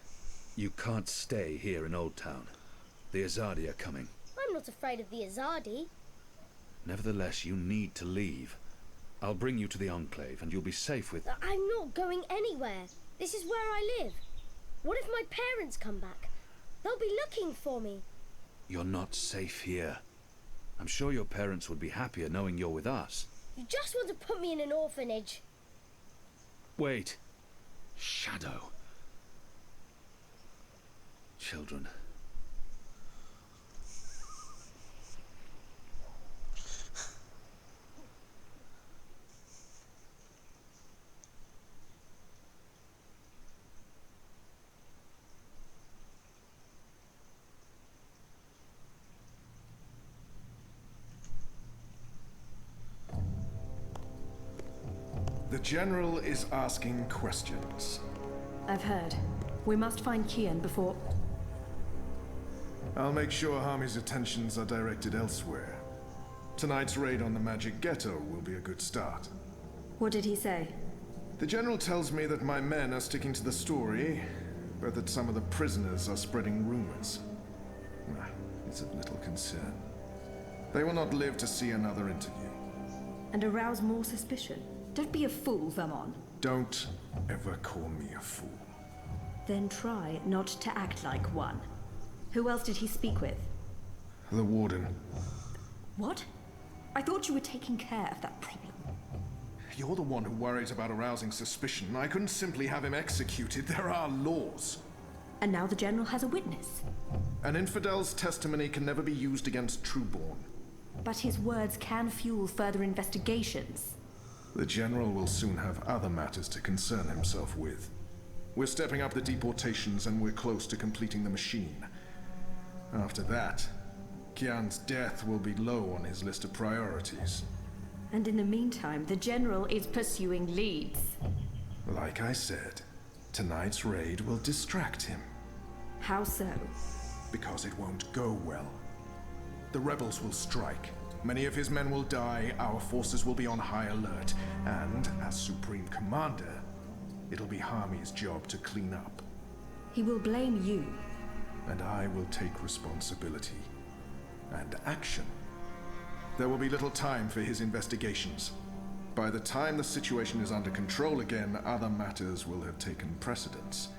you can't stay here in Old Town. The Azadi are coming. I'm not afraid of the Azadi. Nevertheless, you need to leave. I'll bring you to the Enclave, and you'll be safe with... I'm not going anywhere. This is where I live. What if my parents come back? They'll be looking for me. You're not safe here. I'm sure your parents would be happier knowing you're with us. You just want to put me in an orphanage. Wait. Shadow. Children. The General is asking questions. I've heard. We must find Kian before... I'll make sure Harmy's attentions are directed elsewhere. Tonight's raid on the Magic Ghetto will be a good start. What did he say? The General tells me that my men are sticking to the story, but that some of the prisoners are spreading rumors. It's of little concern. They will not live to see another interview. And arouse more suspicion? Don't be a fool, Vermon. Don't ever call me a fool. Then try not to act like one. Who else did he speak with? The Warden. What? I thought you were taking care of that problem. You're the one who worries about arousing suspicion. I couldn't simply have him executed. There are laws. And now the General has a witness. An infidel's testimony can never be used against Trueborn. But his words can fuel further investigations. The General will soon have other matters to concern himself with. We're stepping up the deportations and we're close to completing the machine. After that, Kian's death will be low on his list of priorities. And in the meantime, the General is pursuing leads. Like I said, tonight's raid will distract him. How so? Because it won't go well. The rebels will strike. Many of his men will die, our forces will be on high alert, and as Supreme Commander, it'll be Harmy's job to clean up. He will blame you. And I will take responsibility. and action. There will be little time for his investigations. By the time the situation is under control again, other matters will have taken precedence.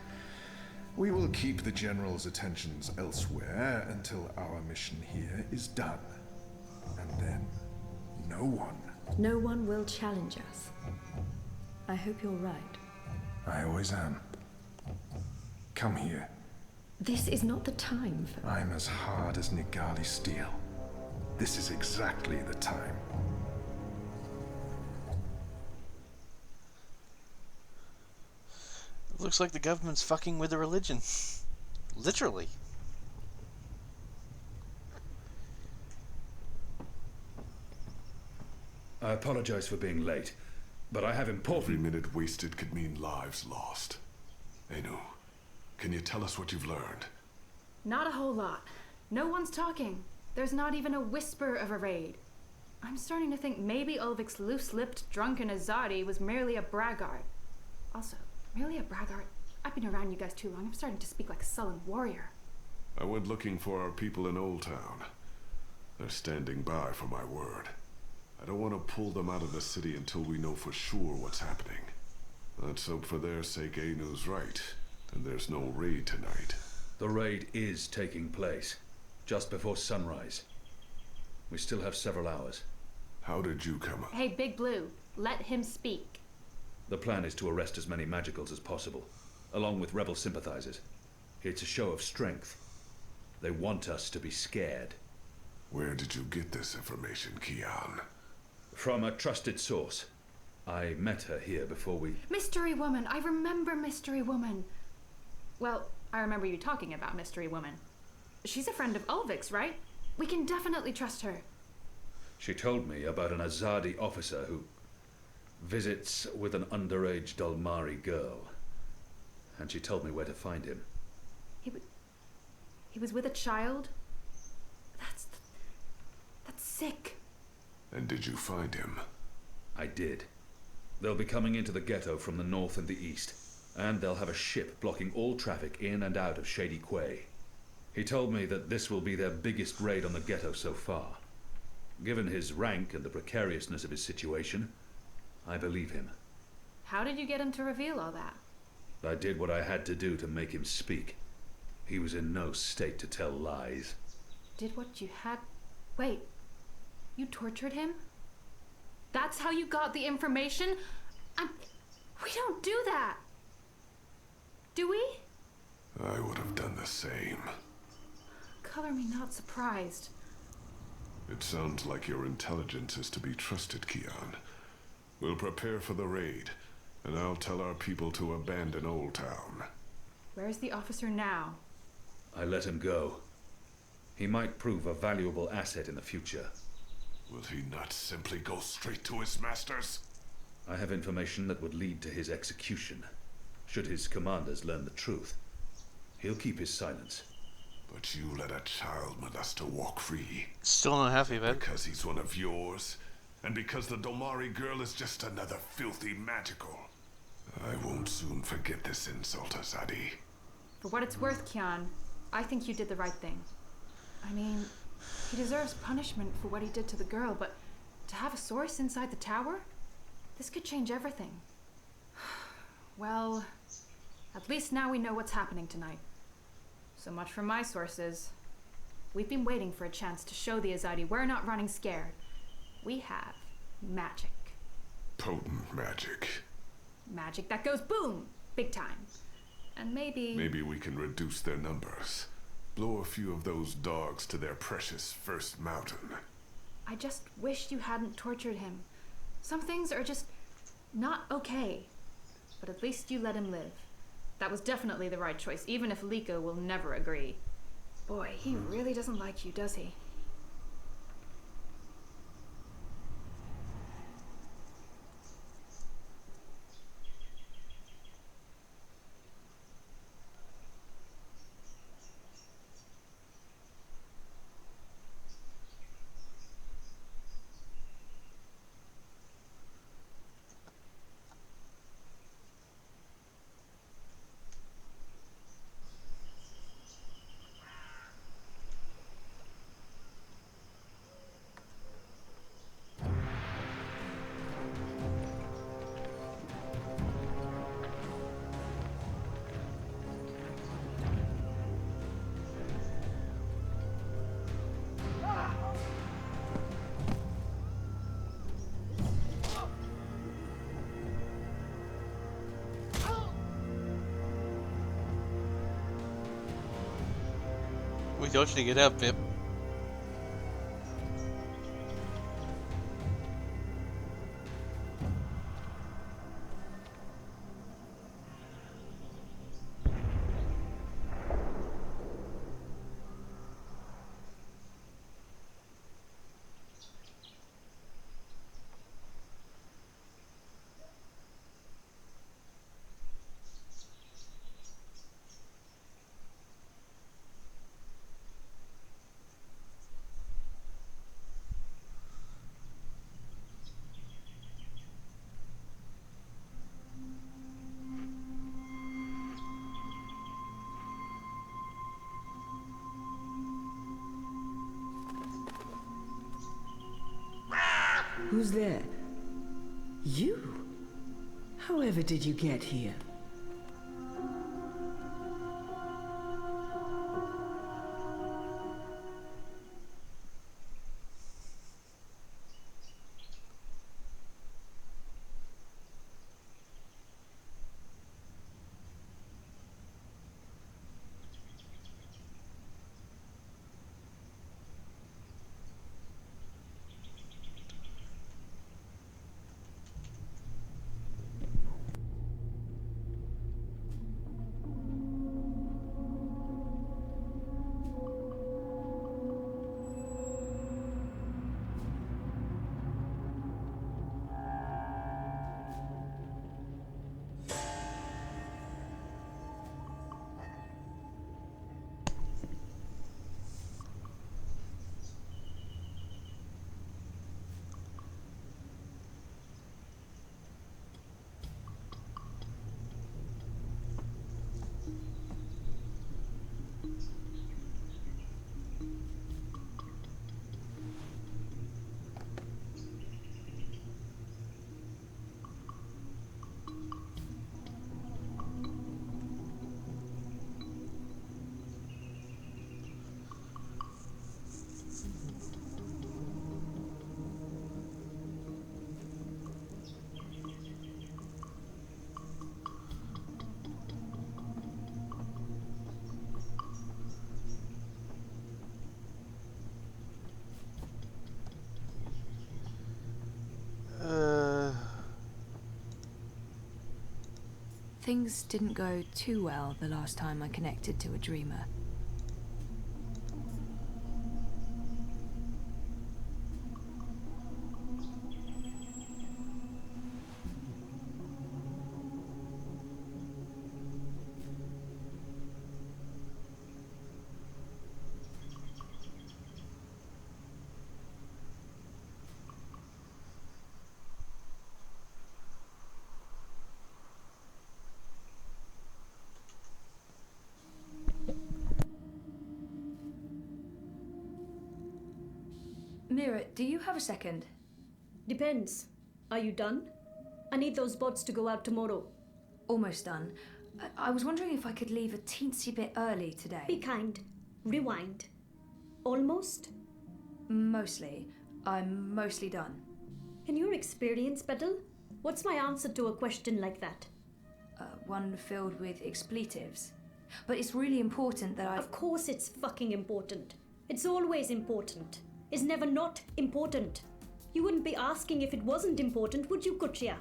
We will keep the General's attentions elsewhere until our mission here is done. And then, No one will challenge us. I hope you're right. I always am. Come here. This is not the time for... I'm as hard as Nigali steel. This is exactly the time. It looks like the government's fucking with the religion. Literally. I apologize for being late, but I have important... Every minute wasted could mean lives lost. Anu, can you tell us what you've learned? Not a whole lot. No one's talking. There's not even a whisper of a raid. I'm starting to think maybe Ulvik's loose-lipped, drunken Azadi was merely a braggart. Also, merely a braggart? I've been around you guys too long. I'm starting to speak like a sullen warrior. I went looking for our people in Old Town. They're standing by for my word. I don't want to pull them out of the city until we know for sure what's happening. Let's hope for their sake Anu's right, and there's no raid tonight. The raid is taking place, just before sunrise. We still have several hours. How did you come up? Hey, Big Blue, let him speak. The plan is to arrest as many magicals as possible, along with rebel sympathizers. It's a show of strength. They want us to be scared. Where did you get this information, Kian? From a trusted source. I met her here before we... Mystery Woman! I remember Mystery Woman! Well, I remember you talking about Mystery Woman. She's a friend of Ulvik's, right? We can definitely trust her. She told me about an Azadi officer who visits with an underage Dalmari girl. And she told me where to find him. He was with a child? That's sick. And did you find him? I did. They'll be coming into the ghetto from the north and the east, and they'll have a ship blocking all traffic in and out of Shady Quay. He told me that this will be their biggest raid on the ghetto so far. Given his rank and the precariousness of his situation, I believe him. How did you get him to reveal all that? I did what I had to do to make him speak. He was in no state to tell lies. Did what you had... Wait, you tortured him? That's how you got the information? We don't do that! Do we? I would have done the same. Color me not surprised. It sounds like your intelligence is to be trusted, Kian. We'll prepare for the raid, and I'll tell our people to abandon Old Town. Where's the officer now? I let him go. He might prove a valuable asset in the future. Will he not simply go straight to his masters? I have information that would lead to his execution, should his commanders learn the truth. He'll keep his silence. But you let a child molester walk free. Still not happy, man. Because he's one of yours, and because the Domari girl is just another filthy magical. I won't soon forget this insult, Azadi. For what it's worth, Kian, I think you did the right thing. I mean, he deserves punishment for what he did to the girl, but to have a source inside the tower? This could change everything. Well, at least now we know what's happening tonight. So much for my sources. We've been waiting for a chance to show the Azadi we're not running scared. We have magic. Potent magic. Magic that goes boom! Big time. And maybe... Maybe we can reduce their numbers. Blow a few of those dogs to their precious first mountain. I just wish you hadn't tortured him. Some things are just not okay. But at least you let him live. That was definitely the right choice, even if Liko will never agree. Boy, he really doesn't like you, does he? Gosh, to get up, Pip. Who's there? You? However did you get here? Things didn't go too well the last time I connected to a dreamer. Mira, do you have a second? Depends. Are you done? I need those bots to go out tomorrow. Almost done. I was wondering if I could leave a teensy bit early today. Be kind. Rewind. Almost? Mostly. I'm mostly done. In your experience, Petal, what's my answer to a question like that? One filled with expletives. But it's really important that I... Of course it's fucking important. It's always important. It's never not important. You wouldn't be asking if it wasn't important, would you, Kuchia?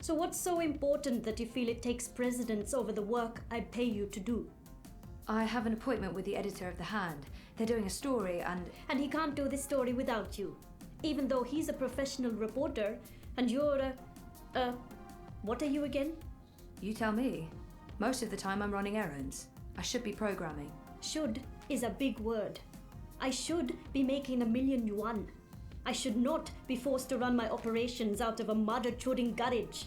So what's so important that you feel it takes precedence over the work I pay you to do? I have an appointment with the editor of The Hand. They're doing a story and... And he can't do this story without you. Even though he's a professional reporter and you're what are you again? You tell me. Most of the time I'm running errands. I should be programming. Should is a big word. I should be making $1 million yuan. I should not be forced to run my operations out of a mother-chewing garage.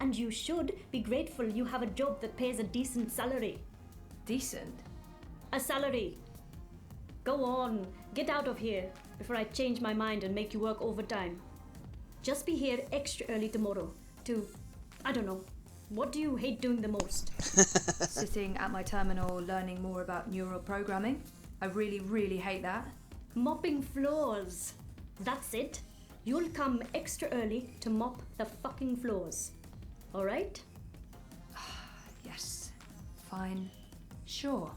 And you should be grateful you have a job that pays a decent salary. Decent? A salary. Go on, get out of here before I change my mind and make you work overtime. Just be here extra early tomorrow to, I don't know, what do you hate doing the most? Sitting at my terminal learning more about neural programming. I really, really hate that. Mopping floors. That's it. You'll come extra early to mop the fucking floors. Alright? Yes. Fine. Sure.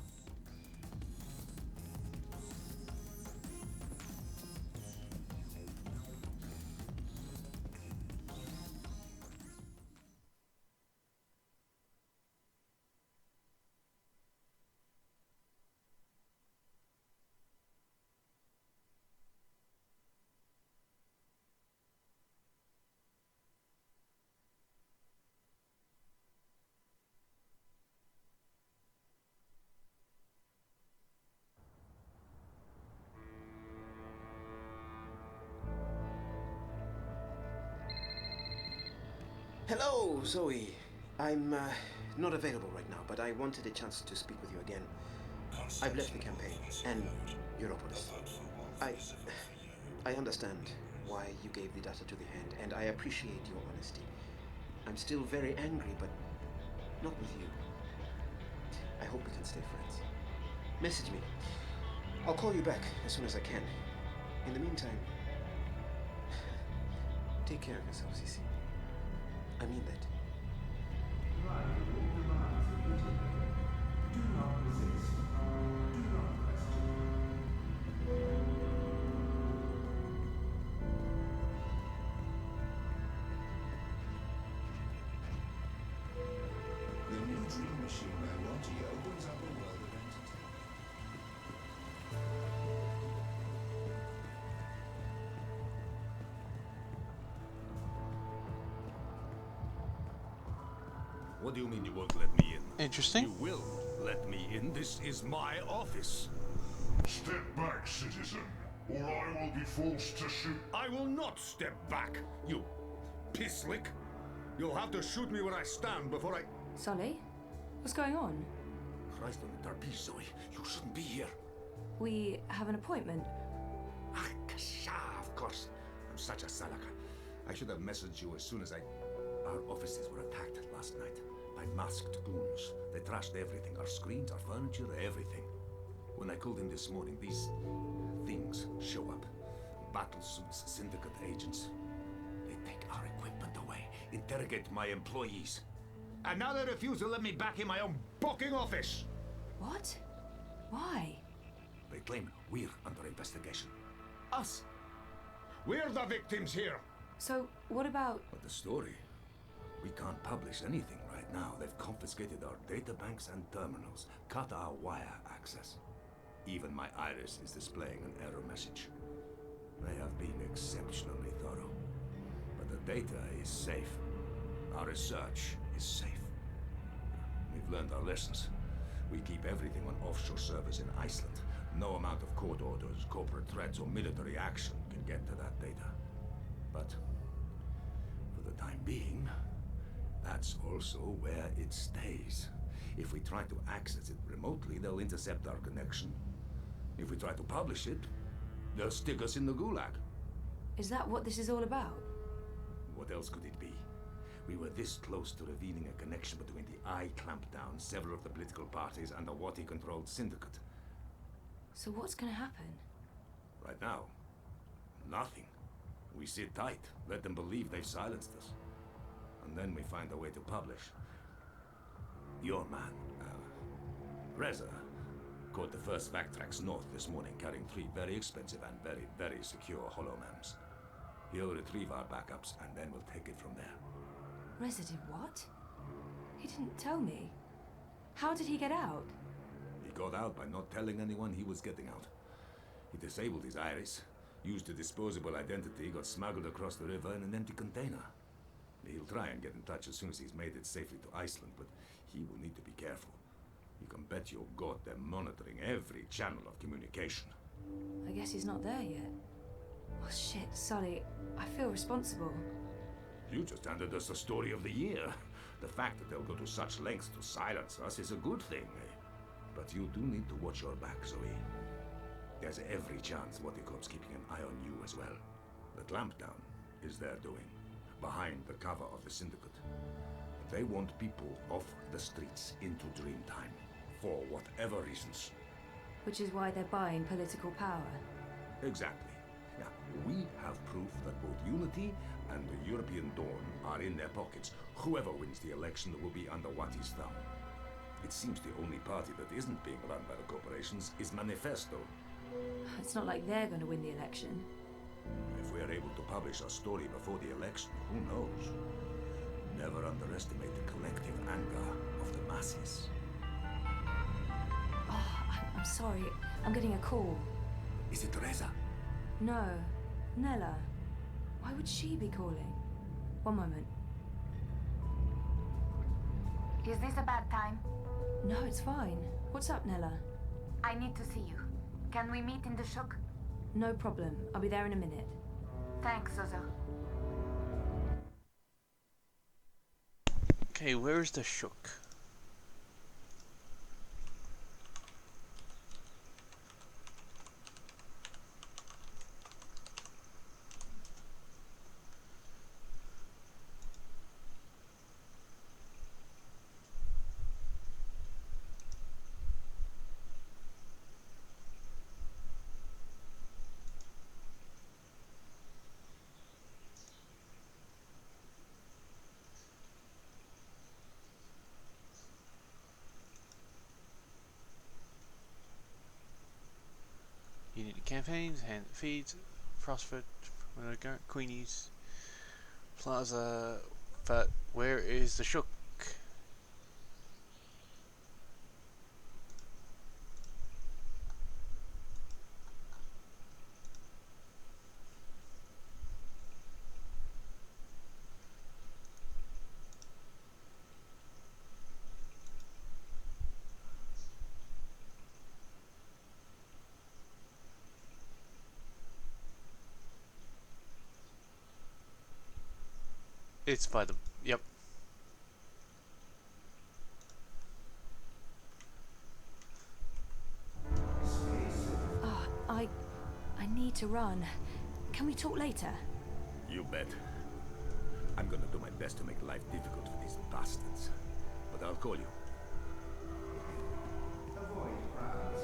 Hello, Zoe. I'm not available right now, but I wanted a chance to speak with you again. I've left the campaign and Europolis. I understand why you gave the data to the Hand, and I appreciate your honesty. I'm still very angry, but not with you. I hope we can stay friends. Message me. I'll call you back as soon as I can. In the meantime, take care of yourself, Cece. I mean that. Do not resist. Do not question. The new Dream Machine by Watty opens up a world of entertainment. What do you mean you won't let me in? Interesting. You will let me in. This is my office. Step back, citizen, or I will be forced to shoot. I will not step back, you pisslick. You'll have to shoot me where I stand before I... Sully? What's going on? Christ on the Darby, Zoe. You shouldn't be here. We have an appointment. Ah, kasha, of course. I'm such a salaka. I should have messaged you as soon as Our offices were attacked last night by masked goons. They trashed everything. Our screens, our furniture, everything. When I called in this morning, these things show up. Battle suits, syndicate agents. They take our equipment away, interrogate my employees. And now they refuse to let me back in my own booking office. What? Why? They claim we're under investigation. Us. We're the victims here. So, what about... But the story? We can't publish anything right now. They've confiscated our data banks and terminals, cut our wire access. Even my iris is displaying an error message. They have been exceptionally thorough. But the data is safe. Our research is safe. We've learned our lessons. We keep everything on offshore servers in Iceland. No amount of court orders, corporate threats, or military action can get to that data. But for the time being, that's also where it stays. If we try to access it remotely, they'll intercept our connection. If we try to publish it, they'll stick us in the gulag. Is that what this is all about? What else could it be? We were this close to revealing a connection between the eye clampdown, several of the political parties, and the Wati-controlled syndicate. So what's gonna happen? Right now, nothing. We sit tight, let them believe they've silenced us. And then we find a way to publish. Your man, Reza, caught the first Vactrax north this morning, carrying 3 very expensive and very, very secure holomems. He'll retrieve our backups, and then we'll take it from there. Reza did what? He didn't tell me. How did he get out? He got out by not telling anyone he was getting out. He disabled his iris, used a disposable identity, got smuggled across the river in an empty container. He'll try and get in touch as soon as he's made it safely to Iceland, but he will need to be careful. You can bet your god they're monitoring every channel of communication. I guess he's not there yet. Oh shit, Sully. I feel responsible. You just handed us the story of the year. The fact that they'll go to such lengths to silence us is a good thing. But you do need to watch your back, Zoe. There's every chance Waticorp's keeping an eye on you as well. The clampdown is their doing, behind the cover of the syndicate. They want people off the streets into Dreamtime, for whatever reasons. Which is why they're buying political power. Exactly. Yeah, we have proof that both Unity and the European Dawn are in their pockets. Whoever wins the election will be under Wati's thumb. It seems the only party that isn't being run by the corporations is Manifesto. It's not like they're going to win the election. If we are able to publish our story before the election, who knows? Never underestimate the collective anger of the masses. Oh, I'm sorry. I'm getting a call. Is it Teresa? No. Nella. Why would she be calling? One moment. Is this a bad time? No, it's fine. What's up, Nella? I need to see you. Can we meet in the shuk? No problem. I'll be there in a minute. Thanks, Zozo. Okay, where's the shook? Unity campaigns, hand feeds, Frostford, Queenies, Plaza. But where is the shook? It's by the. Yep. Oh, I need to run. Can we talk later? You bet. I'm gonna do my best to make life difficult for these bastards. But I'll call you. Avoid crowds.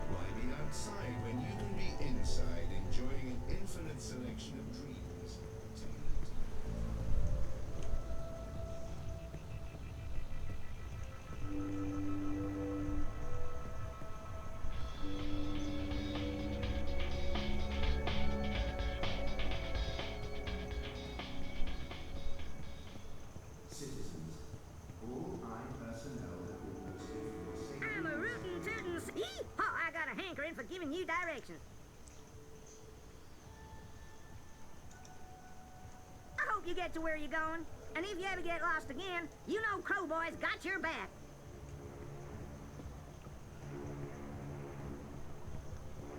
Why be outside when you can be inside enjoying an infinite selection of dreams? Citizens, all eye personnel have been posted for your safety. I'm a rootin' tootin' Yeehaw! I got a hankering for giving you directions. I hope you get to where you're going. And if you ever get lost again, you know Crowboy's got your back.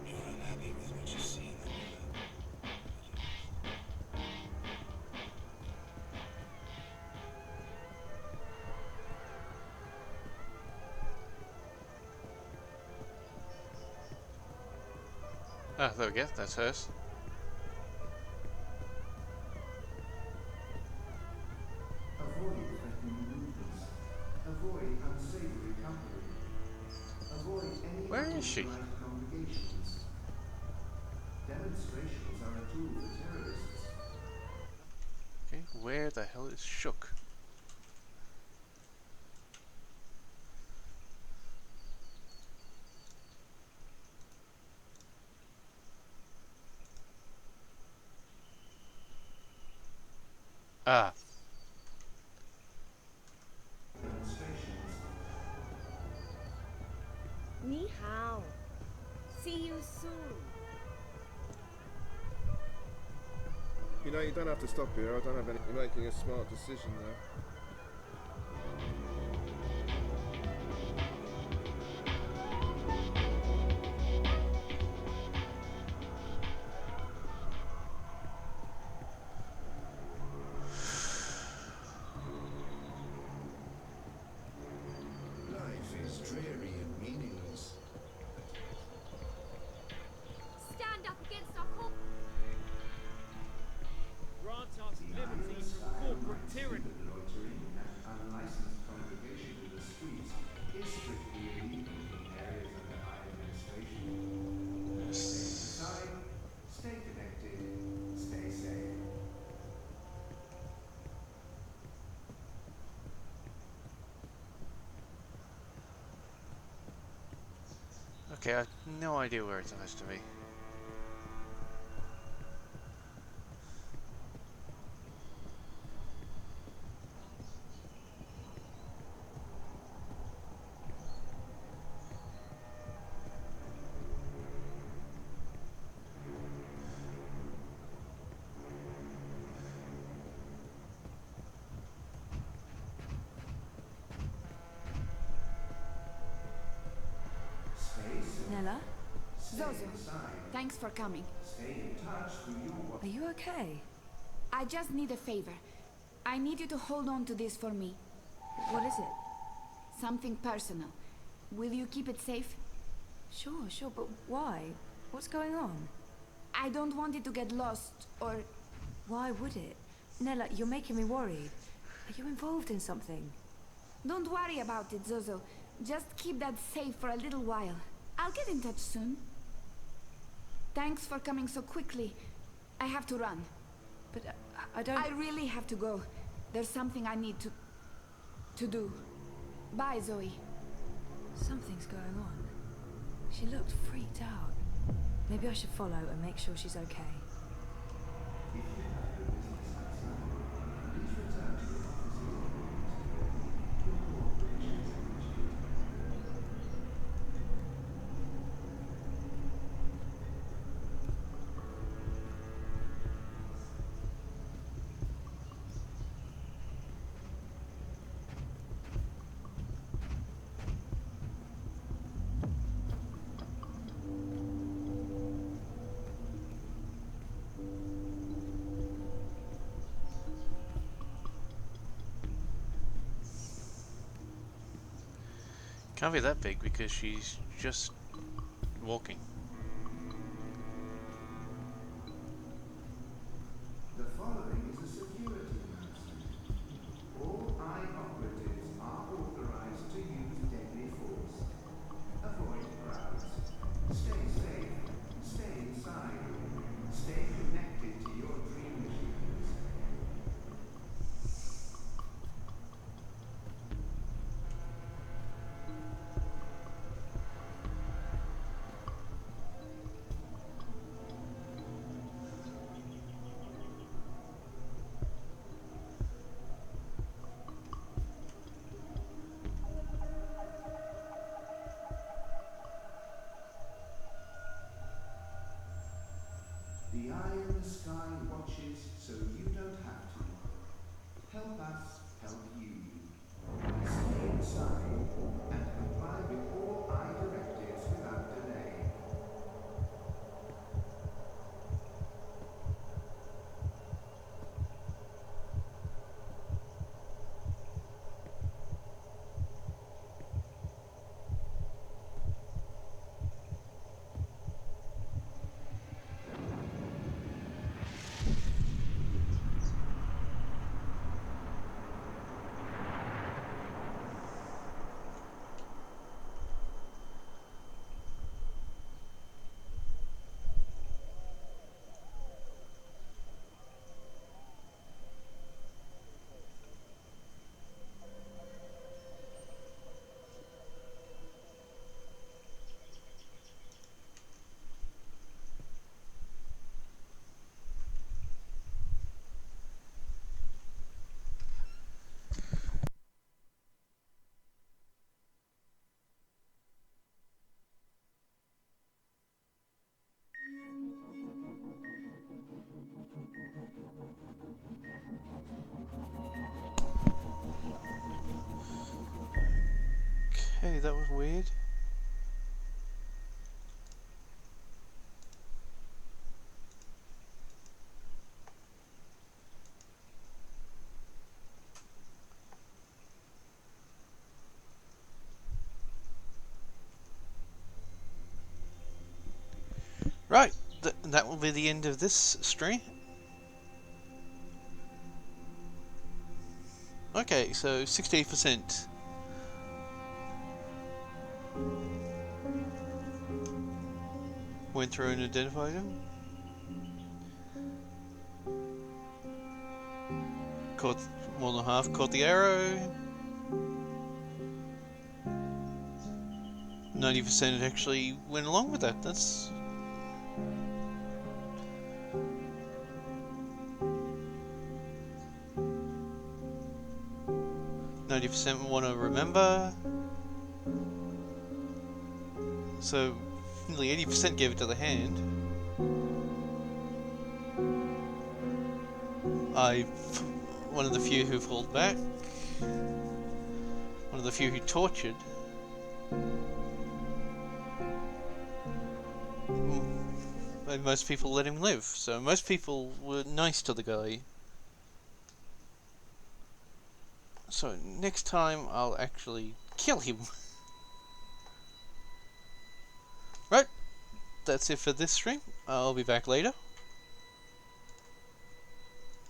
You're unhappy with what you see in the Ah, there we go. That's hers. Avoid threatening movements. Avoid unsavory company. Avoid any Where is she? unauthorized congregations. Demonstrations are a tool for terrorists. Okay, where the hell is shook? Ah. Demonstrations. Ni hao. See you soon. You know, you don't have to stop here. I don't have any. You're making a smart decision there. Life is dreary and meaningless. Stand up against our corporate. Grant us liberty from corporate tyranny. Loitering and unlicensed congregation in the streets is strictly illegal in areas under high administration. Stay inside, stay connected, stay safe. Okay, I have no idea where it's supposed to be. Zozo. Thanks for coming. Are you okay? I just need a favor. I need you to hold on to this for me. What is it? Something personal. Will you keep it safe? Sure, but why? What's going on? I don't want it to get lost, or... Why would it? Nella, you're making me worried. Are you involved in something? Don't worry about it, Zozo. Just keep that safe for a little while. I'll get in touch soon. Thanks for coming so quickly. I have to run. But I don't... I really have to go. There's something I need to do. Bye, Zoe. Something's going on. She looked freaked out. Maybe I should follow and make sure she's okay. Can't be that big because she's just walking. The following is a security announcement. All eye operatives are authorized to use deadly force. Avoid crowds. Stay safe. Stay inside. Stay connected to your dream machines. The eye in the sky watches so you don't have to. Help us help you. Stay inside and comply with all eye directives without delay. Okay, that was weird. Right, that will be the end of this stream. Okay, so 60%. Went through and identified him. Caught more than half, caught the arrow. 90% actually went along with that. That's... %90 want to remember. So nearly 80% gave it to the hand. One of the few who pulled back. One of the few who tortured. and most people let him live. So most people were nice to the guy. So next time I'll actually kill him. Right, that's it for this stream. I'll be back later.